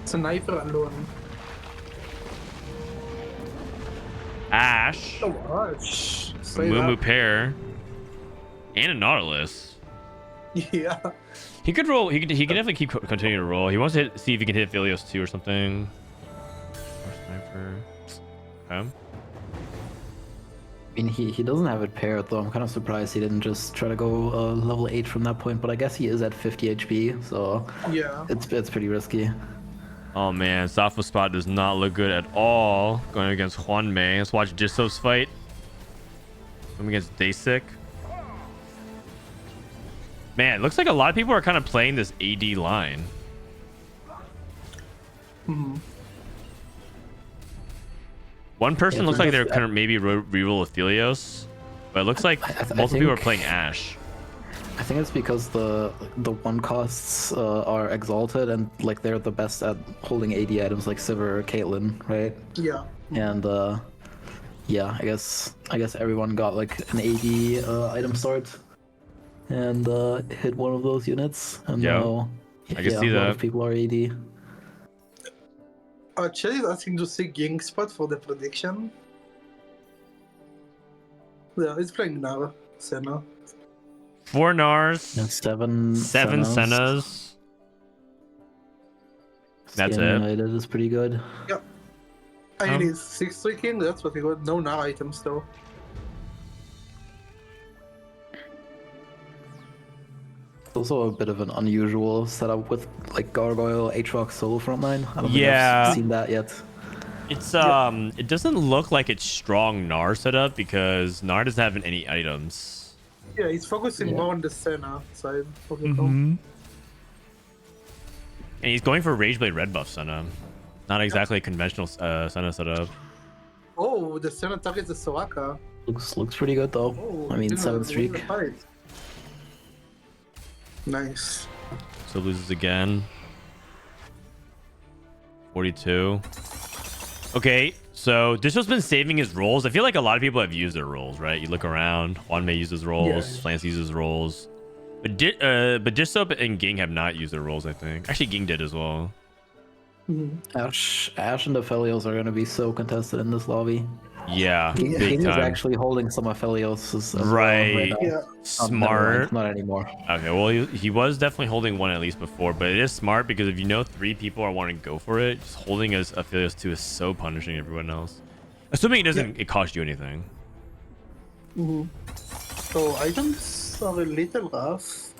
It's a Sniper alone. Ashe. Mumu pair. And a Nautilus. Yeah. He could roll. He could definitely continue to roll. He wants to see if he can hit Philios 2 or something. Or Sniper. Okay. I mean, he doesn't have it paired though. I'm kind of surprised he didn't just try to go level 8 from that point. But I guess he is at 50 HP, so Yeah. it's pretty risky. Oh man, Software Spot does not look good at all going against Juan Mei. Let's watch Disso's fight. Going against Dasic. Man, it looks like a lot of people are kind of playing this AD line. One person Yeah, looks like they're that's- kind of maybe reroll Aphelios, but it looks like multiple people are playing Ashe. I think it's because the one costs are exalted and like they're the best at holding AD items like Sivir or Caitlyn, right? Yeah. And yeah, I guess everyone got like an AD item start and hit one of those units. And Yeah, now I can see a lot that. of people are AD. Chad is asking to see Ging Spot for the prediction. Yeah, he's playing Nara, Senna. 4 Nars, And 7 7 Sennas. That's Scan it. United is pretty good. I mean, he's 6-3 King, that's what he got. No Nara items though. It's also a bit of an unusual setup with like Gargoyle, Aatrox, solo frontline. I don't think Yeah. I've seen that yet. It's it doesn't look like it's strong Gnar setup because Gnar doesn't have any items. Yeah, he's focusing Yeah. more on the Senna side of the And he's going for Rageblade red buff Senna. Not exactly a conventional Senna setup. Oh, the Senna targets the Soraka. Looks pretty good though. Oh, I mean, didn't 7 win streak. the fight. Nice. So loses again. 42. Okay, so Disho's been saving his rolls. I feel like a lot of people have used their rolls, right? You look around. Juan Mei uses rolls. Yeah. Lance uses rolls. But Disho and Ging have not used their rolls, I think. Actually, Ging did as well. Ashe and Aphelios are going to be so contested in this lobby. Yeah, King big is time. actually holding some Aphelios as Right. well right now. Yeah. Oh, never mind, Smart. not anymore. Okay, well, he was definitely holding one at least before, but it is smart because if you know 3 people are wanting to go for it, just holding as Aphelios 2 is so punishing everyone else. Assuming it doesn't it cost you anything. So items are a little rough.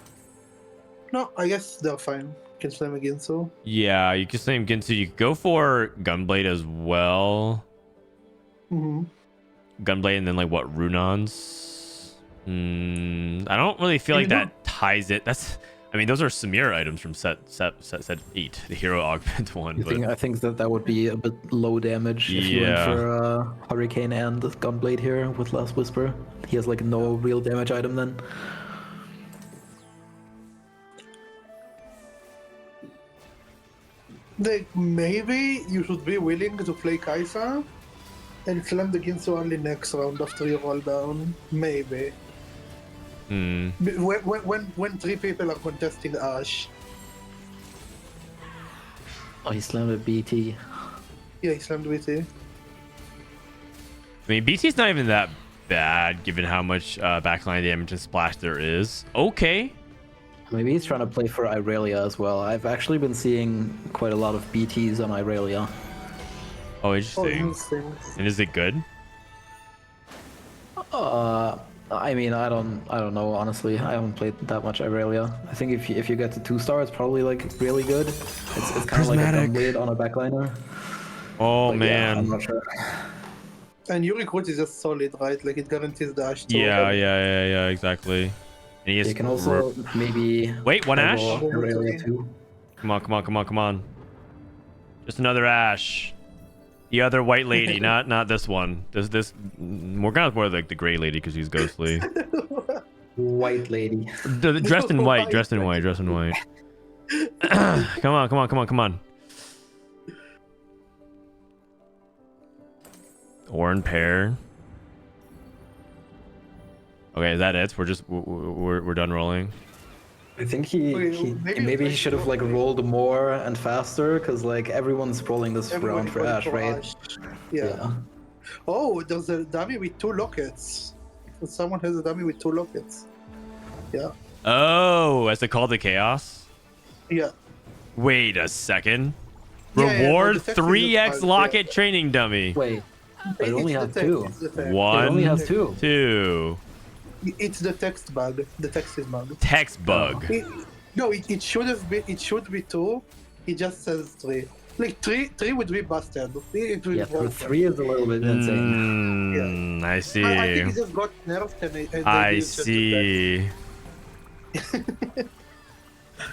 No, I guess they're fine. Can slam again, so. Yeah, you can same Ginsu. You could go for Gunblade as well. Gunblade and then like what, Runons? I don't really feel like that ties it. I mean, those are Samira items from set 8, the hero augment one. I think that would be a bit low damage if you went Yeah. for Hurricane and Gunblade here with Last Whisper. He has like no real damage item then. Like, maybe you should be willing to play Kaisa and slam the Ginsu only next round after you roll down. Maybe. When 3 people are contesting Ashe. Oh, he slammed a BT. Yeah, he slammed with it. I mean, BT's not even that bad given how much backline damage and splash there is. Okay. Maybe he's trying to play for Irelia as well. I've actually been seeing quite a lot of BTs on Irelia. Oh, Oh, interesting. interesting. And is it good? I mean, I don't know honestly. I haven't played that much Irelia. I think if you get to 2-star, it's probably like really good. It's kind of like a Prismatic. Gunblade on a backliner. Oh, But yeah, I'm man. not sure. And your recruit is just solid, right? Like, it guarantees the Ashe too. Yeah, exactly. And he is You can also maybe Wait, one Ashe? eyeball Irelia too. Come on. Just another Ashe. The other white lady, not this one. This Morgana's more like the gray lady because she's ghostly. White lady. Dressed in white. Come on. Orin pair. Okay, is that it? We're done rolling. I think Maybe maybe he like should have like rolled more and faster because like everyone's rolling this round for Ashe, right? Yeah. Oh, there's a dummy with 2 lockets. Someone has a dummy with 2 lockets. Yeah. Oh, as a call to chaos. Yeah. Wait a second. Yeah, Reward the detective is 3x fine, locket training dummy. Wait, But it only It's has the two. text, it's the text. It only One, has two. two. It's the text bug. The text is bug. Text bug. No, it should have been. It should be 2. It just says 3. Like 3 would be busted. It would Yeah, work. 3 is a little bit insane. I see. I think it just got nerfed and they I did just the see.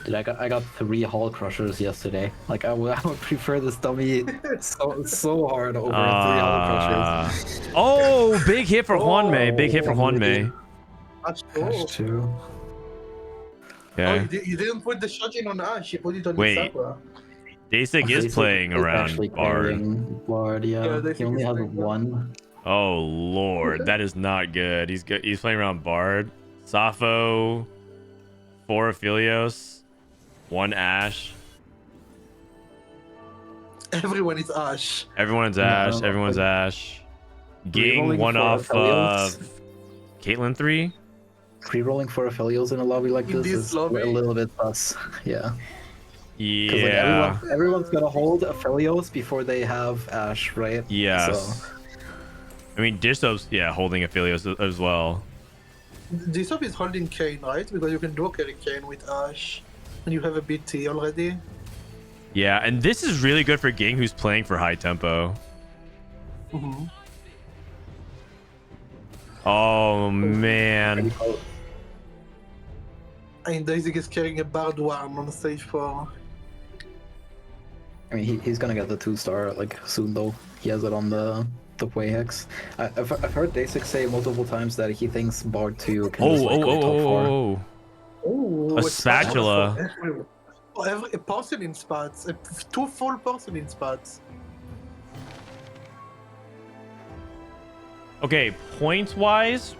Dude, I got 3 Hall Crushers yesterday. Like I would prefer this dummy so hard over 3 Hall Crushers. Oh, big hit for Hwanmei. Big hit for Hwanmei. text. Ash 2. Oh, Okay. you didn't put the shotgun on Ash. You put it on Wait. Sakura. Dasik is playing around Actually Bard. carrying Bard, yeah. they He think only he's has playing Bard. 1. Oh lord, that is not good. He's good. He's playing around Bard, Sappho, 4 Aphelios, 1 Ash. Everyone is Ash. Everyone's No, Ash. no, Everyone's like- Ash. Ging Re-rolling 1 for off Aphelios. of Caitlyn 3. Pre-rolling for Aphelios in a lobby like In this this is lobby? a little bit sus. Yeah. Because Yeah. like everyone's gonna hold Aphelios before they have Ash, right? Yes. So, I mean, Dishop's holding Aphelios as well. Disop is holding Kane, right? Because you can dual carry Kane with Ash. And you have a BT already. Yeah, and this is really good for Ging, who's playing for high tempo. Mm-hmm. Oh man. And Daisy is carrying a Bard 1 on stage 4. I mean, he's gonna get the 2-star like soon though. He has it on the way hex. I've heard Dasik say multiple times that he thinks Bard 2 can just, like, go top 4. Oh, A spatula. Every porcelain spots. 2 full porcelain spots. Okay, points wise,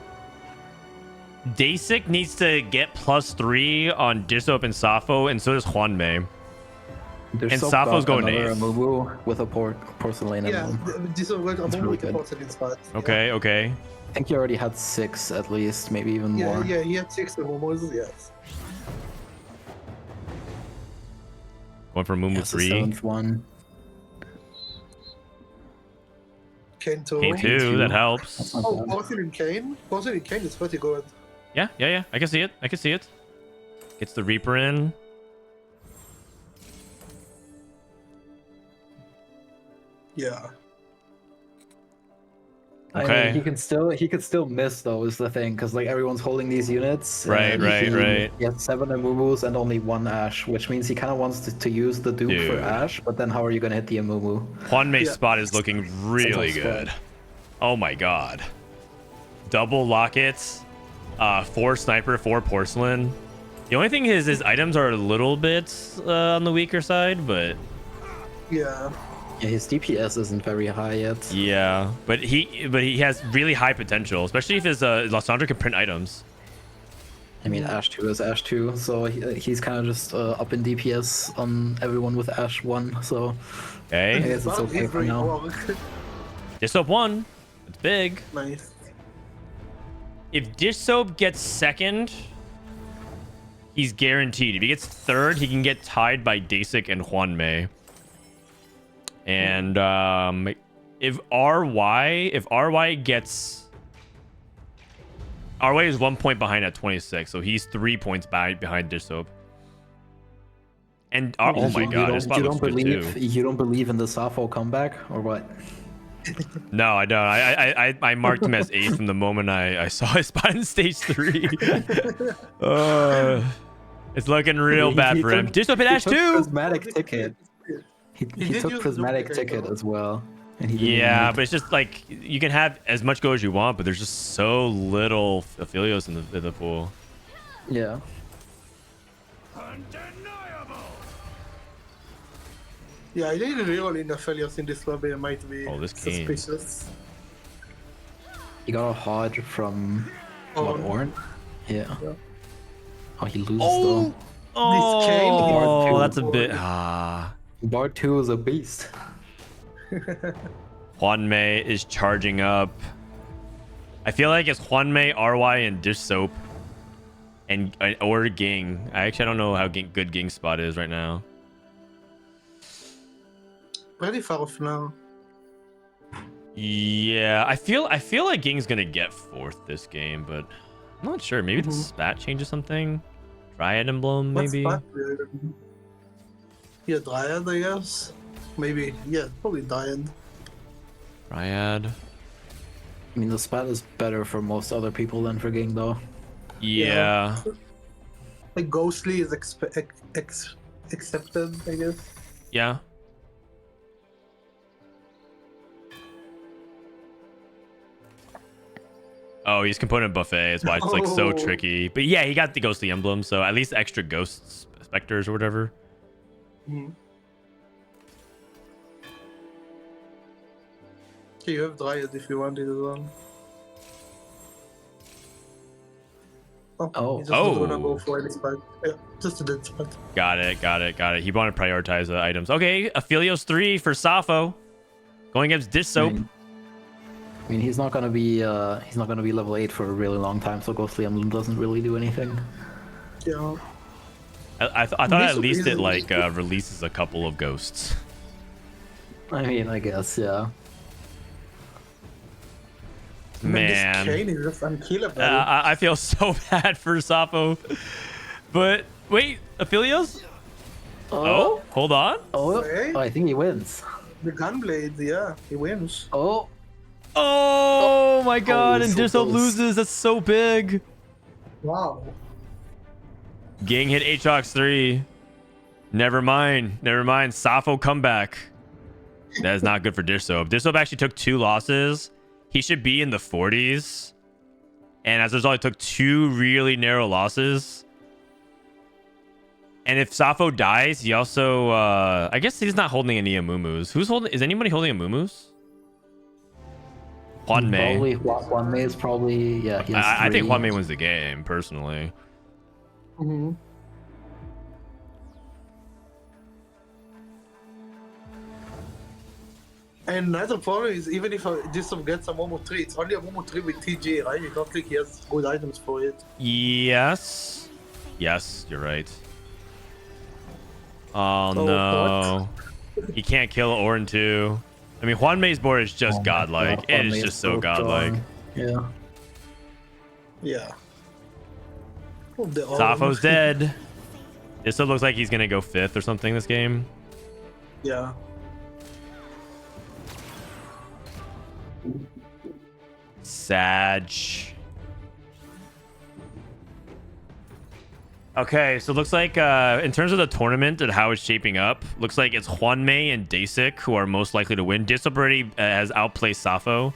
Dasik needs to get +3 on Dishop and Sappho, and so does Hwanmei. There's And so Sappho's got going another eighth. Mumu with a porcelain Yeah, emblem. Disop got That's a really with the good. porcelain spots. Okay, okay. I think he already had 6 at least, maybe even Yeah, more. yeah, he had 6 Momos, yes. One for Mumu That's the 3. 7th one. Kane 2. Kane 2, that helps. That's not Oh, bad. porcelain Kane? Porcelain Kane is pretty good. Yeah. I can see it. I can see it. Gets the Reaper in. Yeah. I Okay. mean, he could still miss though is the thing, because like everyone's holding these units. Right, and right. He has 7 Amumus and only 1 Ash, which means he kind of wants to use the Duke for Dude. Ash, but then how are you gonna hit the Amumu? Hwanmei's Yeah. spot is looking really It's good. also- Oh my god. Double lockets, 4 sniper, 4 porcelain. The only thing is his items are a little bit on the weaker side, but Yeah. Yeah, his DPS isn't very high yet. yeah. But he has really high potential, especially if his Lysandra can print items. I mean, Ash 2 is Ash 2, so he's kind of just up in DPS on everyone with Ash 1, so I Okay. guess it's Bard okay is for very now. poor. Dish Soap 1. It's big. Nice. If Dish Soap gets second, he's guaranteed. If he gets third, he can get tied by Dasik and Hwanmei. And if RY gets RY is 1 point behind at 26, so he's 3 points behind Dish Soap. And oh my god, his spot looks good too. You don't believe in the Sappho comeback or what? No, I don't. I marked him as 8th from the moment I saw his spot in stage 3. It's looking real bad for him. Dish Soap hit Ash took 2. Prismatic ticket. He did took use Prismatic duplicate, ticket though. as well. And he didn't Yeah, need- but it's just like you can have as much go as you want, but there's just so little Aphelios in the pool. yeah. Yeah, I think real in the failures in this lobby might be Oh, this Kane. suspicious. He got a Hodge from what, Ornn. Ornn? Yeah. Yeah. Oh, he loses though. Oh, that's a Bard bit. two. Bard 2 is a beast. Hwanmei is charging up. I feel like it's Hwanmei, RY, and Dish Soap, and or Ging. I actually don't know how good Ging's spot is right now. Pretty far off now. Yeah, I feel like Ging's gonna get fourth this game, but I'm not sure. Maybe the spat changes something. Dryad Emblem, What's maybe. that? Yeah, Dryad, I guess. Maybe. Yeah, probably Dryad. Dryad. I mean, the spat is better for most other people than for Ging, though. Yeah. Like Ghostly is accepted, I guess. Yeah. Oh, he's component buffet. That's why it's like so Oh. tricky. But yeah, he got the ghostly emblem, so at least extra ghosts, specters, or whatever. Okay, you have Dryad if you want it as well. Oh. He just doesn't wanna go Oh. for any spot. Yeah, just a dead spot. Got it. He wanted to prioritize the items. Okay, Aphelios 3 for Sappho. Going against Dish Soap. I mean, he's not gonna be level 8 for a really long time, so Ghostly Emblem doesn't really do anything. Yeah. I thought Dish at Soap least it isn't- like releases a couple of ghosts. I mean, I guess, yeah. Man. This chain is just unkillable. I feel so bad for Sappho. But wait, Aphelios? Oh, hold on. Hey. Oh, I think he wins. The Gunblade, yeah, he wins. Oh, Oh my god, Oh, and so Dish Soap close. loses. That's so big. Wow. Ging hit Aatrox 3. Never mind. Sappho comeback. That is not good for Dish Soap. Dish Soap actually took 2 losses. He should be in the 40s. And as a result, he took 2 really narrow losses. And if Sappho dies, he also... I guess he's not holding any Amumu's. Who's holding... Is anybody holding Amumu's? Juan Mei. probably Juan Mei is probably, yeah. He has I think 3. Juan Mei wins the game, personally. Mm-hmm. And another problem is even if Disov gets a Momo 3, it's only a Momo 3 with TG, right? You don't think he has good items for it. Yes. Yes, you're right. Oh, Oh, no. He can't kill Orin too. I mean, Juan Mei's board is just Oh my godlike. God, It Juan is Mei just so strong. godlike. Yeah. Yeah. Oh, the Sappho's dead. This looks like he's gonna go 5th or something this game. Yeah. Sag. Okay, so it looks like in terms of the tournament and how it's shaping up, looks like it's Juan Mei and Dasik who are most likely to win. Disop already has outplayed Sappho.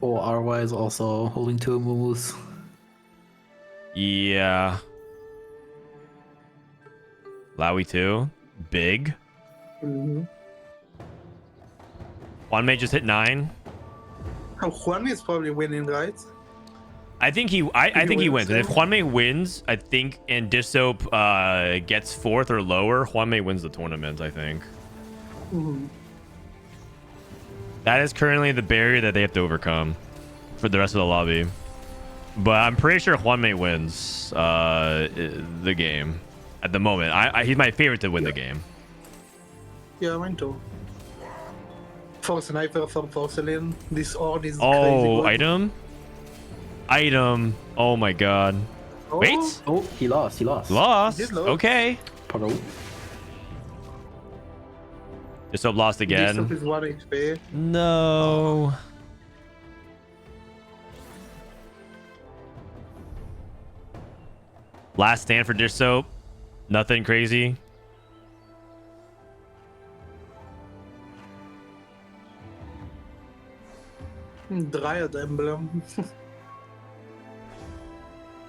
Oh, RY is also holding 2 Mumus. Yeah. Lowy too. Big. Mm-hmm. Juan Mei just hit 9. Juan is probably winning, right? I think he wins. And if Juan Mei wins, I think, and Disop gets 4th or lower, Juan Mei wins the tournament, I think. Mm-hmm. That is currently the barrier that they have to overcome for the rest of the lobby. But I'm pretty sure Juan Mei wins the game at the moment. He's my favorite to win the game. Yeah, mine too. For Sniper, for Porcelain, this Orn is crazy Oh, good. item. Oh my god. Oh, Wait. Oh, he lost. Lost. He did lose. Okay. Pardon. Disop lost again. Disop is 1 HP. No. Last stand for Dish Soap. Nothing crazy. Dryad Emblem.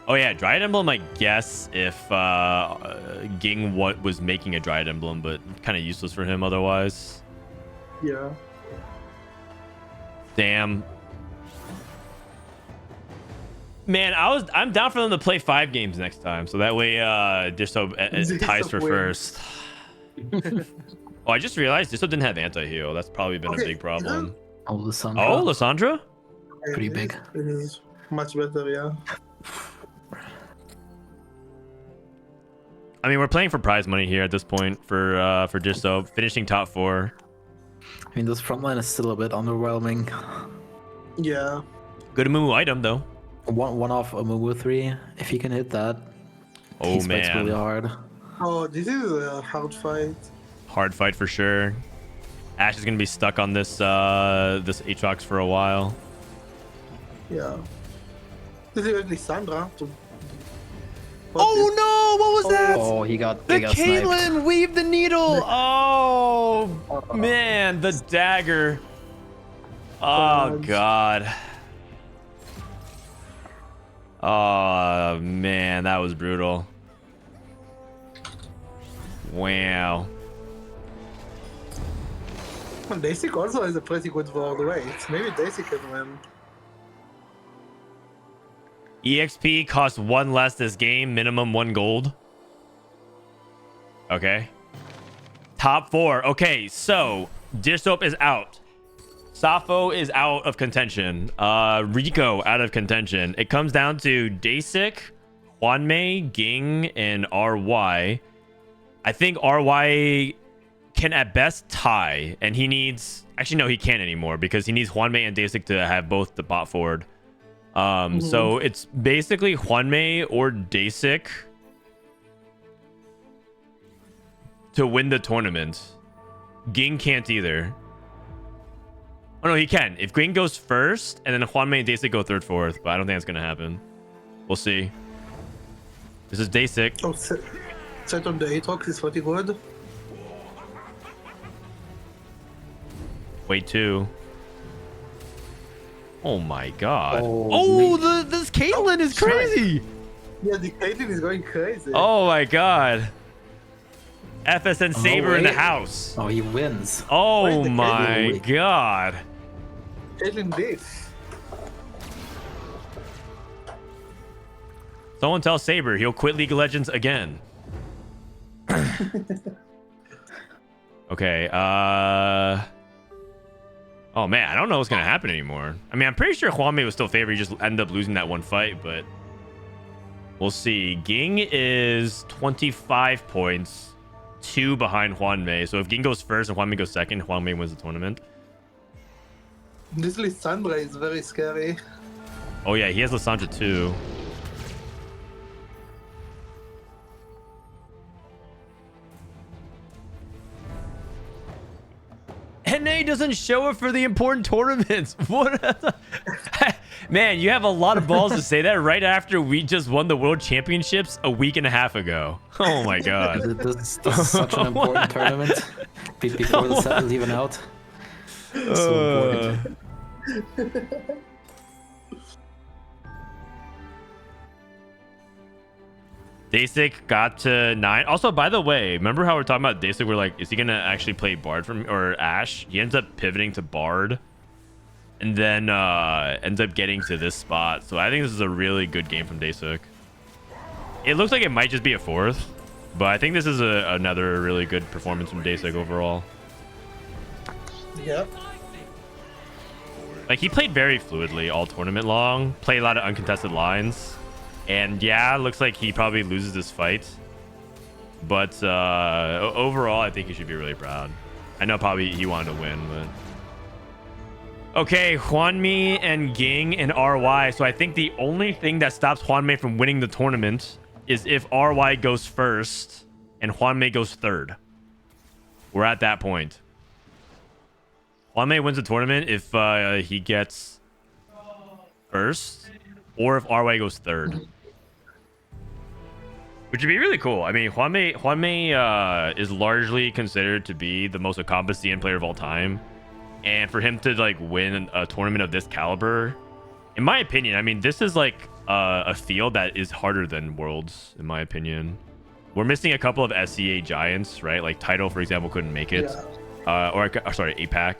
Oh yeah, Dryad Emblem, I guess, if Ging was making a Dryad Emblem, but kind of useless for him otherwise. Yeah. Damn. Man, I'm down for them to play 5 games next time, so that way Dish Soap ties for wins. first. Oh, I just realized Dish Soap didn't have anti-heal. That's probably been a Okay, big problem. Oh, Lissandra. Oh, Lissandra? Pretty big. It is much better, yeah. I mean, we're playing for prize money here at this point for Dish Soap, finishing top 4. I mean, this front line is still a bit underwhelming. Yeah. Good Amumu item though. One off Amumu 3. If he can hit that, Oh he spikes really man, hard. Oh, this is a hard fight. hard fight for sure. Ash is gonna be stuck on this this Aatrox for a while. Yeah. This is Lissandra. Oh no! What was that? Oh, he got The sniped. Caitlyn weave the needle. Oh man, the dagger. Oh god. Oh man, that was brutal. Wow. And Daisy also has a pretty good ward rate. Maybe Daisy can win. EXP costs 1 less this game, minimum 1 gold. Okay. Top 4. Okay, so Dish Soap is out. Safo is out of contention. Rico out of contention. It comes down to Dasik, Hwanmei, Ging, and RY. I think RY can at best tie, and he needs... Actually, no, he can't anymore because he needs Hwanmei and Dasik to have both the bot forward. So it's basically Hwanmei or Dasik to win the tournament. Ging can't either. Oh no, he can. If Ging goes first, and then Hwanmei and Dasik go third, fourth, but I don't think that's gonna happen. We'll see. This is Dasik. Oh, set on the Aatrox is pretty good. Wait 2. Oh my god. Oh, This Caitlyn is crazy. Yeah, the Caitlyn is going crazy. Oh my god. FSN Saber in the wait. house. Oh, he wins. Where's Oh the my Caitlyn? god. Caitlyn this. Someone tell Saber he'll quit League of Legends again. Okay, oh man, I don't know what's gonna happen anymore. I mean, I'm pretty sure Hwanmei was still favored. He just ended up losing that one fight, but we'll see. Ging is 25 points, 2 behind Hwanmei. So if Ging goes first and Hwanmei goes second, Hwanmei wins the tournament. This Lissandra is very scary. Oh yeah, he has Lissandra too. NA doesn't show up for the important tournaments. What? Man, you have a lot of balls to say that right after we just won the world championships a week and a half ago. Oh my god. This is such an important tournament. Before the set is even out. So important. Dasik got to 9. Also, by the way, remember how we're talking about Dasik? We're like, is he gonna actually play Bard from or Ashe? He ends up pivoting to Bard, and then ends up getting to this spot. So I think this is a really good game from Dasik. It looks like it might just be a 4th, but I think this is another really good performance from Dasik overall. Yep. Like, he played very fluidly all tournament long, played a lot of uncontested lines. And yeah, looks like he probably loses this fight. But overall, I think he should be really proud. I know probably he wanted to win, but... Okay, Hwanmei and Ging and RY. So I think the only thing that stops Hwanmei from winning the tournament is if RY goes first and Hwanmei goes third. We're at that point. Hwanmei wins the tournament if he gets first or if RY goes third. Which would be really cool. I mean, Hwanmei is largely considered to be the most accomplished CN player of all time. And for him to like win a tournament of this caliber, in my opinion, I mean, this is like a field that is harder than Worlds, in my opinion. We're missing a couple of SCA giants, right? Like Tidal, for example, couldn't make it. Yeah. Sorry, APAC.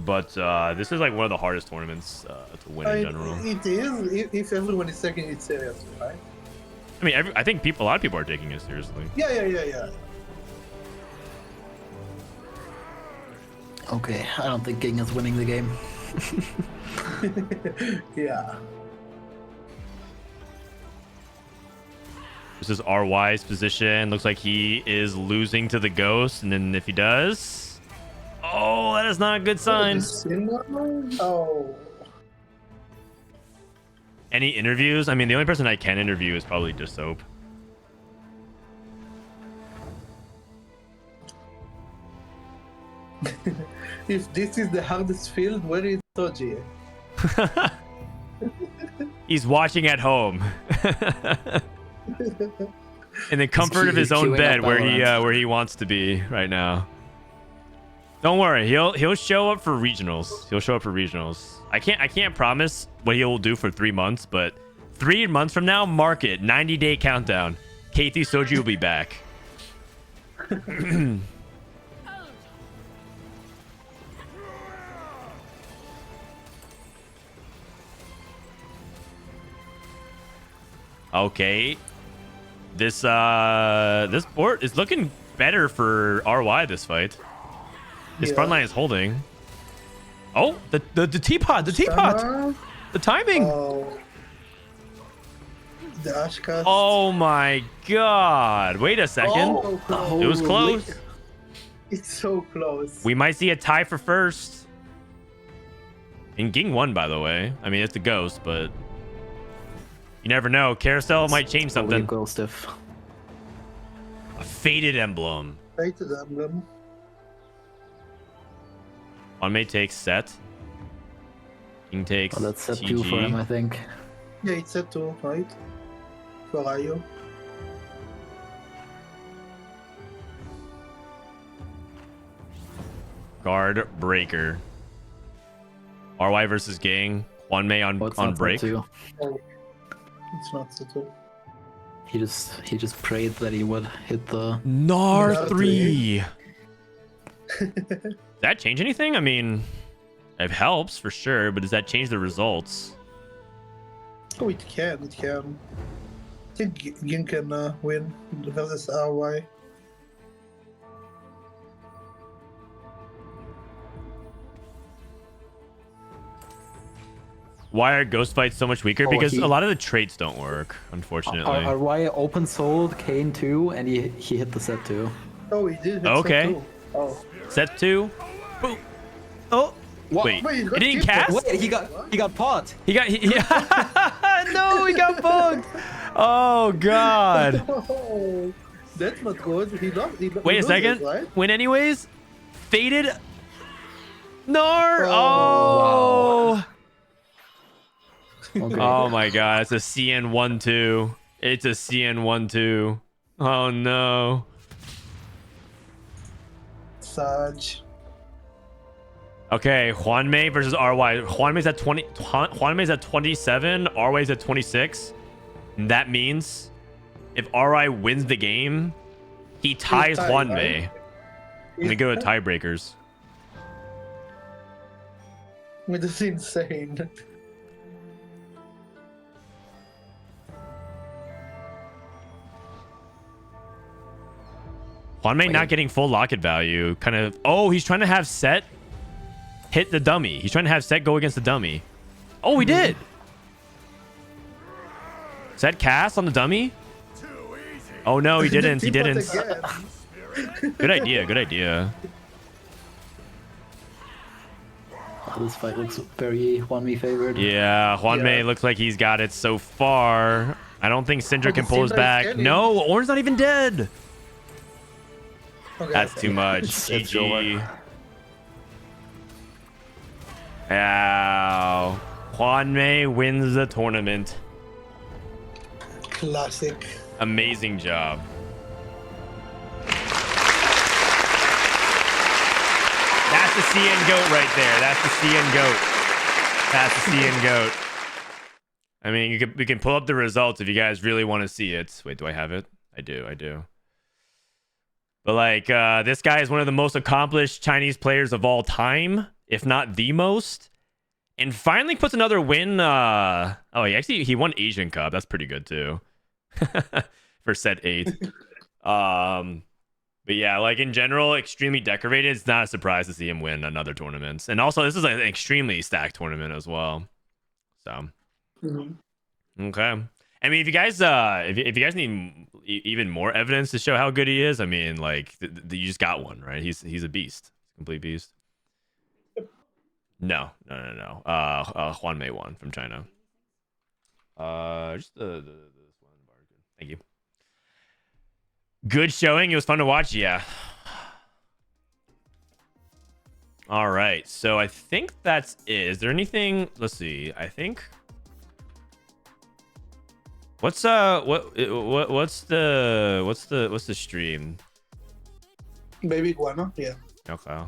But this is like one of the hardest tournaments to win in general. It is if everyone is taking it seriously, right? I mean, I think a lot of people are taking it seriously. Yeah. Okay, I don't think Ging is winning the game. Yeah. This is RY's position. Looks like he is losing to the Ghost. And then if he does... Oh, that is not a good sign. Oh. Any interviews? I mean, the only person I can interview is probably just Soap. If this is the hardest field, where is Toji? He's watching at home. In the comfort of his own queuing bed up where he wants to be right now. Don't worry, he'll show up for regionals. He'll show up for regionals. I can't promise what he'll do for 3 months, but 3 months from now, mark it. 90-day countdown. K3 Soji will be back. Okay. This board is looking better for RY this fight. His front line is holding. Oh, the teapot, the timing. Oh. The Ashcast. Oh my god. Wait a second. Oh, It was close. it's so close. We might see a tie for first. And Ging won, by the way. I mean, it's a ghost, but you never know. Carousel might change something. Go stiff. A faded emblem. Rated emblem. One may take set. King takes Well, that's set TG. 2 for him, I think. Yeah, it's a 2, right? For Ayo. Guard breaker. RY versus Gang. One may on Oh, it's on not set break. 2. Oh. It's not a 2. He just prayed that he would hit the. Nar Nar 3. Does that change anything? I mean, it helps for sure, but does that change the results? Oh, it can. I think Gin can win versus RY. Why are ghost fights so much weaker? Oh, Because he- a lot of the traits don't work, unfortunately. RY open sold Kane 2 and he hit the set 2. Oh, he did. Hit Okay. set 2. Oh. Set 2. Boom. Oh. Wait. Wait, He got didn't kicked. cast? Wait, he got pot. He got. No, he got bugged. Oh god. Oh, that's not good. He Wait a loses, second. right? Win anyways. Faded. Nar. Oh, Oh. Okay. Oh my god. It's a CN1-2. It's a CN1-2. Oh no. Saj. Okay, Juanmei versus RY. Juanmei's at 20. Juanmei's at 27. RY's at 26. And that means if RY wins the game, he ties tied, Juanmei. right? And we go to tiebreakers. This is insane. Juanmei not getting full locket value. Kind of. Oh, he's trying to have Set hit the dummy. He's trying to have Set go against the dummy. Oh, he did. Set cast on the dummy. Oh no, he didn't. He Teapot didn't. again. Good idea. Good idea. This fight looks very 1v favored. Yeah, Juanmei Yeah. looks like he's got it so far. I don't think Syndra Oh, can the pull his Syndra is back. getting- No, Ornn's not even dead. Okay, That's okay. too much. It's GG. Ow. Juanmei wins the tournament. Classic. Amazing job. That's the CN GOAT right there. That's the CN GOAT. That's the CN GOAT. I mean, we can pull up the results if you guys really want to see it. Wait, do I have it? I do. But like, this guy is one of the most accomplished Chinese players of all time, if not the most. And finally puts another win. Oh, he won Asian Cup. That's pretty good too. For set 8. But yeah, like in general, extremely decorated. It's not a surprise to see him win another tournament. And also, this is an extremely stacked tournament as well. So, okay. I mean, if you guys, if you guys need even more evidence to show how good he is, I mean, like you just got one, right? He's a beast, complete beast. No. Juan Mei won from China. Just this one. Thank you. Good showing. It was fun to watch. Yeah. All right. So I think that's it. Is there anything? Let's see. I think. What's the stream? Baby Iguana, yeah. Okay.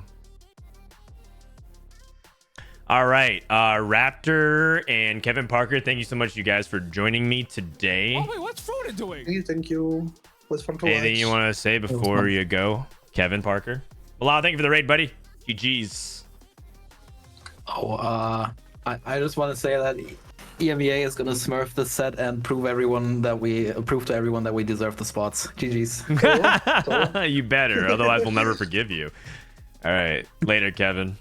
All right, Raptor and Kevin Parker, thank you so much, you guys, for joining me today. Oh, wait, what's Frodan doing? Thank you. It was fun to Anything watch. you want to say before you go, Kevin Parker? Bilal, thank you for the raid, buddy. GG's. Oh, I just want to say that EMEA is gonna smurf this set and prove to everyone that we deserve the spots. GG's. You better, otherwise we'll never forgive you. All right, later, Kevin.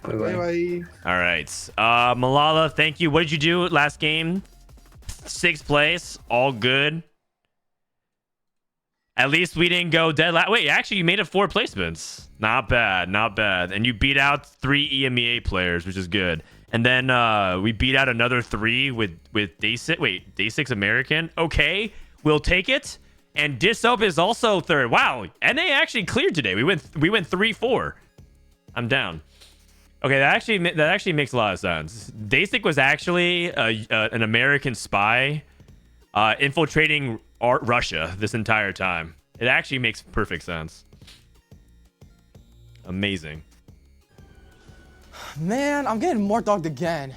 Bye Bye bye. All right, Malala, thank you. What did you do last game? 6th place, all good. At least we didn't go dead last. Wait, actually, you made it 4 placements. Not bad, not bad. And you beat out 3 EMEA players, which is good. And then we beat out another 3 with Day6. Wait, Day6 American. Okay, we'll take it. And Disop is also 3rd. Wow, NA actually cleared today. We went 3-4. I'm down. Okay, that actually makes a lot of sense. Day6 was actually an American spy infiltrating Russia this entire time. It actually makes perfect sense. Amazing. Man, I'm getting more dogged again.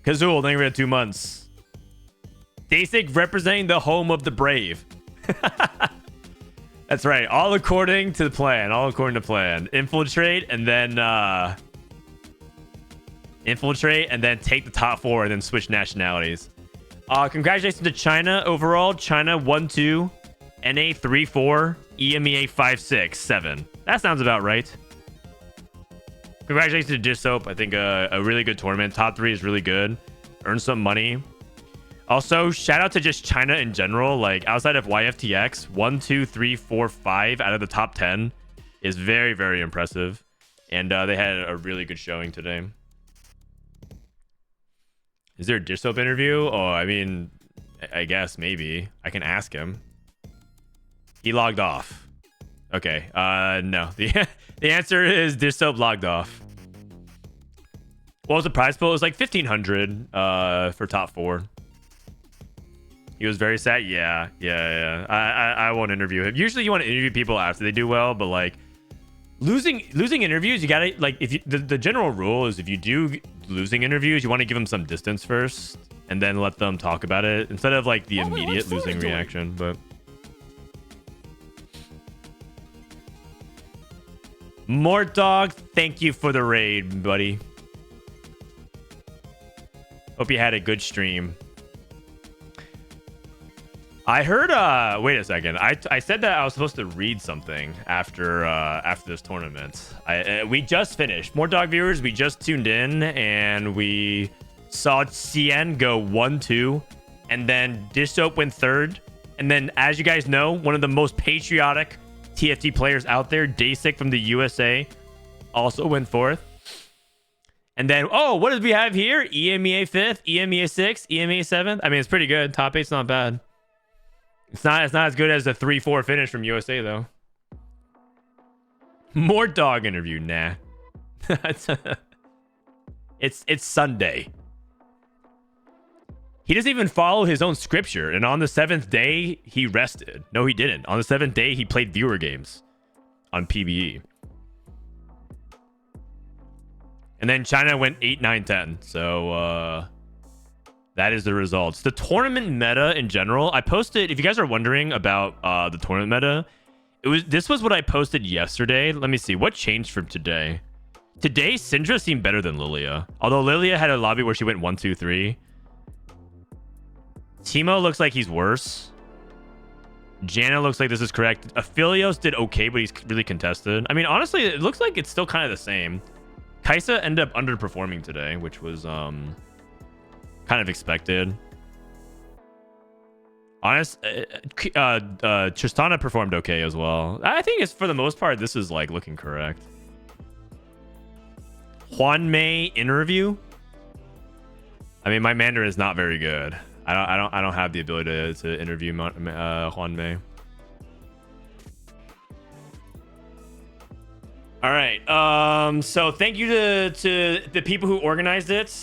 Kazul, thank you for 2 months. Dasik representing the home of the brave. That's right. All according to the plan. All according to plan. Infiltrate and then take the top 4 and then switch nationalities. Congratulations to China overall. China 1-2, NA 3-4, EMEA 5-6-7. That sounds about right. Congratulations to Disop. I think a really good tournament. Top 3 is really good. Earn some money. Also, shout out to just China in general. Like outside of YFTX, 1, 2, 3, 4, 5 out of the top 10 is very, very impressive. And they had a really good showing today. Is there a Disop interview? Oh, I mean, I guess maybe. I can ask him. He logged off. Okay. No. The answer is Disop logged off. What was the prize pool? It was like 1,500 for top 4. He was very sad. Yeah. I won't interview him. Usually you want to interview people after they do well, but like losing interviews, you gotta like if you the general rule is if you do losing interviews, you want to give them some distance first and then let them talk about it instead of like the immediate losing reaction. But Mort Dog, thank you for the raid, buddy. Hope you had a good stream. I heard wait a second. I said that I was supposed to read something after this tournament. We just finished. More dog viewers, we just tuned in and we saw Cien go 1-2 and then Disop went 3rd. And then as you guys know, one of the most patriotic TFT players out there, Dasik from the USA, also went 4th. And then, oh, what did we have here? EMEA 5th, EMEA 6th, EMEA 7th. I mean, it's pretty good. Top 8's not bad. It's not as good as the 3-4 finish from USA though. More dog interview, nah. It's Sunday. He doesn't even follow his own scripture, and on the 7th day he rested. No, he didn't. On the 7th day he played viewer games on PBE. And then China went 8, 9, 10. So that is the results. The tournament meta in general, I posted, if you guys are wondering about the tournament meta, this was what I posted yesterday. Let me see what changed from today. Today Syndra seemed better than Lilia, although Lilia had a lobby where she went 1, 2, 3. Timo looks like he's worse. Janna looks like this is correct. Aphelios did okay, but he's really contested. I mean, honestly, it looks like it's still kind of the same. Kaisa ended up underperforming today, which was kind of expected. Tristana performed okay as well. I think it's for the most part this is like looking correct. Juan May interview. I mean, my Mandarin is not very good. I don't have the ability to interview Juan May. All right. So thank you to the people who organized it.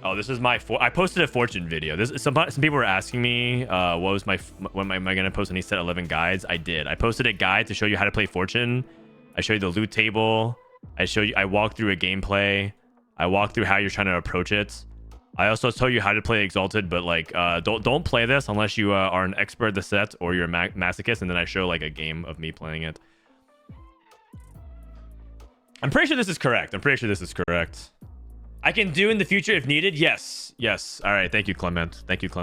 Oh, this is my I posted a fortune video. Some people were asking me when am I gonna post any set 11 guides. I did. I posted a guide to show you how to play fortune. I show you the loot table. I walk through a gameplay. I walk through how you're trying to approach it. I also tell you how to play Exalted, but like don't play this unless you are an expert at the set or you're a masochist, and then I show like a game of me playing it. I'm pretty sure this is correct. I can do in the future if needed. Yes. All right. Thank you, Clement.